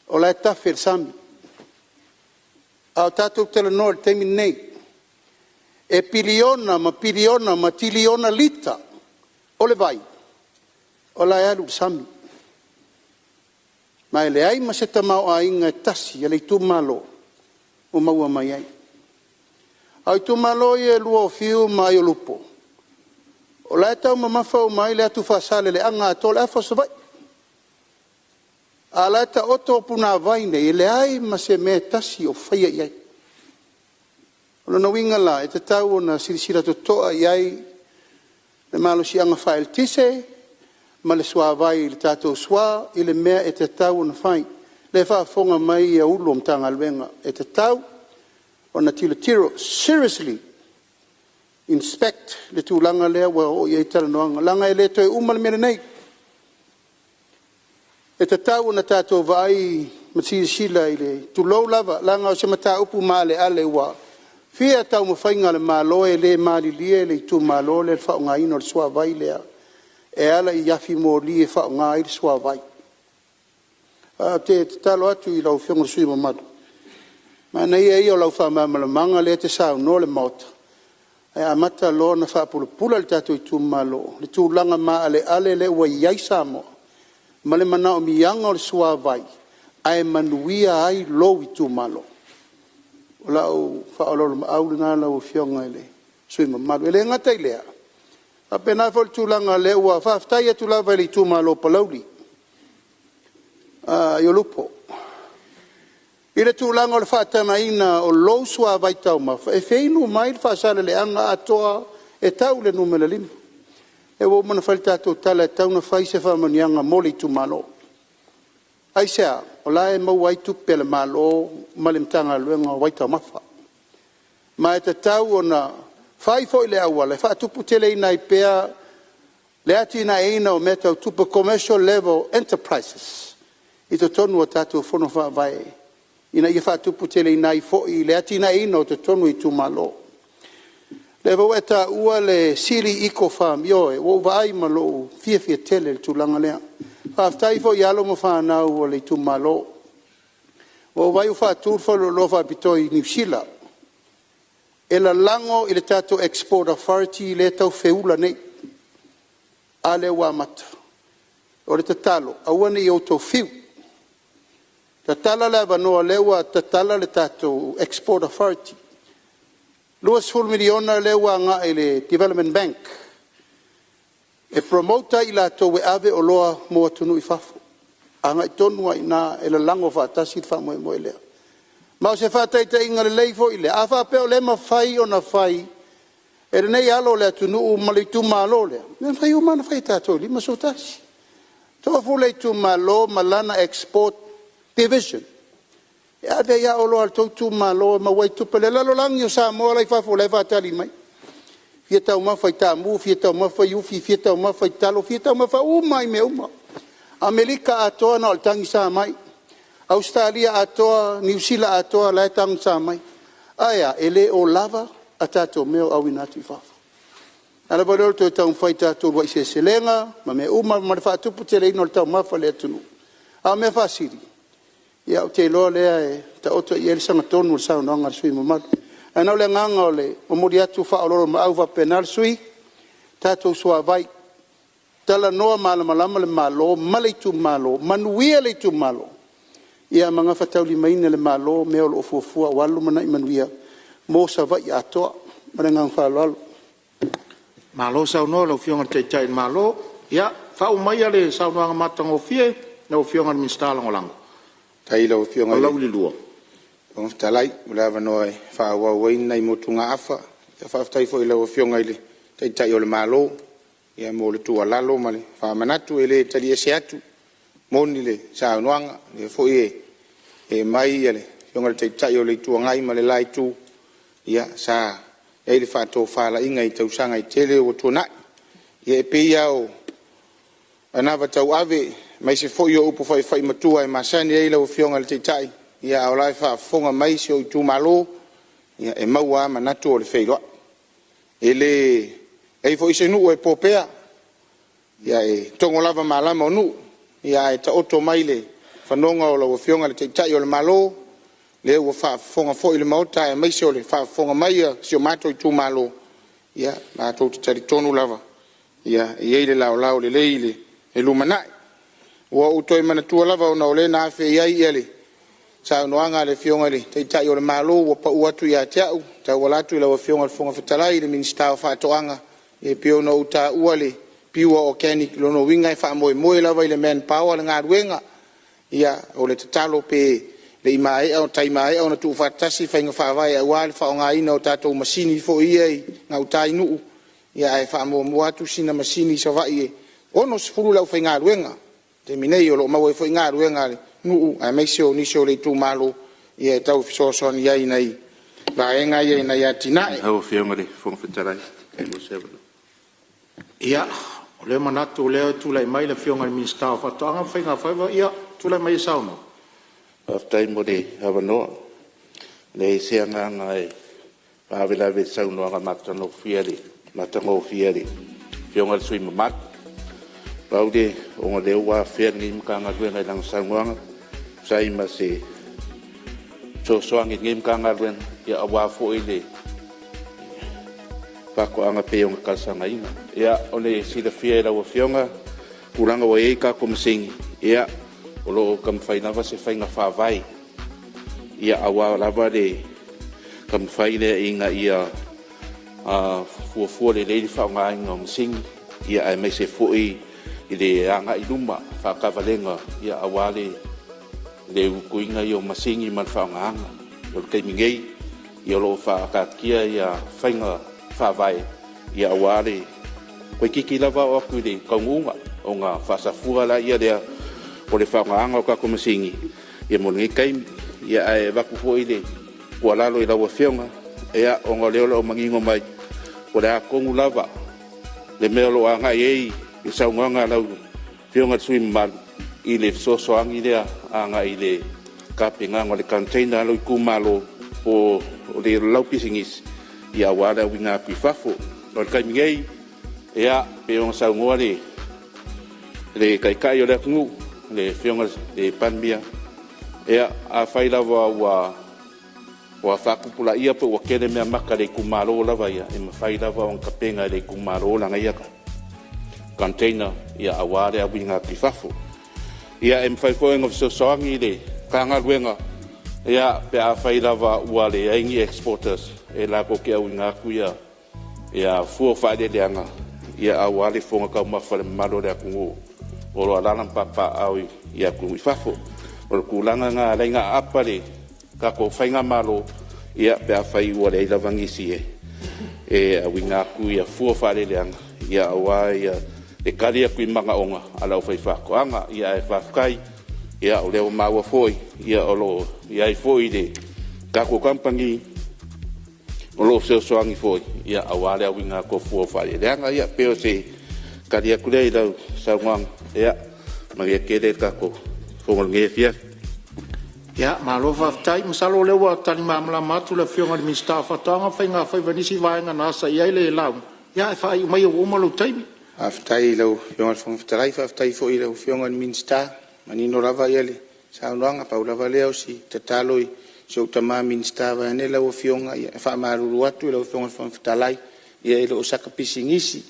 O la tafe le sami. A tātou tela noa le teimi nei. E piliona ma tiliona lita o le vai. O la alu sami. Ma ele ai ma se tamau a inga e tasi, ele I tu malo o maua mai ai. A I tu malo I e lua o fiu ma I o lupo. O la e tau ma mafa o mai le atu whasale le anga ato le afa so vai. A la ta oto puna vaine I le ai ma se me tasi o whaia iai. O na winga la e te tau o na sirisira to toa iai le malo si anga whael tise ma le sua vai le tatou sua I le mea e te tau o na whai. Le whaafonga mai a ulo mtanga alwenga e te tau o na tiro seriously inspect le tūlanga lea wa o iai talanoanga. Langa e le toi umale mene nei. E te tau na tātou vai matirisila I le tulou lava langa o se mata upu maale ale wa fia tau mawhainga le maloe le malilie le tu malo le whao ngai no le sua vai lea e ala I yafi mo li e whao ngai le sua vai te talo atu I lau whionga sui mamadu ma nei e o lau whamamalamanga le te sao no le mauta e amata lo na whaapulapula le tātou I tu malo le tūlanga maa ale le ua iai Samoa ma le mana o mianga o le sua vai ai manuia ai lo I tu malo o lau whaololo maau le nā lau whionga ele sui mamalu ele ngata I lea a pena fol tūlanga le ua whaftai atu lava ele I tu malo palauli I o lupo I le tūlanga o le whaatanaina o lo sua vai tau mafa e wheinu mai le whaasale le anga atoa e tau le numele lima e wo mana fai tātou tala e tauna fai se whamanianga mo le tu malo. Ai sea, o la e mau ai tupe le malo ma le mtanga luenga waitau mafa. Ma e te tau o na fai fo I le awa, le wha tupu tele ina I pea le ati ina eina o meta o tupu commercial level enterprises. I to tonu o tātou whono wha vai. Ina I wha tupu tele ina I fo I le ati ina eina o te tonu I tu malo. Le vau eta ua le siri iko farm yoe, wo vai malo fia tele le tūlanga lea. Whaftai fo I alo mo whanau o le tu malo. Wo vai u whātūrwha lo whapitoi New Zealand. E la lango I le tātou export authority le tau whiula nei. A le wā mata. O le tatalo, aua nei o tau whiu. Tatala le avanoa lewa tatala le tātou export authority. Luas full miliona lewa nga ele Development Bank. E promota I la to we ave o loa mo atunu I fafu. Anga I tonua I na ele lango whaatasi I whamoe moe lea. Mau se whaataita inga le leifo I le. A whapeo le ma whai o na whai. E nei alo le atunu mali tu malo lea. Nea whai umana whai tātou li ma so tasi. Toa fu le tu malo malana export division. Ya de ya olo al tu malo ma wai tupe le lalo langi o Samoa lai fa fo le va tali mai. Fieta uma fa tamu, fieta uma fa yufi, fieta uma fa talo, fieta uma fa uma me uma. Amerika atoa na altangi sa mai. Australia atoa, New Zealand atoa la tang sa mai. Aya ele o lava atato meo awinatu fa. Ala badol to tau fai tato wa se selenga, ma me uma ma fa tu putele no tau ma fa le tunu. A me fa siri. Ya te lo le ta oto yel sanga tonu sa no ngar sui mo ana le nganga le o mori atu fa o ma au va penal sui tato so vai Talanoaina malama le malo male tu malo manuia le tu malo ia manga fa tau limaina le malo me o fofua walu mana manuia mo sa vai ato marenga fa lo malo sa no lo fionga te tai malo ya fa o mai ale sa no matanga fie no fionga mi stala ngolango tai lo fionga lo li luo on talai ula vanoi fa wa waina i motunga afa fa tai fo ile o fionga ile tai tai o le malo ia mo le tu alalo male fa manatu ele tali ese atu moni le sa noanga le fo e mai ele fionga tai tai o le tu ngai male lai tu ia sa ele fa to fa la inga i tau sanga i tele o tona ia pe ia o anava tau ave mai se fo yo upo fai fai matua e masani ele o fionga le tai tai ia o lai fa fonga mai se o tu malo ia e maua manatu o le feilo ele e fo ise nu e popea ia e tongo lava malama nu ia e ta oto mai le fanonga o lo fionga le tai o le malo le o fa fonga fo ile mauta e mai se o le fa fonga mai se o mato i tu malo ia ma to tari tonu lava ia e ile la o le leile e lumana o uto e manatu lava o na ole na fe ia ile sa noanga le fionga le tai o le malo o pa uatu ia tau ta wala tu le fionga le fonga fetalai le minista fa toanga e pio no uta uale pio organic lo no winga fa mo lava le man power le ngadwenga ia o le tatalo pe le mai o tai mai o na tu fa tasi fa nga fa vai wal fa nga ina o tato masini fo ia nga utai nu ia e fa mo atu sina masini sa vai ono sfuru la fa ngadwenga te minei o lo mau fo ngadwenga nu a mai se o ni so le tu malo ia tau so so ni ai nei va enga ia na ia tina o fionga le fo fetalai e mo se ia o le manatu le tu lai mai le fionga le minista fa toanga fa fa ia tu lai mai sauno after mo de havano le seanga ngai pa vela ve sauno nga matano fieri matango fieri fionga le sui mat paude o ngale wa fieri mkanga ngwe lang sangwang sai ma se so soang ngim kanga ngwen ya wa fo ile ko anga pe on kasanga ina ya ole si de fiera o fionga kuranga o eka kom sing ya olo kam faina va se faina fa vai ya awa lava de kam faina inga ia fu le le fa nga ngom sing ya ai me se fu i ile anga i luma fa ka valenga ya awale le kuinga yo masingi man fa nga yo ke mingei yo lo fa ka kia ya faina fa vai ia wale ko kiki lava o ku de kongunga o nga fa sa fua la ia de o le fa nga ka ko masingi ia mo ngi kai ia e va ku fo ile ko la lo ila wo fionga ia o nga le o mangingo mai ko la kongu lava le me lo anga ye i sa nga la fionga swim mal ile so so angi de anga ile ka pinga ngole container lo ku malo o le lau pisingis ia wala winga pifafo no kai mingei ia pe on sa ngori le kai o le ngu le fionga de panbia ia a faila wa fa kupula ia pe wa kele me maka le kumaro la vai e ma faila va on kapenga le kumaro la ngai ka container ia awale a winga pifafo ia em fai foeng of so songi le kanga wenga ia pe a faila va wale aingi exporters e la ko ke winga ku ia fu fa de anga ia awale fonga ka ma fa malo le ku o lo ala papa au ia ku fafo o ku langa nga lenga apale ka ko fainga malo ia pe a fai wale la vangisi e a winga ku ia fu fa de anga ia wa ia e kalia ku manga onga ala fai fa ko anga ia e fa kai ia o leo maua foi ia o lo ia i foi de kako kampangi o lo se soangi foi ia awale a winga ko fu fa ia ia pero se kadia kulei da sawang ia magia kede kako fongol ngefia ia malova tai masalo le wa tani mamla matu le fionga de mista fatanga fainga fai vanisi vainga na sa ia le lau ia fa i mai o malo tai aftai lo fionga fong ftai fa aftai fo ile fionga minsta manino lava ile sa longa pa lava leo si tataloi so tama minsta va ne la fionga fa maru atu lo fionga fong ftai ia ile osaka pisingisi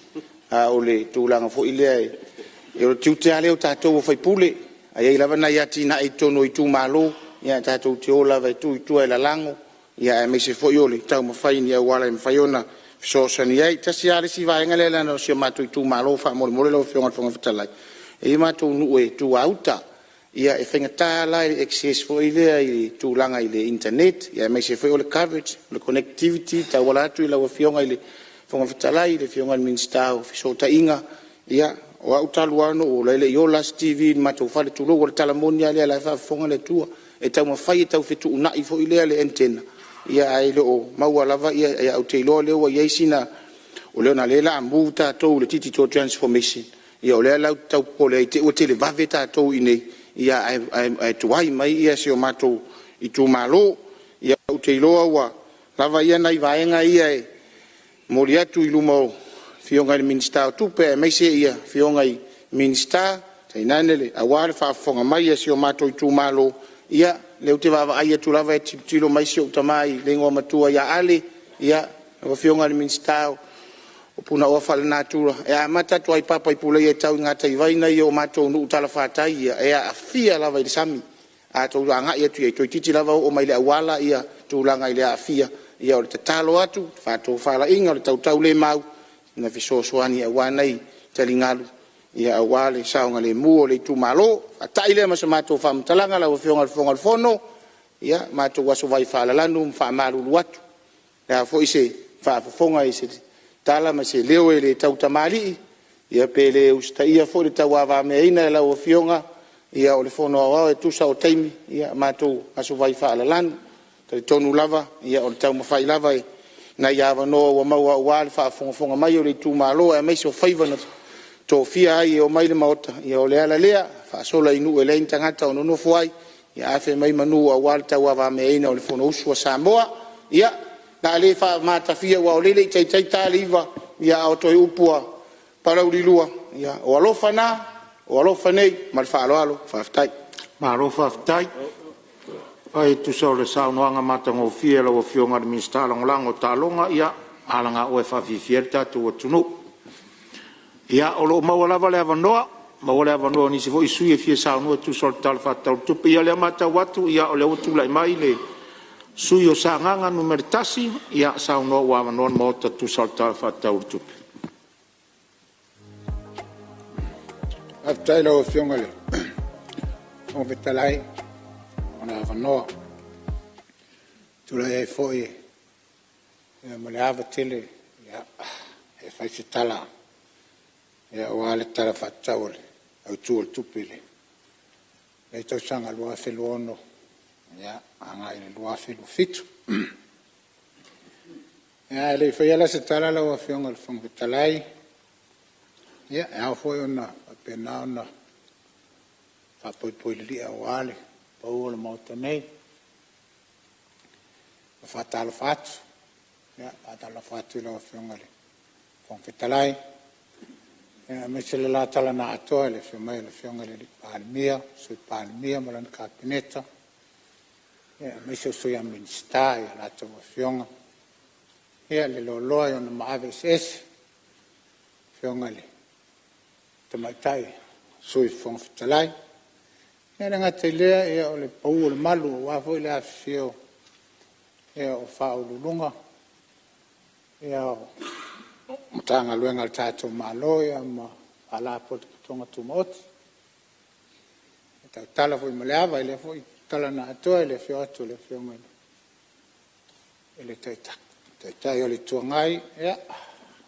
a ole tulanga fo ile e o tiutea leo tatou o faipule ai lava na ia tina i tono i tu malo ia tatou te ola vai tu i tu e la lango ia me se fo iole tau ma fai ni wala me faiona so sani ai tasi ale si vai ngale la no se matu i tu malo fa mo mo lo fionga fonga fatalai e matu nu e tu auta ia e fenga Tala i access fo ile i tu langa ile internet ia me se fo iole coverage le connectivity ta wala tu i la fionga ile fonga fatalai le fionga minsta o so ta inga ia o utaluano o lele yo las TV matu fa le tu lo wala Talamoaina le la fa fonga le tua e tau mawhai e tau whetu una i fo i lea le antena ia ai leo maua lava ia e au te iloa leo ia isina o leo na lela a move tātou le titi to transformation ia o lea lau tau pole ai te ua te le vave tātou i nei ia ai tuai mai ia se o mātou i tu malo ia au te iloa ua lava ia nai vaenga ia e mori atu i luma o fionga i minsta o Tupe e meise ia fionga i minsta te inanele a wale whaafonga mai ia se o mātou i tu malo ia leu te vava ai atu lava e tilo mai se o tamai le ngoa matua ia ale ia o fionga ni minstao o puna o fale natura e a mata tu ai papa i pule e tau ngata i vaina i o mato nu tala fatai ia e a fia lava i sami a to anga ia tu e to titi lava o mai le awala ia tu langa i le a fia ia o te talo atu fa to fala inga o tau tau le mau na fiso soani e wanai talingalu ia awale saunga le muo le tu malo ataile ma mato fam talanga la fionga fonga fono ia mato waso vai fala lanu fa malu watu ya fo ise fa fonga ise tala ma se leo le tau tamali ia pele usta ia fo le tau ava me ina la fionga ia o le fono wa e tu sa o taimi ia mato aso vai fala lanu te tonu lava ia o le tau ma fai lava na ia va no wa ma wa fa fonga mai o le tu malo e me so faiva Tofia ai o mai le maota ia o le ala lea fa sola inu e lein tangata o no fuai ia afe mai manu a walta wa va me ina o le fono usu Samoa ia na le fa mata fia wa o le tai tai taliva ia o toi upua para ulilua ia o alofa na o alofa nei mal fa alo fa ftai ma alo fa ftai ai tu so le sa no anga mata ngo fia lo fionga de minstala ngolango talonga ia alanga o fa fierta tu tunu ia o lo mawalava le avanoa mawale avanoa ni se vo isu e fie sa no tu sol tal fatal tu ia le mata watu ia o le utu lai mai le sui o sa nganga numero tasi ia sa no wa avanoa mo tu sol tal fatal tu aftai lo fiongale o vetalai ona avanoa tu le foi e mo le avatele ia e fai se tala ia wale tala fatawole au tuol tupile e to sanga lua feluono ia anga ile lua felu fitu ia le foi ala se tala la fionga le fong talai ia a foi ona pena ona fa poi li a wale paul motonei fa tala fatu ia tala fatu la fionga le fong talai me se la Talanoaina le fionga le fionga le Palemene so Palemene malan kapineta me se so ya minsta ya la to fionga le lo yo na maves fionga le tamatai so fong talai nga tele e o le paul malu wa foi la fio e o fa o lunga e tanga luenga tato maloya ma ala pot tonga tumot ta tala foi maleava ele foi tala na to ele fio atu le fio ngale ele teta yo le tuangai ya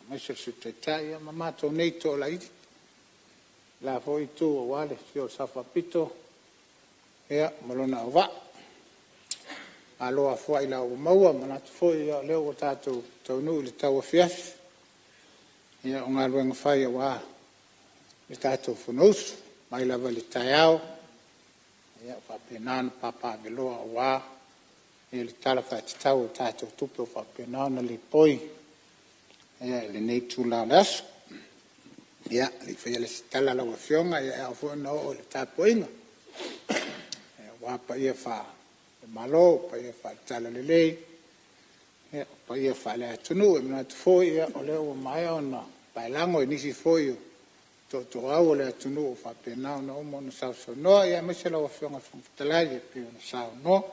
ma se teta ya mama to nei to la foi tu wale fio safa pito ia malona ova aloa fo'i la o maua manatu fo'i ia leo o tātou taunu i le tau afiafi ia o ngā luenga whai wa le tātou whanausu mai lava le taiao ia whapenana papa veloa o wa ia le tala whaititau o tātou tupe o whapenana le poi ia le nei tūla le aso ia le whaia le tala lawa fionga ia au fua no o le tāpoinga wa pa ia wha malo pa ia wha tala le lei ia pa ia wha le atunu e mina tu foi ia o leo o mai o na bailango e nisi foi o to au le atunu o wha penao na umo na sao so noa ia mese lawa fionga whamtalai e pio na sao noa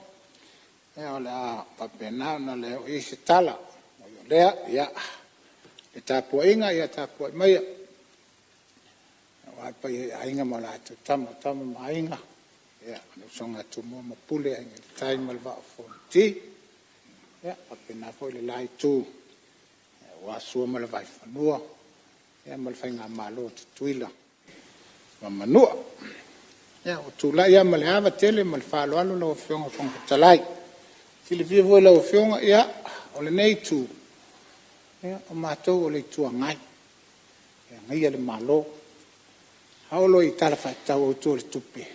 ia o le a pa penao na leo i se tala o yo lea ia le tāpua inga ia tāpua maia wa pa ia inga mo la tu tama ma inga ia no songa tu mo mapule ai le tai malva fonti ia apena foi le lai tu wa sua malva fanua ia malfainga malo tuila manua ia o tu la ia malava tele malfalo alo lo fionga con talai tili vivo lo fionga ia o le nei tu ia o mato o le tu ngai ia ngai le malo haulo i tala faitau o tu le tupe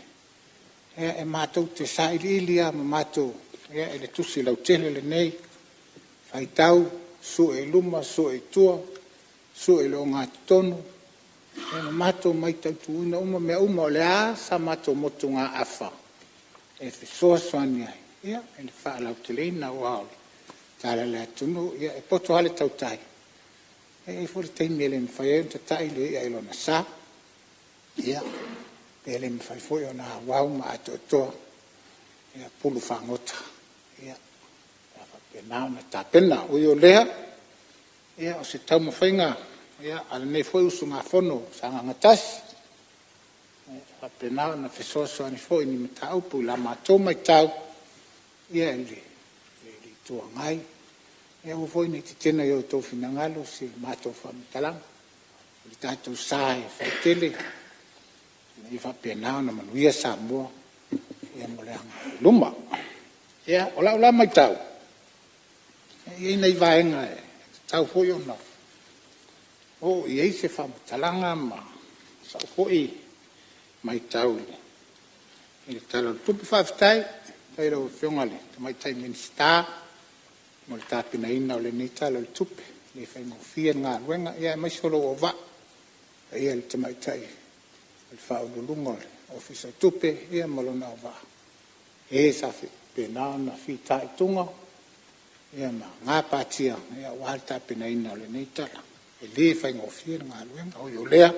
e matou te saililia ma matou ia e le tusi lau tele le nei faitau su e luma su e tua su e lo ngā tonu e ma matou mai tau tuuna uma mea uma o le a sa matou motu ngā afa e fisoa soani ai ia e le wha lau tele ina o aole tala le atunu ia e poto hale tau tai e fori teimi ele me whai eun tatai le ia ilo na sa ia ele me fai foi ona wau ma atotoa ia pulu whangota ia pena na tapena o yo lea ia o se tau mawhainga ia ala nei foi usu ngā whono sa ngā ngatasi pena na fesoso ani foi ni matau pu la matou mai tau ia ele le tua ngai ia o foi ni te tena yo tau finangalo si matou whamitalang le tātou sae whaitele i fa pena na manuia Samoa ia moleanga luma ia ola mai tau ia nei vaenga e tau foi ona o ia se fa talanga ma sa foi mai tau ile tala tupe fa ftai tai lo fiongale mai tai minsta mo ta pina ina le ni tala tupe le fa mo fia nga wenga ia mai solo o va ia te mai tai il fa o lungo ofisa tupe ia malona va e sa pena na fita tunga ia ma nga patia ia walta pena ina le nitala e le fa ngofia nga luenga o yo lea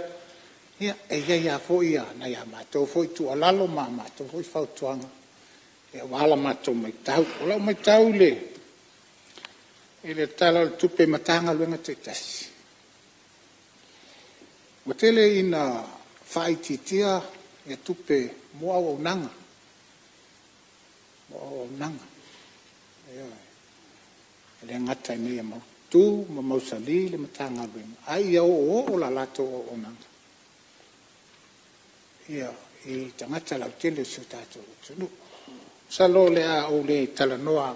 ia e ia fo ia na ia mato foi tu alalo ma mato foi fa tuanga ia wala mato mai tau ola mai tau le ile tala tupe matanga luenga te tasi Watele ina faititia e tupe moa o nanga. Moa o nanga. Le ngata ni ma tu ma mausali le matanga bim. Ai o la lato o nanga. Ia I tangata la tele so tato. No. Salo le a o le talanoa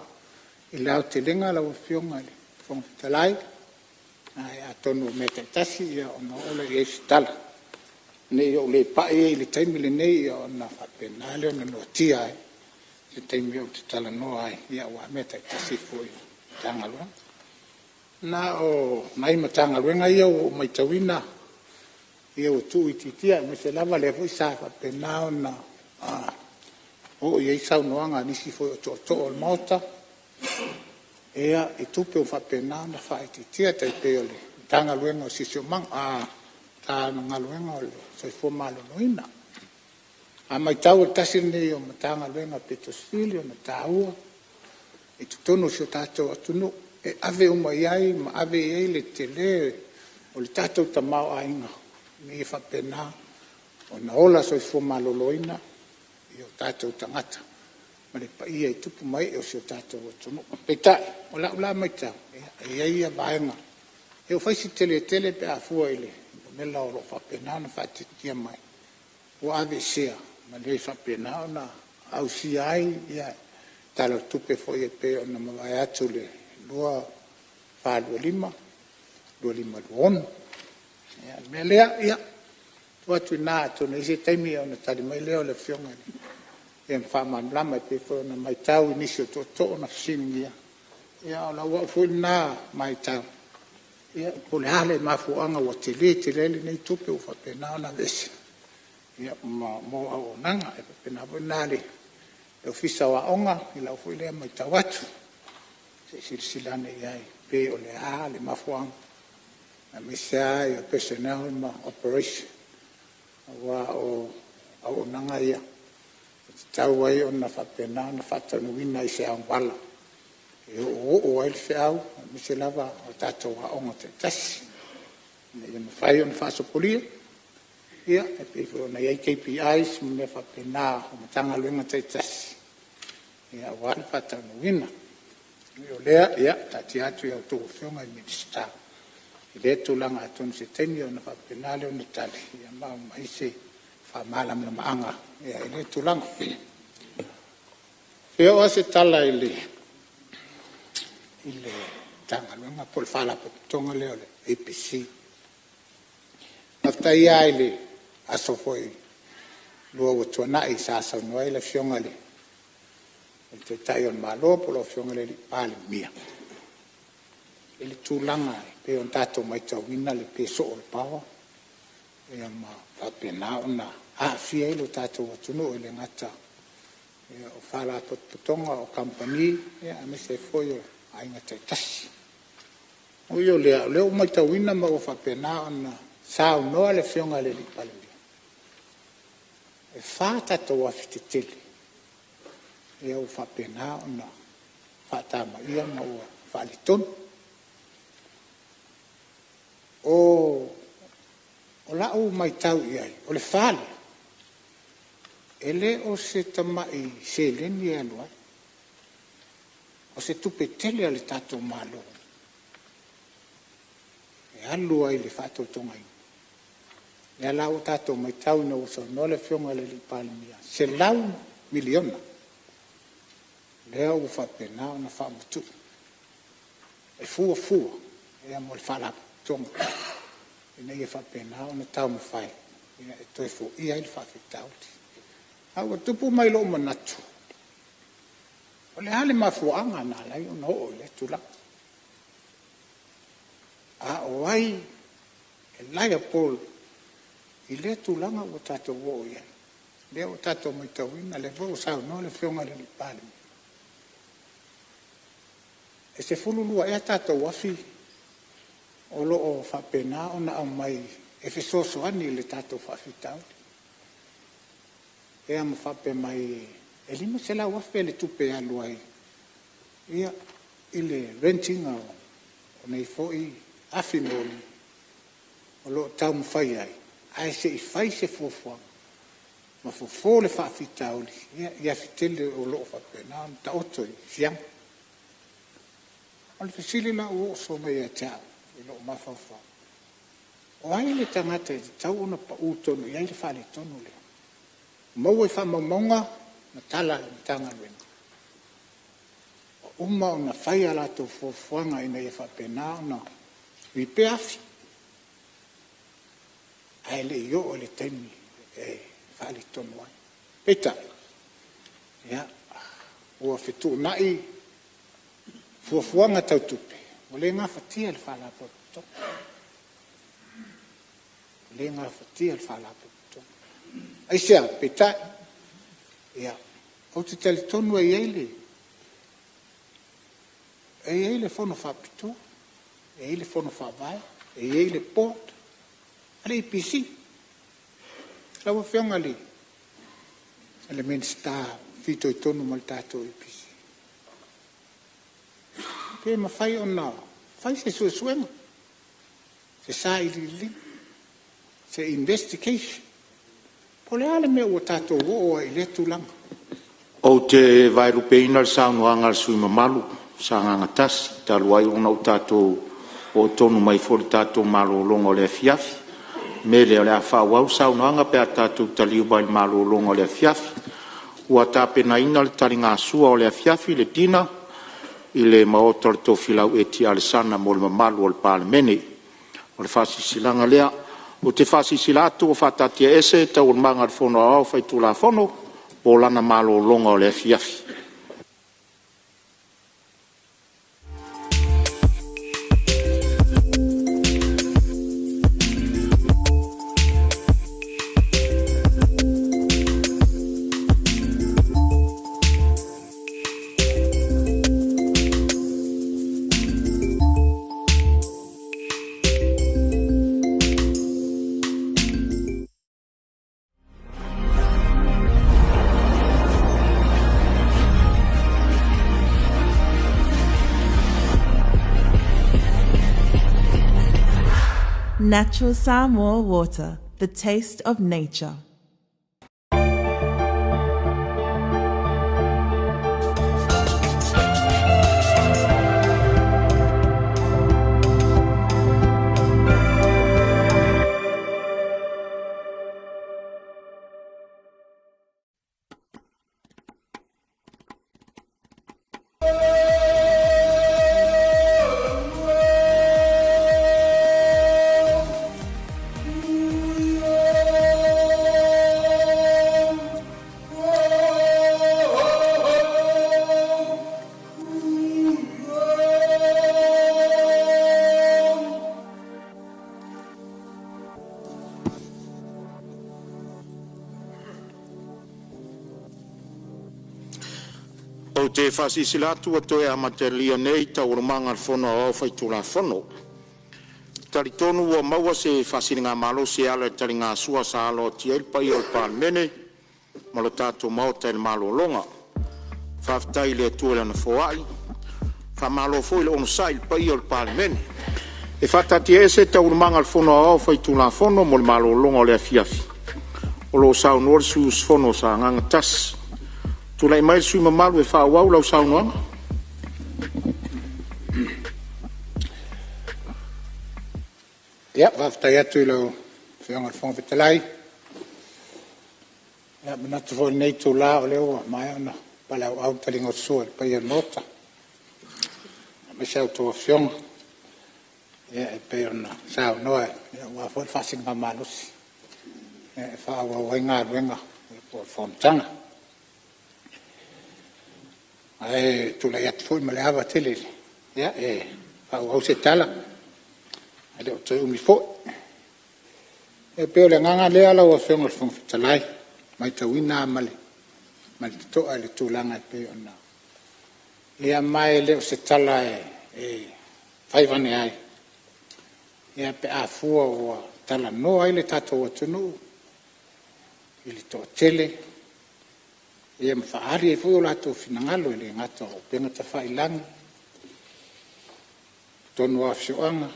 I la telenga la fionga le. Fong talai. Ai atonu meta tasi ia ona ole e stala. Ne o le pae le taimi le nei ona fa penale ona no tia. Le taimi o te talanoa ia wa meta tasi foi. Tangalo. Na o mai matanga wenga ia o mai tawina. Ia o tu ititia me se lava le foi sa fa penao na. O ia sau noanga nisi foi o to o mota. Ea I tupe o fa penao na fa ititia tai peole. Tanga luenga o sisio mang ta nga luenga o so fo malo noina. A mai tau tasi nei o matanga luenga petosili o na taua. E tutono si o tātou atunu, e ave o mai ai, ma ave ei le tele, o le tātou tamau ainga, mi e whapena, o na ola so I fo maloloina, I o tātou tangata, ma le pa ia I tupu mai o si o tātou atunu. Peitai, o la mai tau, e ia vaenga, e o whaisi tele pe a fua ile, o mela o lo whapena na whatitia mai, o ave sea, ma le whapena na au si ai ia tala tupe fo e pe ona mawai atu le lua fa lima luon ia me lea ia tuatu na atu na isi taimi ona tali mai leo le fionga ia fa mamlama pe fo na mai tau inisio to na singia ia la wa fo na mai tau ia ko le hale mafuanga wa tele nei tupe ufa pe na ona vesi ia mo au nanga e pe na bonale e fisa wa onga i la fo le mai tawatu se silsilane ia pe o le hale mafuanga na misa ia personnel ma operation wa o nanga ia tau ai ona fa pe na fa tanu wina i se angwala o ai se au mi se lava o tato wa onga te tasi ne me fai on fa so polia ia e pe fo na ia KPIs me fa pe na o tanga luenga te tasi ia wa fa tanu wina o lea ia tati atu ia to fionga i minister le tulanga atun se teni ona fa pe na le ona tali ia ma mai se fa mala ma anga ia le tulanga o se tala ile tanga luenga pol fala pe tonga le APC after ia ile aso foi luo tona i sa no ile fionga le te tayon malo polo fionga le Palemene ile tulanga pe on tato mai tawina le peso o pawa ia ma fa pena ona fia ile tato tuno ile ngata o fala tonga o company ia me se foi ai ngata tasi o yo le o mai tawina ma o fa pena ona sa no le fionga le Palemene e fa tato wa fititili ia o fa pena ona fa tama ia ma o fa liton o la o mai tau ia o le fale ele o se tamai se leni anua o se tupe tele ale tato malo e alu ai le fato tongai e ala o tato mai tau no so no le fionga le Palemene se lau miliona le o fa pena na fa mutu e fu e amo le fala tonga e nei fa pena na tau mo fai e to fu ia il fa fitauti au tupu mai lo manatu o le hale mafuanga na lai o no le tula o ai e lai a pol i le tulanga o tato wo ia le o tato mai tawina le vo sa no le fionga le Palemene e se fulu lua e tato wafi o lo o fa pena ona au mai e fe soso ani le tato fa fitauti e am fa pe mai e lima se la wafi le tupe alu ai ia ile renting o nei foi afinoli o lo tau mfai ai se i fai se fofo ma fofo le fa fitauli ia fitele o lo fa pena ta oto fiam al fisili la o so mai ta lo ma fofo o ai le tangata tau ona pa uto no ia le fa le tono le mo fa monga na tala tanga wen uma ona fai ala to fofoanga ina ia fa pena na vi peafi ai le yo o le temi fa le tono peta ya o fitu nai fofoanga tau tupe o le nga fatia le fa la poto le nga fatia le fa la poto ai sia peta ya o te tele tono e ele fono fa pito e ele fono fa vai e ele port ale PC la wo fianga li ele minister fito i tono mal tato i PC pe ma fai ona fai se suenga se sai li se investigation pole ale me o tato wo i le tulanga o te vai rupeina sa no anga sui mamalu sa nga tasi taluai ona o tato o tonu mai for tato malo longo le fiafi me le fa wa sa no anga pe tato taliu bai malo longo le fiafi ua tapenaina le talinga sua o le afiafi le tina i le maota le tofilau e ti alesana mo le mamalu o le Palemene. O le fasisilanga lea, o te fasisila atu o fatatia ese tau o manga le fono au faitula fono o lana malo longa o le afiafi. Natural Samoa water, the taste of nature. O te fasisilatu a toe amatelia nei tau romanga fono au faitula fono. Taritonu ua maua se fasilinga malo se ala talinga sua sa alo tia il pai o Palemene ma lo tato maota il malo longa. Faftai le tuela na foai. Fa malo foi le onsa il pai o Palemene. E fatati ese tau romanga fono au faitula fono mo le malo longa o le afiafi. O lo sao norsus fono sa nganga tas. Tula i mai sui mamalu e whaawau lau saunoanga. Ia, whaftai atu I lau whionga whongawhitalai. Ia, manatu fo nei tū la o leo mai ana palau au talinga sua le pai nota. Me sau tō whionga. Ia, e pai ana sau noa. Ia, ua fo whasinga malusi. Ia, e whaawau ai ngā ruenga. Ia, po whomtanga. Ai tu la yat foi male ava tele ya fa o se tala ale o tu mi fo e pe le nganga le ala o fe ngol fon talai mai ta wina male mal to ale tu langa pe ona ia mai le o se tala fai vane ai ia pe a fu o tala no ai le tato o tunu ili to tele ia mawhaari e fui o lato finangalo ele ngata o penga ta whailangi. Tonu a whioanga.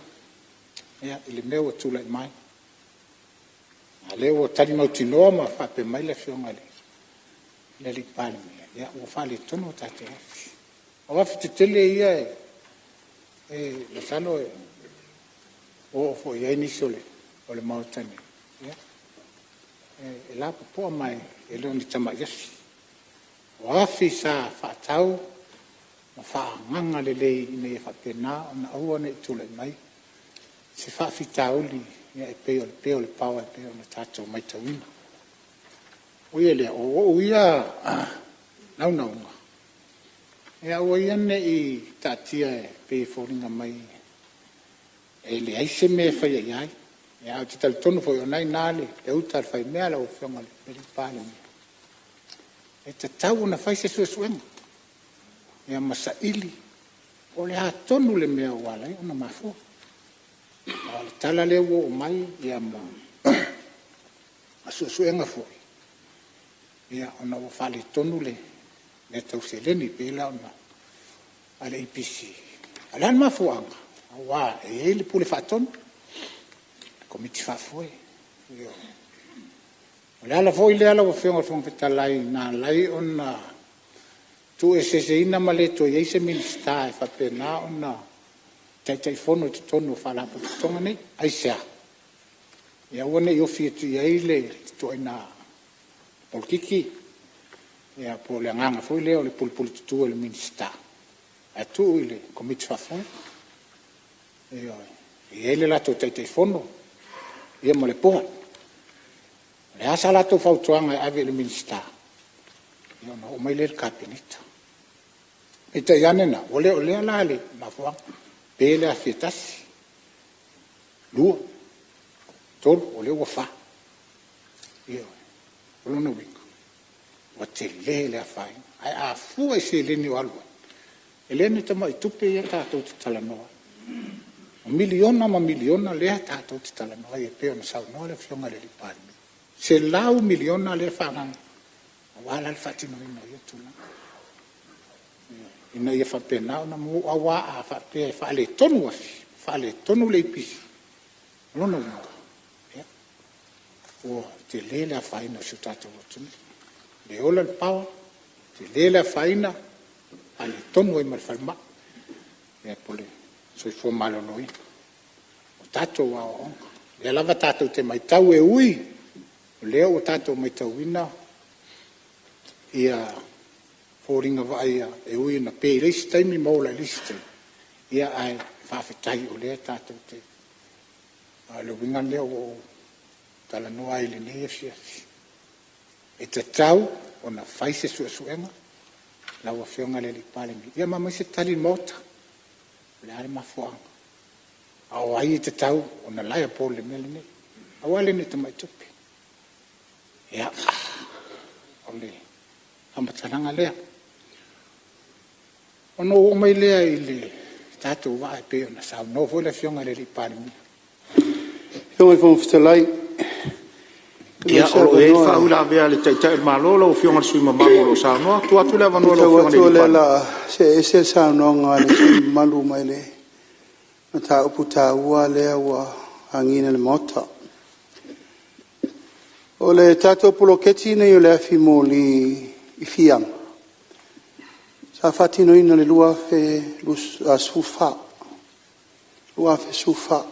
Ia, ili meo tula I mai. A leo o tani mau tinoa ma whape mai le whionga le. Le li Palemene. Ia, o whale tonu o tate afi. O afi te tele ia le salo o fo ia iniso le. O le mautani. Ia. E la poa mai e leo ni tama yasi. O afi sa whaatau, ma whaanganga lelei ine e whapena, o na aua ne tula mai. Se whaafitau li, ia e peo le paua e peo na tātou mai tauina. O ia lea, o ia naunaunga. Ia o ia ne I tātia e pe fōringa mai. E le aise me whaia iai. Ia au te talitonu fo i onai nāle, e uta al whai mea la o whionga le peri Palemene. E te tau na whaise suenga. Ia masaili. O le tonu le mea wala, o na mafua. O le tala le o mai, ia ma suenga fua. Ia o na wale tonu le tau se leni pela o na ale IPC. Alan mafuanga. Wa e le pule fatonu. Komiti fafue. Ia. Ole ala foi le ala o whionga whongwhitalai nā lai o na tu e se ina male to ye se minsta e whapena o na tai fono te tonu whalapo te tonga nei, ai sea. Ia wane I ofi tu ye le to ina polkiki. Ia po le nganga foi leo le pulpul tutu le minista. Atu ile komiti fafon. Ia ele la to te fono. Ia mo le poa. Le asa la to fautuanga ave le minista. Ia no mai le kabinete. Ita yanena ole la le na fo. Pele a fietasi. Lua. Tol ole wa fa. Ia. Ole no wiko. Wa te lele a fai. Ai a fua se le ni walwa. Ele ni tama i tupe ia tātou te talanoa. Miliona ma miliona lea tātou te talanoa i peo na sau noa le fionga le li Palemene. Se lau miliona le whananga. Wala le whatino ina ia tula. Ina ia whapenao na mu awa a whapea whale tonu afi. Whale tonu le ipisi. Lona unga. O te lele a whaina su tātou watunu. Le ola le pawa. Te lele a whaina. Ale tonu e malfalma. E pole. So i fo malonoi. O tātou wa o onga. Le lava tātou te maitau e ui. O leo o tātou maitau ina. Ia fōringa vaia e ui na pē reisi taimi maula reisi taimi. Ia ai whawhetai o lea tātou te. Lo winga leo o talanoa i le nea fiasi. E te tau o na whaise suenga. Lau a whionga le li Palemene. Ia mama se tali mota. Le ale mafuanga. Au ai te tau o na laia po le melene. Au ale ne te mai tupe. Ia. Ole. Amataranga lea. Ono o mai lea i le tātou waa e peo na sau. No fo le whionga le li Palemene. Whionga i whangwhitalai. Ia o e whaula vea le taitai malolo o whionga le sui mamago lo sa noa. Tu atu le vanua lo whionga le li Palemene. La se ese sa noa le malu mai le. Na ta upu ta ua lea ua hangina le mota. O le tātou poloketi nei o le afi mo li i fiang. Sa whatino ina le lua fe sufa. Lua fe sufa.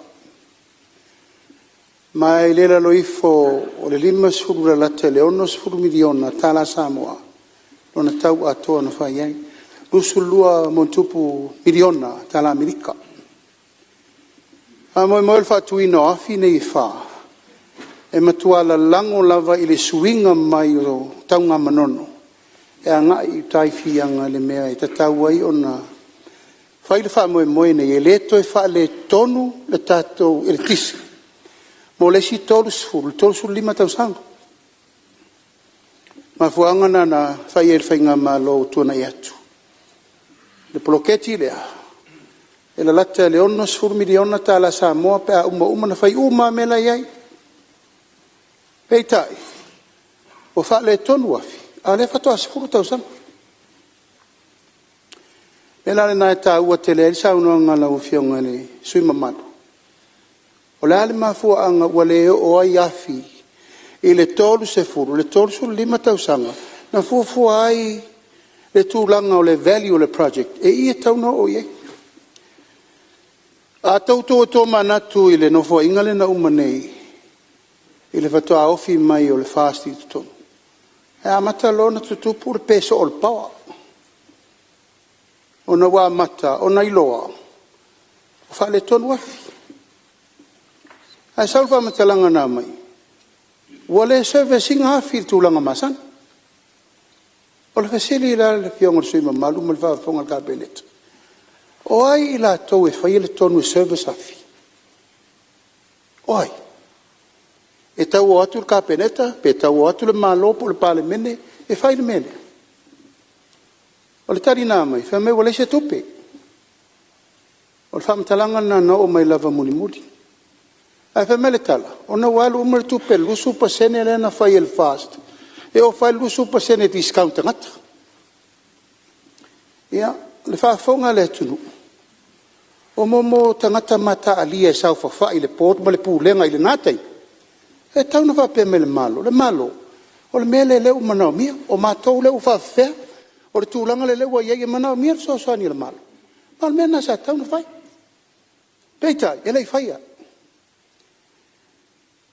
Mai lela loifo o le 5 la lata le 11 miliona Tala Samoa. Lona tau atoa na whai ai. Lusu lua montupu miliona Tala Amerika. A moe moe le whatuina afi nei wha. E matua la lango lava i le suinga mai o taunga manono. E a ngai i tai fianga le mea i tatau ai o na whai le wha moe moe nei e leto e wha le tonu le tatou e le tisi. Mo le si tolu sulu 5 tau sanga. Ma fuanga na whai e le whainga ma lo tuana i atu. Le poloketi lea. E la lata le 11 miliona Tala Samoa pe a uma na whai uma mela iai. Peitai. O wha le tonu afi. A le whatoa 10 tau sanga. Mela le nai tā ua te le elisa unua ngala o whionga le sui mamadu. O le ale mafua anga ua le o ai afi. I le tolu se furu. Le tolu su 5 tau sanga. Na fua ai le tūlanga o le value o le project. E ia tau no o iei. A tautu o tō manatu i le nofo ingale na umanei. I le whatoa ofi mai o le fasti tutonu. E a mata lona tutupu le peso o le pawa. O na wā mata, o na iloa. O wha le tonu afi. Ai salwa matalanga nā mai. Ua le servicing afi tūlanga masana. O le fasili la le fionga le suima malu ma le whafonga le kabinete. O ai la tau e whai le tonu e service afi. O ai. E tau o atu le kapeneta, pe tau o atu le malopo le Palemene, e whai le mene. O le tari nā mai, wha mea wale se tupe. O le whamatalanga nā na o mai lava mulimuli. Ai wha mea le tala, o na walu o le tupe, lusu pasene le na whai el fast. E o whai lusu pasene discount ngata. Ia, le whafonga le tunu. O momo tangata mata alia e sau whawhai le port, ma le pūlenga i le nātai. E tau na whapea me le malo. O le mele leu manao mia. O mātou leu whawhea. O le tūlanga le leu a iei e manao mia. So soani le malo. Ma le mena sa tau na whai. Peitai, e lei whaia.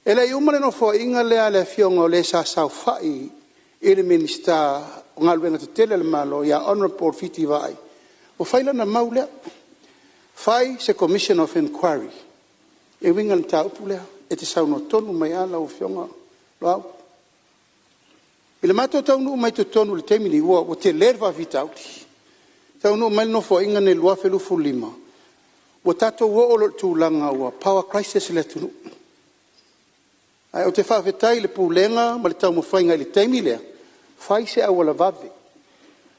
E lei umare no fo inga lea le fionga o le sa sau whai. E le minista o ngā luenga te tele le malo ia honorable fiti vai. O whaila na maulea, whai se commission of inquiry, e winga na tā upu lea, e te sauno tonu mai ala o whionga loau. I le mātou taunu mai te tonu le teimini ua, o te lerwa vita auti. Taunu mai nofo inga ne lua felufu lima. O tato wo o lo tūlanga ua power crisis le tunu. Ai o te whawhetai le pūlenga, ma le tau mo whainga le teimi lea, whai se awala vave.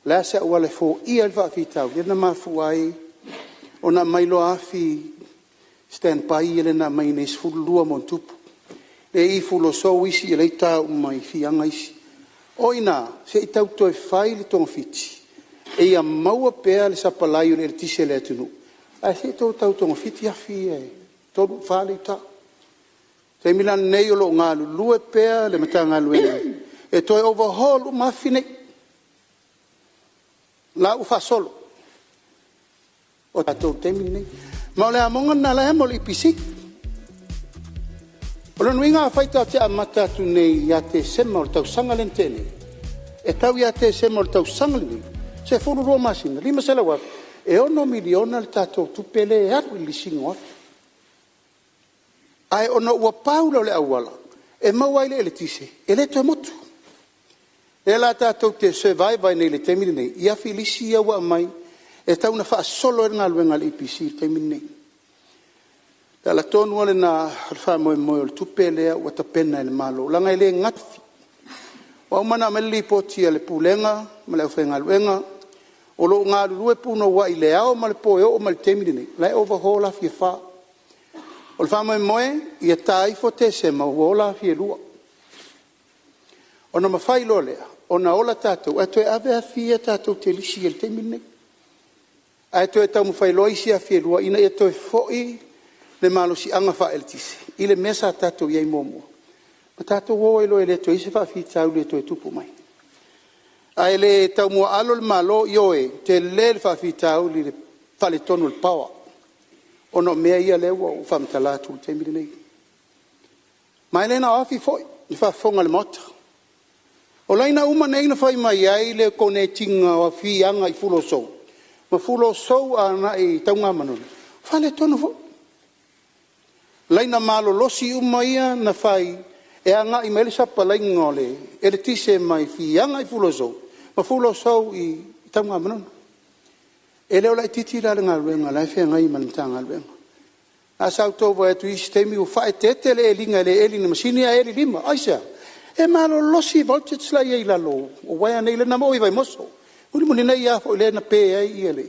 Lea se awala fo ia le whawhetau, le na mafu ai, o na mailo afi stand by ele na mai nes fulua mon tupu. Le I fulo so isi ele tau mai fianga isi. Oina, se I tau toi whai le tonga fiti. E ia maua pēa le sapalaio le tise le tunu. Ai se tau tau tonga fiti afi e. Tolu whale ta. Te milan nei o lo ngā lue pēa le mata ngā luenga. E toi overhaul u mafi nei. La u solo. O tatou temi nei. Ma o le amonga na la emo le ipisi. O le nuinga a whaita te amata tu nei ia te sema o le tau sanga lente nei. E tau ia te sema o le tau sanga nei. Se furu roa masina. Lima sela wafi. E ono miliona le tatou tupele e atu ili singo wafi. Ai ono ua paula le awala. E maua ile ele tise. E le toi motu. E la tatou te survive nei le temini nei. Ia filisi ia wa mai. E tau na wha solo e ngā luenga le IPC temini nei. Ta la tonu ale na wha moe moe o le tupe lea ua ta pena e le malo. Langa ele ngati. Wa umana me li poti le pulenga. Ma le uwhenga luenga. O lo ngā lue puno wa i le ao ma le poe o ma le temini nei. Lai overhaul a fia wha. O le wha moe moe ia taifo te se ma uola fia lua. O na mawhai lo lea. O na ola tātou. E toi ave a fia tātou te lisi e le temini nei. Ai toi tau mawhai lo isi a fia lua. Ina ia toi foi le malo si anga wha el tisi. I le mesa tātou iei mōmua. Ma tātou o e lo e le toi se wha fi tau le toi tupu mai. Ai le tau mua alo le malo io e te le wha fi tau li le whale tonu le pawa. O no mea ia lewa o whamtalatu le temiri nei. Mai le na afi foi. I wha fonga le mota. O laina uma nei na whai mai ai le kone tinga o fi anga I fulo sou. Ma fulo sou ana I taunga manona. Whale tonu fo. Laina malo losi uma ia na whai e anga I mele sapa lainga le. E le tise mai fi anga I fulo sou. Ma fulo sou I taunga manona. E leo lai titira le ngā ruenga, lai whea ngai manita ngā ruenga. A sau tōwa e tu isi teimi o whae tete le e linga le eli na masini a eli lima. Aisa, e malo losi voltage lai e lalo. O waia nei le na mo I vai moso. Uri muni nei a fo le na pe ai I ele.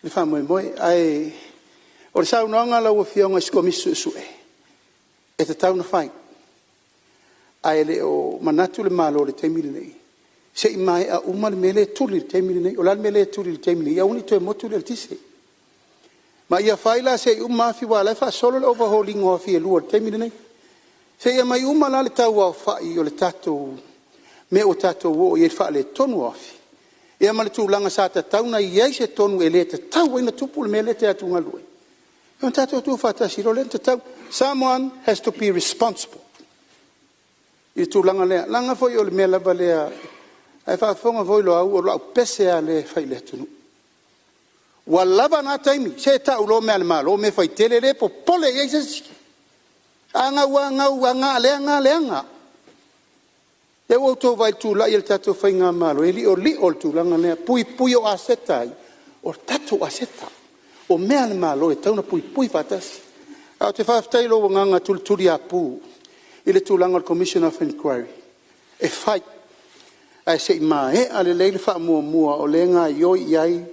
Le wha moe moe, ai, o le sau noanga lau a whionga iskomisu su e. E te tau na whai. Ai le o manatu le malo le teimi nei. Se I mai a uma le mele tuli le teimini nei. O la mele tuli le teimini. Ia uni toe motu le tise. Ma ia whaila se I uma afi wa lai wha solo le overhauling o afi e lua le teimini nei. Se ia mai uma la le tau au whai o le tatou. Me o tatou o i e wha le tonu afi. Ia ma le tūlanga sa ta tau na iei se tonu e le te tau ina tupu le mele te atu ngalue. Ia tatou tu whatasi ro le te tau. Someone has to be responsible. I tūlanga lea. Langa foi o le mea lava lea. Ai whaafonga voilo au o lau pese a le whai le tunu. Wa lava nā taimi, se ta ulo mea le malo, me whai tele le po pole e se anga ua ngā leanga. E o tō vai tū lai el tato whai ngā malo, e li o le tūlanga lea, pui o asetai, o tato aseta, o mea le malo e tauna pui fatasi. Au te whaftailo o nganga tuli a pū, I le tūlanga le Commission of Inquiry, e whai, ai se ma e ale leile fa mua o le nga yo iai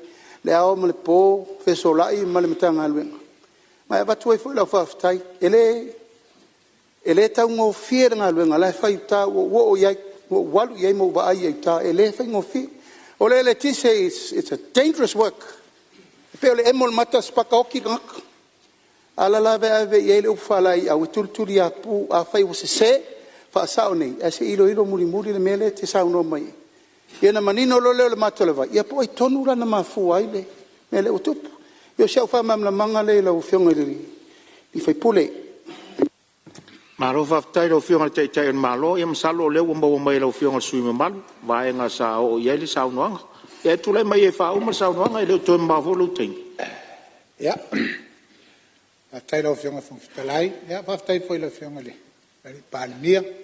le ao ma le po fesolai ma le matanga luenga ma e batu e foi la fa ftai ele tau ngo fier nga luenga la fa ita wo iai wo walu iai mo ba ai ita ele fa ngo fi o le tise it's a dangerous work pe le emol mata spaka oki ngak ala la ve iai le ufalai au tultuli a pu a fa wo se fa sao nei e se ilo muri le mele te sao no mai ia na manino lo le mato le vai ia po I tonu ra na mafu ai le mele o tupu Yo se fa mam la manga le la ufionga li fai pule Maro whaftai lau whionga te tai on malo, ia masalo leo wa maua mai lau whionga sui mamalu, vaenga sa o ieli sa unuanga. Ia tulai mai e wha uma sa unuanga e leo toi mawolo tein. Ia, whaftai lau whionga whangwhitalai, ia whaftai foi lau whionga le. Lari Palemene,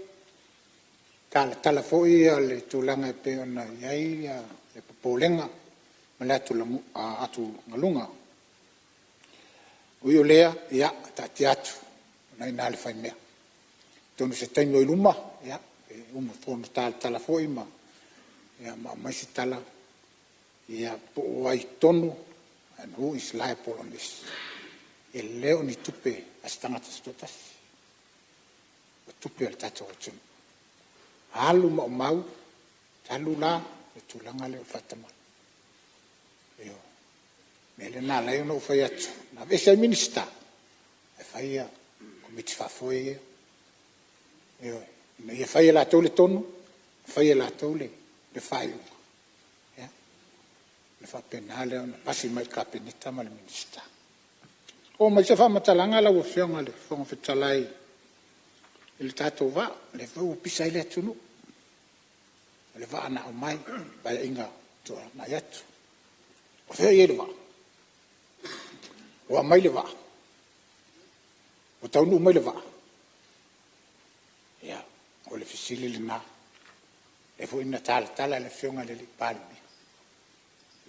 tala foi le tulanga e pe ona iai, e popolenga, Malae atu ngalunga. Ui o lea, ia, tati atu, nai nale whai mea. Tonu se taimo i luma, ia, uma fono tala foi ma, ia, mai se tala, ia, po ai tonu, and who is liable on this? E leo ni tupe, as tangata stotas. O tupe al tato o tunu. Halu ma o mau, talu la, e tulanga leo whatamana. Io, mele nā leo no whai atu. Nā vese ai minista. E whai a komiti whafoi e. Io, e whai a la tau le tonu. Whai a la tau le whai unga. Ia. Le whapena leo na pasi mai ka penita ma le minista. O mai se whamatalanga la wafionga le whonga whetalai. E le tātou wā. Le whau pisa i le atunu. Le wā ana o mai. Bai inga tua mai atu. O whea i e le wā. O a mai le wā. O taunu mai le wā. Ia, o le fisili le nā. E fu ina tala le whionga le li Palemene.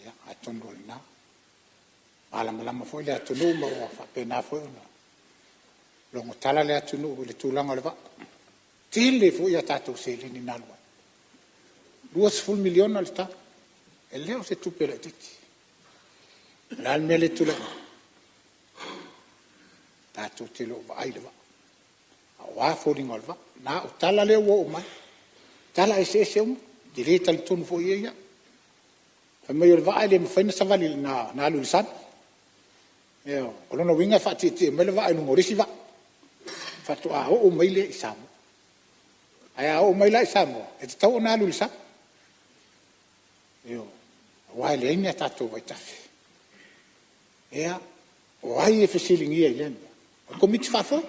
Ia, a tondo le nā. Malama foi le atunu ma o whapena foi ona. Longo tala le atunu le tūlanga le wā. Tile fu ia tātou se le ni nalua. 2 miliona le tā. E leo se tupe le titi. Lal mele tula. Tātou te lo wa ai le wa. A wā fōringa le wa. Nā o tala leo o mai. Tala e se uma. Di le tali tonu fo ia ia. Fa mai o le wa ai le mawhaina savali nā luli sana. Eo, o lona winga whati te mai le wa ai nungorisi wa. Fatu a o mai le i Samoa. Ai a o mai la i Samoa. E te tau o nā luli sana. Eo, wā le inga tātou vai tafi. Ea, o ai e whesilingia i lena. O komiti whafo.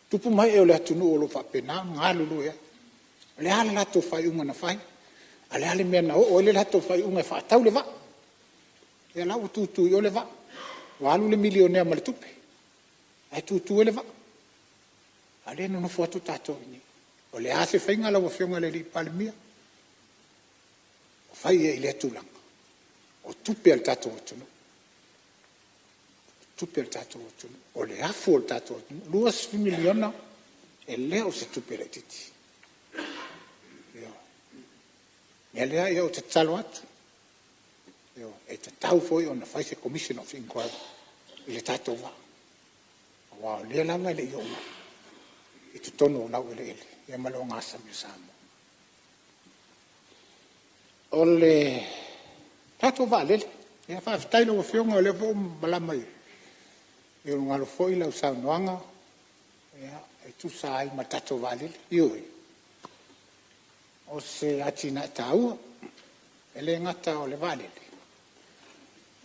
Tupu mai e o le atunu o lo whapena, ngā lulu ea. O le ala lato whai unga na whai. A le ale mea na o le lato whai unga e whaatau le wa. Ea lau tutu i o le wa. O alu le milionea ma le tupe. Ai tutu e le wa. A le no fuatu tato ini. O le ase whainga lau a whionga le li Palemene. O whai e i le atulanga. O tupe al tato o tunu. Tupe al tato o tunu. O le afu al tato o tunu. 2 miliona e leo se tupe le titi. Mea lea ia o te talo atu. E te tau foi o na whai se Commission of Inquiry. I le tato wa. Wa o lea langa le i o ma. I te tono o nau ele ele. Ia malo ngasa mi Samoa. O le tato va lele. Ia whaftai lau whionga o le vo malama i. I o ngalo foi lau saunoanga. Ia e tu sai ma tato va lele. Iui. O se atina taua. Ele ngata o le va lele.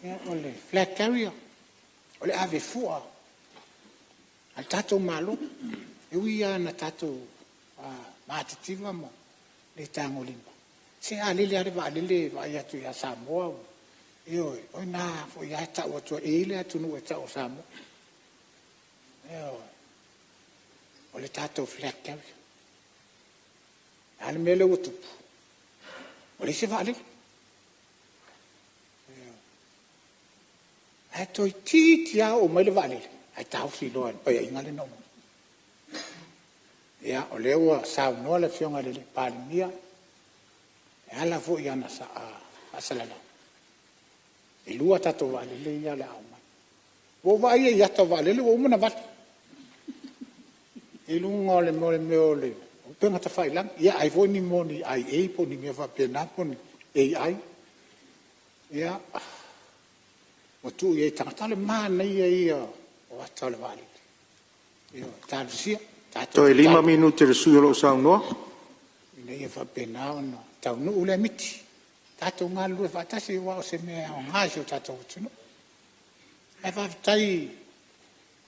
Ia o le flag carrier. O le ave fua. Al tato malo. E uia na tato maatitiva mo. Le tango lima. Se a lele are va lele va ia tu ia Samoa. Io, oi na, fo ia tau atu e ile atu nu e tau Samoa. Io, o le tatou flag carrier. Ale mele o tupu. O le se va lele. Ai toi titi a o mai le va lele. Ai tau si loa, pai a inga le nomo. Ia, o le ua sau noa le whionga le Palemene. E ala fo ia na sa a salala. E lua tato wa lele ia le au mai. Wo wa ia ia tato wa lele wo umana watu. E lunga o le meo le. O penga ta whai lang. Ia ai fo ni mo ni ai e po ni mea whapena po ni AI. Ia. O tu ia tangata le mana ia o ata le wa lele. Ia talu sia. Toi 5 minuti le sui o lo sau noa. Ina ia whapena o na. Tau nu ule miti. Tato ngā lue whatasi wa o se mea o ngāsi o tato o tunu. E whaftai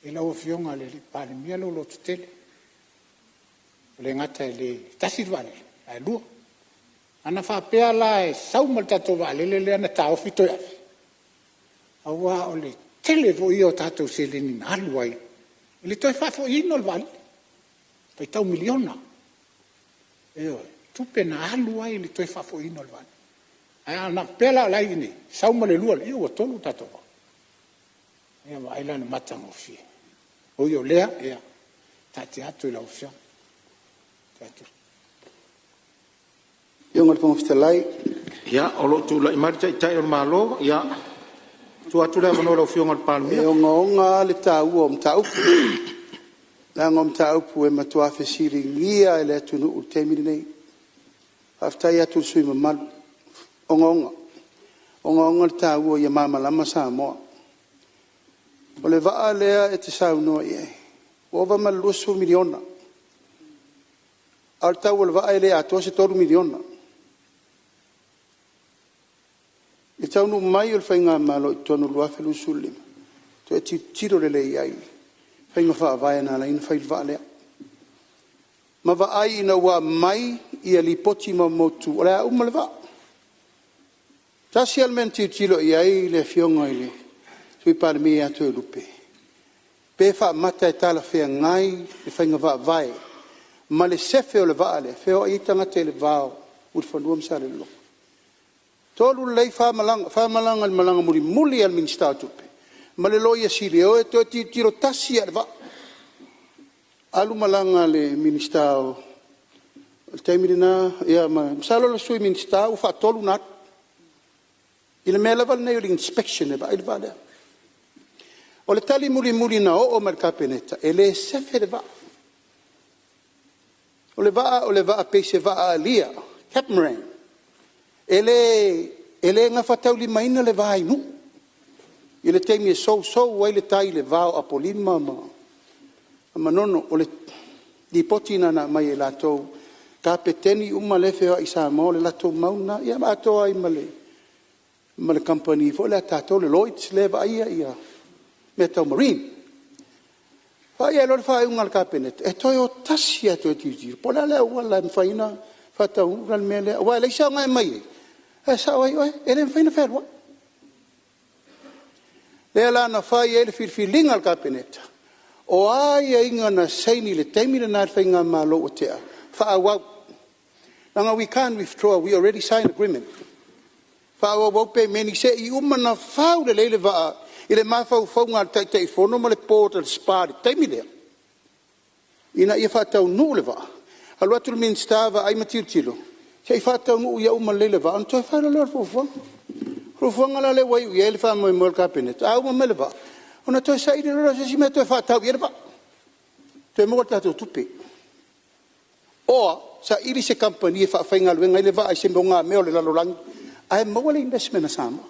e lau fionga le palemia lo tutele. Le ngata le tasir vale, ai lua. Ana whapea la e saumal tato vale le ana tau fito yafi. Awa o le tele vo i o tato se le ni nalu ai. Le toi fafo ino le vale. Pai tau miliona. Eo, tupe na alu ai le toi fafo ino le vale. Ai ana pela la ini, saumal le lua le iu o tolu tato va. Ea wa ailana matang o fie. O io lea, ea, tati atu i la ufia. Tatu. Iunga le whangawhitalai. Ia, o lo tu la imarita i tai o malo, ia, tu atu lea manoa lau fionga le Palemene. E o ngaonga le tāua o mtaupu. Nanga o mtaupu e matua whesiri ngia e le atu nuu te miri nei. Haftai atu sui mamalu. O ngaonga. O ngaonga le tāua i a mamalama Samoa. O le vaa lea e te saunoa i e. O va malusu miliona. Al tau le vaa e le atua se toru miliona. I tau nu mai o le whainga malo i tonu lua whelu sulima. To e tiro le lei ai. Whainga wha avaya na laina whail vaa lea. Ma va ai ina wa mai i a li poti ma motu. O le a uma le vaa. Tasi almen tiro i ai le fionga i le. Sui Palemene atu e lupe. Pe wha mata e tala whea ngai le whainga vaa vai. Ma le sefe o le vaa le. Wheo i tanga te le vao. Uri whanua msa le lo. Tolu lei whamalanga le malanga muli al minsta tupe. Ma le loia siri o e to tiro tasi al vaa. Alu malanga le minsta o. Temirina, ia ma. Msalo le sui minsta o wha tolu nat. Ina mea level nei o le inspection e vaa il vaa lea. O le tali muli na o mar kapeneta e le sefe le va. O le va pese va alia, Capmaran. E le nga fatau li maina le va inu. I le teimi e so wai le tai le va a polima ma nono o le di potina na mai e latou kapeteni uma le feo i Samoa le latou mauna ia ma atoa i male company fo le tatou le Lloyds le va ia Metal Marine. Fa ia lor fa ungal kapenet. E toi o tasi atu e tiri. Pola le wala mfaina fata ungal mele. Wa le sa ngai mai. E sa oi ele mfaina ferwa. Le la na fa ia le filfilingal kapenet. O ai inga na saini le taimi le na fainga malo o tea. Fa wa. Nanga we can't withdraw. We already signed agreement. Fa wa pe meni se I umana fa le le va Ile mafau ngā tai fono ma le pōta le spāri, taimi lea. Ina ia whātau nuu le waa. Alu atu le minstava ai matirtilo. Sei whātau nuu ia uma le waa. Anto e whaera lor fufuanga. Fufuanga la le wai ia le wha moe moe kapenet. A uma me le waa. Ona toi sa iri lora se si mea toi whātau ia le waa. Toi moa tātou tupe. Oa, sa iri se company e whaafai luenga i le waa. Ai se mbonga meo le lalolangi. Ai maua le investment na Samoa.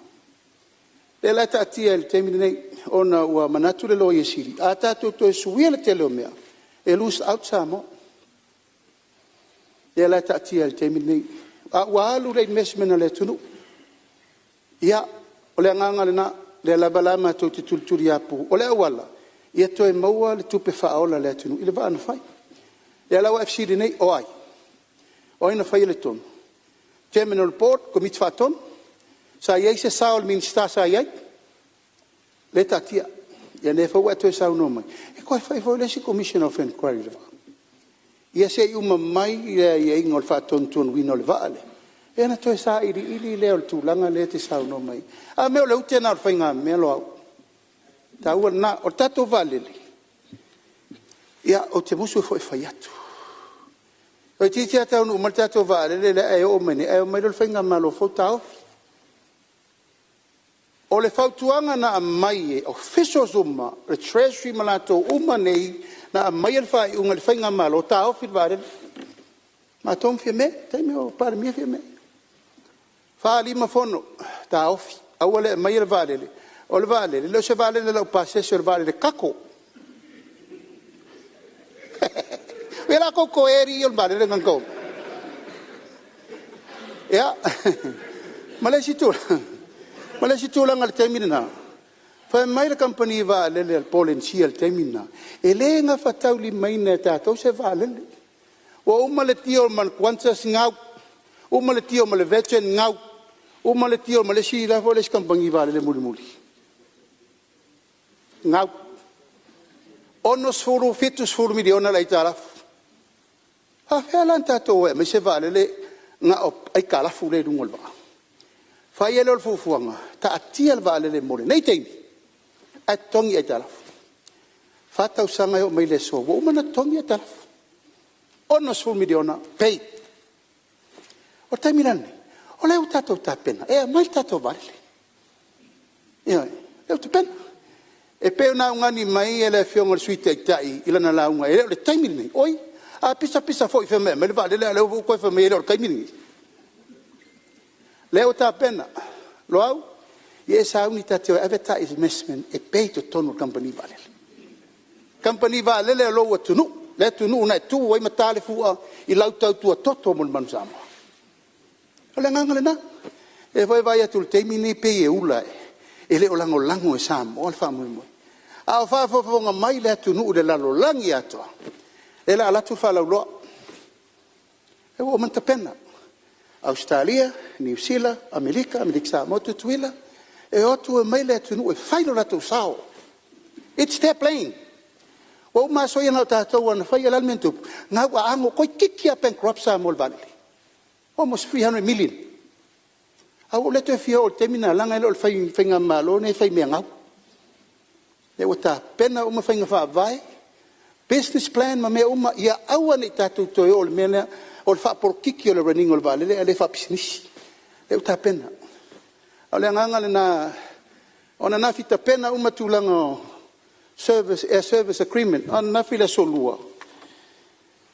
Le la tatia le temi nei ona ua manatu le loia siri. A tātou toi suia le tele o mea. E lose out Samoa. Le la tatia le temi nei. A ua alu le investment na le tunu. Ia, o le anganga le na, le labalama tau te tulturi apu. O le awala, ia toi maua le tupe whaola le tunu. I le vaa na whai. Le alawa FCD nei, o ai. O ina whai le tonu. Terminal Port, komit whatonu. Sa iai se sao min sta sa iai. Le tatia. Ia ne fau atu e sao no mai. E koe fai fau le si Commission of Inquiry le va. Ia se uma mai ia ingol fa tontun wino le va le. E na toi sa ili leo le tūlanga le te sao no mai. A meo le ute na orwhai ngā mea lo au. Ta ua na o tato valele. Ia o te musu fo e whai atu. O titi atau nu umal tato valele le e o mene. E o mai lo whai ngā malo fo tau. O le fautuanga na mai e official zuma, le treasury malato uma nei na mai al fai unga le whainga malo ta ofit vare. Ma tom fia me, taime o pare mia fia me. Fa lima fono ta ofi, awale mai al vare. O le vale, le se vale le lau passe se le vale le kako. Vela koko eri il vale le ngangko. Ya, ma le si tu. Ma le si tu langa le taimina na. Fa mai le company va lele al polensia al temina. E le nga fatau li mai na tātou se va lele. Wa uma le tio man kwantas ngau. Uma le tio ma le veteran ngau. Uma le tio ma le si la fo le company va lele muli. Ngau. Onos furu fitus furu miliona la itala. Ha felan tātou e me se va lele nga op ai kala fu le dungol va. Fa ye le fufuanga ta atia va lele mole. Nei teimi. A tongi e tala. Fatau sanga yo mai le so. Wo mana tongi e tala. Ono sul miliona pay. O tai mirane. O leu tato ta pena. E mai tato vale. Ia, leu ta pena. E pe una ngani mai ele fionga suite tai ila na la unga. E le tai mirane. Oi, a pisa foi fe me le vale le leu ko fe me le kai mirane. Leu ta pena. Lo au Yes, I only that your advertising investment a pay to tono company vale. Company vale le lo to no. Let to know na tu way matale fu I lauta tu a toto mon manzama. Ole ngangale na. E vai tu temi ni pe e ula. E le olango lango e sam o fa mo. A fa nga mai le tu no de la lo langi ato. E la tu fa lo. E o man tapena. Australia, New Zealand, America, Samoa tuila. E otu e mai le tunu e whaino la tu sao. It's their plane. O ma so yana tātou ana whai alalmentu. Ngā wa ango koi kiki a bankrupt sa mol vale. Almost 300 million. Au le te fia o temina langa ele o whainga malo ne whai mea ngau. E o tā pena o ma whainga wha vai. Business plan ma mea uma ia aua ni tātou toi o le mea o le wha por kiki o le running o le vale le wha business. E o tā pena. Ole nganga le na ona na fita pena uma tulanga service agreement on na fila solua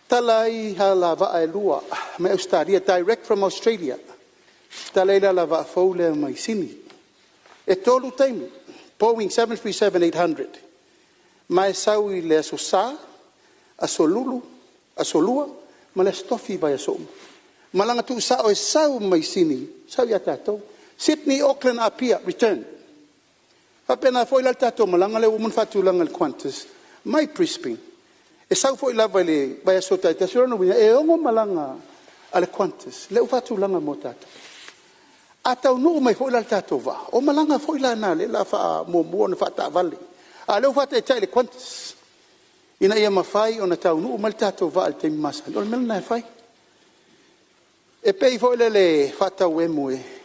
Tala I hala va ai lua me Australia direct from Australia Tala ila va fole mai sini e tolu time Boeing 737-800 mai sau I le sosa asolulu asolua ma le stofi vai aso malanga tu sa o sau mai sini sau ya tato Sydney, Auckland, Apia, return. Apena foi la tato malanga le umun fatu langa le Qantas. Mai Brisbane. E sau foi la vale vai Aso Tofi no e ongo malanga ale Qantas. Le fatu langa mo tato. Ata no mai foi la tato va. O malanga foi la na le la fa mo na fa ta vale. A le fatu e le Qantas. Ina ia mafai ona tau no mal tato va al te masa. O mel na fai. E pei foi le fata we moe.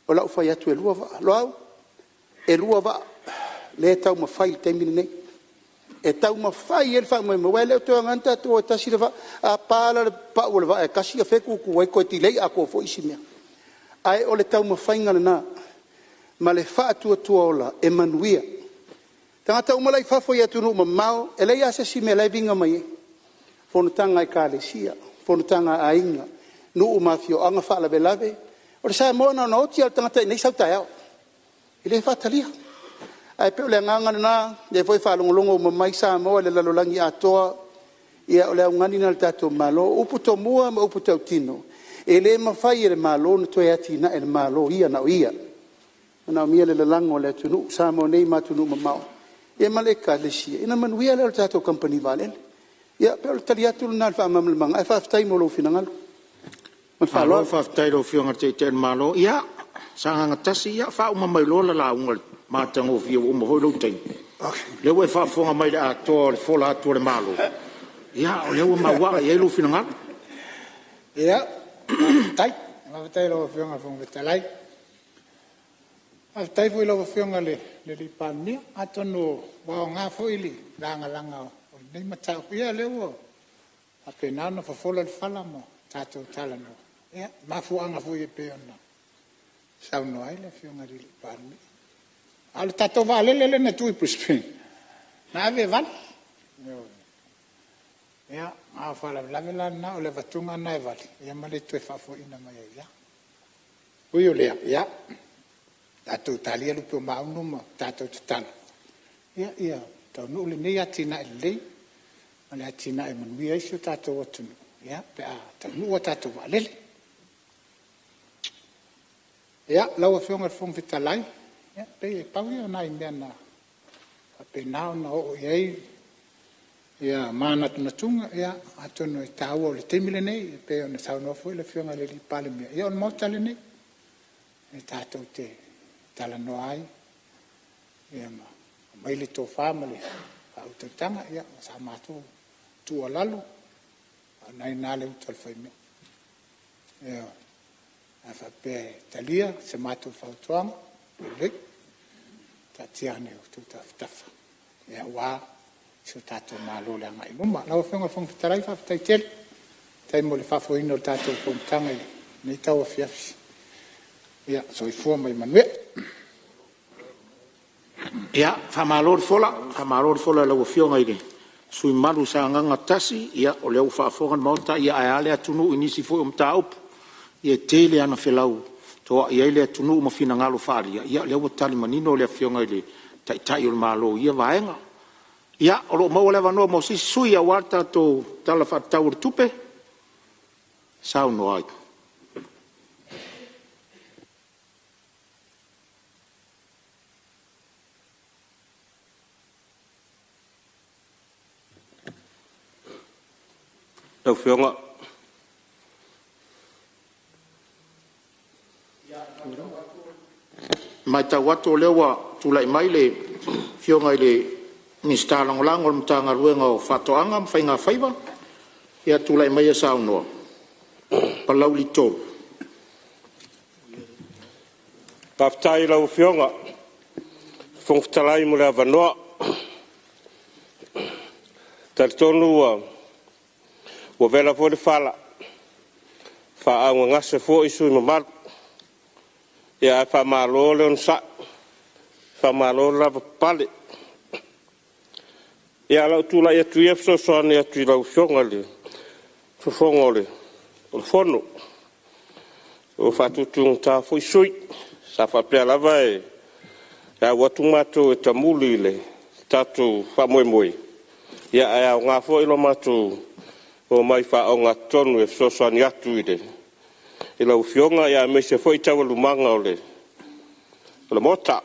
O lau fai atu e lua va. Loau, e lua va. Le tau ma fai te mine nei. E tau ma fai e le fai moe moe. Leo teo nganta tu o tasi le va. A pala le pa o le va. E kasi a feku ku wai koe ti lei a kua fo isi mea. Ai o le tau ma fai ngana na. Ma le fa atu atu ola e manuia. Tangata umalai fa foi atu no ma mau. E lei ase si me lai vinga mai. Fonutanga I kālesia. Fonutanga a inga. No umafio anga fa la belave. O le Samoa na oti al tangata nei sau tai au. I le whatalia. Ai pe o le ngangana na, le foi whalongolongo o mamai Samoa le lalolangi atoa, ia o le aungani na le tato malo, upu to mua ma upu tau tino. E le mawhai e le malo na toi ati na e le malo ia na o ia. Na o mia le lalango le tunu, Samoa nei ma tunu mamao. Ia maleka le sia. Ina manuia le tato company valen. Ia pe o le taliatu na le whamamlamanga. Ai whaftai mo lo finangalu. Malo whaftai ro fionga te malo. Ia, sanga ngatasi, ia, wha uma mai lola la unga mātango fio uma hoi lo tei. Leo e whafonga mai le atoa le fola atua le malo. Ia, o leo mawaka, ia ilo fina ngalo. Ia, whaftai ro fionga fonga talai. Whaftai fo ilo fionga le li pānia. Atono, wao ngā fo ili, langa. Nei matau, ia leo. A penana whafola le whalamo. Tato talano. Ia, mafuanga fu e peona. Sau no ai le fionga li parmi. Al tato vale le na tui Brisbane. Na ave vale. Ia, a fala la vela na o le vatunga na vale. Ia male tu fa fo ina mai ia. Ui o le ia. Tato talia lu pe maunu ma tato tano. Ia, tau no le nei atina le. Male atina e manuia iso tato watunu. Ya, pe a tanu o tatu valele. Ya, lau a fionga fong fitalai, pe pau ia nai mena pe nao na o iei ia mana tuna tunga ia atono i tau o le temile nei pe ona tau no foi le fionga le li Palemene ia on mo tale nei e tatou te Talanoaina ia mai le tō whamale Autu tanga ia sa matou tua lalo nai nale utal fai me ia a fa pe talia se matou fautuanga le tatiane o tuta tafa ia wa so tatou malo le ngai luma la fenga fong tarai fa tai tel tai mo le fa fo ino tatou fong tanga nei tau fiafi ia so I fu mai manwe ia famalor fola la fionga ile sui malu sa nganga tasi ia o le fa fonga mota ia ale atunu inisi fo taup ia tele ana felau to ia ile atunu mo fina ngalo faria ia le o tali manino le fionga ile tai o malo ia vaenga ia o lo mo le vano mo si sui a warta to tala fa tau tupe sau no ai tau whionga. Mai tau atu o lewa tulai mai le whionga I le Mr. Langolango le mtanga ruenga o whatoanga mwhainga whaiva ia tulai mai a sao noa. Palau li tōru. Paftai lau whionga. Whongwhtalai mo le avanoa. Taritonu ua vela fo le fala fa au ngase fo isu no mal ya fa malo le on sa fa malo la pale ya la tu la ya tu so so ne tu la fonga le fo fonga le o fono o fa tu ta fo isu sa fa pe la vai ya watu mato tamuli le tatu fa moi ya ya nga fo ilo mato o mai fa o nga tonu e sosoani atu I le lau fionga ia me se foi tawa lumanga o le mota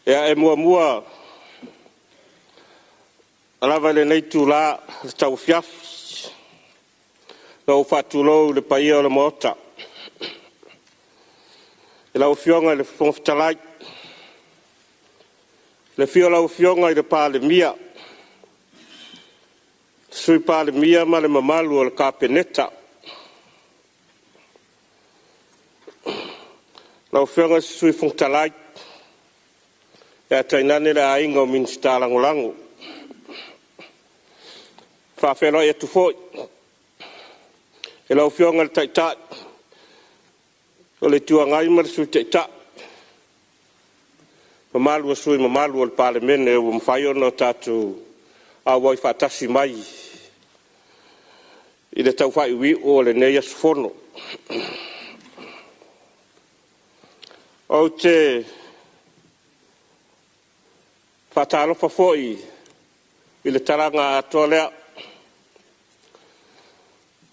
ia e mua alava le nei tu la tau fiafi lau fatulou le paia o le mota e lau fionga le fongfitalai le fio lau fionga I le Palemene sui Palemene ma le mamalu o le kapeneta. Lau whionga sui fungtalai e tainane le ainga o minsta langolango. Whawhelo e tufoi. E lau whionga le taitai. O le tuangai ma le sui taitai. Mamalu o sui mamalu o le Palemene o mwhaio no tatu a wai whatasi mai I le tau whai ui o le nei asfono. O te whatalo whafoi I le taranga atoa lea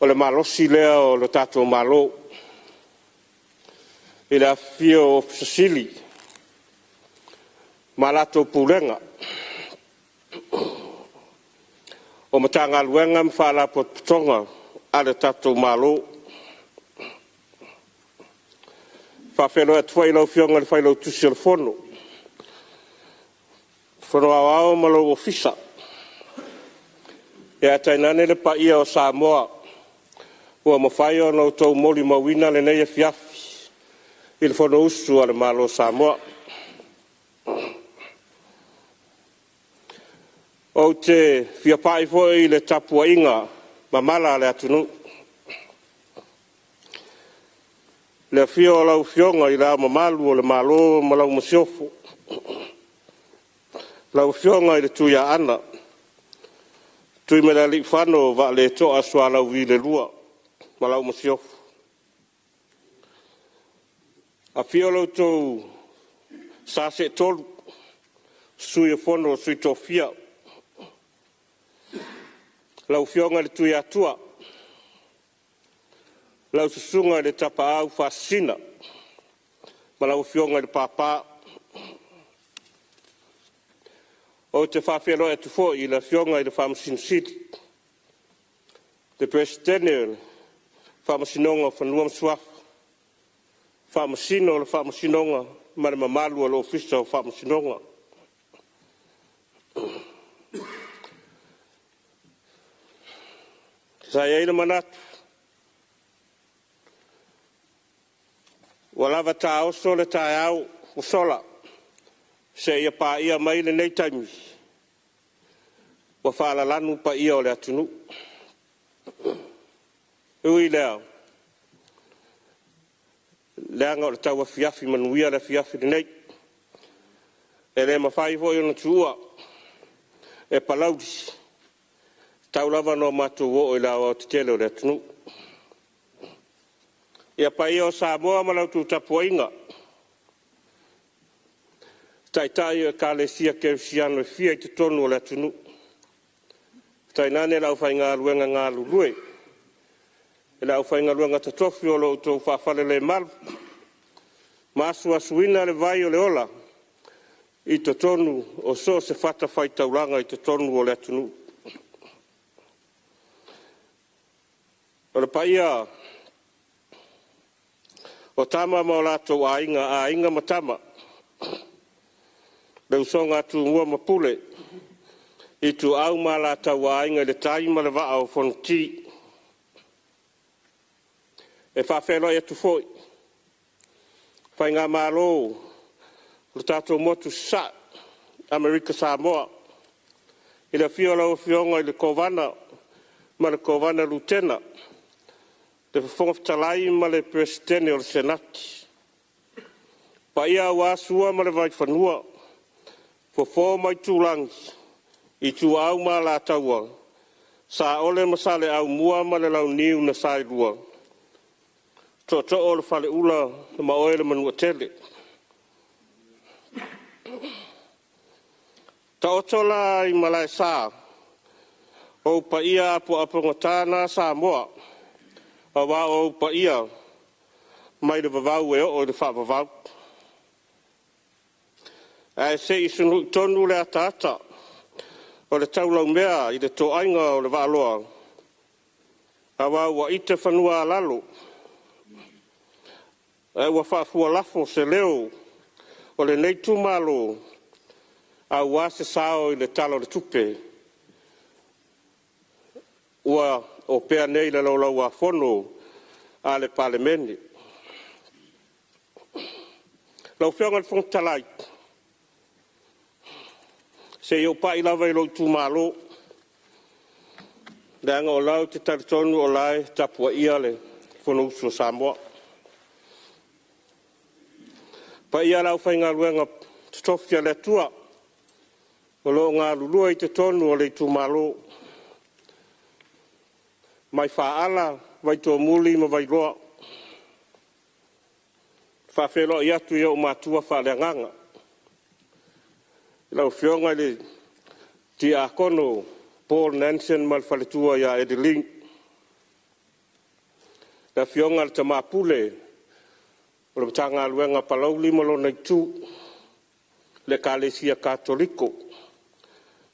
o le malosi lea o le tato malo I le afio o Sasili malato pulenga o matanga luenga mwhala potonga ale tatou malo. Whawhelo e tuai lau whionga le whailau tusi o le fono. Fono au malo ofisa. E atainane le paia o Samoa ua mawhai o nau tau moli mawina le nei e fiafi I le fono usu ale malo Samoa. O te whiapai foi le tapua inga mamala le atunu. Le fio lau fionga I la mamalu o le malo malau masiofo. Lau fionga I le tuia ana. Tui me la li whano va le toa swa lau vi le lua malau masiofo. A fio lau tau sa se tolu sui e fono sui tofia. Lau fionga le tui atua. Lau susunga le tapa au fasina. Malau fionga le papa. O te whawhelo e tu fo i la fionga i le whamasin siti. Te presidente whamasinonga whanuam suafa. Whamasino o le whamasinonga ma le mamalu o le ofisa o whamasinonga. Sa ia ina manatu. Walava ta oso le tae au usola. Se ia pa ia mai le nei taimi. Wa whaala lanu pa ia o le atunu. Ui leo. Leanga o le tau a fiafi manuia le fiafi nei. E le mawhai hoi ona tua. E palaudi. Tau lava no matou o i lawa o te tele o le atunu. Ia pa ia o Samoa malau tu tapuainga. Tai e ka le sia ke siano fia i te tonu o le atunu. Tai nane lau whai ngā luenga ngā lulue. E lau whai ngā luenga ta tofi o lo tau whawhale le malu. Masu asuina le vai o le ola. I te tonu o so se whata whai tauranga i te tonu o le atunu. O le paia o tama ma o lato a inga matama. Le usonga tu ngua mapule. I tu au ma la tau a inga le taima le vaa o fonti. E whawhelo e tu foi. Whai ngā malo. Le tato motu sa. Amerika Samoa. I le fio lau fionga i le kovana. Ma le kovana lutena. Le whonga talai ma le presidente o le senati. Pa ia wa sua ma le vai whanua. Fo mai tūlangi. I tu au ma la taua. Sa ole masale au mua ma le lau niu na sai lua. To o le whale ula ma oe le manua tele. Ta otola i Malae sa. O pa ia apu ngatana Samoa. A wa o pa ia. Mai le vavau e o le whavavau. Ai se i sunu tonu le atata. O le taulau mea i le toainga o le waloa. A wa ua ite whanua lalo. E ua whaafua lafo se leo. O le neitu malo. A ua se sao i le tala o le tupe. Ua o pea nei le laulau a fono a le palemene. Lau whianga le whong talai. Se iau pai lava i lotu malo. Leanga o lau te taritonu o lai tapua ia le whono usu Samoa. Pa ia lau whai ngā luenga tofia le tua. O lo ngā lulua i te tonu o le tu malo. Mai whaala vai tō muli ma vai roa. Whawhelo i atu iau mātua whale nganga. Lau whionga le ti a kono Paul Nansen mal whaletua ia Edeling. La whionga le tamapule o le batanga luenga palauli malo nei tu le kalesia katoliko.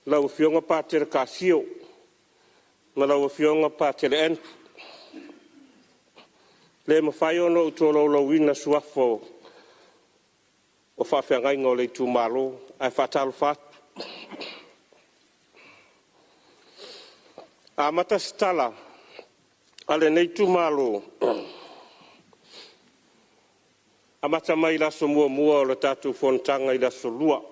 Lau whionga pātere kāsio ma lau whionga pātere entu. Le mawhai ono utolo lauina suafo o whawhiangainga o le tu malo ai whatalu whatu. A matas Tala ale nei tu malo. A mata mai laso mua o le tatu fontanga i laso lua.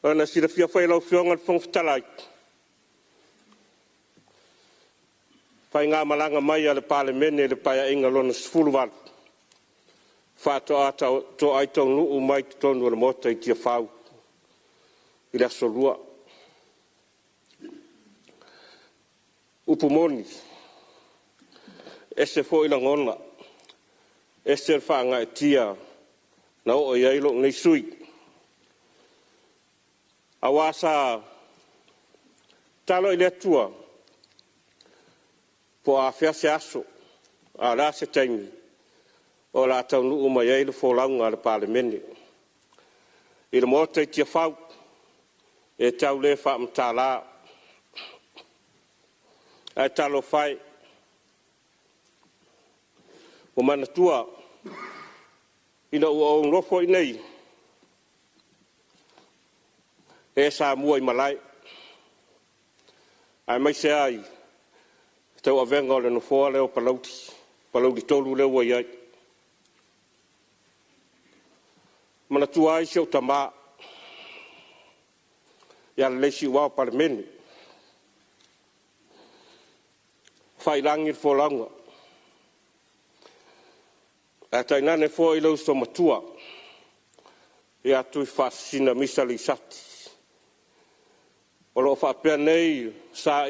Ana sila fia whai lau whionga le whongwhitalai. Whai ngā malanga mai a le Palemene le paia inga lona sfuluwalu. Whāto ata to aitau nuu mai te tonu ala mota i Tiafau. I laso lua. Upumoni. Ese fo ila ngona. Ese whaanga e tia. Na o iailo nei sui. Awasa talo i le tua. Po a whiase aso. A rase taimi. o la Talanoaina mai ai le folaunga le Palemene. I le mota i Tiafau e tau le Tala ai talo fai o manatua ina ua nofo i nei e Samoa i Malae ai mai se ai tau avenga o le nofoa leo palauti tolu leo wa iai manatua ai seo tama ia le leisi wao Palemene failangi le folaunga a tainane fo i lau sto matua ia tui fasina misa li sati o lo whapea nei sa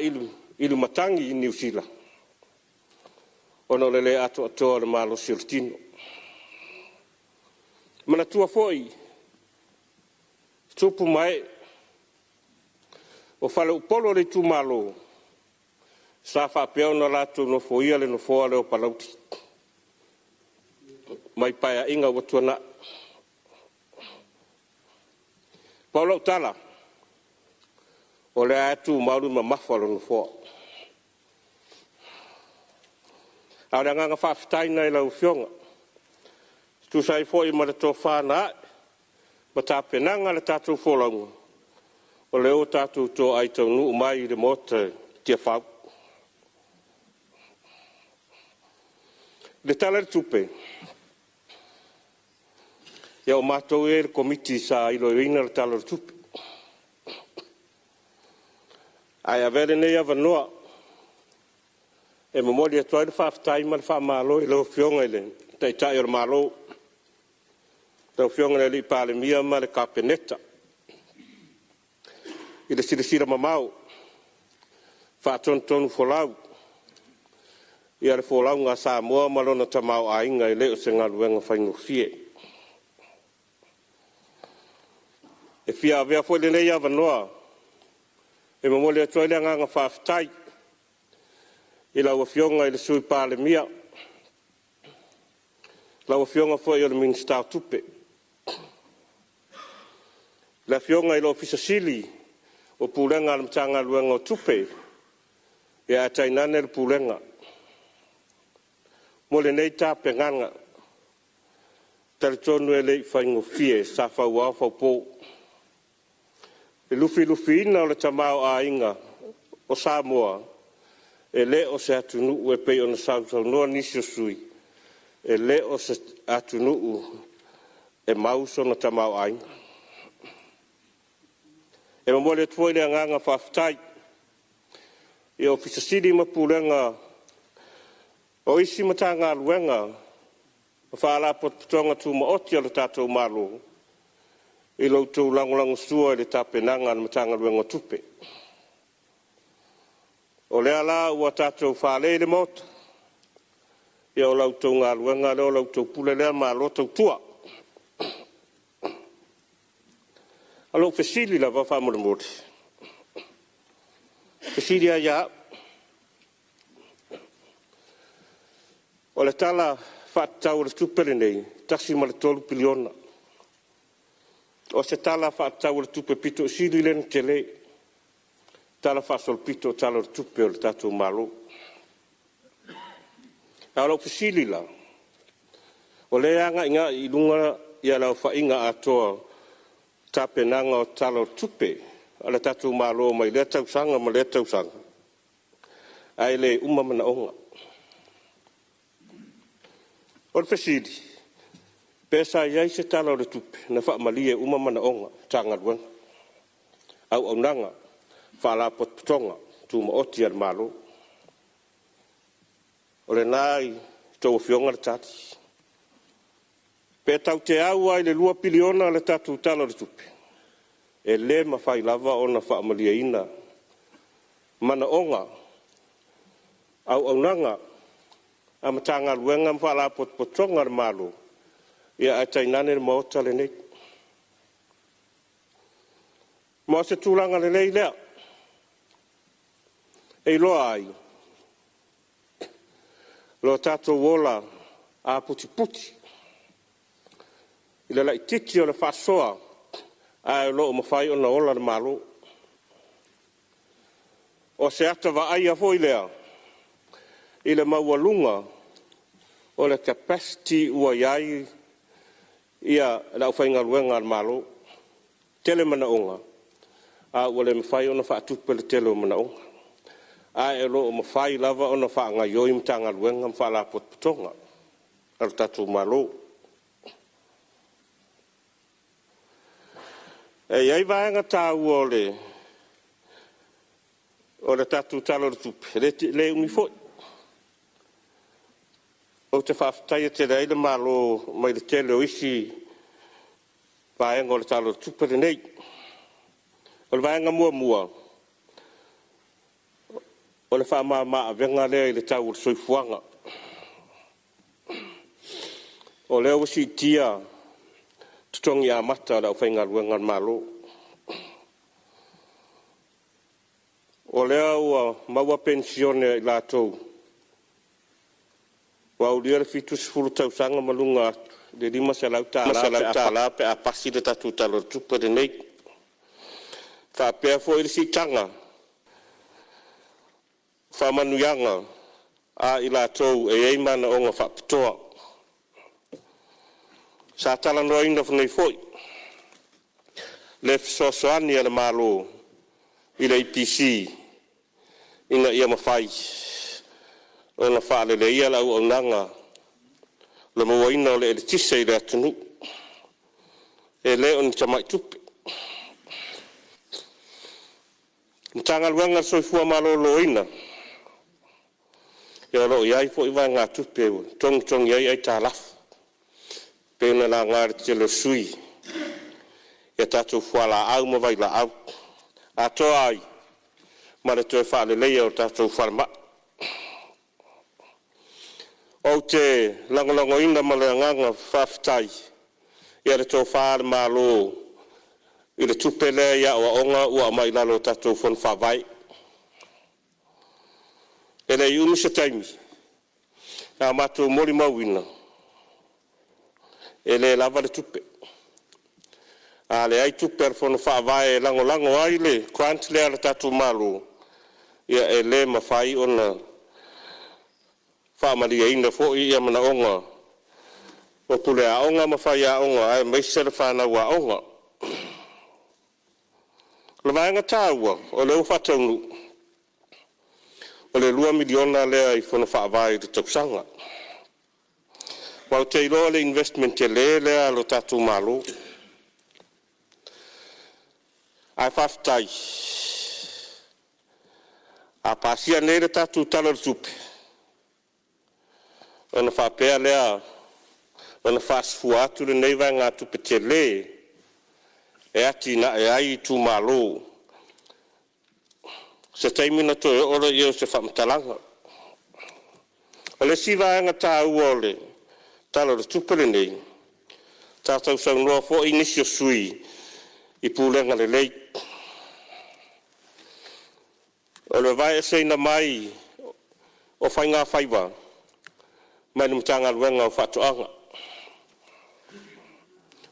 ilu matangi i New Zealand o no lele ato atoa le malo siltino mana tua foi tupu mai o fale Upolu le tu malo sa whapea o na lato no foia le no foa leo palauti mai paia inga watuana Paulo Tala o le atu mauru ma mafalo no foa a le nganga whafitaina i lau fionga tu sai fo i mara tō whāna ma tā penanga le tātou fōlaunga o leo tātou tō ai tau nuu mai i le mota Tiafau le tala le tupe ia o mātou e le komiti sa iloina le tala le tupe ai avere nei avanoa e mamoli atoa i le whaafitai ma le whaamalo i leo fionga i le taitai o le malo leo fionga le li Palemene ma le kapeneta i le sirisira mamau whaatontonu folau ia le folau ngā Samoa malona tamau ainga i leo se ngā luenga whaingofie e fia avea fo le nei avanoa e mamoli atoa i le nganga whaafitai i lau fionga i le sui Palemene lau fionga fo i o le minister Tupe la fionga i lo ofisasili o pulenga le mtanga luenga o Tupe e a tainane le pulenga mo le nei tā penganga taritonu e lei whaingofie sa whauau whaupō e lufi ina o le tamau a inga o Samoa e le o se atunuu e pei o na sautau noa nisi o sui e le o se atunuu e mauso na tamau a inga e mamole tuoi le anganga whaafitai e o fisasiri mapulenga o isi matanga luenga o whaala potputonga tu maoti o le tātou malo i loutou langolango sua i le tāpenanga na matanga luenga Tupe o le ala ua tātou whaale le mota i o loutou ngā luenga le o loutou pule lea malo tau tua alo fesili la va famole moti fesili ya o le tala whaatau le tupe le nei taksi ma le 12 piliona o se tala whaatau le tupe pito sili le tele tala whaasol pito tala le tupe o le tatou malo alo fesili la o le anga inga i lunga ia lau whainga atoa tapenanga o tala o Tupe ala tatou malo mai le tausanga ma le tausanga ai le umamana onga o le fesili pesa iai se tala o le Tupe na whaamalie umamana onga tanga luenga au nanga whaala potputonga tu maoti al malo o le nai tau fionga le tati pe tau te au ai le 2 piliona le tatu tala le Tupe e le mawhai lava o na whaamalia ina mana onga au nanga a matanga luenga mwhala potpotonga le malo ia ai tainane le maota le nei mo se tūlanga le lei lea e loa ai lo tatou wola a puti puti. Ila la ititi o le whaasoa a e loo mawhai o na ola na malo. O se ata wa aia fo ilea, ila maualunga o le capacity ua iai ia la uwhainga luenga na malo. Tele mana onga, a ua le mawhai o na whaatupe le tele o mana onga. A e loo mawhai lava o na whaanga yoi mtanga luenga mwhala potpotonga. Al tatu malo. E iai vaenga tā ua o le tatu talo le tupe. Le umi foi. O te whaafatai te reile malo mai le tele o isi vaenga o le talo le tupe le nei. O le vaenga mua. O le whaamama venga lea i le tau o le soifuanga. O leo wasi tia tutongi a mata la whainga luenga malo. O leo ua maua pensione i lātou. Wa ulia le fitu sifuru tausanga malunga le lima se lau Tala pe a pasi le tatu talo tupe de nei. Fa pea fo i si tanga. Fa manuyanga a i lātou e eimana o ngā whapitoa. Sa Talanoaina nei foi. Le fisosoani ala malo i le IPC ina ia mawhai. O na whaale le ia lau au nanga le mawaina o le tisa i le atunu. E le o ni tamai tupe. Ntanga luanga soifua malo loina. Ia lo iai fo iwa ngā tupe tong iai ai tālafu. Pena la ngāre te lo sui. Ia tātou whala au mawai la au. A toa ai. Ma le toe whaale leia o tātou whalma. O te langolango ina ma le nganga whaftai. Ia le tō whaale malo. I le tupe lea ia o onga ua mai lalo tātou whon whawai. E le Iuni se taimi. A mātou mori mauina. E le lava le tupe. A le ai tupe ar whono whaavae lango ai le grant lea le tatu malo. Ia e le mawhai o na whaamalia ina fo i ia mana onga. O pule a onga mawhai a onga ai maise le whanau a onga. Le vaenga tāua o le uwhataunu. O le 2 miliona lea i whono whaavae te tausanga. Wau te iloa le investment te lea lo tatu malo. Ai whaftai. A pasia nei le tatu talo tupe. Ona whapea lea. Ona whasfu atu le nei vai ngā tupe te le. E ati na e ai tu malo. Se taimina to e ora iau se whamtalanga. O le siva anga tā ua le. Talo le tupere nei. Tātou saunua fo inisio sui i pūlenga le lei. O le vai e seina mai o whainga whaiwa. Mai ni mtanga luenga o whatoanga.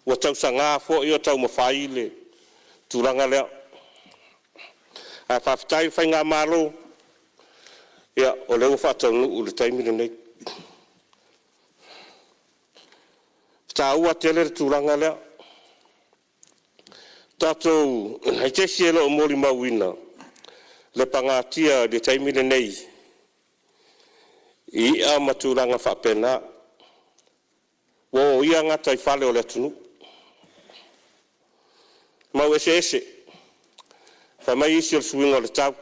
Ua tausa ngā fo i o tau mawhai le tūranga lea. A whaftai whainga malo. Ia o leo whatau nuu le taimina nei. Ta ua tele le tūranga lea. Tātou, hei te sielo o mori mauina. Le pangatia le taimine nei. I a matūranga whapena. Wo ia ngata i whale o le tunu. Mau ese. Whamai isi o suinga o le tau.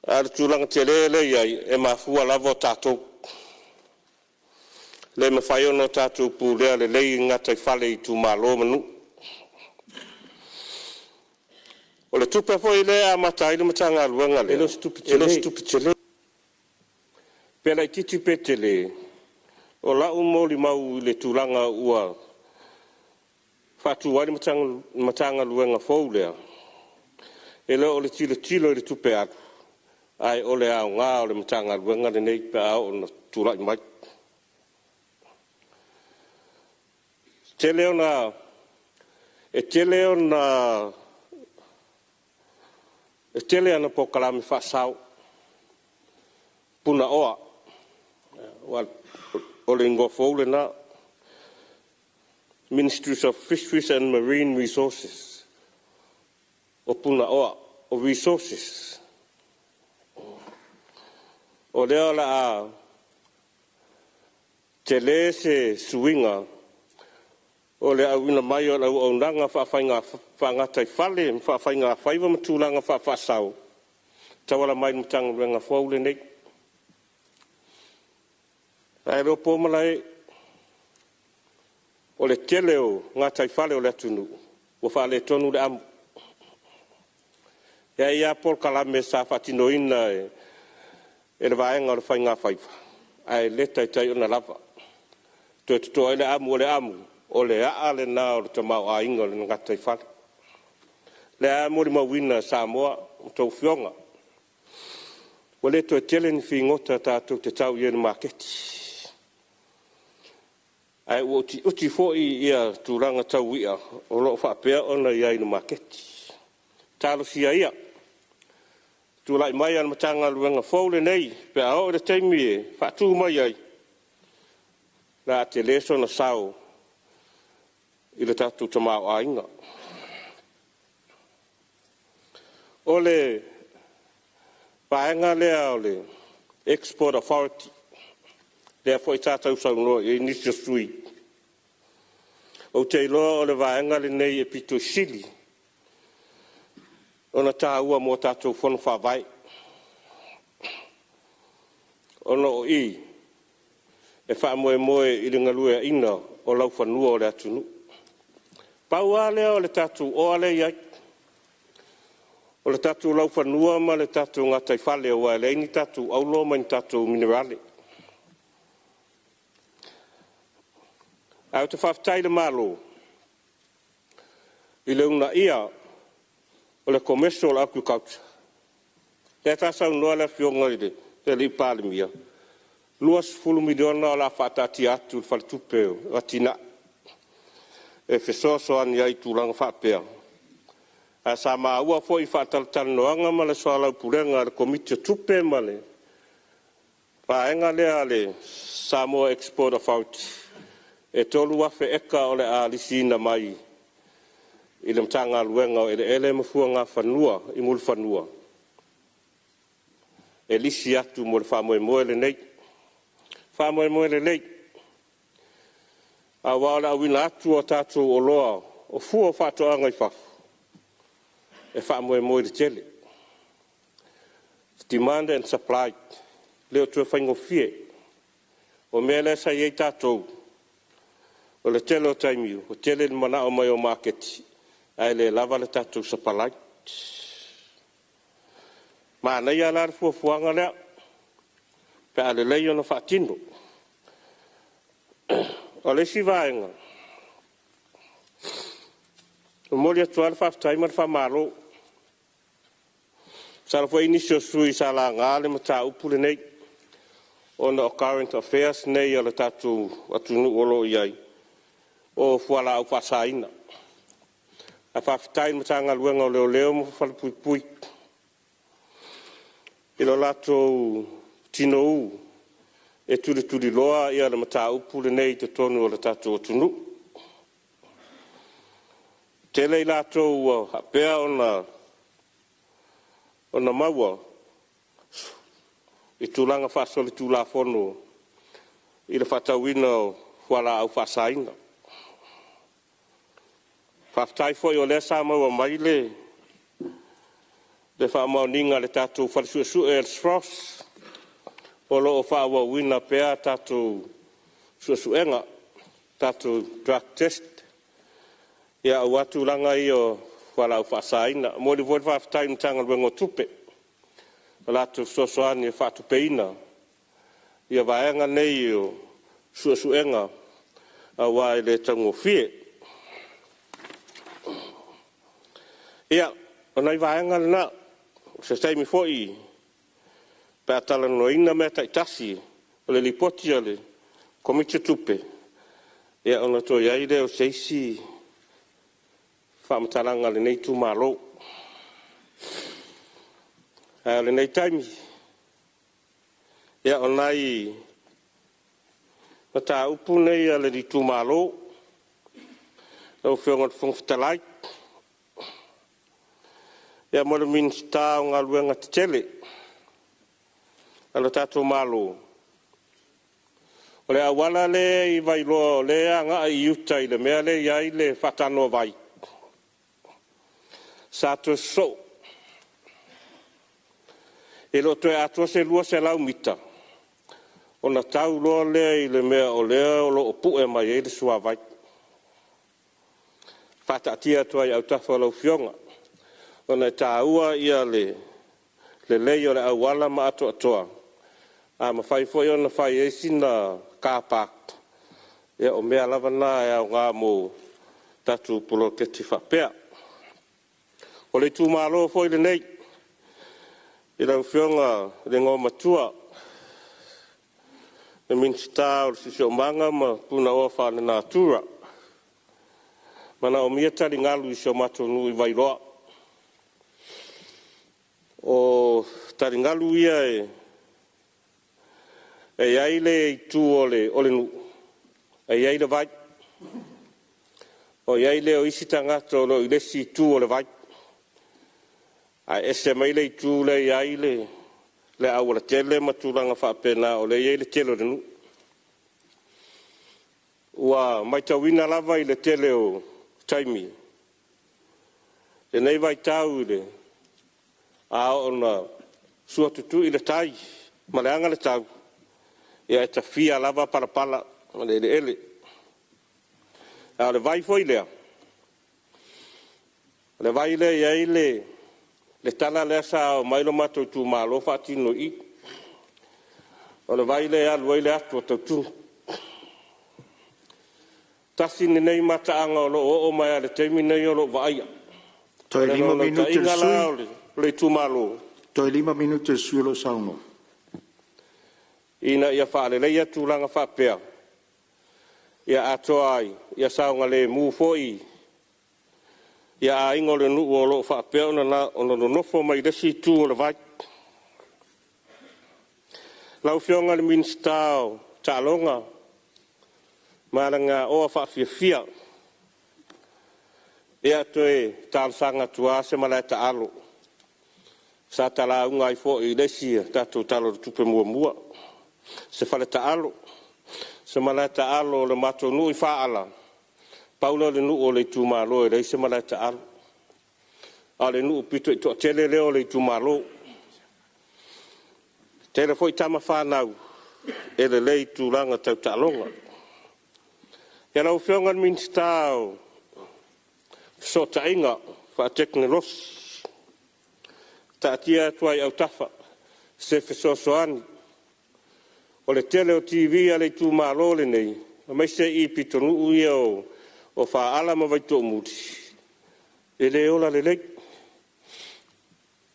A le tūranga te lele iai e mafua lavo tātou. Le mawhai ono tātou pūlea le lei ngata i whale i tū malo manu. O le tupe fo i le a matai le matanga aluanga le. Elo stupi tele. Pela i titi petele. O la umoli mau i le tūranga ua. Whatu wari matanga aluanga fo lea. Elo o le tilo i le tupe atu. Ai o le au ngā o le matanga aluanga le nei pe au o na tūrai mai. Te leo na, e te leo na, e te leo na po kalami whaasau, puna oa, o le ngofo le na, Ministries of Fisheries and Marine Resources, o puna oa, o resources. O leo la a te le se suinga, o le awina mai o la unanga whaafainga whale, whaafainga whaiva matulanga whaafasau. Tawala mai mtanga renga whaule nei. Ai reo po Malae, o le tele o ngā taifale o le atunu, o whaale tonu le amu. Ia Paul kalame sa whatinoina e le vaenga o le whainga whaiva. Ai le tai o na lava. Toi tutoa le amu, o le aa le nā o le tamau a inga o le ngā taifale. Le amu le mawina Samoa, o tau whionga. O le toi tele ni whingota tātou te tau i e maketi. Ai uti foi ia turanga tau ia o lo Apia ona ia i maketi. Talo sia ia. Tu lai mai ana matanga luenga foule nei pe o le taimi e fatu mai ai. Na te leso na sao i le tatu tamau ainga. O le paenga lea o le Export Authority. Lea foi tātou saunoa e nisio sui. O te iloa o le vaenga le nei e pito sili. Ona tāua mō tātou whanu whawai. Ona o i. E whaamoe i le ngalue ina o lau whanua o le atunu. Pau a lea o le tātou o ale iai. O le tātou lau whanua ma le tātou ngā taifale o wale ni tātou aulo ma ni tātou minerale. Au te whaftai le malo. I le una ia o le commercial agriculture. E tāsau noa le whionga i le li Palemene. Luas fulu miliona o la whaatati atu le Tupe o atina. E whesoso ani ai tūranga whaapea. A sa maua fo i whaatalanoanga ma le soalau purenga le komite Tupe ma le. Paenga lea le Samoa Export Authority. E tolu wafe eka o le a lisina mai i le mtanga luenga o ele mafua ngā whanua i mul whanua. E lisi atu mo le whamoe le nei. Whamoe le nei. A wala awina atu o tātou o loa o fua whatoanga i whafu. E whamoe le tele. Demand and supply. Leo tua whaingo fie. O mea le sa iei tātou. O le tele o taimiu, o tele ni mana o mai o maketi, ai le lava le tātou sa palai. Ma nei ala le fuafuanga lea, pe ale lei ona whaatino. O le si vaenga. O mori atua le whaftai ma le whamaro. Sa le fwa inisio sui sa la ngā le mata upule nei. Ona o current affairs nei o le tātou atunu olo iai. O fuala au whasaina. A whawhitai matanga luenga o leo mo whalapui. I lo lato tino u. E turi loa ia le mata upule nei te tonu o le tātou tunu. Tele i lato Apia ona maua. I tūlanga whasole tūla whono. I le whatauina o fuala au whasaina. Whaftai foi o le Samoa mai le whaamau ninga le tātou whalisuasu e Sros. O lo o whaawa wina pēa tātou suasuenga, tātou drug test. Ia au atu langa i o whalau whaasaina. Mori voi whaftai ntanga luengo Tupe. O lātou suasuani e whaatupeina. Ia vaenga nei o suasuenga a wai le tango fie. Ia, o nei vaenga na, se taimi foi, pe Talanoaina mea taitasi, o le lipoti a le komiti tupe. Ia ona to iai le o seisi whamataranga le nei tu malo. Le nei taimi. Ia ona i mata upu nei a le di tu malo. Au whionga whangwhitalai. Ia mo le minsta o ngā luenga te tele. Ala tātou malo. O le awala le i vai loa le anga i utai le mea le iai le whatanoa vai. Sātou so. E lo toe atua se lua se lau mita. O na tau loa le i le mea o lea o lo opu e mai e le sua vai. Whatatia atua i au tafa lau fionga. O na tā ua ia le lei o le awala ma ato atoa. A ma whai fwoi o na whai e sina kāpak. Ia o mea lava nā e au ngā mō tatu polo ke te whapea. O le tū mālo fwoi le nei. I lau whionga le ngō matua. Le minsta o le sisi o manga ma puna o whāne nā tūra. Mana o mia tari ngalu i sio mato nui vai roa. O tari ngalu ia e aile i tū ole nu. E aile vai. O aile o isi tangata o lo i lesi i tū ole vai. A ese mai le i tū le i aile. Le awala tele matulanga whapena o le i aile tele nu. Ua mai tawina lava i le tele o taimi. E nei vai tau le. A ona sua tutu i le tai. Ma le anga le tau. Ia e ta fia lava parapala. Ma le ele. A le vai foi lea. Le vai le ia i le tala le sa o mailo mato tu malo fatino i. O le vai le alu i le atu o tautu. Tasi ni nei mata anga o lo o mai ale teimi nei o lo vaia. Toi 5 minute sui. Le tu malo. Toi 5 minute sui lo sauno. Ina ia whaale leia tūlanga whapea. Ia atoa ai. Ia saunga le mu foi. Ia a ingo le nuu o lo whapea ona nofo mai resi tū o le vai. Lau whionga le minstao tālonga. Maranga oa whawhiawhia. Ea toe tālsanga tua se Malae ta alo. Sa tala unga i fo i lesi tātou talo tupe mua mua. Se whale ta alo. Se Malae ta alo le mato nui whaala. Paula le nuu o le tūmalo e rei se Malae ta alo. A le nuu pito i toa tele leo le tūmalo. Tele fo i tama whanau. E le lei tūlanga tau talonga. Ia lau whionga minstao. So ta inga. Wha teknilos. Ta atia tuai au tafa. Se fesosoani. O le tele o TV a le tū malo le nei. Mai se i pito nuu ia o wha ala ma vai tō muti. E le ola le lei.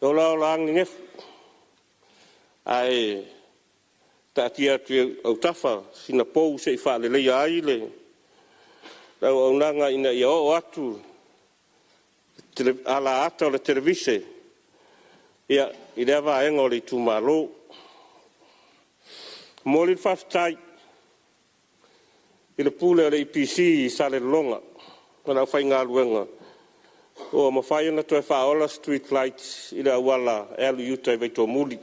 Ola ola angi ngefu. Ai ta atia tuai au tafa. Sina pou se i wha le lei ai le. Rau au nanga ina ia o atu. Ala ata o le televise. Ia, i rea wa enga o le tū malo. Mōli whaftai. I le pule o le IPC i sale longa. Mana whai ngā luenga. O ma whai ana toi whaola street lights i le awala elu yutai vai tō muli.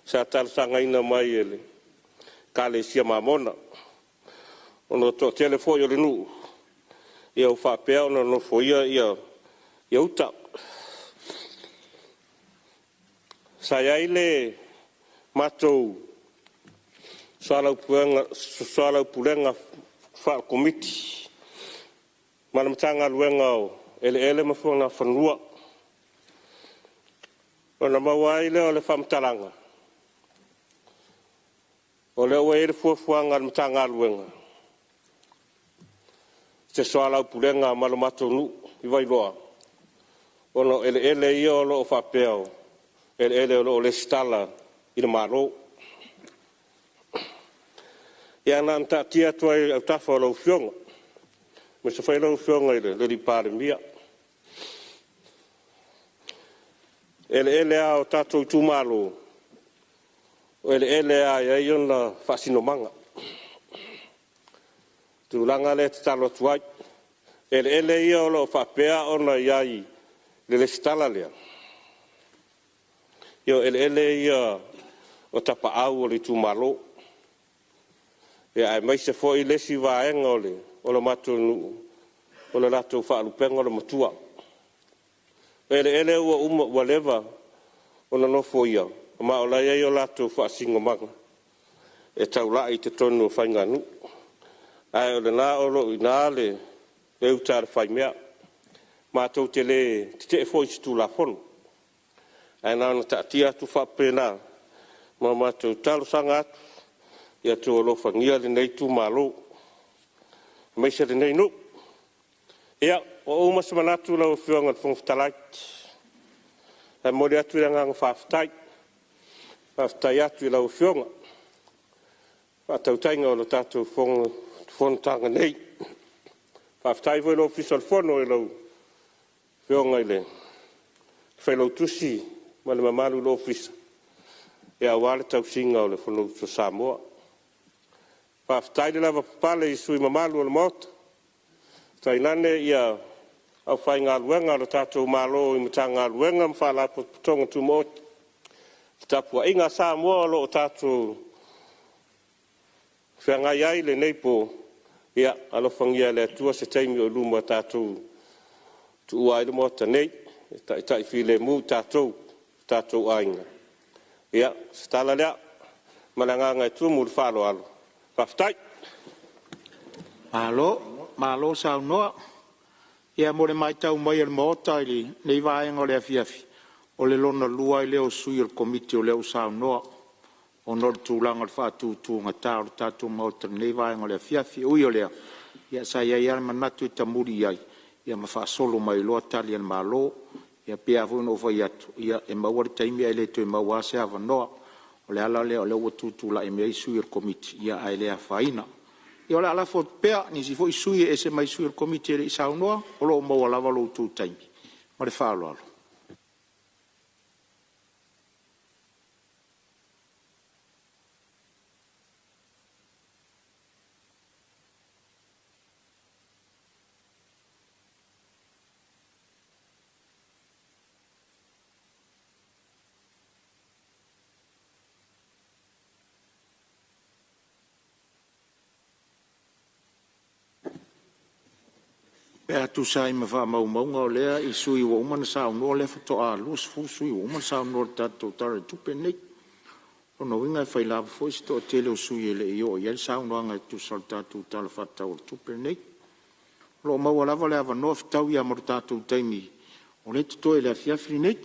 Sa talasanga ina mai e le. Kale sia mamona. Ono tō telefoi o le nuu. Ia u whapea ona no foia ia uta. Sa iai le matou soalau pulenga wha komiti. Mana matanga luenga o ele mawhunga whanua. Ona mawai leo le whamtalanga. O leo e ele fuafuanga matanga luenga. Se soalau pulenga malo matonu i vai loa. Ono ele ia o lo whapeo. Ele o lo le stala i le maro. Ia na ta tia to ai au tafa lo fionga. Me se fai lo fionga le di Palemene. Ele a o tatou tumalo. Ele a ia ona fasino manga. Tu langa le talo tuai. Ele ia o lo fapea ona iai le stala le. Yo ele ia o tapa au o le tumalo. Ya ai mai se foi le si vaenga o le matu o le lato fa lu pengo le matua. Ele o uma whatever o na no foia. Ma o la ia o lato fa singo manga. E tau la i te tonu fa nganu. Ai o le na o lo ina le utar fa mea. Ma tau te le te foi stu la fon. Ai na na tatia tu fa pena. Ma ma tau talo sanga atu. Ia tu o lo fangia le nei tu malo. Mai se le nei no. Ia o uma se manatu la o fionga fong talait. Ai mori atu ia ngang whaftai. Whaftai atu la o fionga. Whatau tainga o lo tatu fong tanga nei. Whaftai voi lo fisal fono e lau fionga i le. Whai lau tusi ma le mamalu lo fisa. Ia wale tau singa o le fono to Samoa. Whaftai le lava pale i sui mamalu o le mota. Tainane ia au whai ngā luenga lo tātou malo i mta ngā luenga mwhala tonga tu mot. Tapua inga Samoa lo o tātou whianga iai le neipo ia alo whangia le atua se teimi o luma tātou tu uai le mota nei. Tai while mu tātou ainga. Ia, stala lea malanga ngai tu mu le whalo alo. Whaftai. Malo sao noa. Ia mo le mai tau mai al mota ili nei vaenga o le afiafi. O le lona lua i leo sui al komiti o leo sao noa. O nor tūlanga le whātūtū ngata o le tātou mauta nei vaenga o le afiafi. Ui o lea. Ia sa ia ia manatu i tamuri iai. Ia ma whaasolo mai loa tali al malo. Ia pia vuna o vai atu. Ia e maua le taimi ai le to e maua se ava noa. O le ala leo leo tūtū la e mea i sui al komiti. Ia ai lea whaina. Ia o le ala fo pea ni si fo i sui e se mai sui al komiti e le isau noa. O lo maua lava lo tū taimi. Ma le whaalo alo. Pea tu sai ma wha maunga o lea i sui wa umana sao noa le fato a luas fu sui wa umana sao noa tato tara tupe nei. O no winga e whai lava fo isi to tele o sui e le i o iel sao noa ngai tu sal tato tala fata o tupe nei. Lo maua lava le ava noa fitau ia mara tato taimi. O le tuto e le afiafri nei.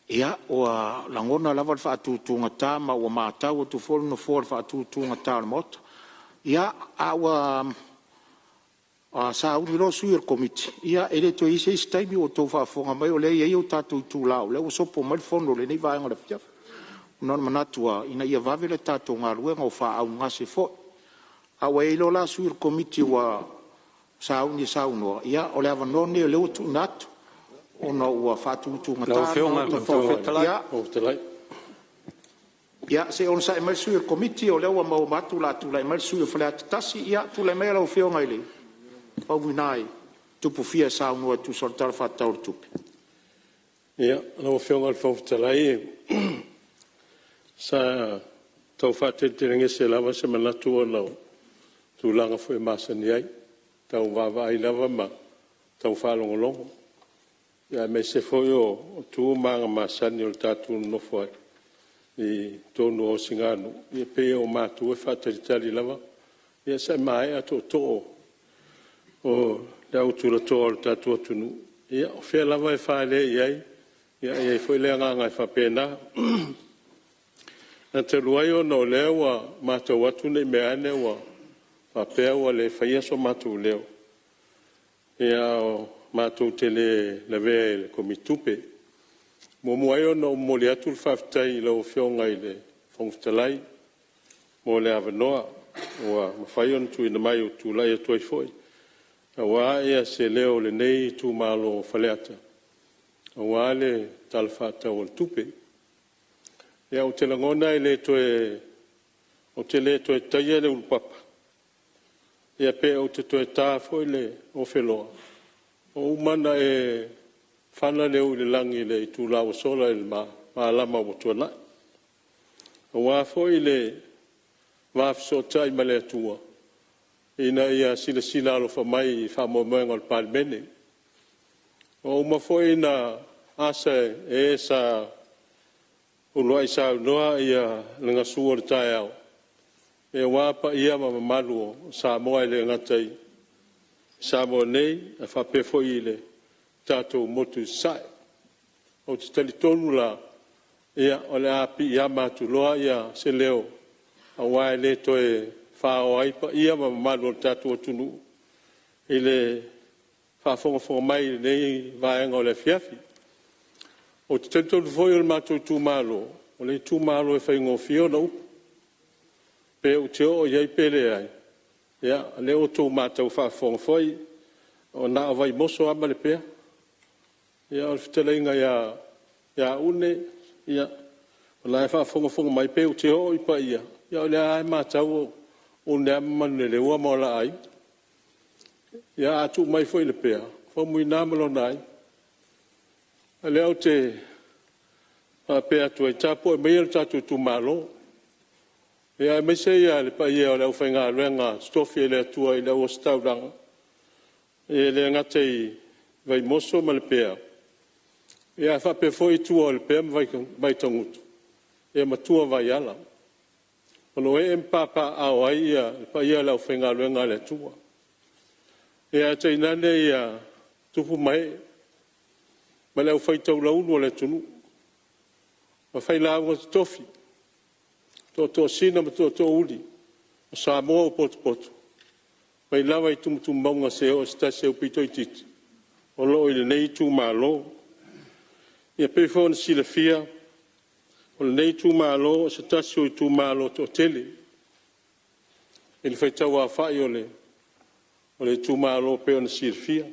Ia, o a langona lava le whaatūtūnga tā, ma ua mātau o tu fōru no fōru whaatūtūnga tā le mota. Ia, a ua sa uri lo sui al komiti. Ia, ele to ise isi taimi o tau whaafonga mai o le iei o tātou tū lao. Le o sopo mai fono le nei vaenga le fiafa. Unan manatua, ina ia vave le tātou ngā ruenga o wha au ngase fo. A ua eilo la sui al komiti ua sa uni sa unoa. Ia, o le ava none o leo tu natu. Ona ua whātūtūnga tā. Ia, se on sa e mai sui al komiti o lewa mau matu la tu la e mai sui o whale atatasi. Ia, tu la mea lau whionga ili. Pau winai, tupu fia sa unua tu sortara whātau tupe. Ia, lau whionga al whautalai. Sa tau whāteterengi se lava se manatu o lau. Tu langa fwe masani ai. Tau wawa ai lava ma. Tau whālongolongo. Ia me se foi o tu manga masani o tatu no foi i tonu o singanu i pe o matu e fatalitali lava ia sa mai a to o le Autu la to o tatu tunu ia o fe lava e fa le ia ia foi le nga fa pena na te luai o no le wa matu watu nei me ane wa Apia ua le whaia so mātou leo. Ia o mātou te le vea le komi tupe. Mo muai ona o mo le atu le whaftai lau whionga i le whongwhitalai. Mo le avanoa. Ua mawhai ona tu ina mai o tu lai atu ai foi. A wā ea se leo le nei tu mālo whaleata. A wā le talwhata o le tupe. Ia o te langona i le toe o te le toe taia le ulpapa. Ia pe o te toe tā foi le o wheloa. O umana e whana leo i le langi le i tū lawa sola i le maalama o tuana. O wā foi le wāwhiso tai ma le atua. Ina ia sila alo whamai i whamoemoenga o le Palemene. O uma foi na asa e sa ulua i sa unoa ia lenga sua le tae au. E wāpa ia ma mamalu o Samoa i le ngatai. Samoa nei a whape foi i le tātou motu sae. O te talitonu la ia o le api ia mātu loa ia se leo. A wae le toe whao aipa ia ma mamalu o tātou atunu. I le whaafonga mai nei vaenga o le fiafi. O te talitonu foi o le mātou tūmalo. O le tūmalo e whaingo fio na upu. Pe o te o iei pele ai. Ia, le o tō mātou whaafonga foi. O nā vai moso ama le pea. Ia, o le whitalenga ia une. Ia, o lai whaafonga mai pe o te o i pa ia. Ia, o le ai mātou o ne amanu le ua maola ai. Ia, atu mai foi le pea. Whamui nāmalo nai. A leo te pea tu ai tāpo e mai al tātou tu malo. Ia me se ia le pa ia o le whainga ruenga stofi e le atua i le o stauranga. E le ngatei vai moso ma le pea. Ia whape foi tua o le pea vai tangutu. Ia matua vai ala. Ono e mpapa au ai ia le pa ia le whainga ruenga le atua. Ia te inane ia tupu mai. Ma le whaitau launu o le tunu. Ma whaila au Aso Tofi. To sina ma to uli. O Samoa o poto. Mai lawa i tumu maunga se o stase o pito i titi. O lo i le nei tu malo. Ia pefo na sila fia. O le nei tu malo o stase o i tu malo to tele. E le whaitau a whai o le tu malo peo na sila fia.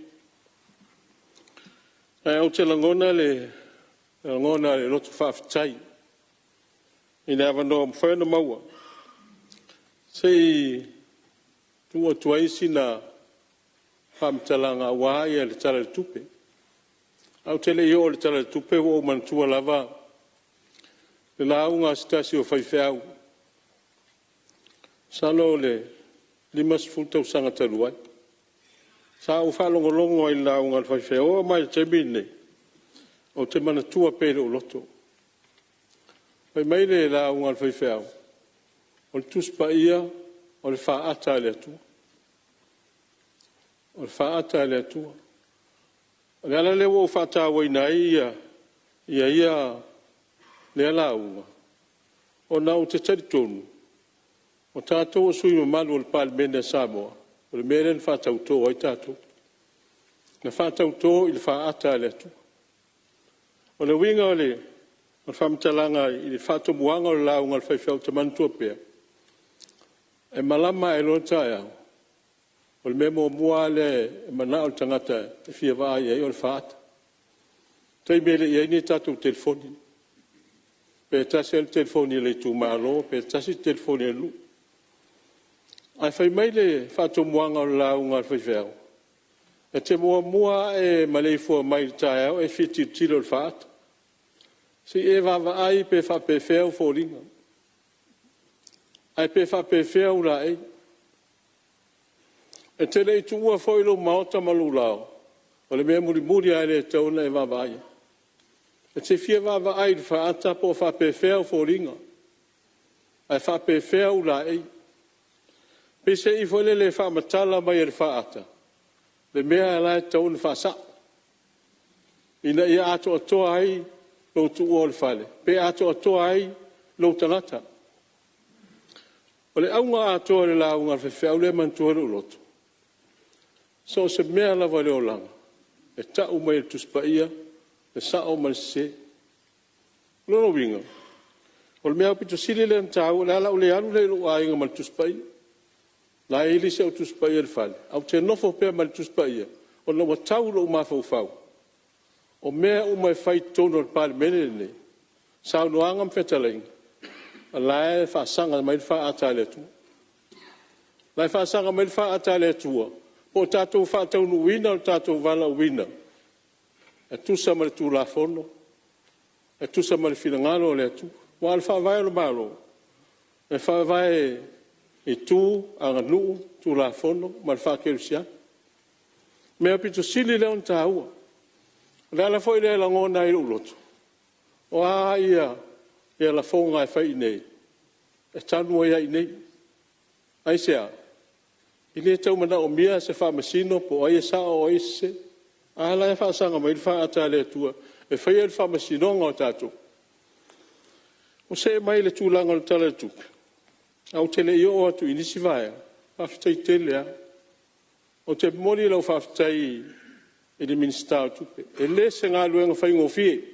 E au te langona le loto whaafitai. I le avanoa mwhaina maua. Sei tua tuaisi na whamtalanga wāi a le tala le tupe. Au tele i o le tala le tupe o mantua lava. Le launga stasi o whaifeau. Salo le 5 sanga taluai. Sa o whalongolongo i launga le whaifeau o mai te mine. O te manatua pere o loto. Pai mai le la unga al whaiwheau. O le tuspa ia, o le whaata le atua. O le whaata le atua. O le ala lewa o whaata waina ia le ala unga. O na o te taritonu. O tātou o sui mamalu o le Palemene a Samoa. O le mele le whaatau tō ai tātou. Na whaatau tō i le whaata le atua. O le winga o le o whamtalanga i le whatomuanga o le launga le whaiwhau te mantua pia. E malama e lo tae au. O le memo mua le e mana o le tangata e fia waa i o le whaata. Tei mele i aini tātou telefoni. Pe tasi al telefoni le tu malo, pe tasi telefoni lu. Ai whai mai le whatomuanga o le launga le whaiwhau. E te mua e maleifua mai le tae au e whiti tilo le whaata. Si e wawa ai pe whape wheu fōringa. Ai pe whape wheu la ei. E te rei tu ua whoilo maota malu lao. O le mea muri ai le tauna e wawa ai. E te fia wawa ai le whaata po whape wheu fōringa. Ai whape wheu la ei. Pe se i whole le whamatala mai e le whaata. Le mea e lai tauna whasa. Ina ia ato atoa ai lo tu o le fale. Pe ato atoa ai lo tangata. O le aunga atoa le launga whewhau le mantua le uloto. So se mea lava le olanga. E tau mai le tuspaia, le sao mai se. Lono winga. O le mea pito sili le mtau, le ala ule alu le lu ainga mal tuspaia. La ili se au tuspaia le fale. Au te nofo pea mal tuspaia. O na watau lo umafau. O mea umai fai tono le Palemene ne. Sao noanga mwhetalainga. Alae whaasanga mai wha atale atua. Lai whaasanga mai wha atale atua. Po tātou whaatau nu wina o tātou wala wina. E tusa ma le tū la fono. E tusa ma le whingalo le atu. Wa le whaavai o le malo. E whaavai e tū anga nuu tū la fono ma le whaakerusia. Mea pito sili leon tā ua. Le ala fo i le langona i uloto. O a ia. E la fonga e fai nei. E tanu ia i nei. Ai sea. I le tau mana o mia se wha masino po ai e sa o ese. A la e wha sanga mai wha ata le tua. E fai e wha masino ngā tātou. O se mai le tūlanga le tala tupe. Au tele i o atu inisi vaya. Whaftai tele a. O te mori lau whaftai i le minister tupe. E le se ngā luenga whai ngofie.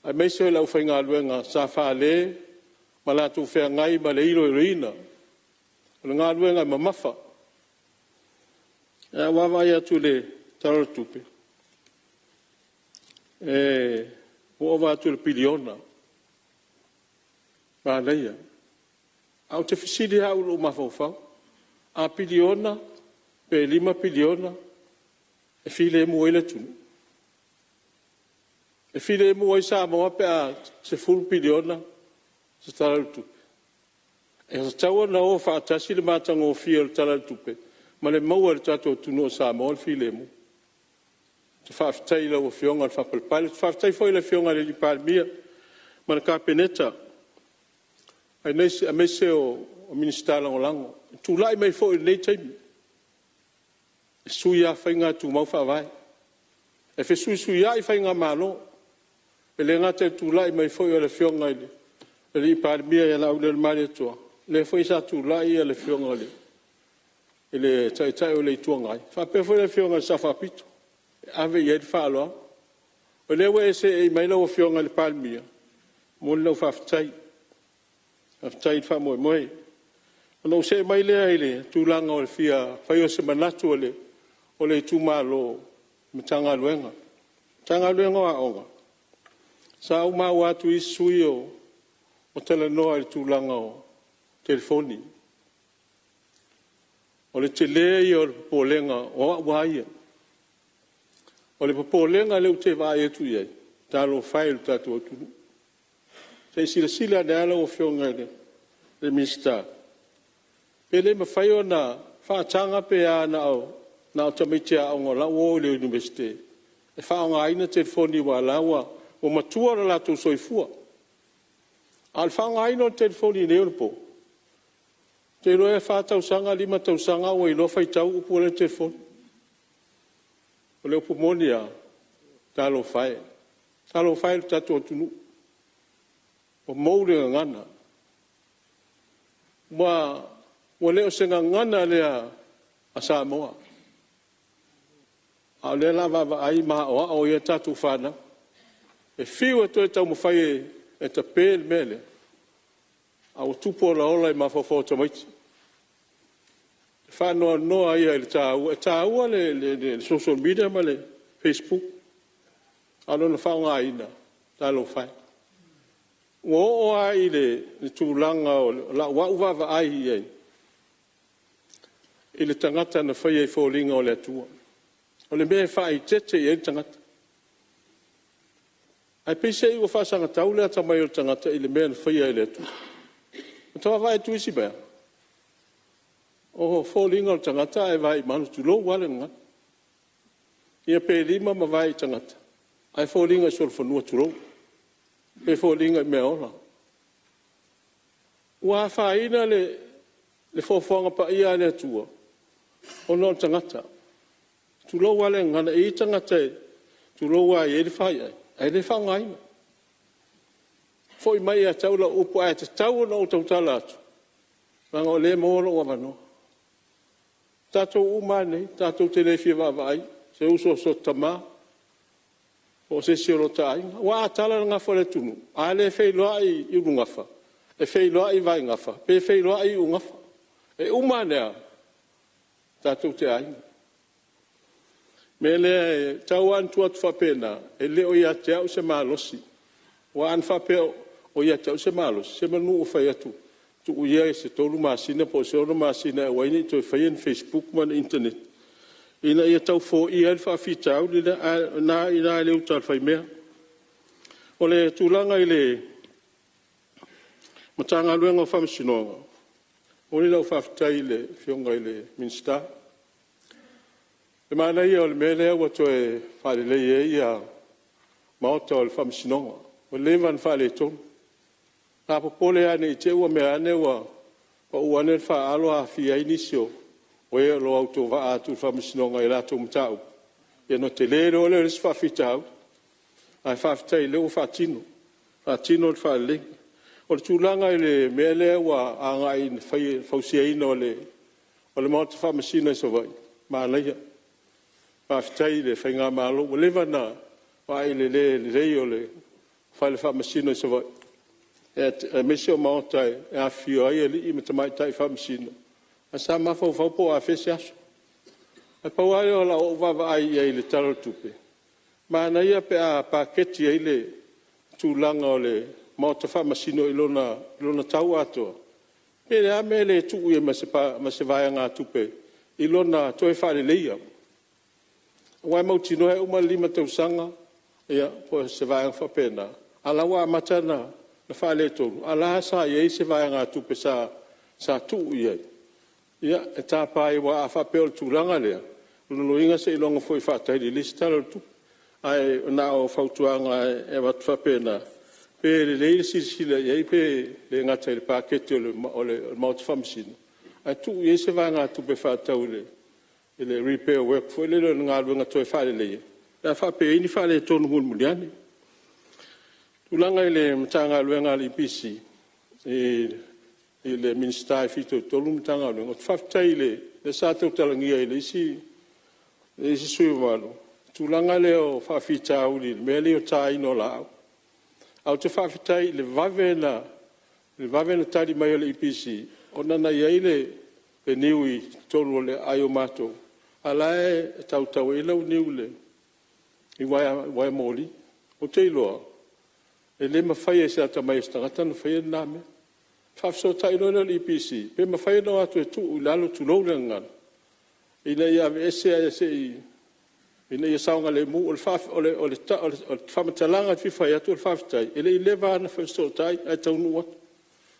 Ai mai se lau whai ngā luenga sa wha le. Ma la tu whea ngai ma le ilo i rina. O le ngā luenga ma mafa. E wawai atu le tala tupe. E ova atu le piliona. Ma leia. Au te fisidi hau lo mafau. A piliona, pe 5 piliona. E file mu ele tunu. E file mu ai Samoa pe a se full piliona. Se tala tupe. E sa taua na o whaatasi le mātanga o fia le tala tupe. Ma le maua le tato tunu o Samoa le file mu. Te whaafitai la o fionga le whapalpale. Te whaafitai foi le fionga le li Palemene. Ma le kapeneta. Ai neise a mese o minister lango lango. Tu lai mai foi nei taimi. E sui a whainga tu mau whaavai. E fe sui a i whainga malo. E le ngata tu lai mai foi o le fionga ile. E li Palemene e la ule le mare toa. Le foi sa tu lai e le fionga ile. E le tai o le tuangai. Whape foi le fionga sa whapito. Ave i e whaaloa. O le we se e mai lau o fionga le Palemene. Mo lau whaafitai. Whaafitai wha moe moe. Ano se mai lea ile, tūlanga o le fia, whai o se manatu o le tūmalo, me tanga luenga. Tanga luenga a onga. Sa au mau atu i sui o Talanoaina le tūlanga o telefoni. O le telei o le popolenga o awaia. O le popolenga leu te vai etu iei, talo whai le tatu o tunu. Sei sila ne ala o fionga le minister. Pele ma whai o na whaatanga pe a na o tamitia o ngā lau o le universite. E wha o ngā aina telefoni wa laua o matua la latu soifua. Al wha o ngā aina o telefoni ne o po. Te roe whātau sanga 5 tausanga o i lofa i tau upu le telefoni. O le upu moni a talo whai. Talo whai le tatu o tunu. O maure ngana. Wa leo se ngana lea a Samoa. A le lava ai ma o ia tatu whana. E whiu e toi tau mawhai e ta pēl mele. A o tupo la ola i mawhawhau tamaiti. E whanoa noa ia i le tāua. E tāua le social media ma le Facebook. A lona whaunga ina. Talo whai. O ai le tūlanga o la wauwawa ai iei. I le tangata na whai e whōlinga o le atua. O le mea whai tete i e tangata. Ai pese i o whasanga tau le atamai o tangata i le mea na whai e le atua. O tawa vai tu isi bea. O whōlinga o tangata e vai manu tu lo wale ngata. Ia pe 5 ma vai tangata. Ai whōlinga i soro whanua tu lo. Pe whōlinga i mea ola. Ua whaina le whōwhanga pa ia le atua. O no tangata. Tu lo wale ngana i tangata e. Tu lo wa i e le whai ai. Ai le whangaina. Foi mai a tau la upu ai te tau na o tau tala atu. Manga o le moro o avano. Tātou umane, tātou te lefi vavai, se uso so tama, o se siolo tai. Wa atala nga fole tunu. A le fei loa i ungafa. E fei loa i vai ngafa. Pe fei loa i ungafa. E umane a. Tātou te ai. Me le tau antu atu whapena, e le o ia te au se malosi. Wa an whapeo o ia te au se malosi. Se manu o whai atu. Tu uia e se tolu masina, po se oro masina e waini to e whai en Facebook man internet. Ina ia tau fo i alfa fitau, na ina le utal whai mea. O le tūlanga i le matanga luenga o whamisinonga. O le lau whaftai le fionga i le minsta. E mana ia o le mele au ato e whare le ia maota o le whamisinonga. O le levan whare tonu. Nā popole ane i te ua mea ane ua pa uane wha alo a fia inisio o e lo auto wa atu whamisinonga i rato mtau. Ia no te lero ole resi whawhitau. Ai whawhitai leo whatino. Whatino le whale. O le tūlanga i le mea lea ua anga i whausia ina o le maota whamasina i so vai. Mānaia. Whawhitai le whainga malo. O lewa na wa i le rei o le whale whamasina i so vai. E mesi o maota e a fio ai e li i matamai tai whamasina. A sa mawhau whaupo a whese aso. E pau ai o la o wawa ai i le talo tupe. Mana ia pe a paketi ai le tūlanga o le maota whamasino i lona tau atoa. Pe le ame le tuu e ma se vai ngā tupe i lona toe whare leia. Wai mautino e uma lima tausanga ia po se vai ngā whapena. Ala wa matana na whale tonu. Ala sa iei se vai ngā tupe sa tuu iei. Ia, e tā pai wa a whapeo le tūlanga lea. Lolo inga se ilonga foi whatai li lisi tala tu. Ai, na o whautuanga e watu whapena. Pe le leile sila iei pe le ngata le pakete o le mauta whamisina. Ai tu iei se vai ngā tupe whatau le repair work foi le ngā luenga toi whale leia. La whape ini whale tonu muliani. Tūlanga i le matanga luenga li pisi, i le minsta i fito tolu matanga luenga. O whaftai le sātou talangia i le isi sui wano. Tūlanga le o whawhita au li, mea le o tā ino la au. Au te whawhitai le vavena tari mai o le ipisi, o nana iei le niui tolu o le aio mātou. Alae e tau e lau niu le, i wai mōli, o te iloa. E le mawhai e se ata mai stangata na whai e nāme. Whafso tai noina le IPC. Pe mawhai no atu e tu u lalo tu lau ngana. Ina ia ese a se i. Ina ia saunga le mu o le whamatalanga fi whai atu o le whaftai. E le i lewa ana whafso tai ai taunu atu.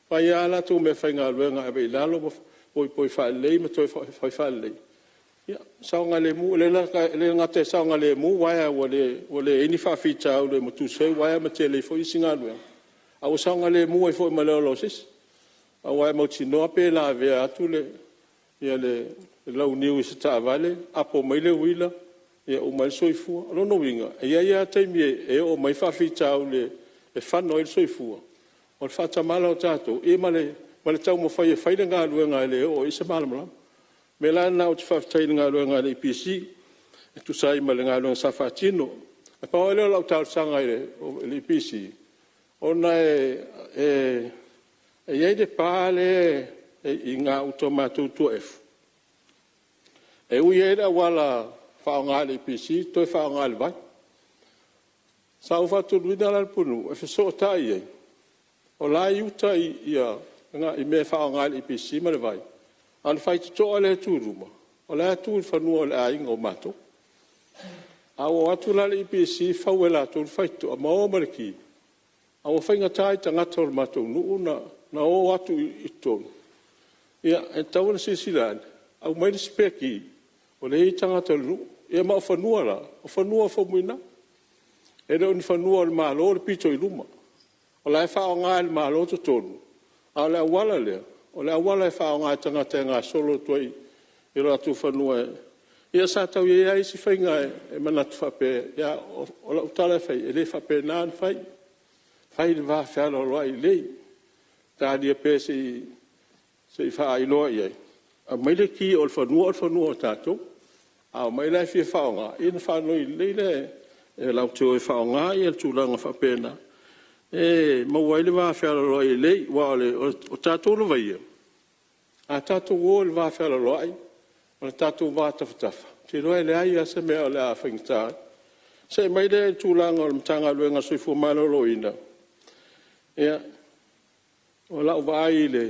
Whai ala tu me whai ngā luenga e lalo poi whai lei ma toi whai lei. Saunga le mu, le ngate saunga le mu, waia o le ini whawhita au le motu seu, waia ma te le fo isi ngā lua. Au saunga le mu e fo i maleo losis. A waia mauti noa pe la vea atu le lau niu i se taa vale, apo mai le wila, ia o mai soifua. Lono winga, ia taimi e o mai whawhita au le whano i le soifua. O le whatamala o tātou, e ma le tau mo whai e whaile ngā lua ngā le o i se malamala. Me la na o te whaftai ngā luenga le IPC, e tu sai ma le ngā luenga sa whatino. E pao leo lau tau sanga le IPC. Ona e iei de pāle i ngā uto mātou tua efu. E ui e da wala whao ngā le IPC, toi whao ngā le vai. Sa u whatu luina la punu, e wheso o tai ei. O la i uta i me whao ngā le IPC ma le vai. An fai te toa le tūruma. O le atu i whanua le ainga o mato. A o atu la le IPC whau e la tō fai to a mao mariki. A o whainga tai tangata o le mato nuu na o atu i tōnu. Ia, e tau na sisilane. Au mai le speki o le i tangata o le nuu. Ia ma o whanua la. O whanua o whamuina. E reo ni whanua o le malo le pito i luma. O la e whao ngā le malo to tōnu. A le awala lea. O le awala e whao ngā tangata e ngā solo tuai i roa tu whanua e. Ia sa tau i ai si whainga e manatu whape. Ia o la utala e whai, e le whape nān whai. fai le va fa lo ai le ta dia pe se fa ai lo ai a mai le ki o fa nu tato a mai le fi fa nga in fa no le e la tu e fa nga e tu la nga fa pena e mo wai le va fa lo ai le wa le o tato lo vai a tato wo le va fa lo ai o tato va tafa ti lo le ai se me o le a fingta se mai le tu la nga mtanga lo nga sui fu malo lo ina ya o la vai le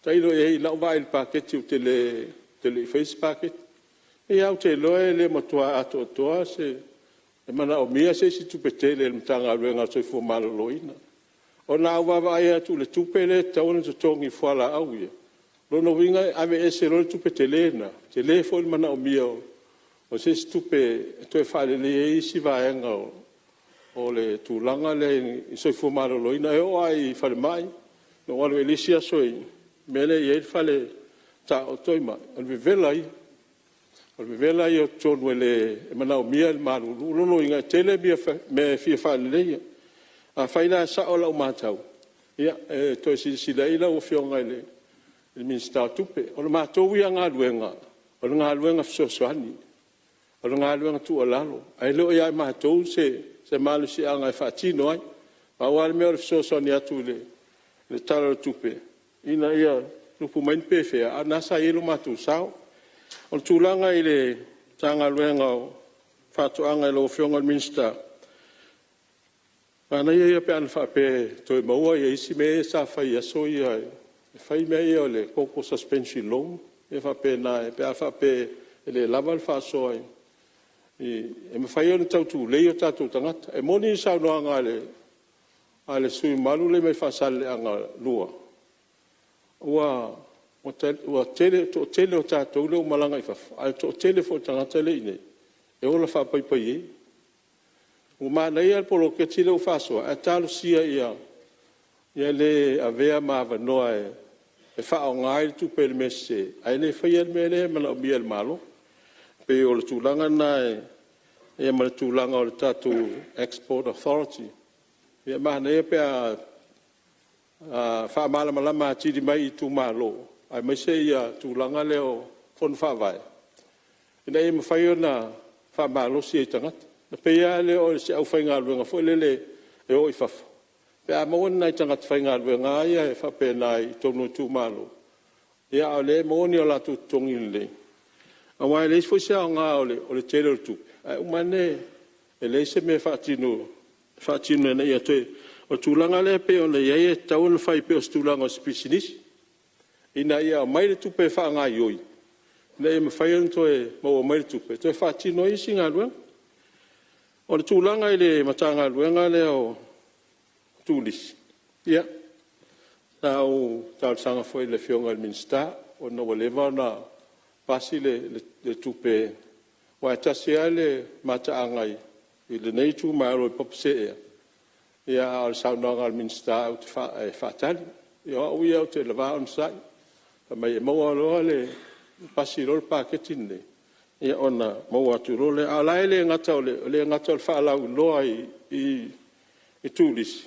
tailo e la vai il pacchetto tele face packet e au te loe le matua ato toa se e mana o mia se si tupe tele le mtanga luenga soi fu malo loina o na wa vai atu le tupe le tauna to tongi fuala au ia lo no winga ave ese lo tupe tele na tele fo mana o mia o se tupe to e fale le si va enga o le tulanga le soi fu malo loina e o ai fale mai no walo elisia soi mele ye fale ta o toima o vivela i o tonu le mana o mia malu lo inga tele bia me fi fale le a faina sa o la o matau ia to si la ila o fionga le minister tupe o ma to wi anga luenga o nga luenga so soani o nga luenga tu o lalo ai lo ia ma to se malu si anga fa tino ai ma wal me o so soani atu le tala tupe ina ia lupu main pefe ana sa yelo matu sao o tulanga ile tanga luenga fatu anga lo fionga minister ana ia pe an fa pe to maua ia isi me sa fa ia so ia fai me ia le koko suspension long e fa pe na pe fa pe le laval fa so ai e me fai on tau le yo tatu tangata e moni sa no anga ale sui malu le me fa sale anga lua o tele o tātou leo malanga i fafa. Ai to tele fo tangata le ine. E ola wha pai pai e. O mānei al polo ke tile o whasoa. A tālu sia ia le a vea māwa noa e wha o ngai tu pe le mese. Ai le whai al mele mana o mia el malo. Pe o le tūlanga na e mana tūlanga o le tātou Export Authority. Ia mānei pe a fa mala malama tidi mai tu malo ai mai se ia tu langa leo fon fa vai ina e me fai ona fa malo si tangat na pe ia le o se au fai ngal fo le e o i fa pe a mo na tangat fai ngal nga ia e fa pe nai to no tu malo ia le mo ni ola tu tongi le a wai le fo se nga o le tele tu ai o mane e le se me fa tino na ia te o tūlanga le pe o le iae tau na whai pe o tūlanga o spesialis. Ina ia mai le tupe wha ngā ioi. Ina ia mawhai an toe mau o mai le tupe. Toe wha tino isi ngā luenga. O le tūlanga i le mata ngā luenga le o tūlisi. Ia. Tau sanga fwoi le fionga le minsta. O na walewa na pasi le tupe. Wa tasi a le mata angai. I le nei tū maaro i popse ea. Ia al saunanga al minsta au te whaatali. Ia au ia au te lawa on sai. Ka mai e maua loa le pasi rol paketine. Ia ona maua tu role. A lai le ngata o le ngata o le whaalau loa i tūlisi.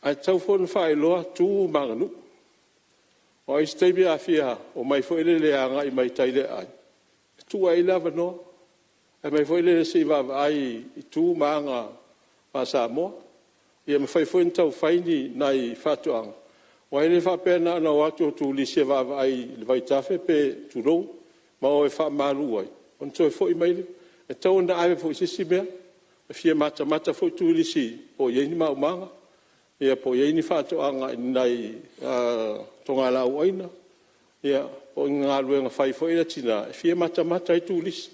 Ai tau fon whae loa tū manganu. O ai steibi a fia o mai fwele le anga i mai taile ai. Tu ai lava no. Ai mai fwele le si vava ai i tū manga pa Samoa. Ia me fai foi tau faini nai fatuanga. Wa ele fa pena na watu tu lise va ai le vai tafe pe tu ro ma o fa malu ai. On to foi mai e tau na ai foi sisi be. E fia mata foi tu lise o ye ni ma manga. Ia po ye ni fatuanga nai tonga la oina. Ia o nga luenga fai foi la tina. E fia mata ai tu lise.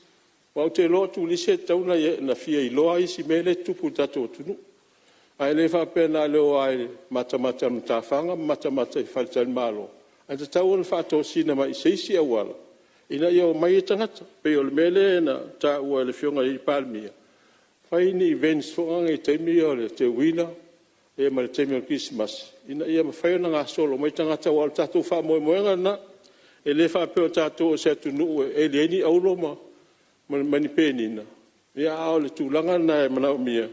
Wa te lo tu lise tau na fia i lo ai si mele tu putato tu. Ai le fa pena leo ai mata mtafanga mata i falta malo. Ai te tau on fa to sina mai seisi awala. Ina yo mai tangata pe o mele na ta ua le fionga i Palemene. Fai ni events fo ngai te mi o le te wina e ma le te mi o Christmas. Ina ia ma fai na nga solo mai tangata wal tatu fa mo na e le fa pe o tatu se tu nu e le ni aulo ma ni penina. Ia au le tulanga na e mana o mia.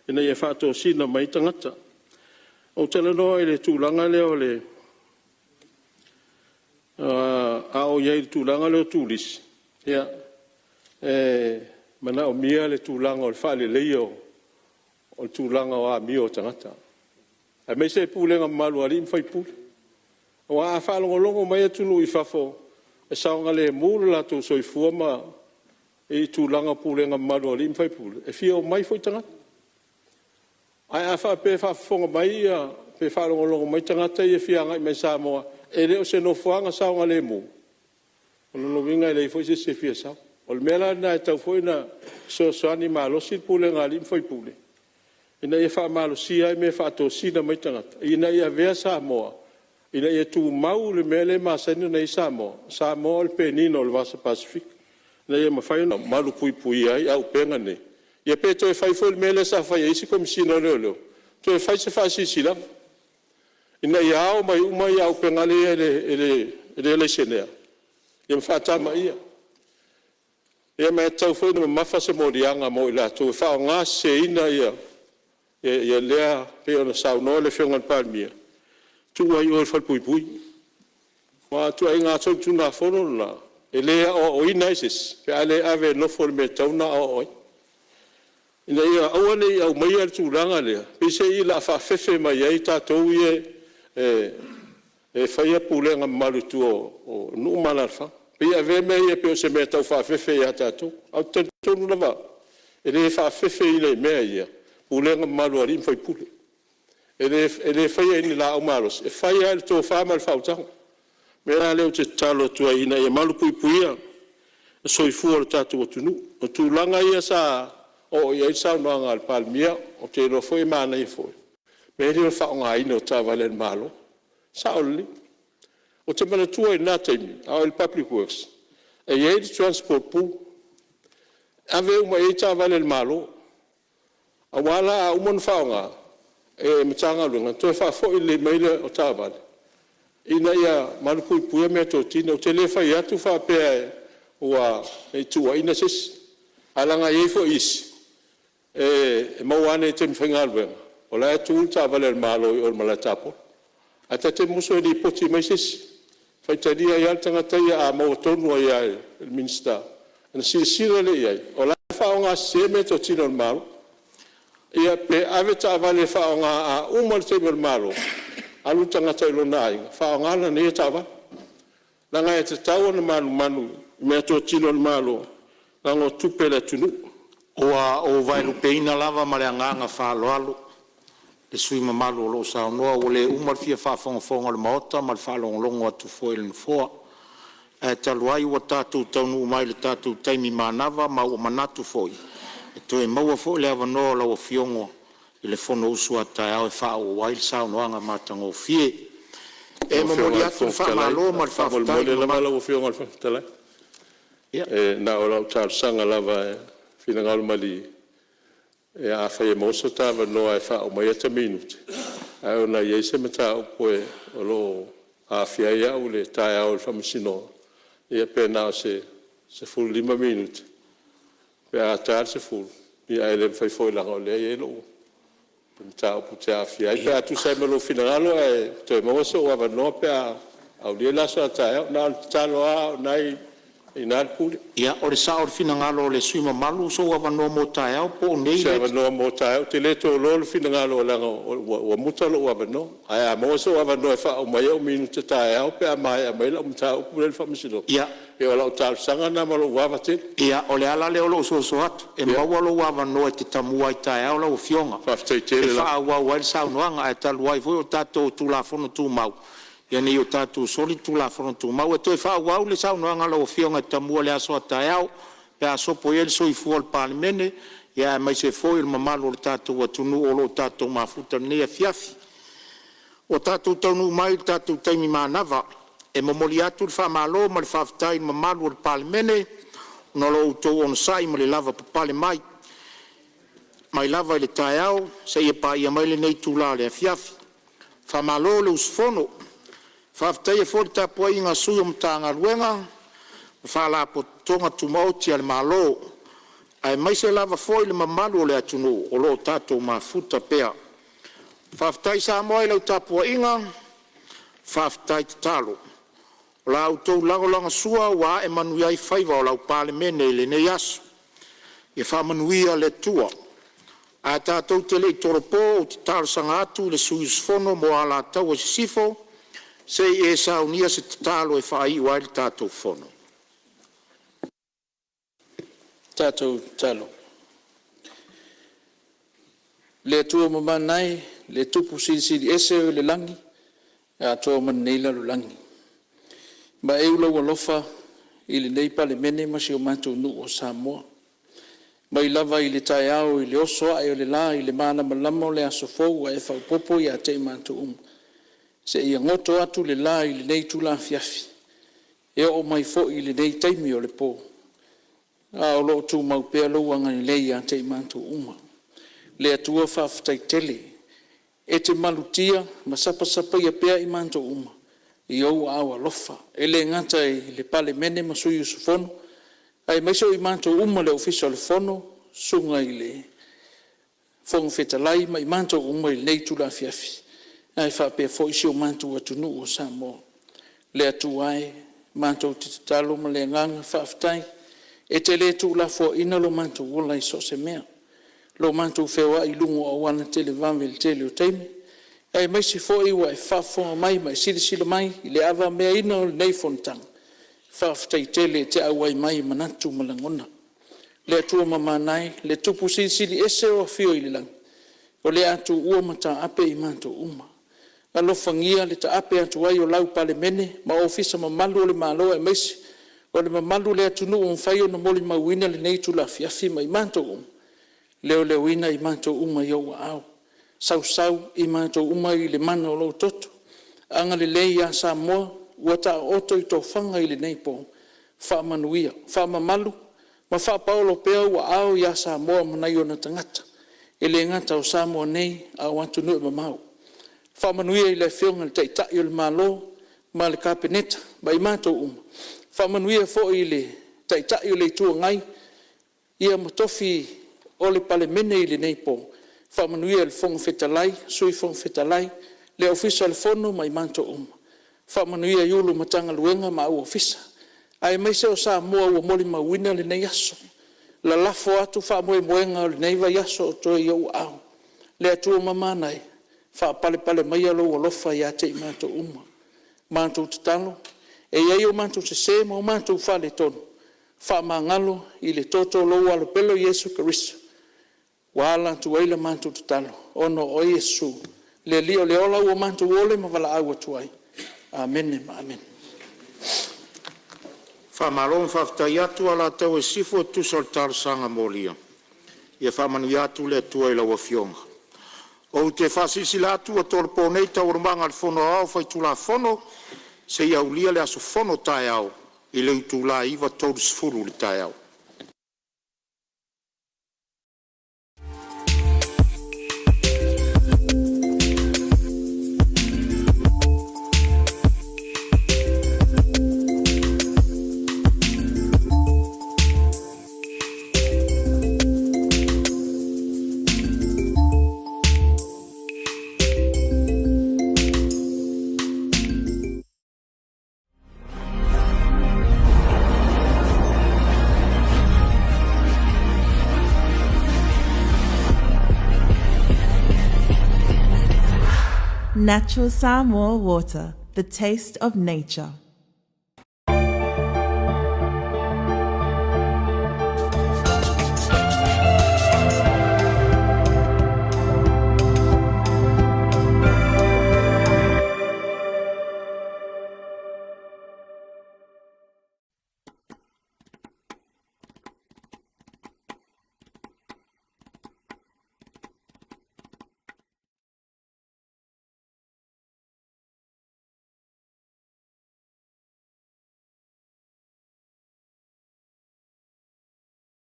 Ina ia whātua sina mai tangata. O talanoa le tūlanga leo le a o iei tūlanga leo tūlis. Ia, mana o mia le tūlanga o le whaale leio o le tūlanga o a mia o tangata. A me se pūlenga malu ali mwhai pūle. O a whaalongolongo mai atunu I whafo e saonga le mūru la tō soi fuama e tūlanga pūlenga malu ali mwhai pūle. E fia o mai fwoi tangata. Ai a wha pe whafonga mai a pe whaalongolongo mai tangata I e fia ngai mai Samoa. E leo se no fuanga saonga le mūru. Ono no vinga e lei fwoi se fia sao. O le mela na e tau fwoi na soani malosi pūlenga ali mwhai pūle. Ina ia wha malosi ai me wha tō sina mai tangata. Ina ia vea Samoa. Ina ia tū mau le mele masani nei Samoa. Samoa le penino le vasa Pacific. Ina ia mawhai na malu pui pui ai au penga ne. Ia pe to e whai fwoi le mele sa whai eisi komisina leo leo. To e whai se wha sisi lang. Ina ia au mai umai au penga le ele senea. Ia mwhatama ia. Ia mai tau fwoi na mafa se morianga mo I la to e wha o ngā se ina ia. Ia lea pe ona saunoa le whiongan Palemene. Tu ai o fal pui pui. Wa tu ai ngā tau tuna whono la. E lea o inaisis. Pe ale ave no for me tauna o oi. Ina ia awane I au mai al tūranga lea. Pe se I la whawhewhe mai ai tātou e whaia pūlenga malu tu o nuu malarwha. Pe ia ve mei e pe o se me tau whawhewhe ia tātou. Au tātou na wā. E le whawhewhe I le mea ia. Pūlenga malu ari mwhai pule. E le whaia ini la au malos. E whaia ele tō whāma le whautanga. Mea leo te talo tua ina ia malu pui puia. E soi fua le tātou o tunu. O tūlanga ia sa o ia I sao noa ngā le Palemene. O te ro fwoi mana I fwoi. Mea leo whao ngā ina o tā wale le malo. Sao li. O te mana tua I nā teimi. Au le Public Works. E iei le transport pool. Ave uma e tā wale le malo. A wala a umon whaonga e matanga lunga. Toi whafo I le meile o tāwale. Ina ia malupui puia mea tō tina. O te le whai atu whapea ua e tua ina sisi. Alanga e fo isi. E mauane te mwhinga luenga. O la e tūl tāwale le malo I o mala tapo. A te muso e li poti mai sisi. Whai taria I altanga taia a mau tonu ai ai il minsta. Ana sira le iai. O la whaonga se me tō tina o malo. Ia pe ave ta vale whaonga a umal te malo. Alu tangata I lona ai. Whaonga na ne tawa. Nanga e te tau na manu. Mea tō tino malo. Nanga o tupe le tunu. O vairu peina lava ma le anganga whaaloalo. Le sui ma malo lo saunoa. O le umal fia whaafonga le maota. Ma le whaalongolongo atu fwoi le nfoa. E taluai ua tātou taunu umai le tātou taimi manava. Ma ua manatu fwoi. E toi maua fo le avanoa lau fiongo I le fono usu a tae au e whao o wail sao noanga matanga o fie. E mamori atu wha malo ma le whawhatai. Mamori lama lau fiongo al whawhatai. E na o lau tāru sanga lava e whina ngalu mali. E a whai e moso tāwa noa e whao mai ata minute. A o na iese me tā o poe o lo a whiai au le tae au le whamasinoa. Ia pēnā se full 5 minute. Pe a tār se fulu. Ia ele whai fwoi langa o lea i elo. Pe mta o pute a fia. Pe a tu sai malo finangalo e toi mawaso o avanoa pe a au lia laso a tae. Na talo a nai I nā pule. Ia, o le sa o le finangalo le suima malu so o avanoa mo tae au po nei. Se avanoa mo tae au. Te leto o lolo finangalo langa o mutalo o avanoa. Ai a mawaso o avanoa e wha o mai au minu te tae au pe a mai a mai la mta o pule le whamasino. Ia. E o lau tāru sanga na malo wawa te. Ia, o le ala leo lo so atu. E maua lo wawa noa te tamua I tae au lau fionga. Whaftai tele la. E wha au au ai sao noanga e talu ai foi o tātou tūlafono tū mau. Ia nei o tātou soli tūlafono tū mau. E toi wha au au le sao noanga lau fionga e tamua le aso a tae au. Pe a sopo ele so I fua le Palemene. Ia mai se foi il mamalo le tātou atunu o lo tātou mafuta nei a fiafi. O tātou taunu mai tātou taimi manava. E momoli atu le whamalo ma le whawhatai ma malu le Palemene. No lo utou on sai ma le lava papale mai. Mai lava I le tae au. Se ia pa ia mai le nei tūla le afiafi. Whamalo le usfono. Whawhatai e fori tapua inga sui o mtanga ruenga. Whala po tonga tumauti ale malo. Ai mai se lava foi le mamalu o le atunu. O lo tatou mafuta pea. Whaftai Samoa lau tapua inga, whaftai te talo. O la autou langa sua wa e manuia I whaiva o lau Palemene I le nei aso. E whamanuia le tua. A tātou te lei toropo o te tārsanga atu le suisfono mo ala tau o sifo, se e saunia se te talo e whai wa le tātou fono. Tātou talo. Le tua mamanai, le tupu siri ese o le langi, a toa maneila lo langi. Ma e ula walofa I le nei Palemene ma si o mātou nu o Samoa. Ma I lava I le tai au I le oso ai o le la I le mana malama o le aso fou a e whau popo I a te mātou Se I ngoto atu le la I le nei tula fiafi. E o mai fo I le nei taimi o le po. A o lo tu mau pea lo wanga ni lei a te mātou Le atua whawhtai tele. E te malutia ma sapa ia pea I mātou I au awa lofa. E le ngata I le Palemene ma sui usufono. Ai maiso I mātou le ofisa le fono. Sunga I le fonga fetalai ma I mātou I nei tula fiafi. Ai whapea fo isi o mātou atunu o Samoa. Le atu ai mātou te talo ma le nganga whawhtai. E te le tula fo ina lo mātou ola I so se mea. Lo mātou whewa I lungo o wana tele vamele tele o teimi. Ai maisi fo I wa e whafonga mai mai sirisila mai I le awa mea ina o le nei fontang. Whawhtai tele te awai mai manatu malangona. Le atua mamanai, le tupu sirisili ese o fio I le lang. O le atu ua mata ape I mātou Alofangia le ta ape atu ai o lau Palemene ma ofisa mamalu o le malo e maisi. O le mamalu le atunu o mwhai o na moli mawina le nei tula fiafi mai mātou Leo le wina I mātou I au au. Sau I mātou I le mana o lau toto. Anga le lei a Samoa, ua ta oto I tō whanga I le nei po. Wha manuia, wha mamalu, ma wha paolo pea ua au I a Samoa manai o na tangata. E le ngata o Samoa nei a watunu e mamau. Wha manuia I le whionga le taitai o le malo, ma le kapeneta, ma I mātou Wha manuia fo I le taitai o le tua ngai, ia matofi o le Palemene I le nei po. Whamanuia le fonga fetalai, sui fonga fetalai, le ofisa le fono mai mātou Whamanuia iulu matanga luenga ma au ofisa. Ai maise o Samoa ua moli mawina le nei aso. La lafo atu whamoe moenga o le nei vai aso o toi iau au. Le atua mamanai, whapale mai alo o lofa I a te I mātou Mātou te talo, e iei o mātou te se ma o mātou whale tonu. Whamangalo I le toto lo alo pelo Yesu Karisto. Wala tu aila mātou te talo, ono o Yesu, le lio le ola ua mātou ole ma wala aua tuai. Amen ma amen. Whamalong whaftai atu ala tau e sifo tu soltar sanga molia. Ia whamanu atu le tua ila wafionga. O te whasisi la atu a torpo nei tau rumanga al fono au fai tula fono, se ia ulia le aso fono tai au, I le utula iwa tau sfuru le tai au. Natural Samoa water, the taste of nature.